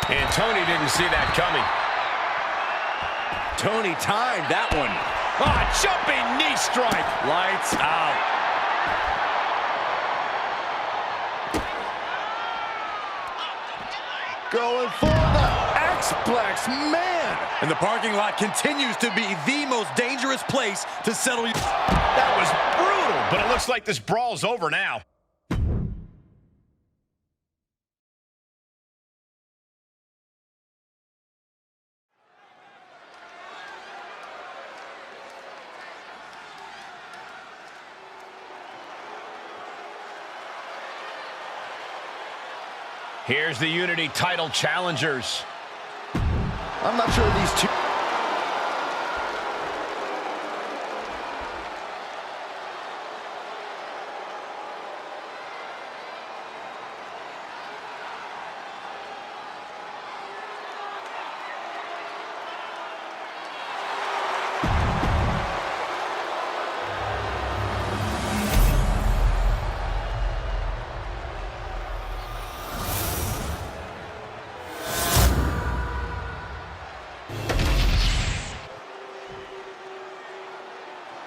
S4: And Tony didn't see that coming.
S1: Tony timed that one.
S4: Ah, jumping knee strike.
S2: Lights out.
S1: Going for the X-Plex, man!
S12: And the parking lot continues to be the most dangerous place to settle.
S4: That was brutal, but it looks like this brawl's over now. Here's the Unity title challengers.
S1: I'm not sure these two...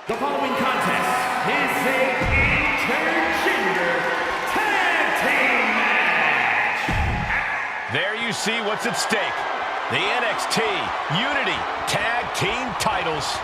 S8: The following contest is a intergender tag team match.
S4: There you see what's at stake. The NXT Unity Tag Team titles.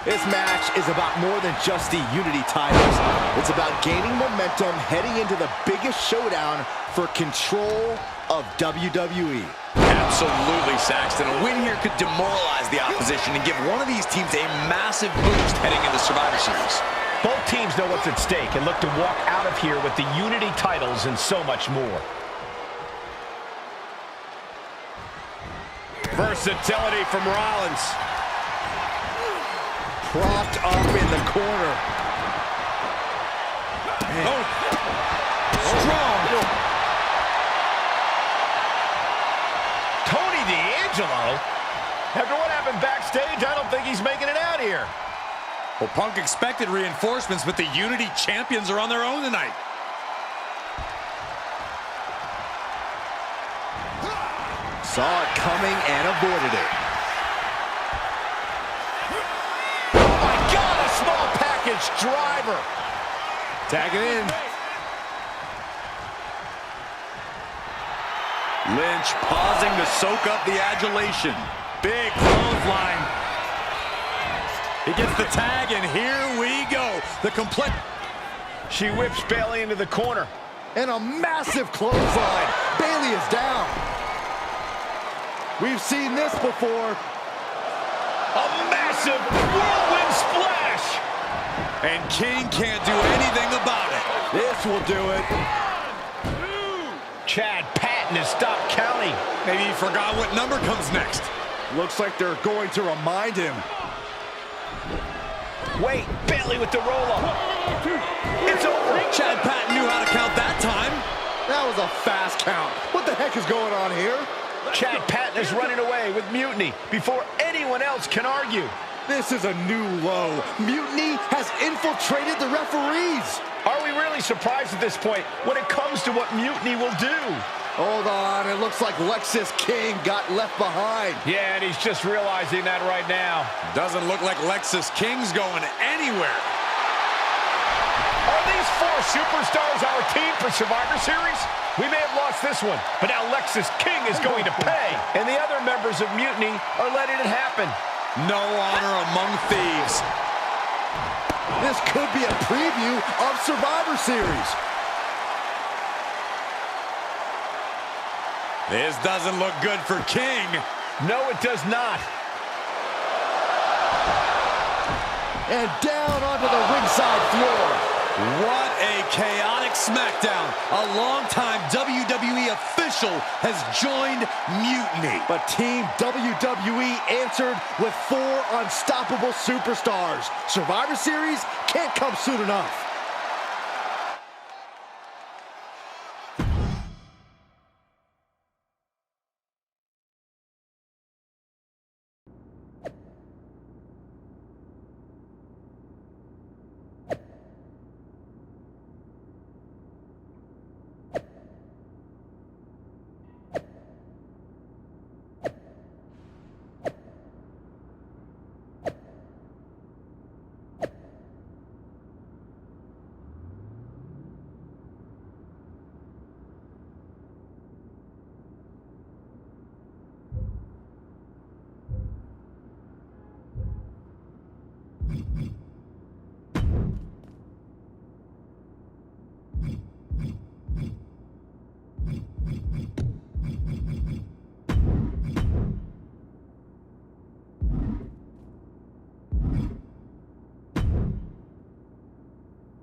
S1: This match is about more than just the Unity titles. It's about gaining momentum heading into the biggest showdown for control of WWE.
S12: Absolutely, Saxton. A win here could demoralize the opposition and give one of these teams a massive boost heading into Survivor Series.
S4: Both teams know what's at stake and look to walk out of here with the Unity titles and so much more. Versatility from Rollins.
S1: Propped up in the corner.
S4: Oh. Strong. Tony D'Angelo? After what happened backstage, I don't think he's making it out here.
S2: Well, Punk expected reinforcements, but the Unity champions are on their own tonight.
S1: Saw it coming and avoided it.
S4: Driver. Tag it in.
S2: Lynch pausing to soak up the adulation. Big clothesline. He gets the tag, and here we go. The complete...
S4: She whips Bayley into the corner.
S1: And a massive clothesline. Bayley is down. We've seen this before.
S4: A massive whirlwind splash.
S2: And King can't do anything about it.
S1: This will do it.
S4: Chad Patton has stopped counting.
S2: Maybe he forgot what number comes next.
S1: Looks like they're going to remind him.
S4: Wait, Bayley with the roll-up. It's over.
S2: Chad Patton knew how to count that time.
S1: That was a fast count. What the heck is going on here?
S4: Chad Patton is running away with Mutiny before anyone else can argue.
S1: This is a new low. Mutiny has infiltrated the referees.
S4: Are we really surprised at this point when it comes to what Mutiny will do?
S1: Hold on, it looks like Lexis King got left behind.
S4: Yeah, and he's just realizing that right now.
S2: Doesn't look like Lexis King's going anywhere.
S4: Are these four superstars our team for Survivor Series? We may have lost this one, but now Lexis King is going to pay. And the other members of Mutiny are letting it happen.
S2: No honor among thieves.
S1: This could be a preview of Survivor Series.
S2: This doesn't look good for King.
S4: No, it does not.
S1: And down onto the ringside floor.
S2: What a chaotic SmackDown. A longtime WWE official has joined Mutiny.
S1: But Team WWE answered with 4 unstoppable superstars. Survivor Series can't come soon enough.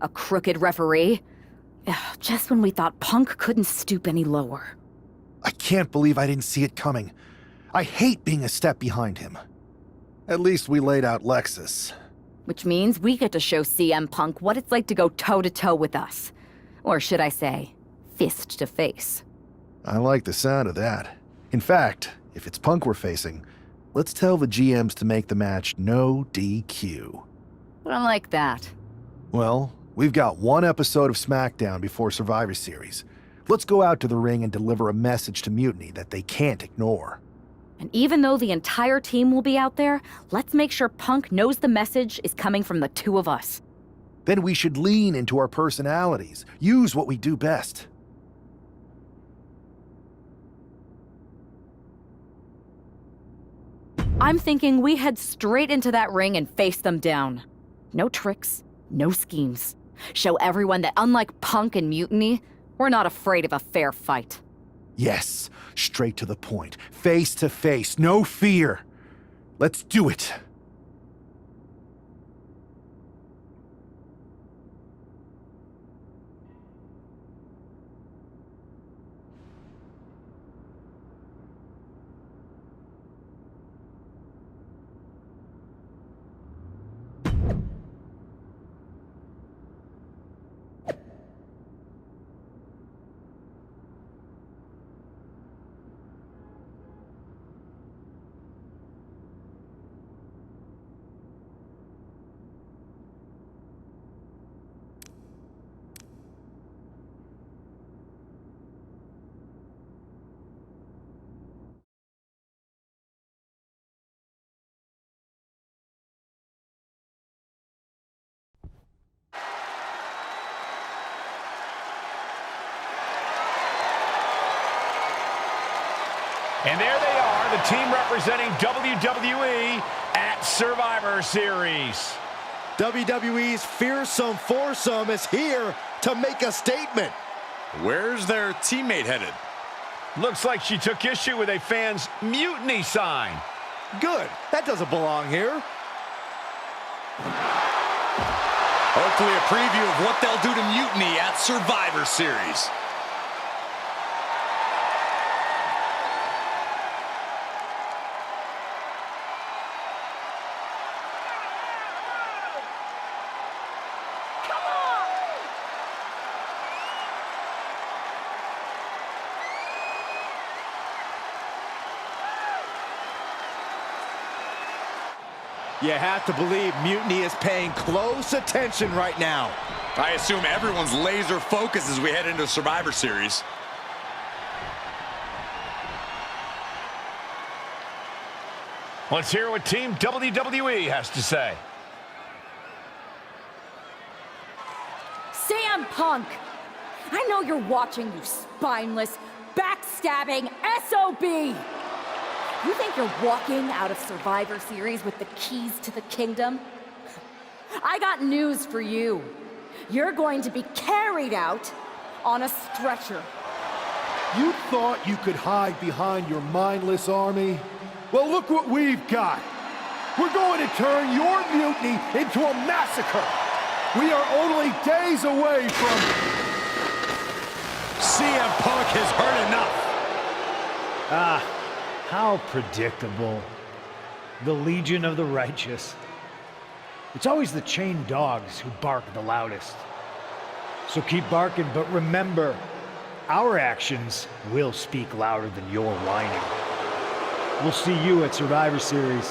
S15: A crooked referee? Ugh, just when we thought Punk couldn't stoop any lower.
S6: I can't believe I didn't see it coming. I hate being a step behind him. At least we laid out Lexus.
S15: Which means we get to show CM Punk what it's like to go toe-to-toe with us. Or should I say, fist to face.
S6: I like the sound of that. In fact, if it's Punk we're facing, let's tell the GMs to make the match no DQ.
S15: I like that.
S6: Well, we've got one episode of SmackDown before Survivor Series. Let's go out to the ring and deliver a message to Mutiny that they can't ignore.
S15: And even though the entire team will be out there, let's make sure Punk knows the message is coming from the two of us.
S6: Then we should lean into our personalities, use what we do best.
S15: I'm thinking we head straight into that ring and face them down. No tricks, no schemes. Show everyone that unlike Punk and Mutiny, we're not afraid of a fair fight.
S6: Yes, straight to the point, face to face, no fear. Let's do it.
S4: And there they are, the team representing WWE at Survivor Series.
S1: WWE's fearsome foursome is here to make a statement.
S2: Where's their teammate headed?
S4: Looks like she took issue with a fan's mutiny sign.
S1: Good. That doesn't belong here.
S12: Hopefully a preview of what they'll do to Mutiny at Survivor Series.
S1: You have to believe Mutiny is paying close attention right now.
S12: I assume everyone's laser focused as we head into Survivor Series.
S4: Let's hear what Team WWE has to say.
S15: CM Punk! I know you're watching, you spineless, backstabbing SOB! You think you're walking out of Survivor Series with the keys to the kingdom? I got news for you. You're going to be carried out on a stretcher.
S6: You thought you could hide behind your mindless army? Well, look what we've got. We're going to turn your mutiny into a massacre. We are only days away from...
S4: CM Punk has heard enough.
S10: How predictable. The Legion of the Righteous. It's always the chained dogs who bark the loudest. So keep barking, but remember, our actions will speak louder than your whining. We'll see you at Survivor Series,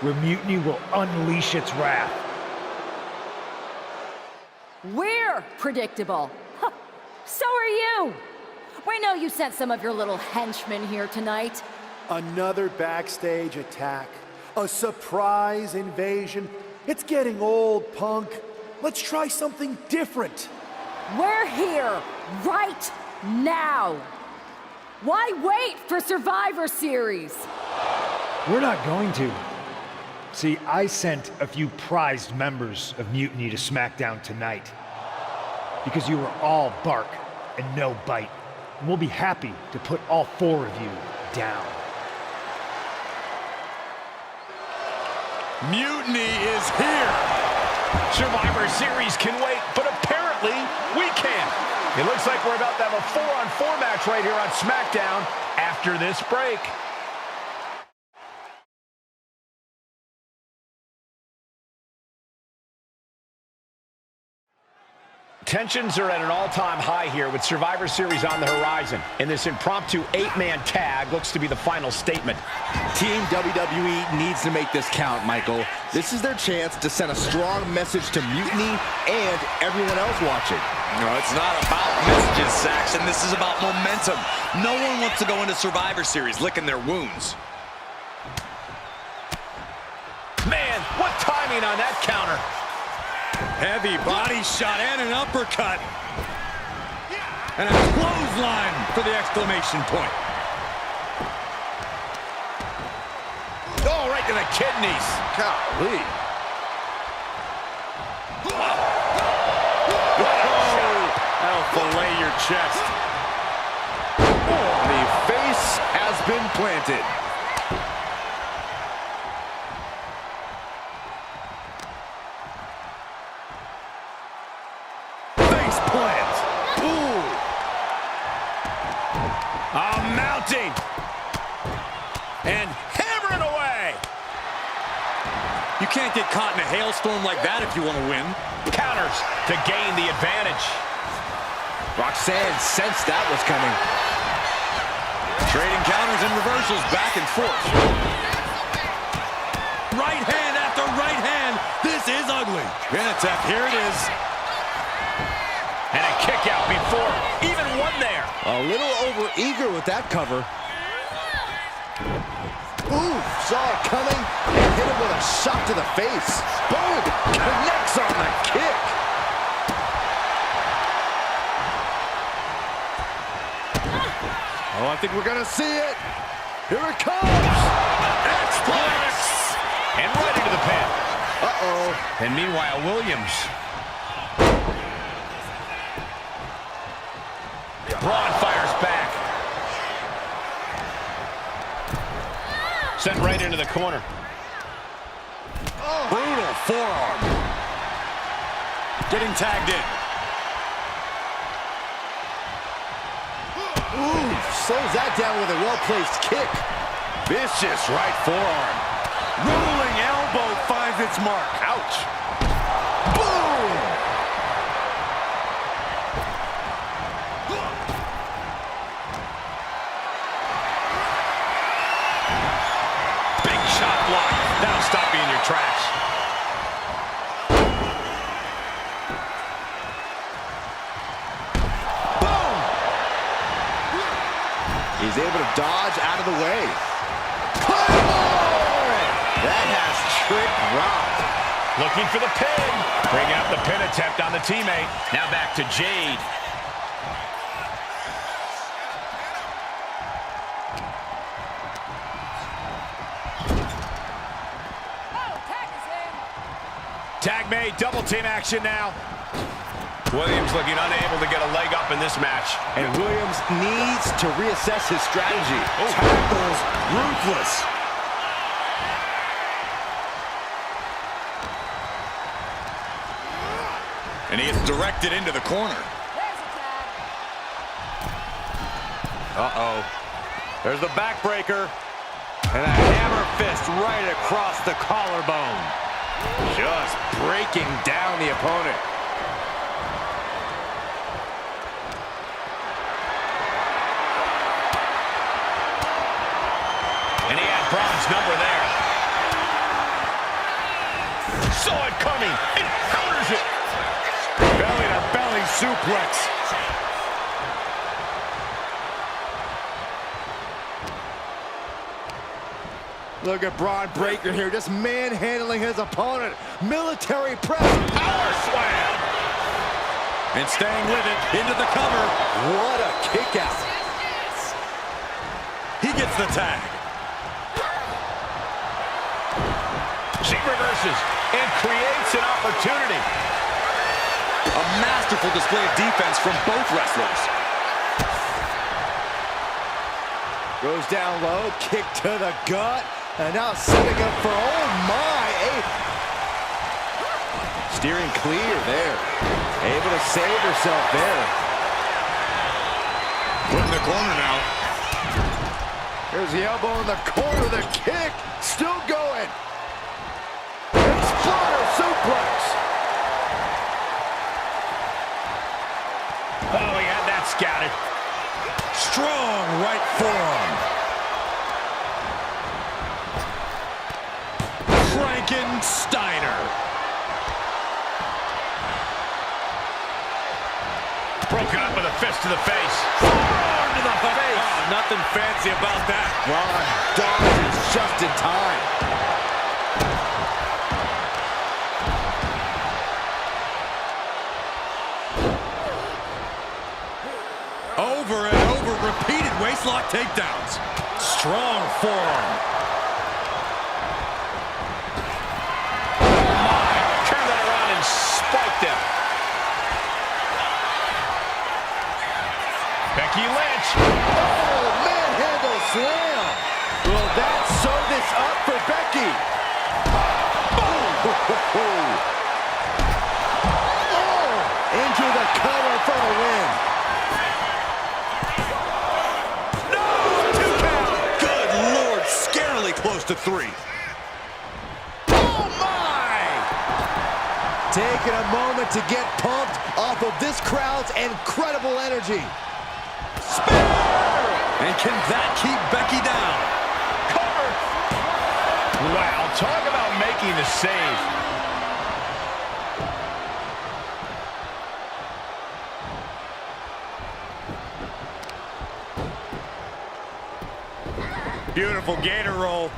S10: where Mutiny will unleash its wrath.
S15: We're predictable. Huh. So are you. We know you sent some of your little henchmen here tonight.
S6: Another backstage attack. A surprise invasion. It's getting old, Punk. Let's try something different.
S15: We're here right now. Why wait for Survivor Series?
S10: We're not going to. See, I sent a few prized members of Mutiny to SmackDown tonight. Because you were all bark and no bite. And we'll be happy to put all four of you down.
S4: Mutiny is here. Survivor Series can wait but apparently we can't. It looks like we're about to have a 4-on-4 match right here on SmackDown after this break. Tensions are at an all-time high here with Survivor Series on the horizon. And this impromptu 8-man tag looks to be the final statement.
S1: Team WWE needs to make this count, Michael. This is their chance to send a strong message to Mutiny and everyone else watching.
S12: No, it's not about messages, Saxon. This is about momentum. No one wants to go into Survivor Series licking their wounds.
S4: Man, what timing on that counter.
S2: Heavy body shot and an uppercut. And a clothesline for the exclamation point.
S4: Oh, right to the kidneys. Golly. That'll fillet your chest. The face has been planted. Plant. Ooh. Mounting. And hammering away.
S2: You can't get caught in a hailstorm like that if you want to win.
S4: Counters to gain the advantage.
S1: Roxanne sensed that was coming.
S2: Trading counters and reversals back and forth. Right hand after right hand. This is ugly. Benetech, here it is.
S4: And a kick out before even one there.
S1: A little over-eager with that cover. Ooh, saw it coming and hit him with a shot to the face. Boom, connects on the kick. Oh, I think we're gonna see it. Here it comes.
S4: X-Plex. And right into the pin.
S1: Uh-oh.
S4: And meanwhile, Williams. Braun fires back. Sent right into the corner.
S2: Oh. Brutal forearm. Getting tagged in.
S1: Ooh, slows that down with a well-placed kick.
S4: Vicious right forearm.
S2: Rolling elbow finds its mark.
S4: Ouch.
S1: Boom!
S4: Big shot block. That'll stop you in your tracks. Boom!
S1: He's able to dodge out of the way. That has Trick rocked.
S4: Looking for the pin. Bring out the pin attempt on the teammate. Now back to Jade. Tag made, double team action now. Williams looking unable to get a leg up in this match.
S1: And Williams needs to reassess his strategy.
S2: Tackles ruthless.
S12: And he gets directed into the corner.
S4: Uh-oh. There's the backbreaker. And a hammer fist right across the collarbone. Just breaking down the opponent. And he had Braun's number there. Saw it coming and counters it. Belly-to-belly suplex.
S1: Look at Braun Breaker here, just manhandling his opponent. Military press, power slam.
S2: And staying with it, into the cover.
S1: What a kick out.
S2: He gets the tag.
S4: She reverses and creates an opportunity.
S12: A masterful display of defense from both wrestlers.
S1: Goes down low, kick to the gut, and now setting up for, oh my, steering clear there. Able to save herself there.
S2: Put in the corner now.
S1: There's the elbow in the corner, the kick, still going. Exploder suplex.
S4: Oh, he had that scouted.
S2: Strong right forearm. Frankensteiner.
S4: Broken up with a fist to the face. Forearm to the face.
S2: Oh, nothing fancy about that.
S1: Ron dodges just in time.
S2: Over and over, repeated waistlock takedowns. Strong forearm.
S4: Oh my, turn that around and spiked him. Becky Lynch.
S1: Oh, manhandle slam. Will that sew this up for Becky? Oh, into the cover for the win.
S2: Close to 3.
S1: Oh, my! Taking a moment to get pumped off of this crowd's incredible energy.
S2: Spear! And can that keep Becky down?
S4: Cover! Wow, talk about making the save.
S2: Beautiful gator roll.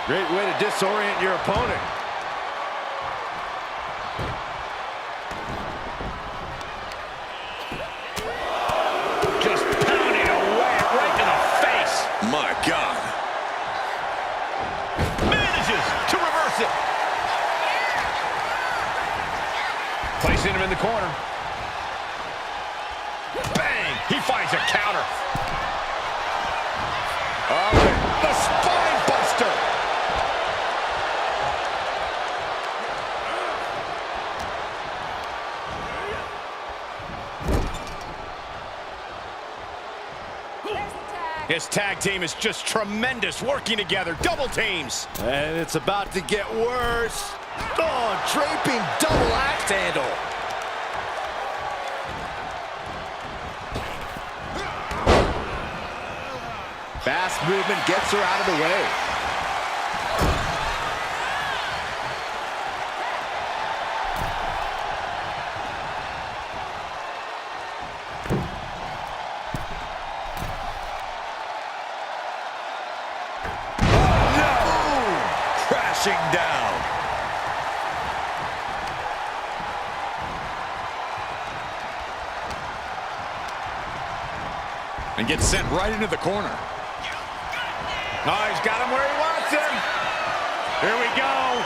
S1: Great way to disorient your opponent.
S4: Just pounding away right to the face.
S2: My God.
S4: Manages to reverse it. Placing him in the corner. Bang! He finds a counter. Oh, the spine buster. His tag team is just tremendous, working together, double teams.
S1: And it's about to get worse. Oh, draping double axe handle. Fast movement gets her out of the way.
S2: Crashing down. And gets sent right into the corner.
S4: Oh, he's got him where he wants him. Here we go.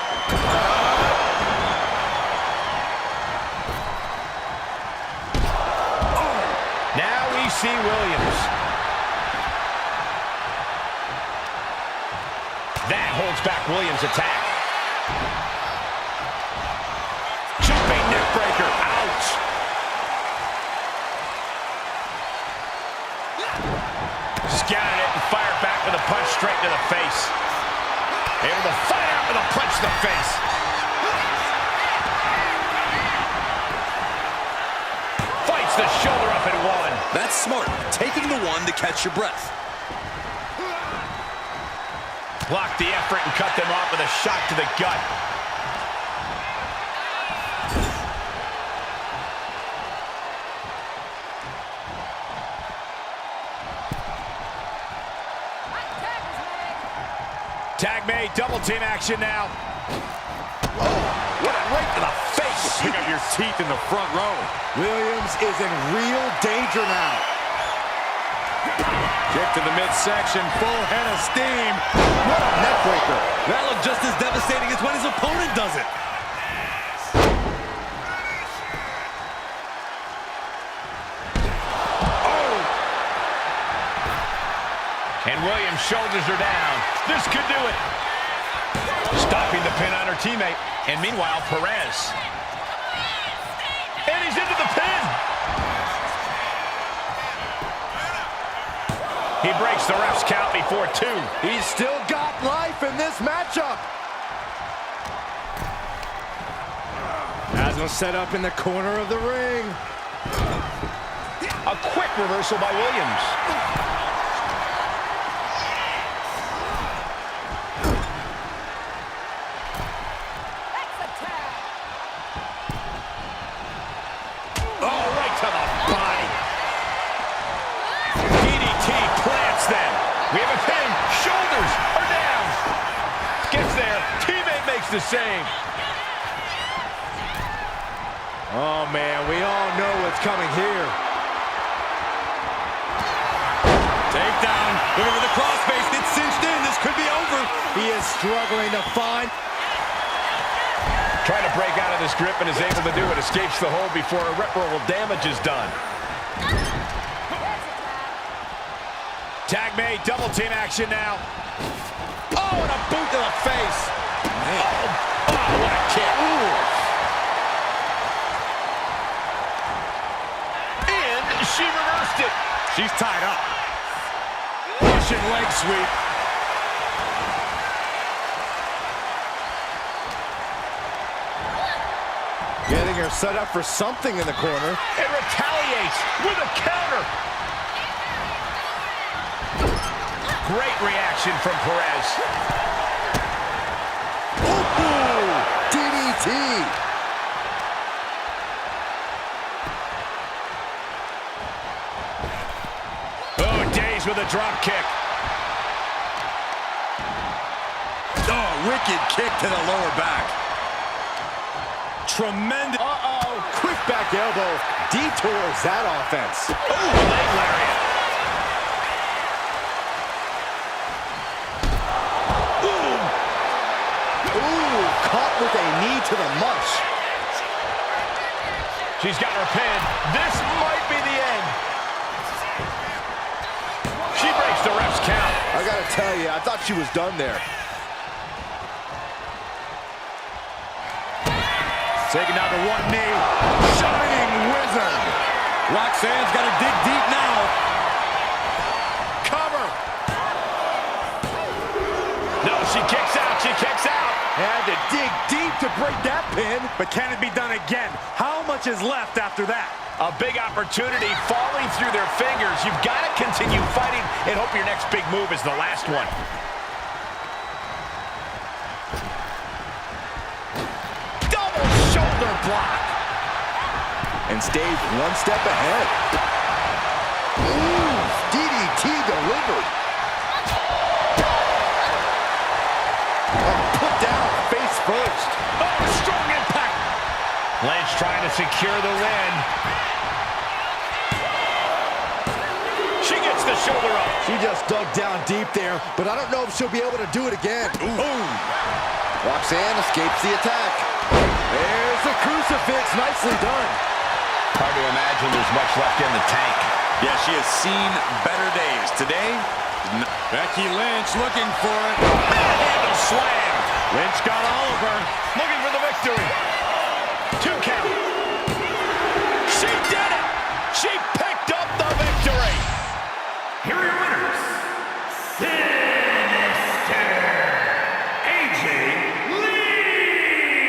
S4: Oh. Now we see Williams. That holds back Williams' attack. Jumping neck breaker. Ouch. Scouted it and fired back with a punch straight to the face. Able to fire out with a punch to the face. Fights the shoulder up and one.
S12: That's smart. Taking the one to catch your breath.
S4: Blocked the effort and cut them off with a shot to the gut. Tag made, double team action now. Oh, what a right to the face.
S2: Pick up your teeth in the front row.
S1: Williams is in real danger now.
S2: Kick to the midsection, full head of steam.
S1: What a neck breaker.
S12: That looked just as devastating as when his opponent does it.
S4: And Williams shoulders her down. This could do it. Stopping the pin on her teammate. And meanwhile, Perez. And he's into the pin. He breaks the ref's count before 2.
S1: He's still got life in this matchup. Has him set up in the corner of the ring.
S4: A quick reversal by Williams. Oh, right to the body. DDT plants them. We have a pin. Shoulders are down. Gets there. Teammate makes the save.
S1: Oh, man, we all know what's coming here.
S2: Takedown. Looking for the crossface. It's cinched in. This could be over.
S1: He is struggling to find.
S4: Trying to break out of this grip and is able to do it. Escapes the hold before irreparable damage is done.
S2: Tag made. Double team action now. Oh, and a boot to the face.
S4: Oh, what a kick. Ooh. She reversed it.
S2: She's tied up. Russian leg sweep.
S1: Getting her set up for something in the corner.
S4: And retaliates with a counter. Great reaction from Perez.
S1: Ooh, DDT.
S4: With a drop kick.
S2: Oh, wicked kick to the lower back. Tremendous.
S1: Uh-oh. Quick back elbow. Detours that offense.
S4: Ooh, leg lariat.
S1: Ooh, caught with a knee to the mush.
S4: She's got her pin. This might be the end. She breaks the ref's count.
S1: I gotta tell you, I thought she was done there.
S2: Taking down to one knee. Shining Wizard. Roxanne's got to dig deep now.
S1: Cover.
S4: No, she kicks out. She kicks out.
S1: Had to dig deep to break that pin.
S2: But can it be done again? How much is left after that?
S4: A big opportunity falling through their fingers. You've got to continue fighting and hope your next big move is the last one. Double shoulder block.
S1: And stayed one step ahead. Ooh, DDT delivered. Put down face first.
S4: Oh, strong impact. Lynch trying to secure the win. The shoulder up.
S1: She just dug down deep there, but I don't know if she'll be able to do it again.
S4: Ooh.
S1: Roxanne escapes the attack. There's the crucifix. Nicely done.
S4: Hard to imagine there's much left in the tank.
S2: Yeah, she has seen better days. Today, Becky Lynch looking for it.
S4: Handle slam. Lynch got all of her. Looking for the victory. 2 count. She did it. She picked up the victory.
S8: Here are your winners, Sinister, AJ Lee,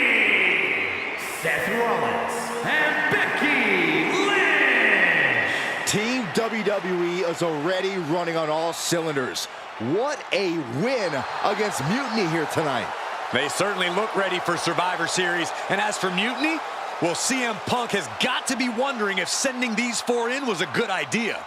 S8: Seth Rollins, and Becky Lynch.
S1: Team WWE is already running on all cylinders. What a win against Mutiny here tonight.
S2: They certainly look ready for Survivor Series. And as for Mutiny, well, CM Punk has got to be wondering if sending these 4 in was a good idea.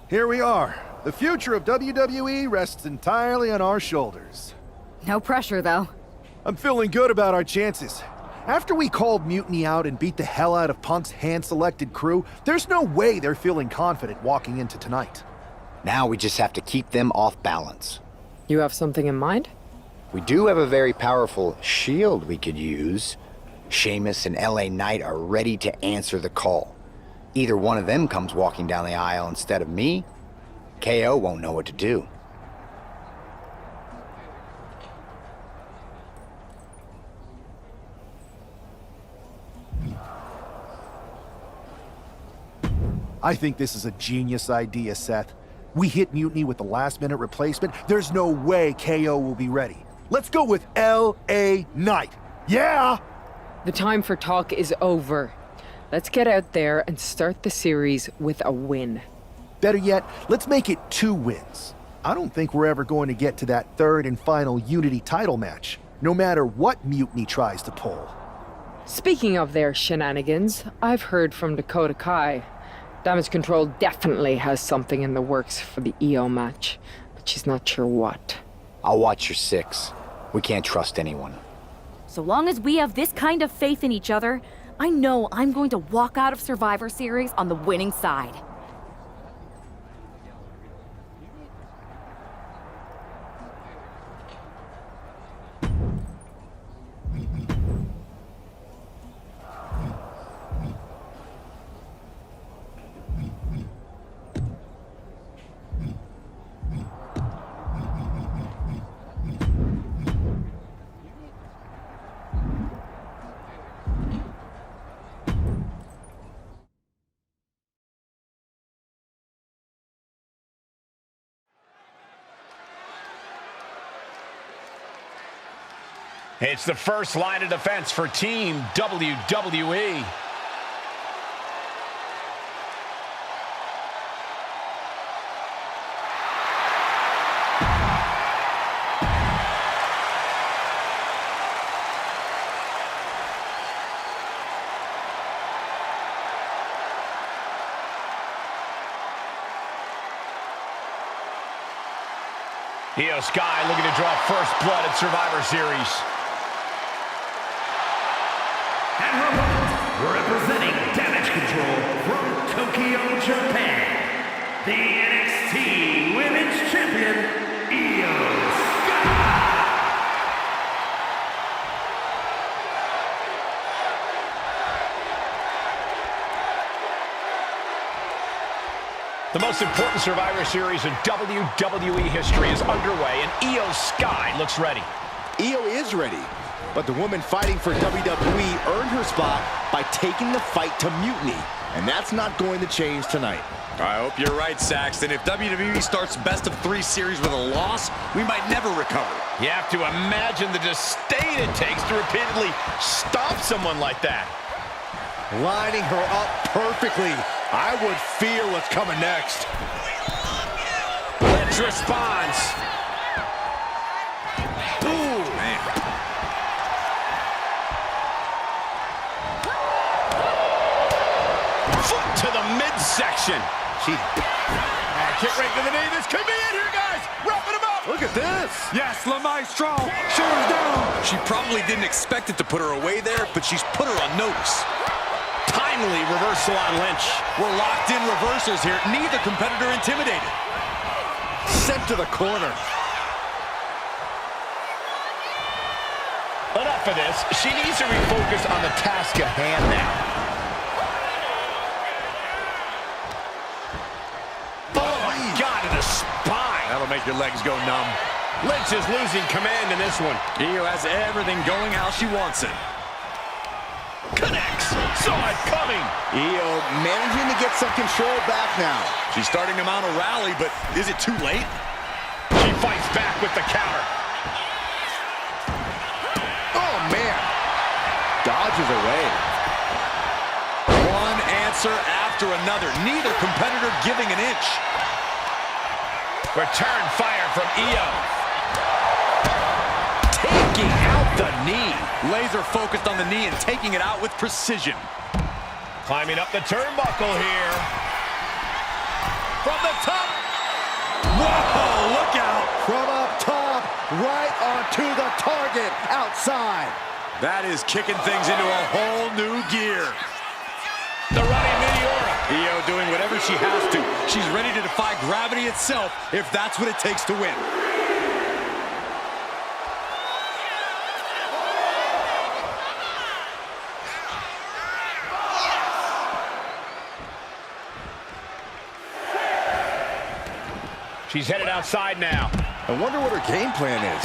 S6: Here we are. The future of WWE rests entirely on our shoulders.
S15: No pressure, though.
S6: I'm feeling good about our chances. After we called Mutiny out and beat the hell out of Punk's hand-selected crew, there's no way they're feeling confident walking into tonight.
S5: Now we just have to keep them off balance.
S18: You have something in mind?
S5: We do have a very powerful shield we could use. Sheamus and LA Knight are ready to answer the call. Either one of them comes walking down the aisle instead of me, KO won't know what to do.
S6: I think this is a genius idea, Seth. We hit Mutiny with the last-minute replacement. There's no way KO will be ready. Let's go with LA Knight. Yeah!
S18: The time for talk is over. Let's get out there and start the series with a win.
S6: Better yet, let's make it 2 wins. I don't think we're ever going to get to that third and final Unity title match, no matter what Mutiny tries to pull.
S18: Speaking of their shenanigans, I've heard from Dakota Kai. Damage Control definitely has something in the works for the EO match, but she's not sure what.
S5: I'll watch your 6. We can't trust anyone.
S15: So long as we have this kind of faith in each other, I know I'm going to walk out of Survivor Series on the winning side.
S4: It's the first line of defense for Team WWE. Io Sky looking to draw first blood at Survivor Series.
S8: And her opponent, representing Damage Control from Tokyo, Japan, the NXT Women's Champion, Io Sky.
S4: The most important Survivor Series in WWE history is underway, and Io Sky looks ready.
S1: Io is ready, but the woman fighting for WWE earned her spot by taking the fight to Mutiny, and that's not going to change tonight.
S12: I hope you're right, Saxton. If WWE starts best of 3 series with a loss, we might never recover.
S4: You have to imagine the disdain it takes to repeatedly stop someone like that.
S1: Lining her up perfectly. I would fear what's coming next.
S4: Lynch responds.
S12: Ooh, man.
S4: Foot to the midsection. Kick right to the knee. This could be it here, guys. Wrapping him up.
S1: Look at this.
S16: Yes, La Maestro. Shoulders down.
S12: She probably didn't expect it to put her away there, but she's put her on notice.
S4: Timely reversal on Lynch.
S12: We're locked in reversals here. Neither competitor intimidated.
S1: Sent to the corner.
S4: Enough of this. She needs to refocus on the task at hand now. Oh, my God, to the spine.
S12: That'll make your legs go numb.
S4: Lynch is losing command in this one.
S12: Io has everything going how she wants it.
S4: Connects. Saw it coming.
S1: Io managing to get some control back now.
S12: She's starting to mount a rally, but is it too late?
S4: She fights back with the counter.
S1: Oh, man. Dodges away.
S12: One answer after another. Neither competitor giving an inch.
S4: Return fire from Io. Taking out the knee.
S12: Laser focused on the knee and taking it out with precision.
S4: Climbing up the turnbuckle here.
S1: from the top.
S2: Whoa, look out.
S1: From up top, right onto the target, outside.
S2: That is kicking things into a whole new gear.
S4: The running Meteora.
S2: Io doing whatever she has to. She's ready to defy gravity itself if that's what it takes to win.
S4: She's headed outside now.
S1: I wonder what her game plan is.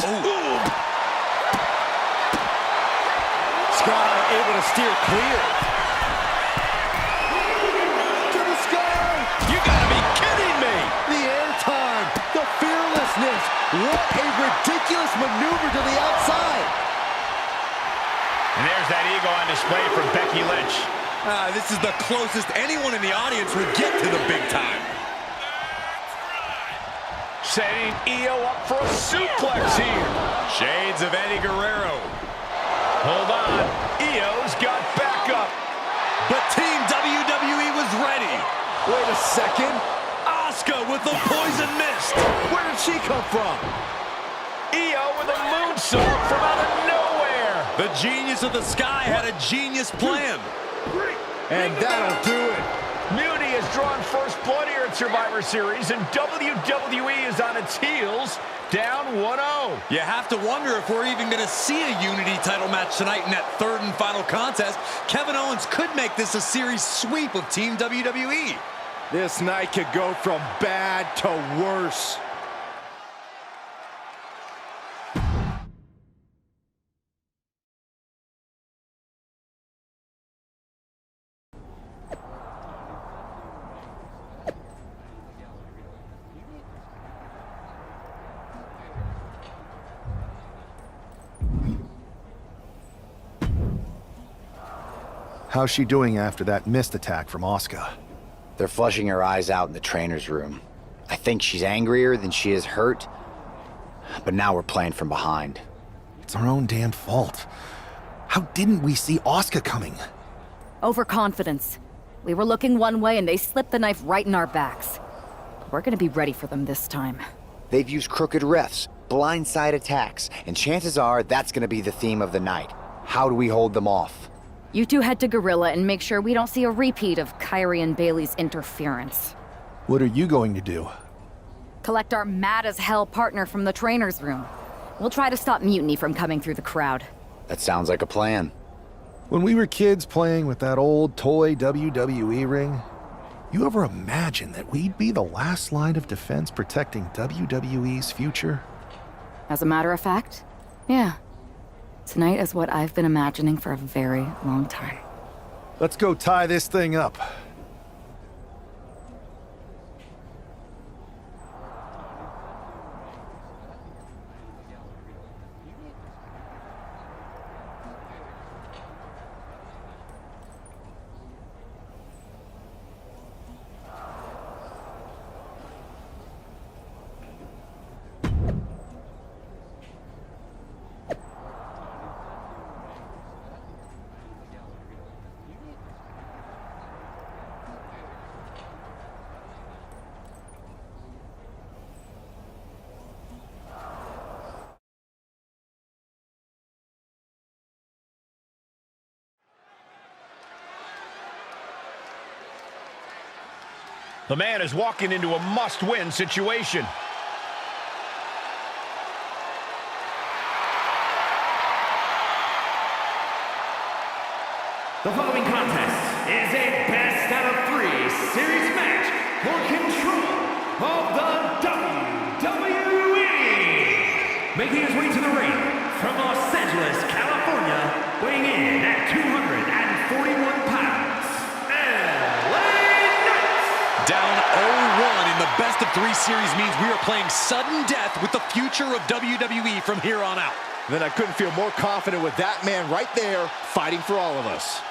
S1: Sky able to steer clear. To the sky!
S4: You gotta be kidding me!
S1: The airtime, the fearlessness. What a ridiculous maneuver to the outside.
S4: And there's that ego on display from Becky Lynch.
S2: This is the closest anyone in the audience would get to the big time.
S4: Setting Io up for a suplex here.
S2: Shades of Eddie Guerrero.
S4: Hold on. Io's got backup.
S2: But Team WWE was ready.
S1: Wait a second.
S2: Asuka with the poison mist.
S1: Where did she come from?
S4: Io with a moonsault from out of nowhere.
S2: The genius of the sky had a genius plan.
S1: And that'll do it.
S4: Mutiny has drawn first blood here at Survivor Series, and WWE is on its heels, down 1-0.
S2: You have to wonder if we're even going to see a Unity title match tonight in that third and final contest. Kevin Owens could make this a series sweep of Team WWE.
S1: This night could go from bad to worse.
S6: How's she doing after that missed attack from Asuka?
S5: They're flushing her eyes out in the trainer's room. I think she's angrier than she is hurt, but now we're playing from behind.
S6: It's our own damn fault. How didn't we see Asuka coming?
S15: Overconfidence. We were looking one way and they slipped the knife right in our backs. We're gonna be ready for them this time.
S5: They've used crooked refs, blindside attacks, and chances are that's gonna be the theme of the night. How do we hold them off?
S15: You two head to Gorilla and make sure we don't see a repeat of Kyrie and Bailey's interference.
S6: What are you going to do?
S15: Collect our mad-as-hell partner from the trainer's room. We'll try to stop Mutiny from coming through the crowd.
S5: That sounds like a plan.
S6: When we were kids playing with that old toy WWE ring, you ever imagine that we'd be the last line of defense protecting WWE's future?
S15: As a matter of fact, yeah. Tonight is what I've been imagining for a very long time.
S6: Let's go tie this thing up.
S4: The man is walking into a must-win situation.
S8: The following contest is a best out of 3 series match for control of the WWE. Making his way to the ring from Los Angeles, California, weighing in at 241 pounds,
S2: Down 0-1 in the best of 3 series means we are playing sudden death with the future of WWE from here on out.
S1: Then I couldn't feel more confident with that man right there fighting for all of us.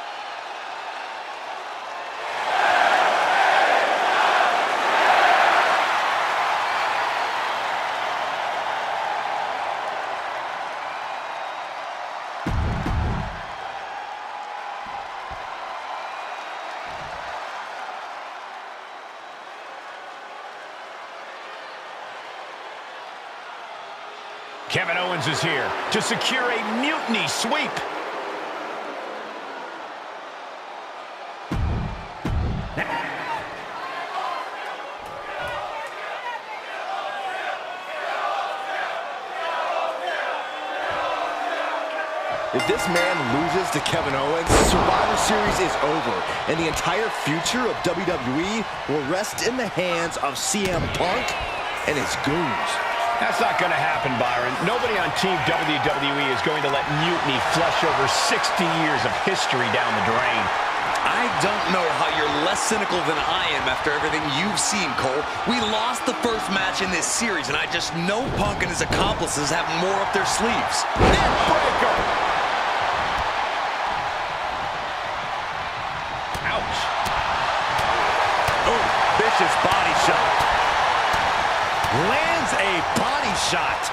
S4: Kevin Owens is here to secure a mutiny sweep.
S1: If this man loses to Kevin Owens, Survivor Series is over, and the entire future of WWE will rest in the hands of CM Punk and his goons.
S4: That's not going to happen, Byron. Nobody on Team WWE is going to let mutiny flush over 60 years of history down the drain.
S12: I don't know how you're less cynical than I am after everything you've seen, Cole. We lost the first match in this series, and I just know Punk and his accomplices have more up their sleeves.
S4: Neckbreaker! Ouch. Oh, vicious body shot. Lands a body shot.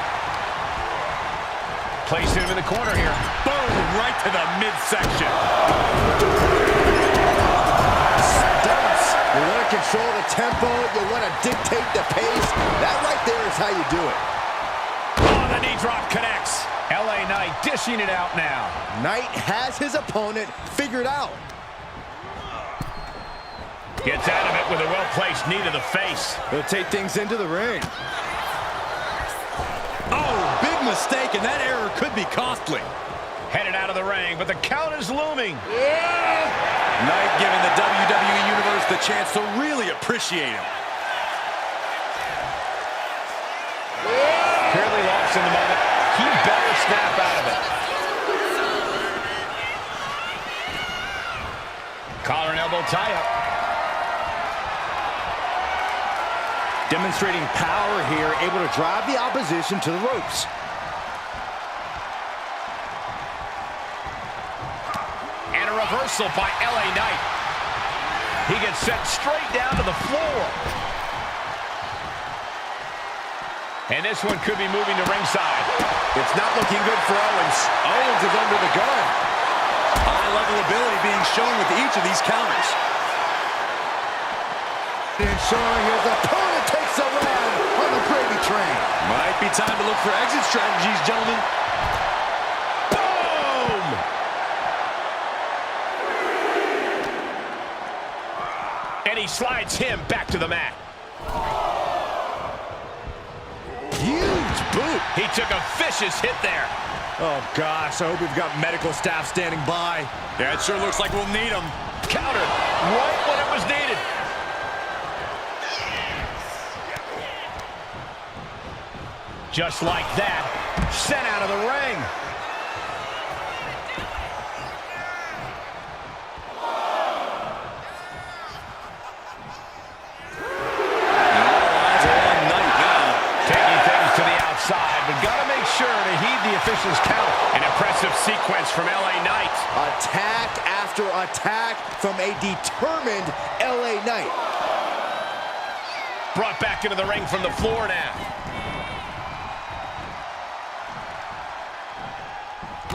S4: Placing him in the corner here. Boom, right to the midsection.
S1: Stunts. You want to control the tempo. You want to dictate the pace. That right there is how you do it.
S4: Oh, the knee drop connects. LA Knight dishing it out now.
S1: Knight has his opponent figured out.
S4: Gets out of it with a well-placed knee to the face.
S1: He'll take things into the ring.
S2: Oh, big mistake, and that error could be costly.
S4: Headed out of the ring, but the count is looming.
S2: Knight giving the WWE Universe the chance to really appreciate him.
S4: Clearly lost in the moment. He better snap out of it. Collar and elbow tie-up.
S1: Demonstrating power here, able to drive the opposition to the ropes.
S4: And a reversal by LA Knight. He gets sent straight down to the floor. And this one could be moving to ringside.
S1: It's not looking good for Owens. Owens is under the gun.
S2: High-level ability being shown with each of these counters.
S1: Ensuring his opponent takes a run on the gravy train.
S2: Might be time to look for exit strategies, gentlemen.
S4: Boom! And he slides him back to the mat.
S1: Huge boot.
S4: He took a vicious hit there.
S1: Oh, gosh, I hope we've got medical staff standing by.
S2: Yeah, it sure looks like we'll need them.
S4: Counter right when it was needed. Just like that, sent out of the ring. Taking things to the outside, but got to make sure to heed the official's count. An impressive sequence from LA Knight.
S1: Attack after attack from a determined LA Knight.
S4: Brought back into the ring from the floor now.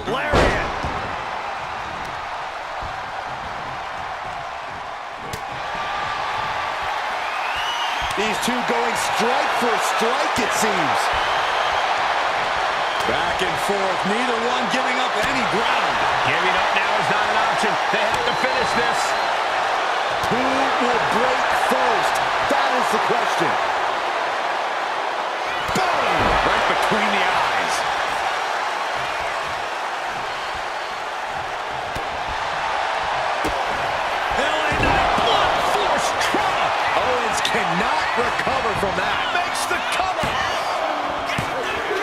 S4: Lariat.
S1: These two going strike for strike, it seems.
S2: Back and forth, neither one giving up any ground.
S4: Giving up now is not an option. They have to finish this.
S1: Who will break first? That is the question.
S4: Boom! Right between the eyes. LA Knight, blunt force trauma.
S1: Owens cannot recover from that.
S4: Makes the cover.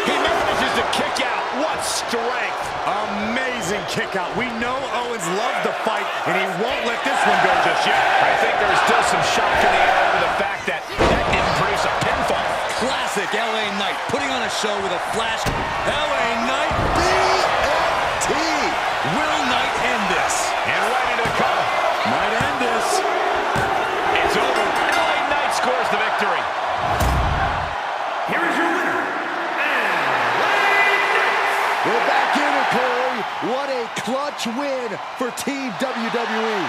S4: He manages to kick out. What strength.
S2: Amazing kick out. We know Owens loved the fight, and he won't let this one go just yet.
S4: I think there's still some shock in the air over the fact that didn't produce a pinfall.
S2: Classic LA Knight, putting on a show with a flash. LA Knight,
S1: BFT.
S2: Will Knight end this?
S4: And right into the cover.
S2: Might end this.
S4: It's over. LA Knight scores the victory.
S8: Here is your winner,
S1: We're back in it, Corey. What a clutch win for Team WWE.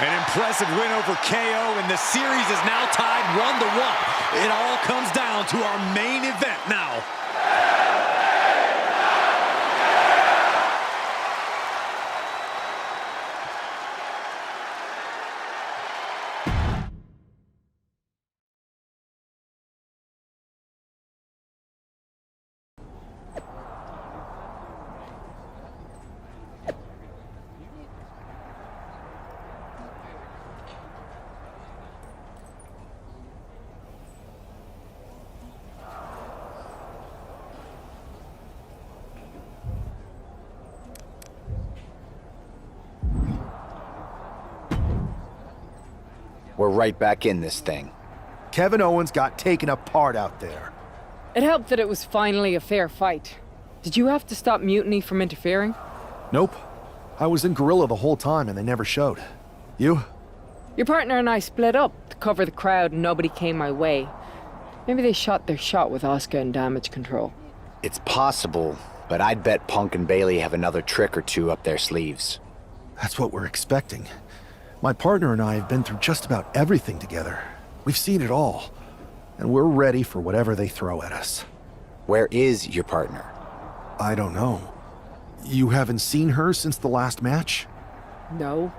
S2: An impressive win over KO, and the series is now tied 1-1. It all comes down to our main event now.
S5: We're right back in this thing.
S6: Kevin Owens got taken apart out there.
S18: It helped that it was finally a fair fight. Did you have to stop Mutiny from interfering?
S6: Nope. I was in Gorilla the whole time and they never showed. You?
S18: Your partner and I split up to cover the crowd and nobody came my way. Maybe they shot their shot with Asuka and Damage Control.
S5: It's possible, but I'd bet Punk and Bailey have another trick or two up their sleeves.
S6: That's what we're expecting. My partner and I have been through just about everything together. We've seen it all. And we're ready for whatever they throw at us.
S5: Where is your partner?
S6: I don't know. You haven't seen her since the last match?
S18: No.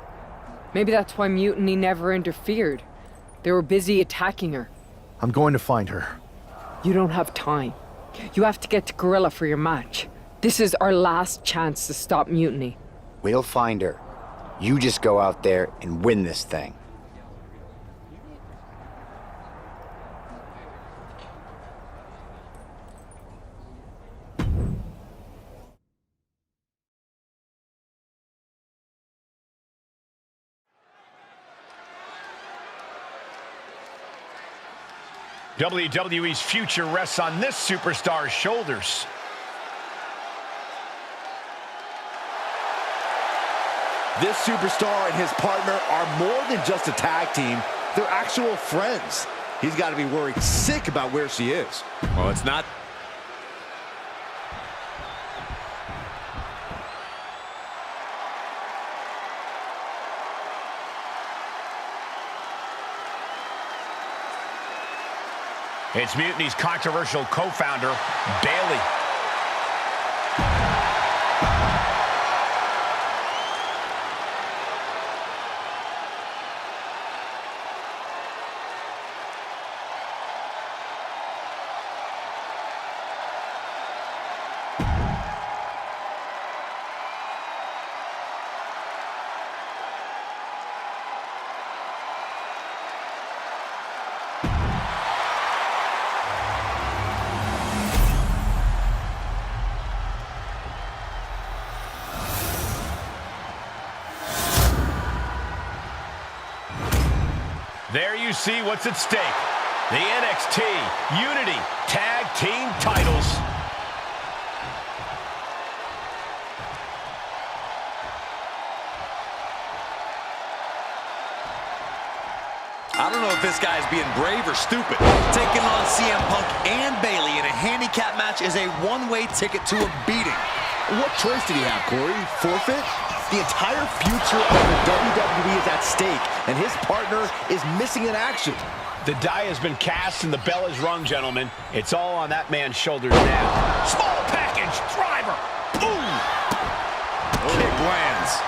S18: Maybe that's why Mutiny never interfered. They were busy attacking her.
S6: I'm going to find her.
S18: You don't have time. You have to get to Gorilla for your match. This is our last chance to stop Mutiny.
S5: We'll find her. You just go out there and win this thing.
S4: WWE's future rests on this superstar's shoulders.
S1: This superstar and his partner are more than just a tag team. They're actual friends. He's got to be worried sick about where she is.
S2: Well, it's not.
S4: It's Mutiny's controversial co-founder, Bailey. There you see what's at stake. The NXT Unity Tag Team titles.
S12: I don't know if this guy's being brave or stupid. Taking on CM Punk and Bailey in a handicap match is a one-way ticket to a beating.
S1: What choice did he have, Corey? Forfeit? The entire future of the WWE is at stake, and his partner is missing in action.
S4: The die has been cast and the bell is rung, gentlemen. It's all on that man's shoulders now. Small package driver. Boom.
S2: Kick lands.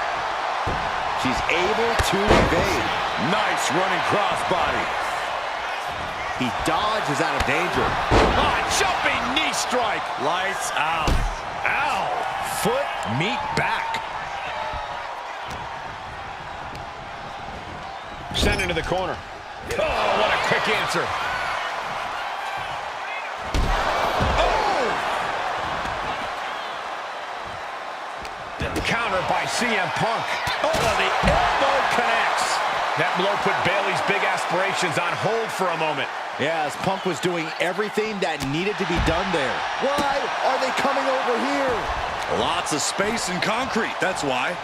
S1: She's able to evade.
S2: Nice running crossbody.
S1: He dodges out of danger.
S4: Jumping knee strike.
S2: Lights out.
S4: Ow. Foot meet back. Sent into the corner. Oh, what a quick answer. Oh! Counter by CM Punk. Oh, the elbow connects. That blow put Bailey's big aspirations on hold for a moment.
S1: Yeah, as Punk was doing everything that needed to be done there. Why are they coming over here?
S12: Lots of space and concrete, that's why.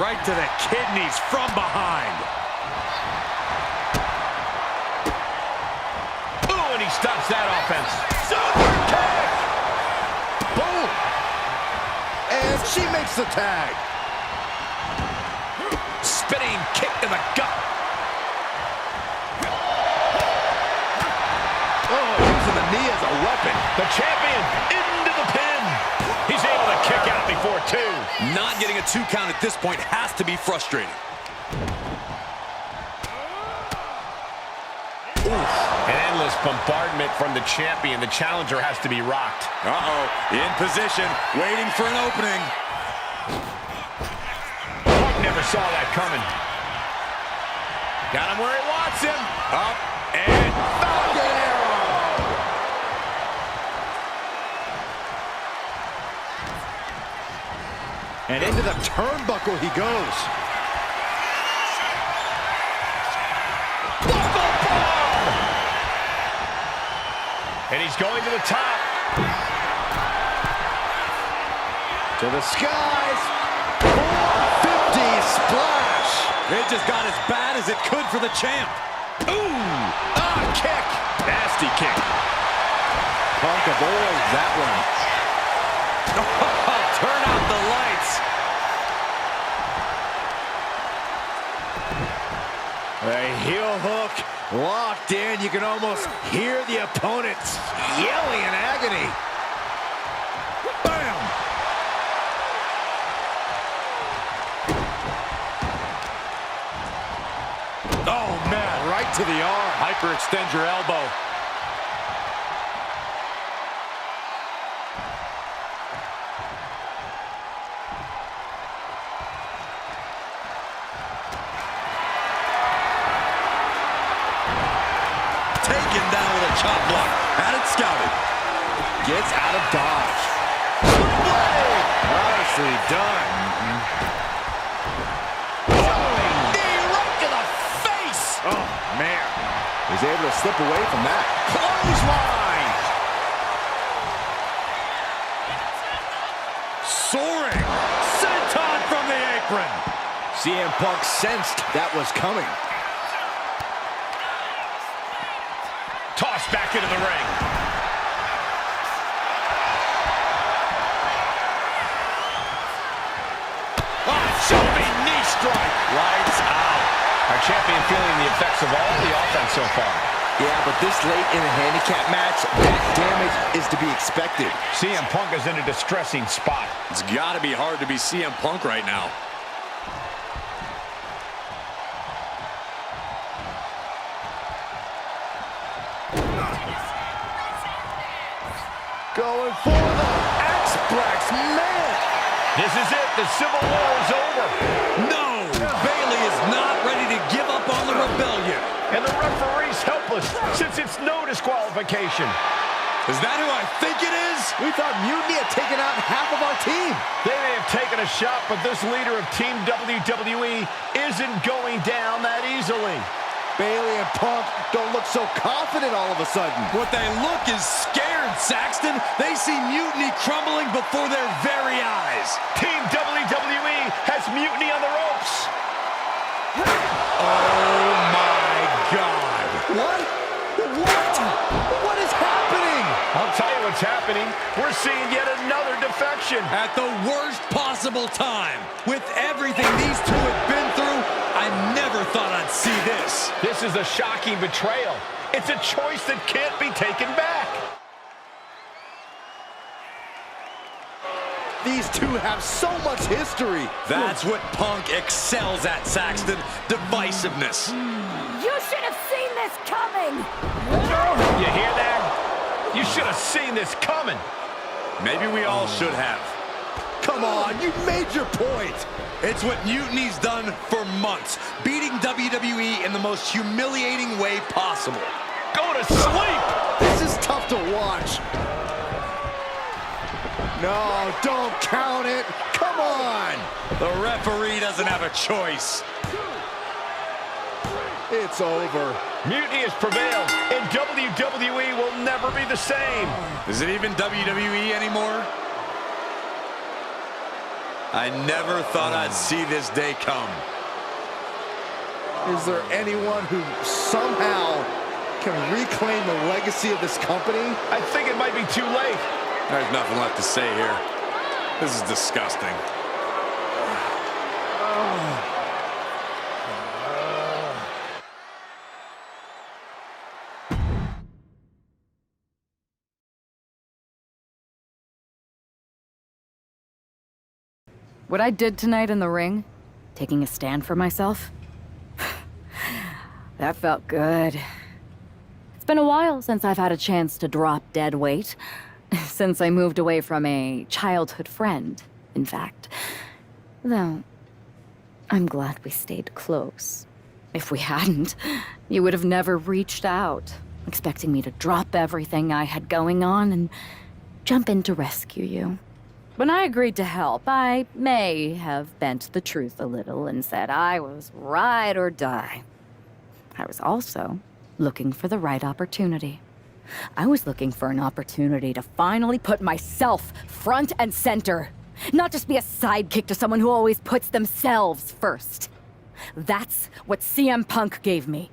S4: Right to the kidneys from behind. Ooh, and he stops that offense. Super kick!
S1: Boom! And she makes the tag.
S4: Spinning kick to the gut. Oh, using the knee as a weapon. The champion into the pin. He's able to kick out before two.
S12: Not getting a 2 count at this point has to be frustrating.
S4: An endless bombardment from the champion. The challenger has to be rocked.
S12: Uh-oh, in position, waiting for an opening.
S4: Punk never saw that coming. Got him where he wants him. Up and Falcon Arrow.
S1: And into the turnbuckle he goes.
S4: Buckle bomb! And he's going to the top.
S1: To the skies. 450 splash.
S2: It just got as bad as it could for the champ.
S1: Ooh! Ah, kick!
S4: Nasty kick.
S1: Punk avoids that one.
S2: Turn out the lights.
S1: A heel hook locked in. You can almost hear the opponents yelling in agony. Bam! Oh, man, right to the arm.
S2: Hyperextend your elbow.
S1: Taken down with a chop block. Had it scouted. Gets out of dodge. Nicely done. Knee right to the face. Oh, man. He's able to slip away from that. Clothesline.
S2: Soaring. Senton from the apron.
S1: CM Punk sensed that was coming.
S4: Tossed back into the ring.
S1: Oh, jumping knee strike.
S4: Lights out. Our champion feeling the effects of all the offense so far.
S1: Yeah, but this late in a handicap match, that damage is to be expected.
S4: CM Punk is in a distressing spot.
S2: It's got to be hard to be CM Punk right now.
S1: Going for the X-Plex, man!
S4: This is it. The Civil War is over.
S2: No! Bayley is not ready to give up on the rebellion.
S4: And the referee's helpless since it's no disqualification.
S2: Is that who I think it is?
S1: We thought Mutiny had taken out half of our team.
S4: They may have taken a shot, but this leader of Team WWE isn't going down that easily.
S1: Bayley and Punk don't look so confident all of a sudden.
S2: What they look is scared, Saxton. They see Mutiny crumbling before their very eyes.
S4: Team WWE has Mutiny on the ropes.
S2: Oh, my God.
S1: What? What? What is happening?
S4: I'll tell you what's happening. We're seeing yet another defection.
S2: At the worst possible time. With everything these two have been through, I never thought I'd see this.
S4: This is a shocking betrayal. It's a choice that can't be taken back.
S1: These two have so much history.
S2: That's what Punk excels at, Saxton. Divisiveness.
S22: You should have seen this coming!
S4: You hear that? You should have seen this coming.
S2: Maybe we all should have.
S1: Come on, you made your point.
S2: It's what Mutiny's done for months, beating WWE in the most humiliating way possible.
S4: Go to sleep!
S1: This is tough to watch. No, don't count it. Come on.
S2: The referee doesn't have a choice.
S1: It's over.
S4: Mutiny has prevailed, and WWE will never be the same.
S2: Is it even WWE anymore? I never thought I'd see this day come.
S1: Is there anyone who somehow can reclaim the legacy of this company?
S4: I think it might be too late.
S2: There's nothing left to say here. This is disgusting.
S15: What I did tonight in the ring, taking a stand for myself, that felt good. It's been a while since I've had a chance to drop dead weight. Since I moved away from a childhood friend, in fact. Though, I'm glad we stayed close. If we hadn't, you would have never reached out, expecting me to drop everything I had going on and jump in to rescue you. When I agreed to help, I may have bent the truth a little and said I was ride or die. I was also looking for the right opportunity. I was looking for an opportunity to finally put myself front and center. Not just be a sidekick to someone who always puts themselves first. That's what CM Punk gave me.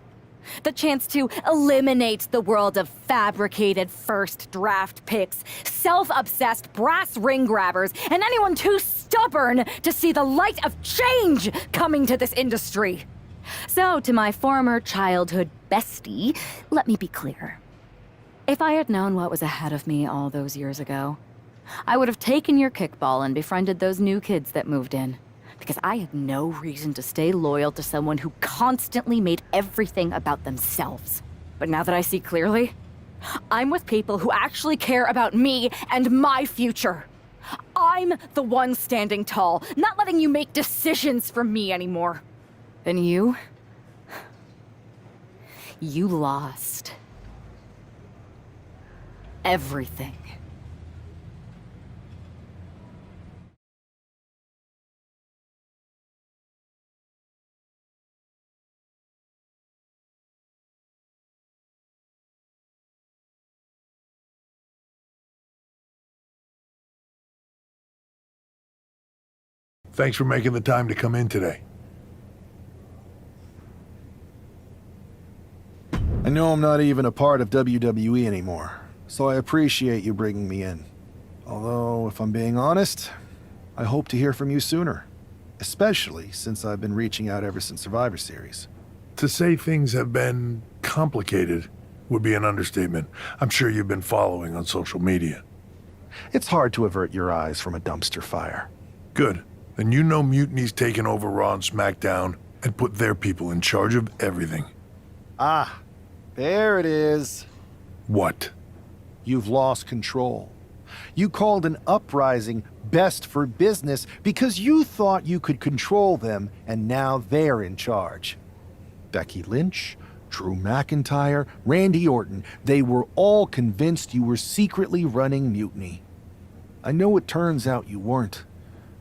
S15: The chance to eliminate the world of fabricated first draft picks, self-obsessed brass ring grabbers, and anyone too stubborn to see the light of change coming to this industry. So, to my former childhood bestie, let me be clear. If I had known what was ahead of me all those years ago, I would have taken your kickball and befriended those new kids that moved in. Because I had no reason to stay loyal to someone who constantly made everything about themselves. But now that I see clearly, I'm with people who actually care about me and my future. I'm the one standing tall, not letting you make decisions for me anymore. And you lost everything.
S3: Thanks for making the time to come in today.
S6: I know I'm not even a part of WWE anymore, so I appreciate you bringing me in. Although, if I'm being honest, I hope to hear from you sooner. Especially since I've been reaching out ever since Survivor Series.
S3: To say things have been complicated would be an understatement. I'm sure you've been following on social media.
S6: It's hard to avert your eyes from a dumpster fire.
S3: Good. Then you know Mutiny's taken over Raw and SmackDown and put their people in charge of everything.
S6: Ah, there it is.
S3: What?
S6: You've lost control. You called an uprising best for business because you thought you could control them, and now they're in charge. Becky Lynch, Drew McIntyre, Randy Orton, they were all convinced you were secretly running Mutiny. I know it turns out you weren't,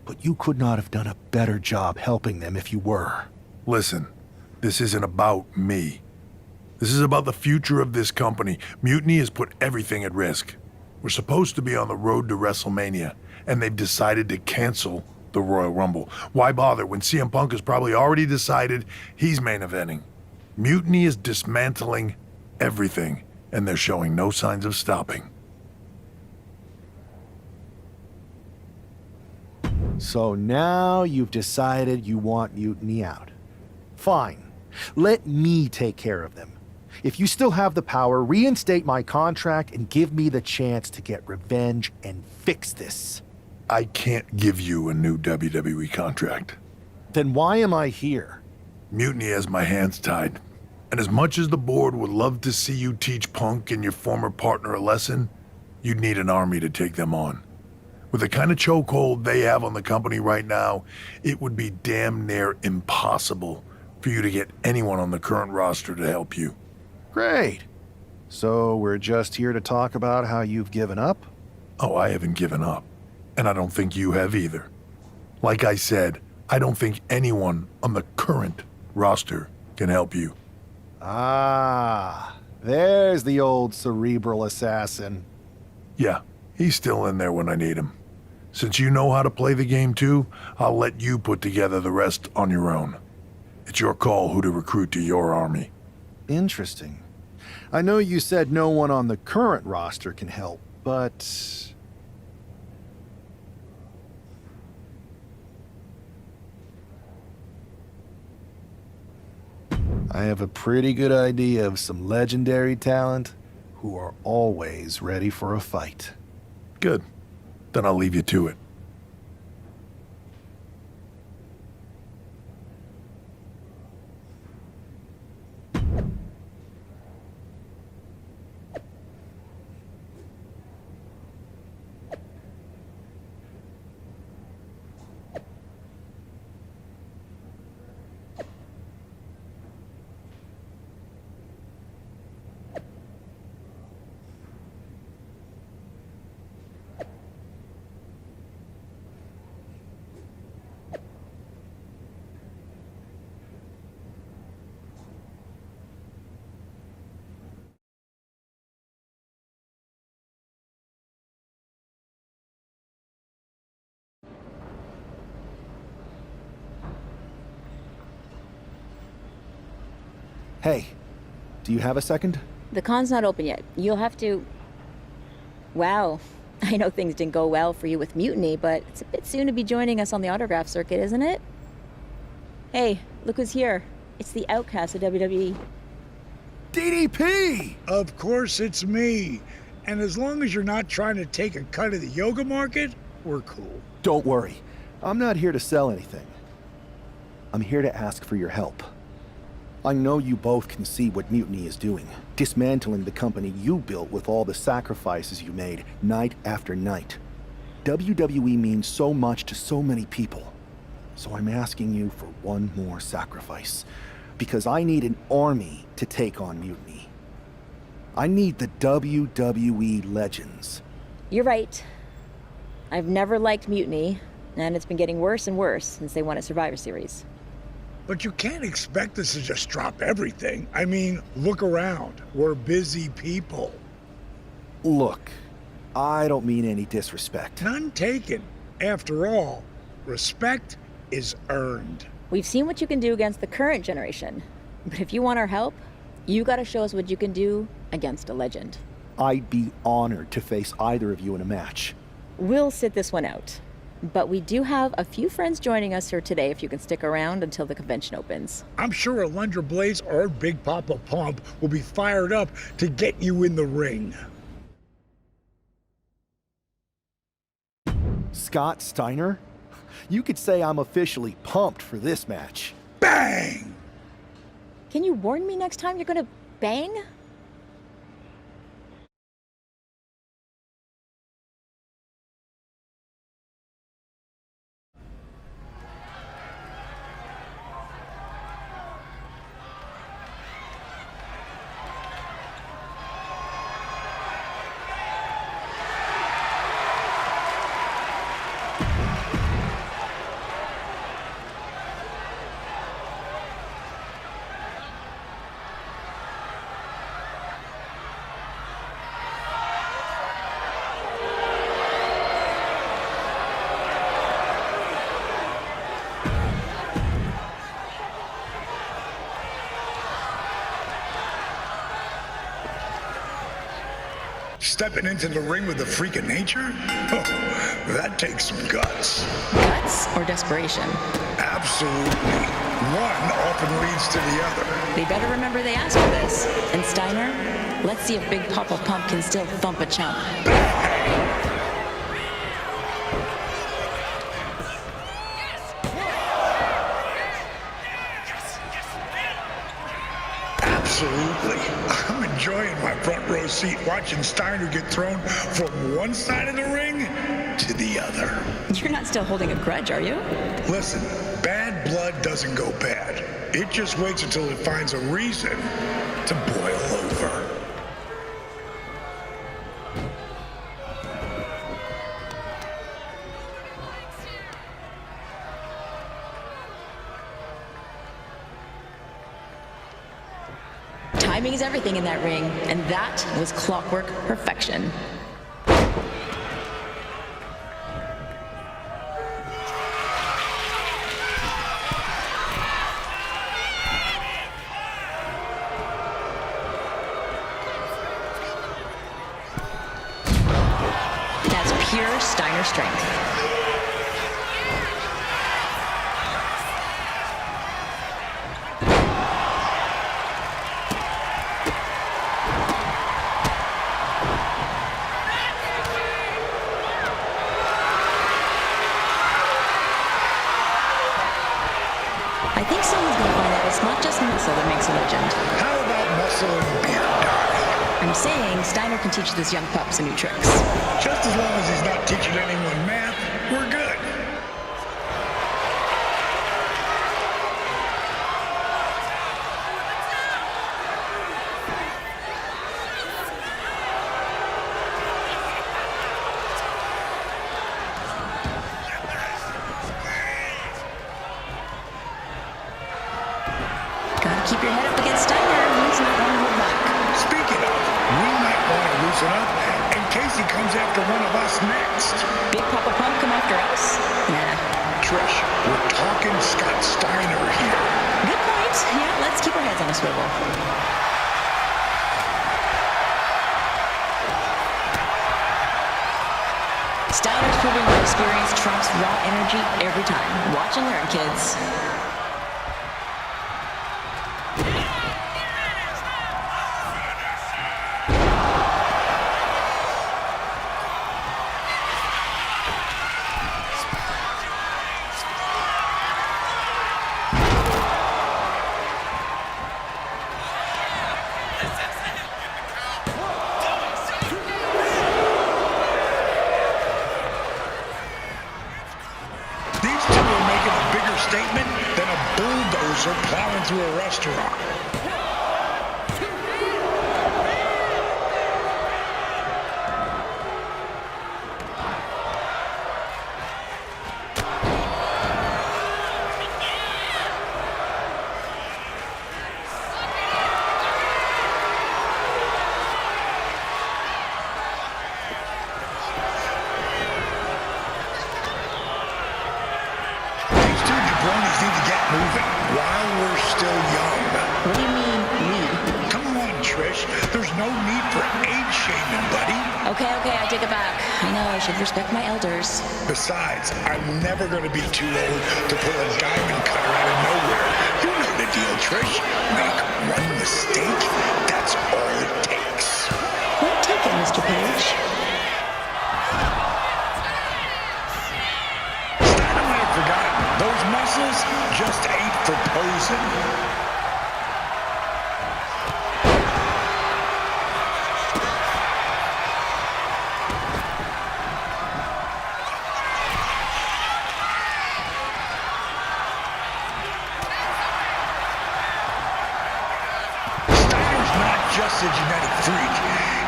S6: but you could not have done a better job helping them if you were.
S3: Listen, this isn't about me. This is about the future of this company. Mutiny has put everything at risk. We're supposed to be on the road to WrestleMania, and they've decided to cancel the Royal Rumble. Why bother when CM Punk has probably already decided he's main eventing? Mutiny is dismantling everything, and they're showing no signs of stopping.
S6: So now you've decided you want Mutiny out. Fine. Let me take care of them. If you still have the power, reinstate my contract and give me the chance to get revenge and fix this.
S3: I can't give you a new WWE contract.
S6: Then why am I here?
S3: Mutiny has my hands tied. And as much as the board would love to see you teach Punk and your former partner a lesson, you'd need an army to take them on. With the kind of chokehold they have on the company right now, it would be damn near impossible for you to get anyone on the current roster to help you.
S6: Great. So we're just here to talk about how you've given up?
S3: Oh, I haven't given up. And I don't think you have either. Like I said, I don't think anyone on the current roster can help you.
S6: Ah, there's the old cerebral assassin.
S3: Yeah, he's still in there when I need him. Since you know how to play the game too, I'll let you put together the rest on your own. It's your call who to recruit to your army.
S6: Interesting. I know you said no one on the current roster can help, but... I have a pretty good idea of some legendary talent who are always ready for a fight.
S3: Good. Then I'll leave you to it.
S6: Hey, do you have a second?
S14: The con's not open yet. You'll have to... Wow. I know things didn't go well for you with Mutiny, but it's a bit soon to be joining us on the autograph circuit, isn't it? Hey, look who's here. It's the outcast of WWE.
S6: DDP!
S20: Of course it's me. And as long as you're not trying to take a cut of the yoga market, we're cool.
S6: Don't worry. I'm not here to sell anything. I'm here to ask for your help. I know you both can see what Mutiny is doing, dismantling the company you built with all the sacrifices you made night after night. WWE means so much to so many people. So I'm asking you for one more sacrifice, because I need an army to take on Mutiny. I need the WWE Legends.
S14: You're right. I've never liked Mutiny, and it's been getting worse and worse since they won a Survivor Series.
S20: But you can't expect us to just drop everything. I mean, look around. We're busy people.
S6: Look, I don't mean any disrespect.
S20: None taken. After all, respect is earned.
S14: We've seen what you can do against the current generation. But if you want our help, you gotta show us what you can do against a legend.
S6: I'd be honored to face either of you in a match.
S14: We'll sit this one out. But we do have a few friends joining us here today if you can stick around until the convention opens.
S20: I'm sure Alundra Blaze or Big Papa Pump will be fired up to get you in the ring.
S6: Scott Steiner? You could say I'm officially pumped for this match.
S20: Bang!
S14: Can you warn me next time you're gonna bang?
S20: Stepping into the ring with a freak of nature? Oh, that takes some guts.
S14: Guts or desperation?
S20: Absolutely. One often leads to the other.
S14: They better remember they asked for this. And Steiner, let's see if Big Papa Pump can still thump a chump.
S20: Absolutely. I'm enjoying my front row seat watching Steiner get thrown from one side of the ring to the other.
S14: You're not still holding a grudge, are you?
S20: Listen, bad blood doesn't go bad. It just waits until it finds a reason to boil over.
S14: Timing is everything in that ring, and that was clockwork perfection. That's pure Steiner strength. I think someone's gonna find out it's not just muscle that makes a legend.
S20: How about muscle and beer, darling?
S14: I'm saying Steiner can teach this young pup some new tricks.
S20: Just as long as he's not teaching anyone math, we're good.
S14: Gotta keep your head up against Steiner. He's not gonna hold back.
S20: Speaking of, we might want to loosen up in case he comes after one of us next.
S14: Big Papa Pump come after us? Nah.
S20: Trish, we're talking Scott Steiner here.
S14: Good point. yeah, let's keep our heads on a swivel. Steiner's proving our experience trumps raw energy every time. Watch and learn, kids.
S20: Statement than a bulldozer plowing through a restaurant. Jabronis need to get moving while we're still young.
S14: What do you mean, we?
S20: Come on, Trish. There's no need for age shaming, buddy.
S14: Okay, I take it back. I know, I should respect my elders.
S20: Besides, I'm never going to be too old to pull a diamond cutter out of nowhere. You know the deal, Trish. Make one mistake, that's all it takes.
S14: Point taken, Mr. Page.
S20: Those muscles just ain't for posing. Steiner's not just a genetic freak.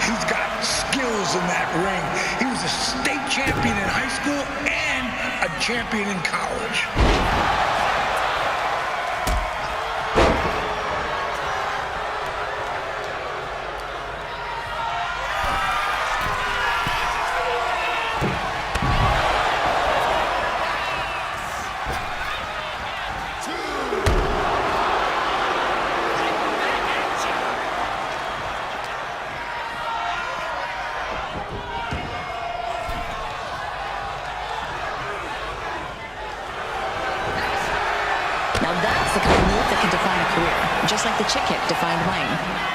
S20: He's got skills in that ring. He was a state champion in high school and a champion in college.
S14: Now that's the kind of move that can define a career, just like the chick kick defined mine.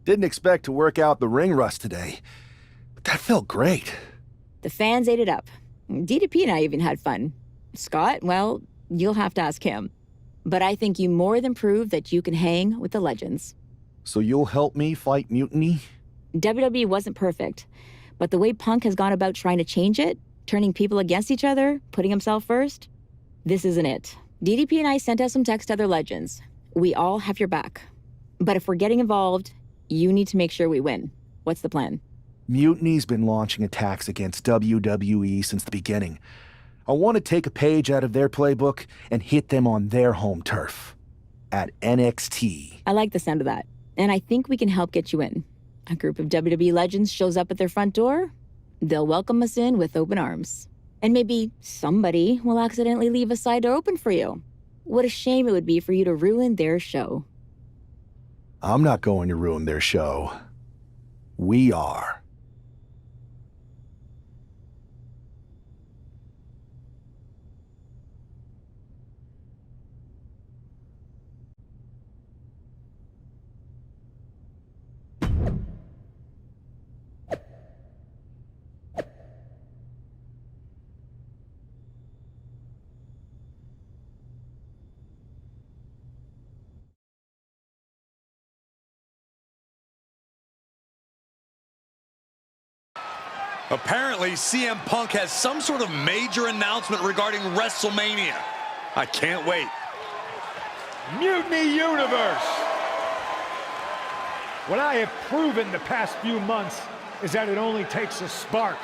S6: Didn't expect to work out the ring rust today, but that felt great.
S14: The fans ate it up. DDP and I even had fun. Scott, well, you'll have to ask him. But I think you more than proved that you can hang with the legends.
S6: So you'll help me fight Mutiny?
S14: WWE wasn't perfect, but the way Punk has gone about trying to change it, turning people against each other, putting himself first, this isn't it. DDP and I sent out some text to other legends. We all have your back. But if we're getting involved, you need to make sure we win. What's the plan?
S6: Mutiny's been launching attacks against WWE since the beginning. I want to take a page out of their playbook and hit them on their home turf. At NXT.
S14: I like the sound of that. And I think we can help get you in. A group of WWE legends shows up at their front door. they'll welcome us in with open arms. And maybe somebody will accidentally leave a side door open for you. What a shame it would be for you to ruin their show.
S6: I'm not going to ruin their show. We are.
S2: Apparently, CM Punk has some sort of major announcement regarding WrestleMania. I can't wait.
S7: Mutiny Universe! What I have proven the past few months is that it only takes a spark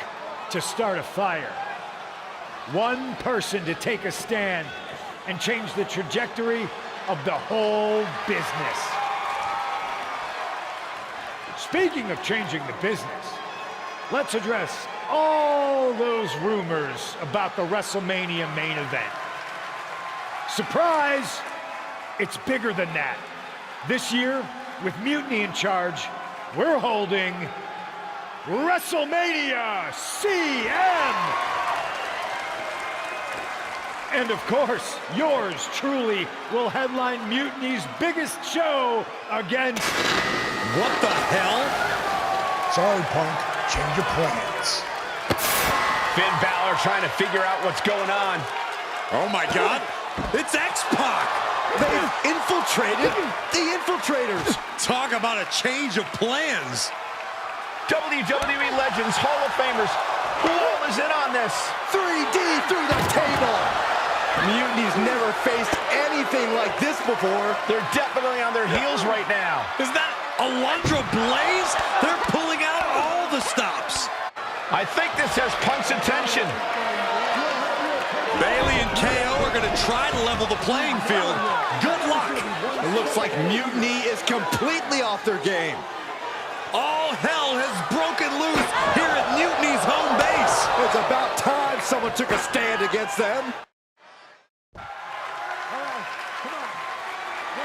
S7: to start a fire. One person to take a stand and change the trajectory of the whole business. Speaking of changing the business, let's address all those rumors about the WrestleMania main event. Surprise! It's bigger than that. This year, with Mutiny in charge, we're holding WrestleMania CM! And of course, yours truly will headline Mutiny's biggest show against...
S2: What the hell?
S20: Sorry, Punk. Change your plans.
S4: Finn Balor trying to figure out what's going on.
S2: Oh my God, it's X-Pac!
S1: They've infiltrated the infiltrators.
S2: Talk about a change of plans.
S4: WWE Legends Hall of Famers. Who all is in on this?
S1: 3D through the table. Mutiny's never faced anything like this before.
S4: They're definitely on their heels right now.
S2: Is that Alundra Blaze? They're pulling out all the stops.
S4: I think this has Punk's attention.
S2: Bailey and KO are going to try to level the playing field. Good luck.
S1: It looks like Mutiny is completely off their game.
S2: All hell has broken loose here at Mutiny's home base.
S1: It's about time someone took a stand against them.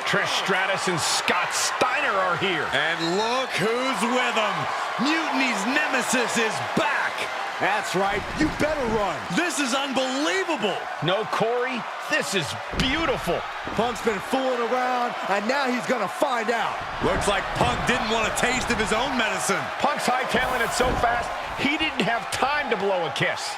S4: Trish Stratus and Scott Steiner are here.
S2: And look who's with them. Mutiny's nemesis is back.
S1: That's right. You better run.
S2: This is unbelievable.
S4: No, Corey, this is beautiful.
S1: Punk's been fooling around, and now he's going to find out.
S2: Looks like Punk didn't want a taste of his own medicine.
S4: Punk's hightailing it so fast, he didn't have time to blow a kiss.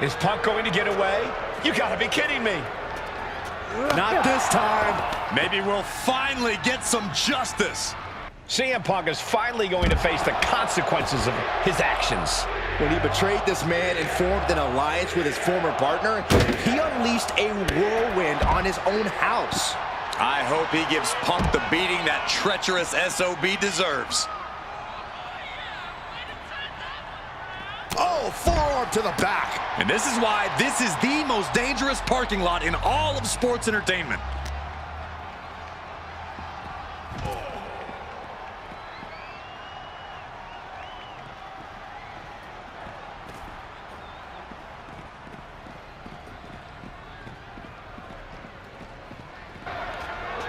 S4: Is Punk going to get away? You gotta be kidding me.
S1: Not this time.
S2: Maybe we'll finally get some justice.
S4: CM Punk is finally going to face the consequences of his actions.
S1: When he betrayed this man and formed an alliance with his former partner, he unleashed a whirlwind on his own house.
S2: I hope he gives Punk the beating that treacherous SOB deserves.
S1: Oh, forearm to the back.
S2: And this is why this is the most dangerous parking lot in all of sports entertainment.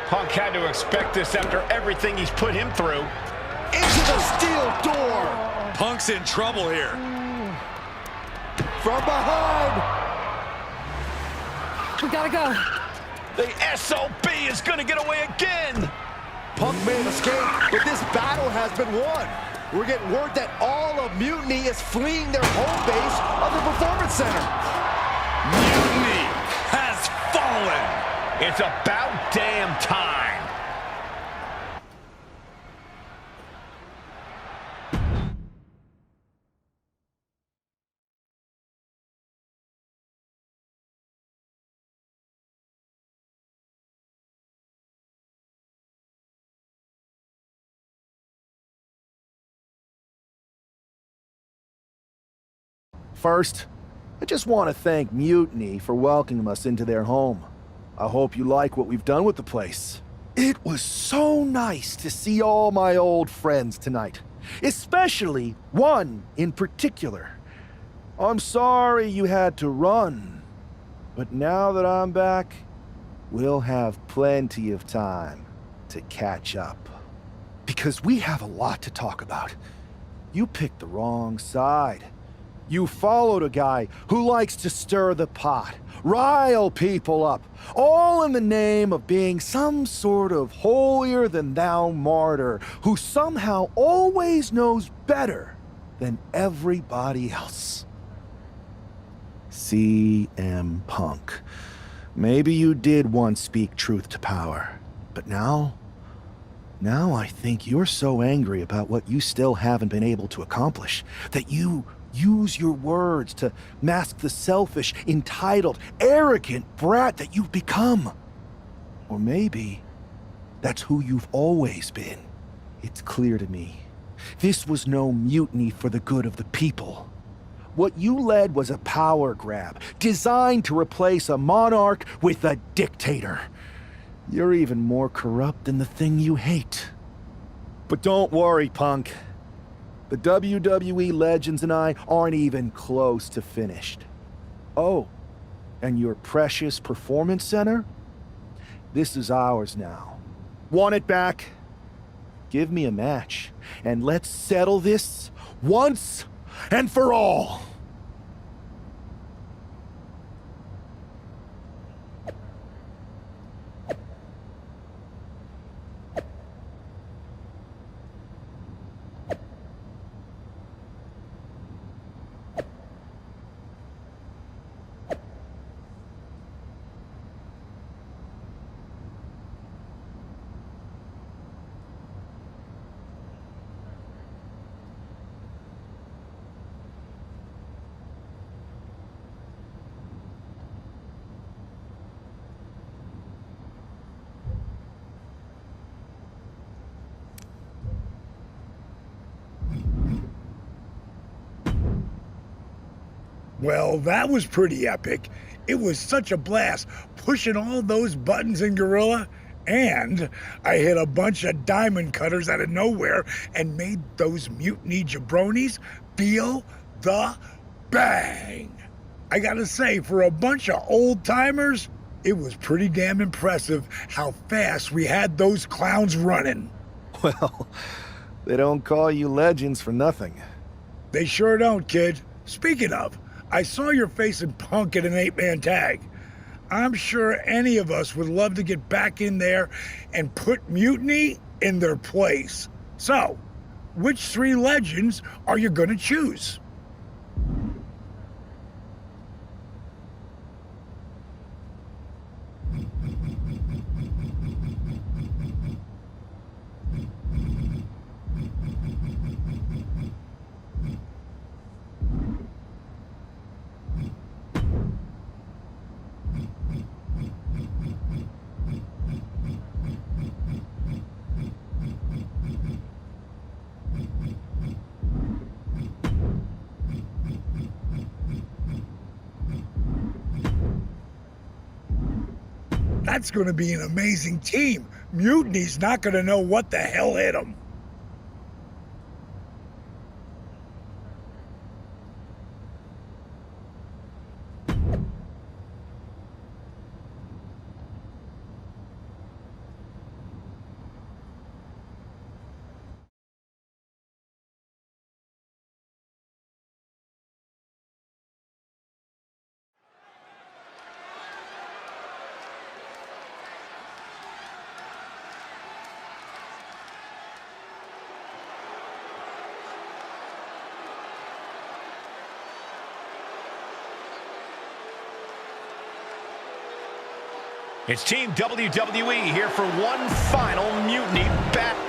S4: Punk had to expect this after everything he's put him through.
S1: Into the steel door.
S2: Punk's in trouble here.
S1: From behind.
S15: We gotta go.
S4: The SOB is gonna get away again.
S1: Punk made an escape, but this battle has been won. We're getting word that all of Mutiny is fleeing their home base of the Performance Center.
S2: Mutiny has fallen.
S4: It's about damn time.
S6: First, I just want to thank Mutiny for welcoming us into their home. I hope you like what we've done with the place. It was so nice to see all my old friends tonight, especially one in particular. I'm sorry you had to run, but now that I'm back, we'll have plenty of time to catch up. Because we have a lot to talk about. You picked the wrong side. You followed a guy who likes to stir the pot, rile people up, all in the name of being some sort of holier-than-thou martyr who somehow always knows better than everybody else. CM Punk. Maybe you did once speak truth to power, but now I think you're so angry about what you still haven't been able to accomplish that you use your words to mask the selfish, entitled, arrogant brat that you've become. Or maybe that's who you've always been. It's clear to me. This was no mutiny for the good of the people. What you led was a power grab, designed to replace a monarch with a dictator. You're even more corrupt than the thing you hate. But don't worry, Punk. The WWE Legends and I aren't even close to finished. Oh, and your precious performance center? This is ours now. Want it back? Give me a match, and let's settle this once and for all.
S20: Well, that was pretty epic. It was such a blast pushing all those buttons in Gorilla, and I hit a bunch of diamond cutters out of nowhere and made those mutiny jabronis feel the bang. I gotta say, for a bunch of old timers, it was pretty damn impressive how fast we had those clowns running.
S6: Well, they don't call you legends for nothing.
S20: They sure don't, kid. Speaking of, I saw your face in Punk in an 8-man tag. I'm sure any of us would love to get back in there and put Mutiny in their place. So, which 3 legends are you gonna choose? That's gonna be an amazing team. Mutiny's not gonna know what the hell hit them.
S4: It's Team WWE here for one final Mutiny battle.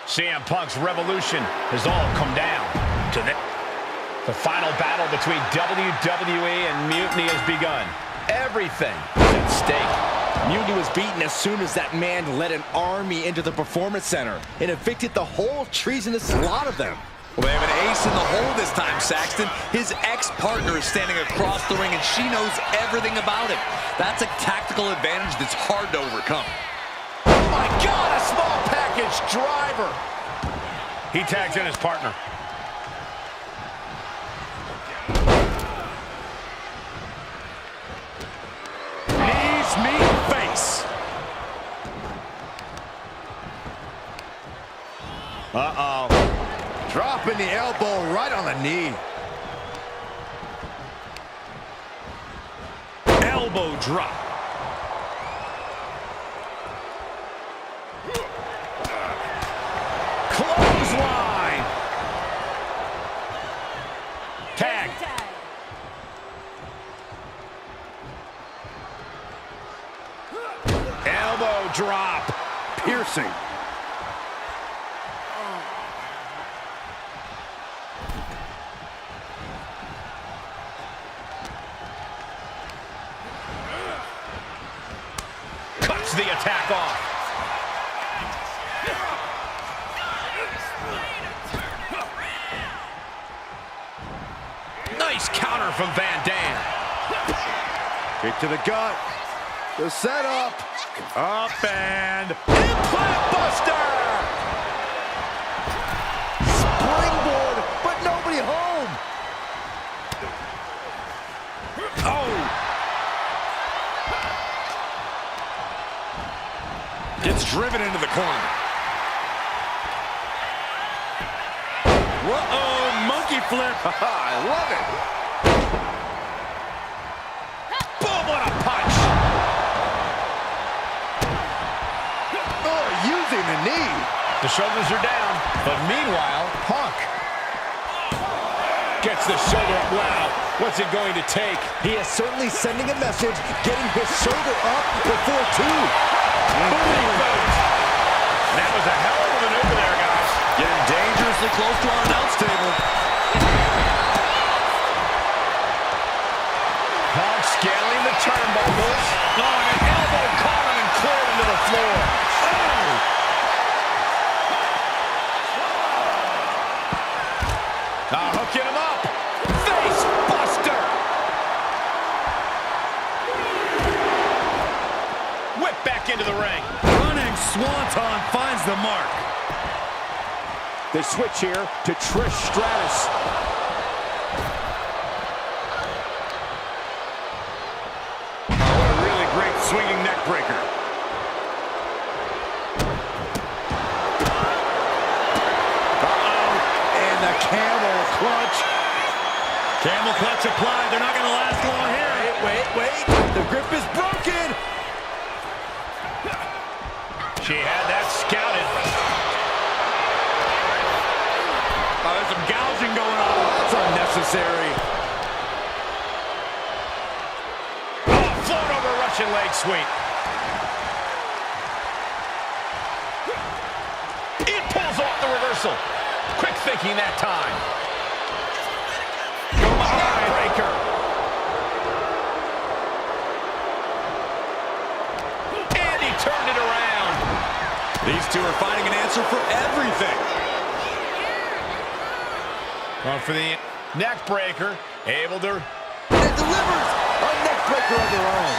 S4: CM Punk's revolution has all come down to this. The final battle between WWE and Mutiny has begun. Everything is at stake.
S1: Mutiny was beaten as soon as that man led an army into the Performance Center and evicted the whole treasonous lot of them.
S12: Well, they have an ace in the hole this time, Saxton. His ex-partner is standing across the ring, and she knows everything about it. That's a tactical advantage that's hard to overcome.
S4: Oh, my God, a small package driver.
S2: He tags in his partner. Knees meet face.
S1: Uh-oh. Dropping the elbow right on the knee.
S2: Elbow drop. Clothesline. Tag. Elbow drop. Piercing. Cuts the attack off. Nice counter from Van Dam.
S1: Kick to the gut. The setup.
S2: Up and implant buster.
S1: Springboard, but nobody home.
S2: Oh. Gets driven into the corner. Whoa, monkey flip.
S1: I love it.
S2: Boom, what a punch.
S1: Oh, using the knee.
S2: The shoulders are down, but meanwhile, Punk gets the shoulder up. Wow, what's it going to take?
S1: He is certainly sending a message, getting his shoulder up before two.
S2: That was a hell of a maneuver there, guys.
S12: Getting dangerously close to our announce table.
S2: Punk scaling the turnbuckles. Oh, and an elbow caught him and cleared into the floor. Oh! Hooking him up. Face buster. Whip back into the ring. Running Swanton finds the mark.
S1: They switch here to Trish Stratus.
S2: Oh, what a really great swinging neck breaker. Uh-oh.
S1: And the camel clutch.
S2: Camel clutch applied. They're not going to last long here.
S1: Wait. The grip is broken.
S2: She had that scouted. Oh, there's some gouging going on.
S1: That's unnecessary.
S2: Oh, float over Russian leg sweep. It pulls off the reversal. Quick thinking that time. Go behind. Breaker. And he turned it around. These two are finding an answer for everything. Going for the neck breaker. Able to...
S1: And delivers a neck breaker of their own.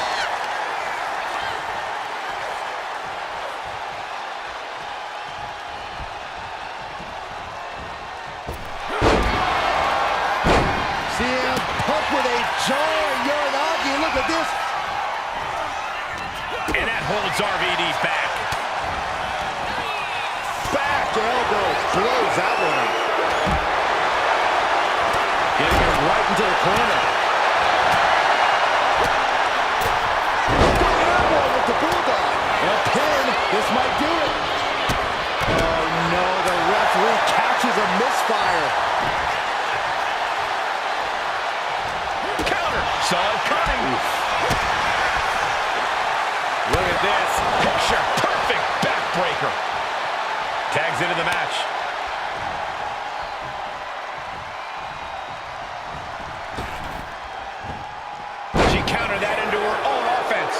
S1: CM Punk with a jarring Uranagi. Look at this.
S2: And that holds RVD's back.
S1: Back elbow. Throws that one up. Getting him right into the corner. Good elbow with the bulldog. A pin. This might do it. Oh no, the referee catches a misfire.
S2: Counter. Saw it coming. Look at this. Picture perfect backbreaker. Tags into the match. She countered that into her own offense.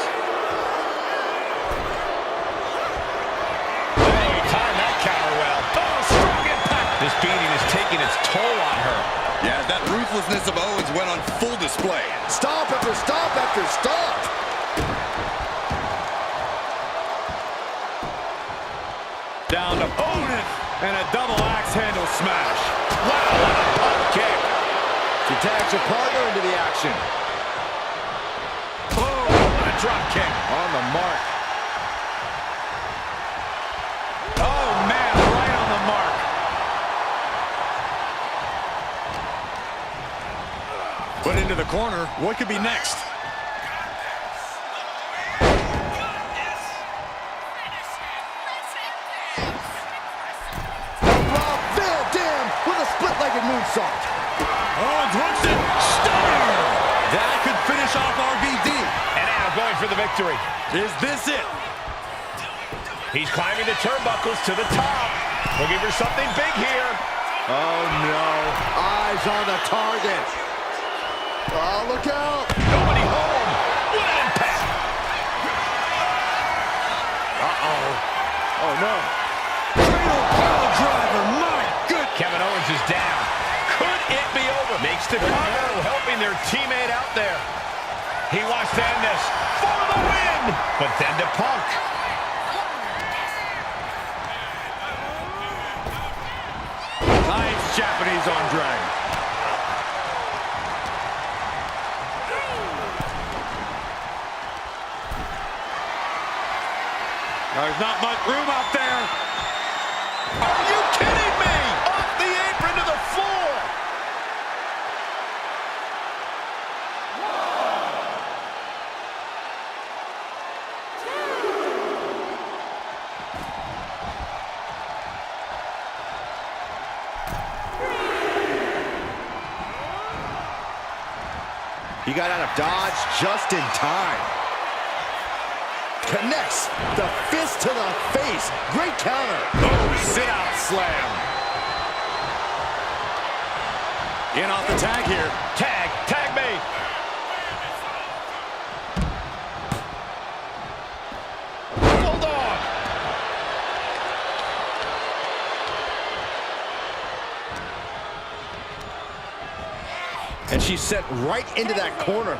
S2: its toll on her.
S12: Yeah, that ruthlessness of Owens went on full display.
S1: Stomp after stomp after stomp.
S2: Down to opponent and a double axe handle smash. Wow, what a pump kick.
S1: She tags her partner into the action.
S2: Oh, what a drop kick.
S1: On the mark.
S2: Oh, man, right on the mark. Put into the corner. What could be next?
S1: Split-legged moonsault.
S2: Owens wants it. Stunner. That could finish off RVD.
S4: And now going for the victory.
S2: Is this it?
S4: He's climbing the turnbuckles to the top. Looking for something big here.
S1: Oh, no. Eyes on the target. Oh, look out.
S4: Nobody home. What an impact.
S1: Uh-oh. Oh, no.
S2: Cradle power driver. My good.
S4: Kevin Owens is down. Could it be over? Makes the cover, helping their teammate out there. He wants to end this for the win. But then to Punk.
S2: Nice Japanese arm drag. There's not much room out there.
S4: Are you kidding me? Off the apron to the floor.
S1: He got out of dodge just in time. Connects the fist to the face. Great counter.
S2: Oh, sit-out slam. In off the tag here.
S4: Tag me. Bulldog.
S1: And she's set right into that corner.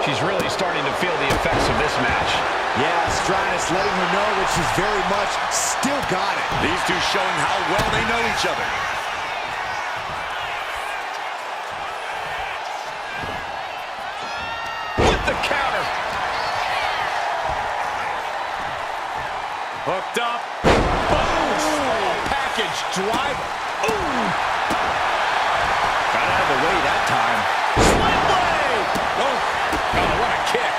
S4: She's really starting to feel the effects of this match.
S1: Yeah, Stratus letting her know that she's very much still got it.
S12: These two showing how well they know each other.
S4: With the counter.
S2: Hooked up. Boom!
S4: Package driver. Ooh.
S1: Got out of the way that time.
S4: Slam blade. Oh, what a kick.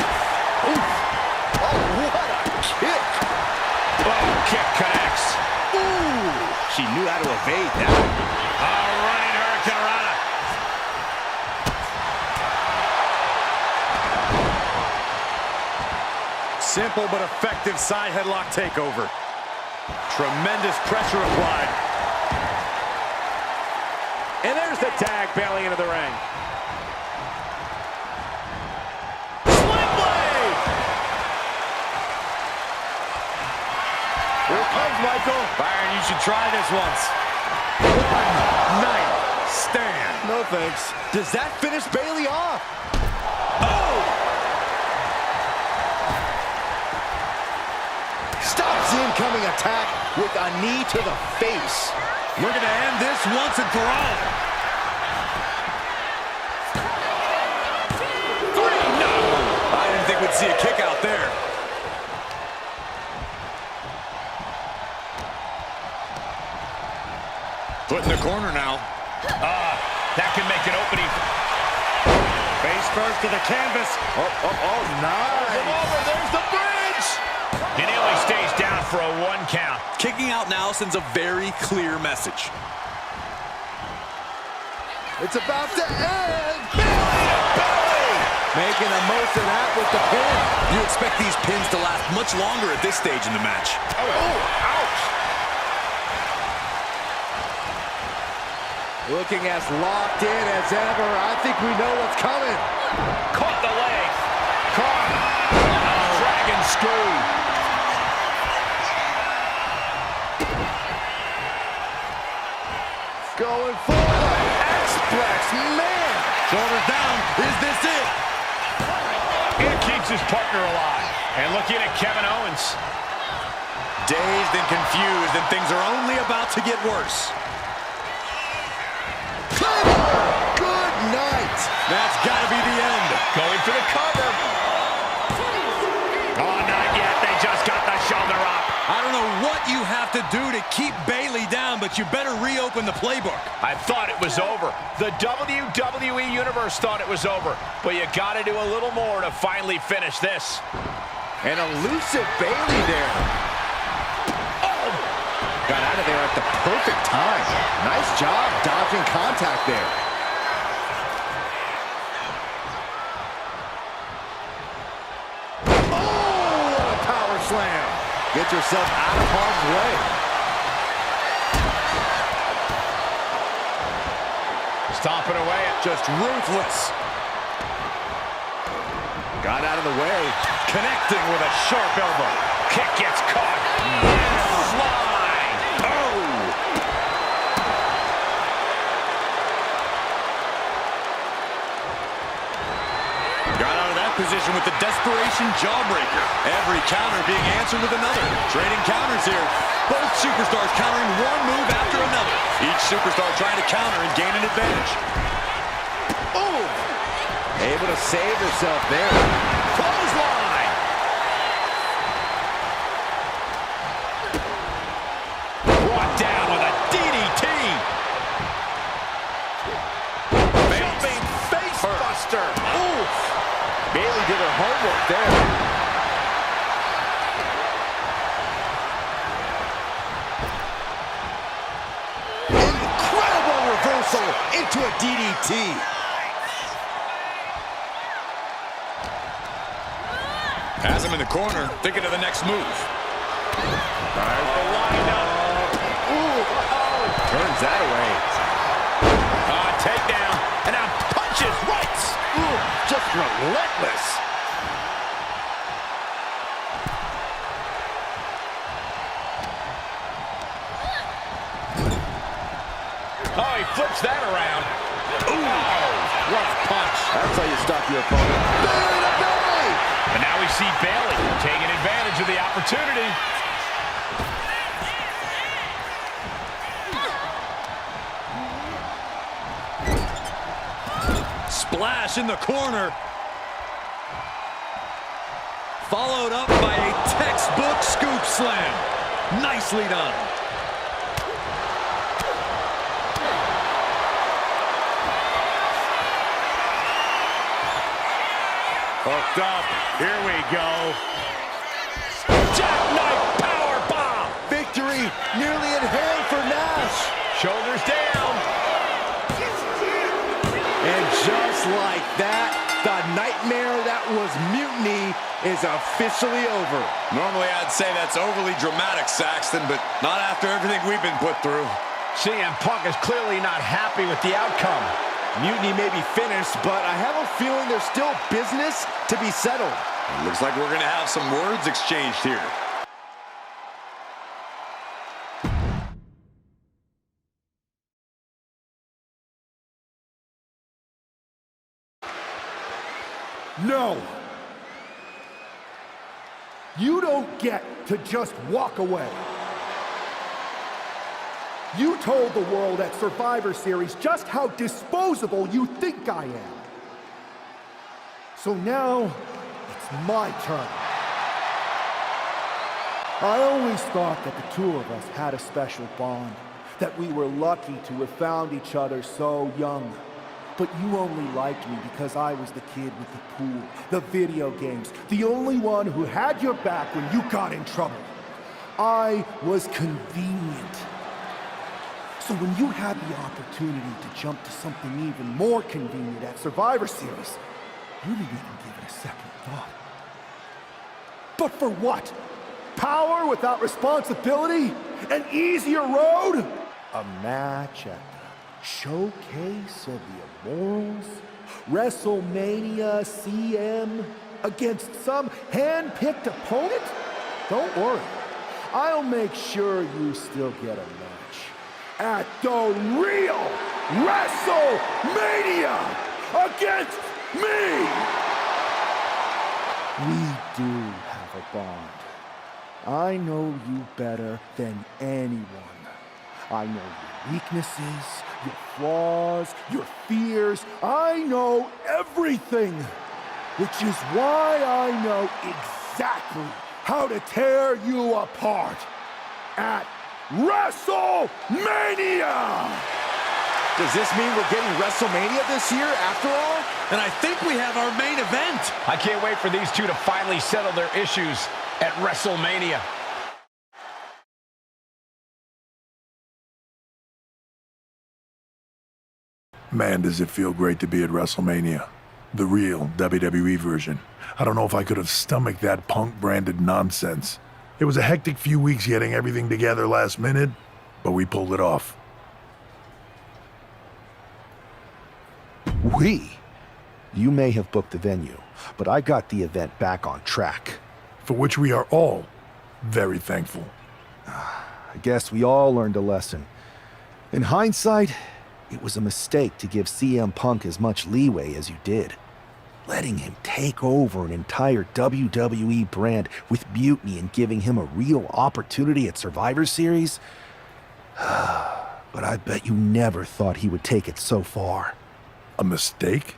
S1: Oof. Oh, what a kick.
S4: Oh, kick connects.
S1: Ooh. She knew how to evade that.
S4: Running Hurricanrana.
S2: Simple but effective side headlock takeover. Tremendous pressure applied. And there's the tag bailing into the ring.
S4: Sling blade.
S2: Here it comes, Michael. Byron, you should try this once. One night stand.
S1: No thanks. Does that finish Bayley off?
S2: Oh!
S1: Stops the incoming attack with a knee to the face.
S2: We're going to end this once and for all.
S4: 3, no.
S2: I didn't think we'd see a kick out there. Put in the corner now.
S4: That can make an opening.
S2: Face first to the canvas.
S1: Oh, nice.
S4: There's the bridge. And he only stays down for a 1 count.
S12: Kicking out now sends a very clear message.
S1: It's about to end. Belly. Making the most of that with the pin.
S12: You expect these pins to last much longer at this stage in the match.
S1: Oh, ouch. Looking as locked in as ever. I think we know what's coming.
S4: Caught the leg. Caught. Dragon screw.
S1: Going for the X-Plex, man!
S2: Shoulders down, is this it?
S4: And keeps his partner alive. And looking at Kevin Owens.
S2: Dazed and confused, and things are only about to get worse.
S1: Good night!
S2: That's got to be the end.
S4: Going for the cover. Oh, not yet. They just got the shoulder up.
S2: I don't know what you have to do to keep Bayley down, but you better reopen the playbook.
S4: I thought it was over. The WWE Universe thought it was over. But you got to do a little more to finally finish this.
S1: An elusive Bayley there. Oh! Got out of there at the perfect time. Nice job dodging contact there. Slam. Get yourself out of harm's way.
S4: Stomping away.
S2: Just ruthless.
S1: Got out of the way.
S2: Connecting with a sharp elbow.
S4: Kick gets caught. Slide. Oh!
S2: Got out of that position with the desperation jawbreaker. Every counter being answered with another. Trading counters here. Both superstars countering one move after another. Each superstar trying to counter and gain an advantage.
S1: Oh! Able to save herself there.
S4: Clothesline! Brought down with a DDT. Jumping face buster.
S1: Oof! Bayley did her homework there. Incredible reversal into a DDT.
S2: Has him in the corner, thinking of the next move.
S4: There's the windup.
S1: Turns that away.
S4: Takedown. And now punches rights.
S1: Just relentless.
S4: Oh, he flips that around. Ooh, what a punch.
S1: That's how you stop your opponent. Belly to belly.
S4: And now we see Bayley taking advantage of the opportunity.
S2: Splash in the corner. Followed up by a textbook scoop slam. Nicely done.
S4: Hooked up. Here we go. Jackknife powerbomb.
S1: Victory nearly in hand for Nash.
S4: Shoulders down.
S1: And just like that, the nightmare that was Mutiny is officially over.
S2: Normally I'd say that's overly dramatic, Saxton, but not after everything we've been put through.
S4: CM Punk is clearly not happy with the outcome.
S1: Mutiny may be finished, but I have a feeling there's still business to be settled.
S2: It looks like we're going to have some words exchanged here.
S6: No! You don't get to just walk away. You told the world at Survivor Series just how disposable you think I am. So now, it's my turn. I always thought that the two of us had a special bond, that we were lucky to have found each other so young. But you only liked me because I was the kid with the pool, the video games, the only one who had your back when you got in trouble. I was convenient. So when you had the opportunity to jump to something even more convenient at Survivor Series, you didn't even give it a second thought. But for what? Power without responsibility? An easier road? A match at the Showcase of the Immortals? WrestleMania CM against some hand-picked opponent? Don't worry. I'll make sure you still get a match.
S3: at the real WrestleMania against me!
S6: We do have a bond. I know you better than anyone. I know your weaknesses, your flaws, your fears. I know everything, which is why I know exactly how to tear you apart at WrestleMania!
S1: Does this mean we're getting WrestleMania this year after all?
S2: And I think we have our main event.
S4: I can't wait for these two to finally settle their issues at WrestleMania.
S3: Man, does it feel great to be at WrestleMania. The real WWE version. I don't know if I could have stomached that Punk-branded nonsense. It was a hectic few weeks getting everything together last minute, but we pulled it off.
S6: We? You may have booked the venue, but I got the event back on track.
S3: For which we are all very thankful.
S6: I guess we all learned a lesson. In hindsight, it was a mistake to give CM Punk as much leeway as you did. Letting him take over an entire WWE brand with Mutiny and giving him a real opportunity at Survivor Series? But I bet you never thought he would take it so far.
S3: A mistake?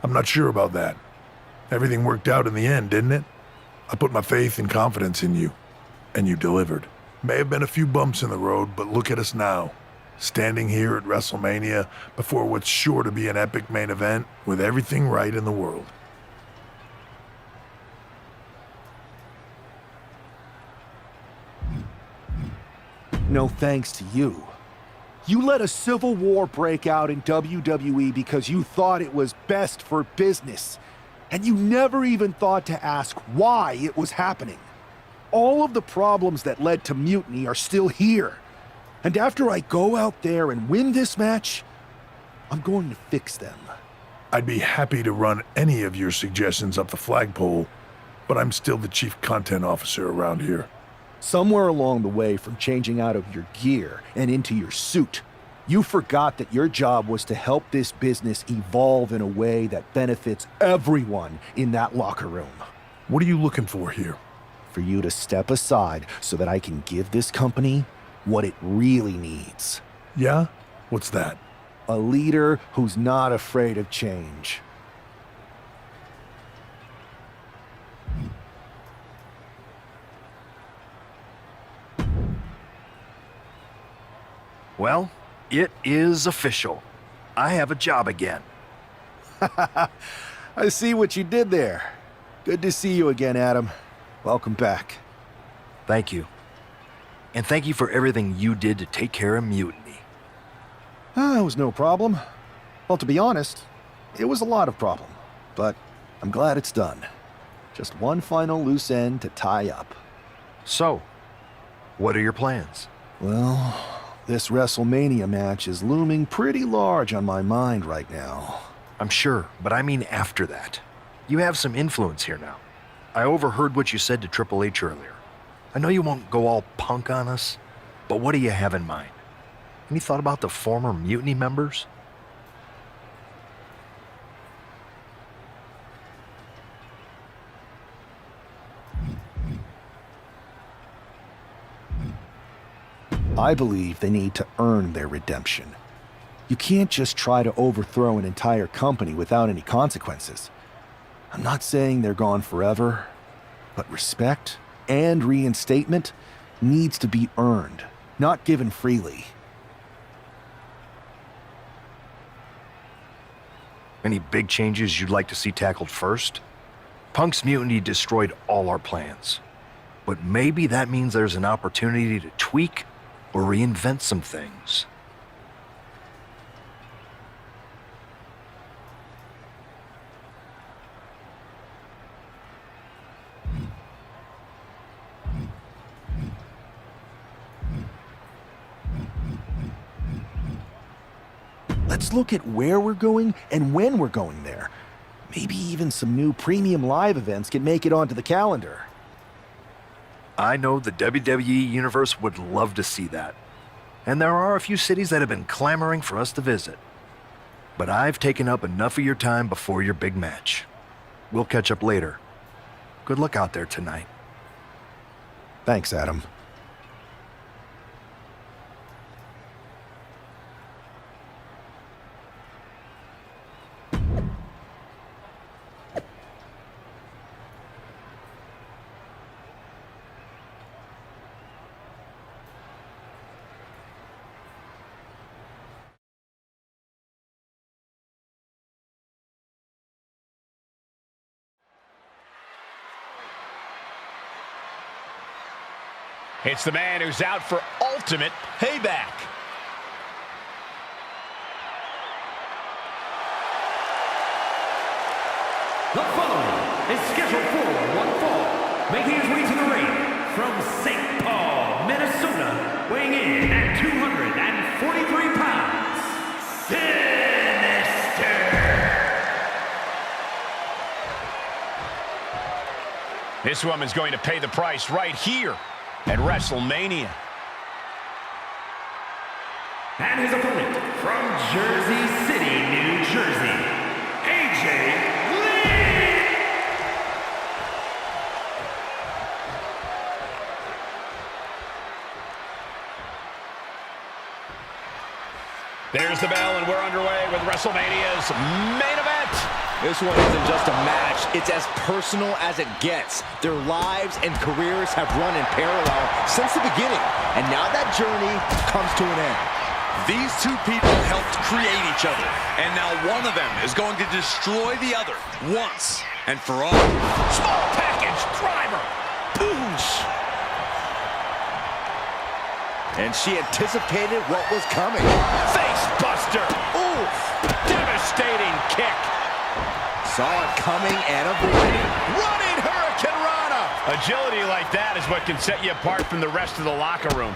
S3: I'm not sure about that. Everything worked out in the end, didn't it? I put my faith and confidence in you, and you delivered. May have been a few bumps in the road, but look at us now. Standing here at WrestleMania before what's sure to be an epic main event with everything right in the world.
S6: No thanks to you. You let a civil war break out in WWE because you thought it was best for business. And you never even thought to ask why it was happening. All of the problems that led to Mutiny are still here. And after I go out there and win this match, I'm going to fix them.
S3: I'd be happy to run any of your suggestions up the flagpole, but I'm still the chief content officer around here.
S6: Somewhere along the way from changing out of your gear and into your suit, you forgot that your job was to help this business evolve in a way that benefits everyone in that locker room.
S3: What are you looking for here?
S6: For you to step aside so that I can give this company what it really needs.
S3: Yeah? What's that?
S6: A leader who's not afraid of change.
S11: Well, it is official. I have a job again.
S6: I see what you did there. Good to see you again, Adam. Welcome back.
S11: Thank you. And thank you for everything you did to take care of Mutiny.
S6: It was no problem. Well, to be honest, it was a lot of problem. But I'm glad it's done. Just one final loose end to tie up.
S11: So, what are your plans?
S6: Well, this WrestleMania match is looming pretty large on my mind right now.
S11: I'm sure, but I mean after that. You have some influence here now. I overheard what you said to Triple H earlier. I know you won't go all Punk on us, but what do you have in mind? Any thought about the former Mutiny members?
S6: I believe they need to earn their redemption. You can't just try to overthrow an entire company without any consequences. I'm not saying they're gone forever, but respect and reinstatement needs to be earned, not given freely.
S11: Any big changes you'd like to see tackled first? Punk's mutiny destroyed all our plans. But maybe that means there's an opportunity to tweak or reinvent some things.
S6: Let's look at where we're going and when we're going there. Maybe even some new premium live events can make it onto the calendar.
S11: I know the WWE Universe would love to see that. And there are a few cities that have been clamoring for us to visit. But I've taken up enough of your time before your big match. We'll catch up later. Good luck out there tonight.
S6: Thanks, Adam.
S4: It's the man who's out for ultimate payback.
S8: The following is scheduled for one fall, making his way to the ring from St. Paul, Minnesota, weighing in at 243 pounds, Sinister.
S4: This woman's going to pay the price right here at WrestleMania.
S8: And his opponent from Jersey City, New Jersey, AJ Lee!
S4: There's the bell, and we're underway with WrestleMania's main event.
S1: This one isn't just a match, it's as personal as it gets. Their lives and careers have run in parallel since the beginning, and now that journey comes to an end.
S12: These two people helped create each other, and now one of them is going to destroy the other once and for all.
S4: Small package driver. Boosh.
S1: And she anticipated what was coming.
S4: Face buster. Oof. Devastating kick.
S1: Saw it coming and avoided.
S4: Running Hurricane Rana. Agility like that is what can set you apart from the rest of the locker room.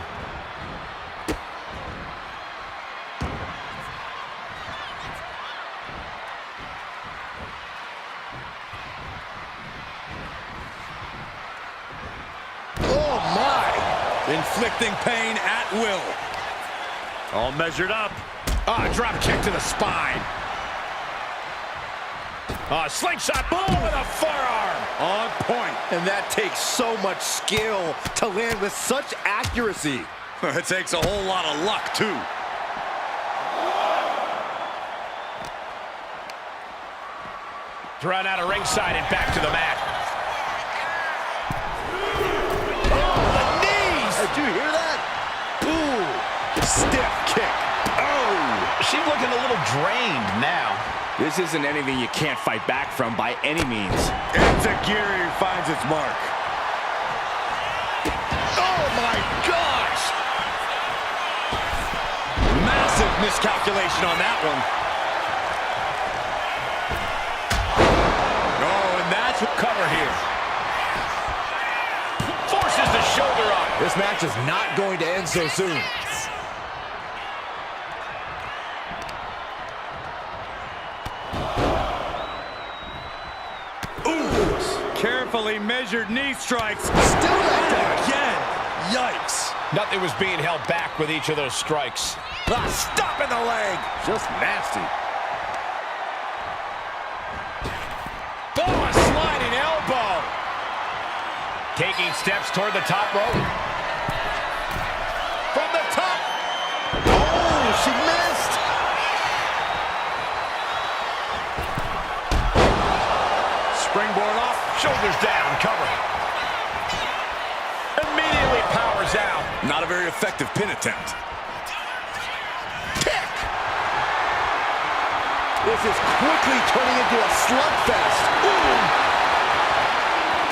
S1: Oh my!
S12: Inflicting pain at will.
S4: All measured up. Drop kick to the spine. Slingshot, boom, with a forearm.
S1: On point. And that takes so much skill to land with such accuracy.
S12: It takes a whole lot of luck, too.
S4: Thrown out of ringside and back to the mat. Oh, the knees!
S1: Did you hear that? Ooh, stiff kick.
S4: Oh, she's looking a little drained now.
S1: This isn't anything you can't fight back from by any means.
S12: Enziguri finds its mark.
S4: Oh, my gosh!
S12: Massive miscalculation on that one.
S4: Oh, and that's a cover here. Forces the shoulder up.
S1: This match is not going to end so soon.
S12: Carefully measured knee strikes.
S1: Still like that.
S12: Again. Yikes.
S4: Nothing was being held back with each of those strikes.
S1: Stop in the leg. Just nasty.
S4: Oh, a sliding elbow. Taking steps toward the top rope. From the top.
S1: Oh, she missed.
S4: Springboard off. Shoulders down, cover. Immediately powers out.
S12: Not a very effective pin attempt.
S1: Kick! This is quickly turning into a slugfest. Ooh!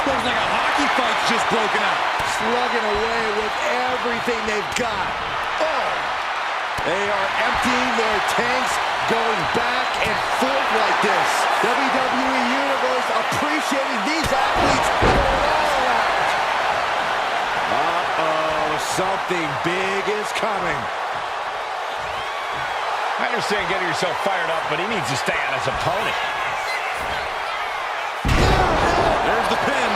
S12: Looks like a hockey fight's just broken out.
S1: Slugging away with everything they've got. Oh! They are emptying their tanks, going back and forth like this. WWE Universe appreciating these athletes going all out. Uh-oh, something big is coming.
S4: I understand getting yourself fired up, but he needs to stay on his opponent.
S12: There's the pin.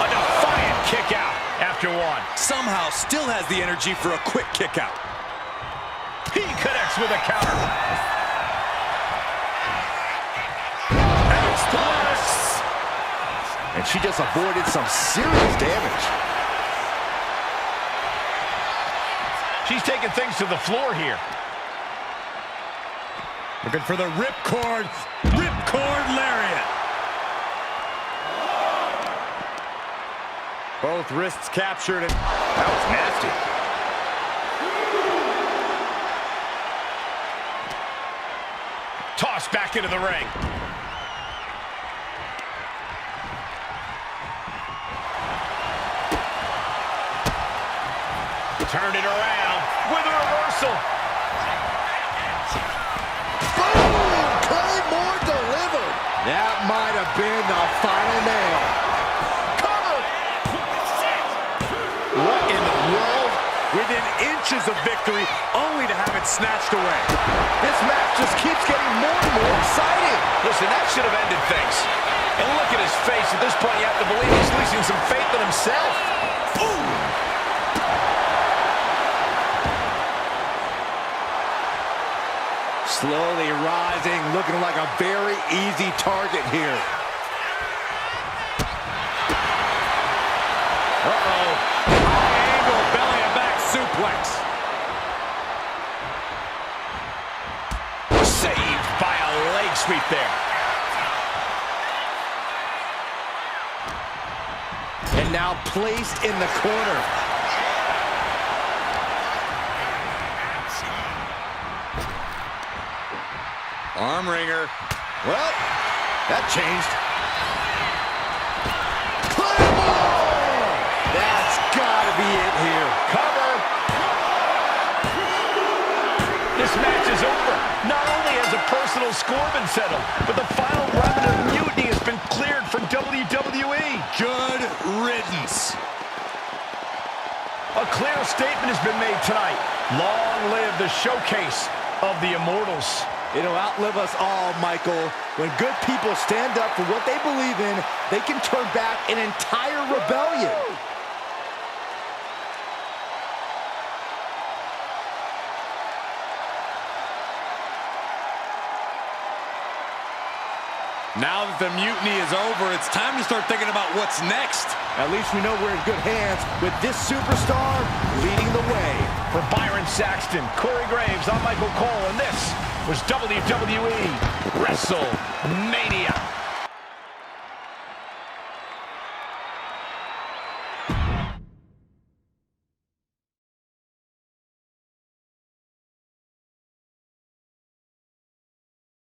S4: A defiant kick out after one. on.
S2: Somehow still has the energy for a quick kick out.
S4: He connects with a counter.
S1: Express! And she just avoided some serious damage.
S4: She's taking things to the floor here.
S2: Looking for the ripcord lariat. Both wrists captured, and that was nasty.
S4: Tossed back into the ring. Turned it around with a reversal.
S1: Boom! Claymore delivered. That might have been the final nail. Cover!
S2: What in the world? Within inches of victory, only to have it snatched away.
S1: This match just keeps getting more and more exciting.
S4: Listen, that should have ended things. And look at his face. At this point, you have to believe he's losing some faith in himself. Ooh!
S1: Slowly rising, looking like a very easy target here.
S2: Uh-oh. High angle belly and back suplex.
S4: Saved by a leg sweep there.
S1: And now placed in the corner.
S2: Arm wringer.
S1: Well, that changed. Claymore! That's gotta be it here.
S4: Cover. This match is over. Not only has a personal score been settled, but the final remnant of mutiny has been cleared from WWE.
S2: Good riddance.
S4: A clear statement has been made tonight. Long live the showcase of the Immortals.
S1: It'll outlive us all, Michael. When good people stand up for what they believe in, they can turn back an entire rebellion.
S2: Now that the mutiny is over, it's time to start thinking about what's next.
S1: At least we know we're in good hands with this superstar leading the way.
S4: For Byron Saxton, Corey Graves, I'm Michael Cole, and this was WWE WrestleMania.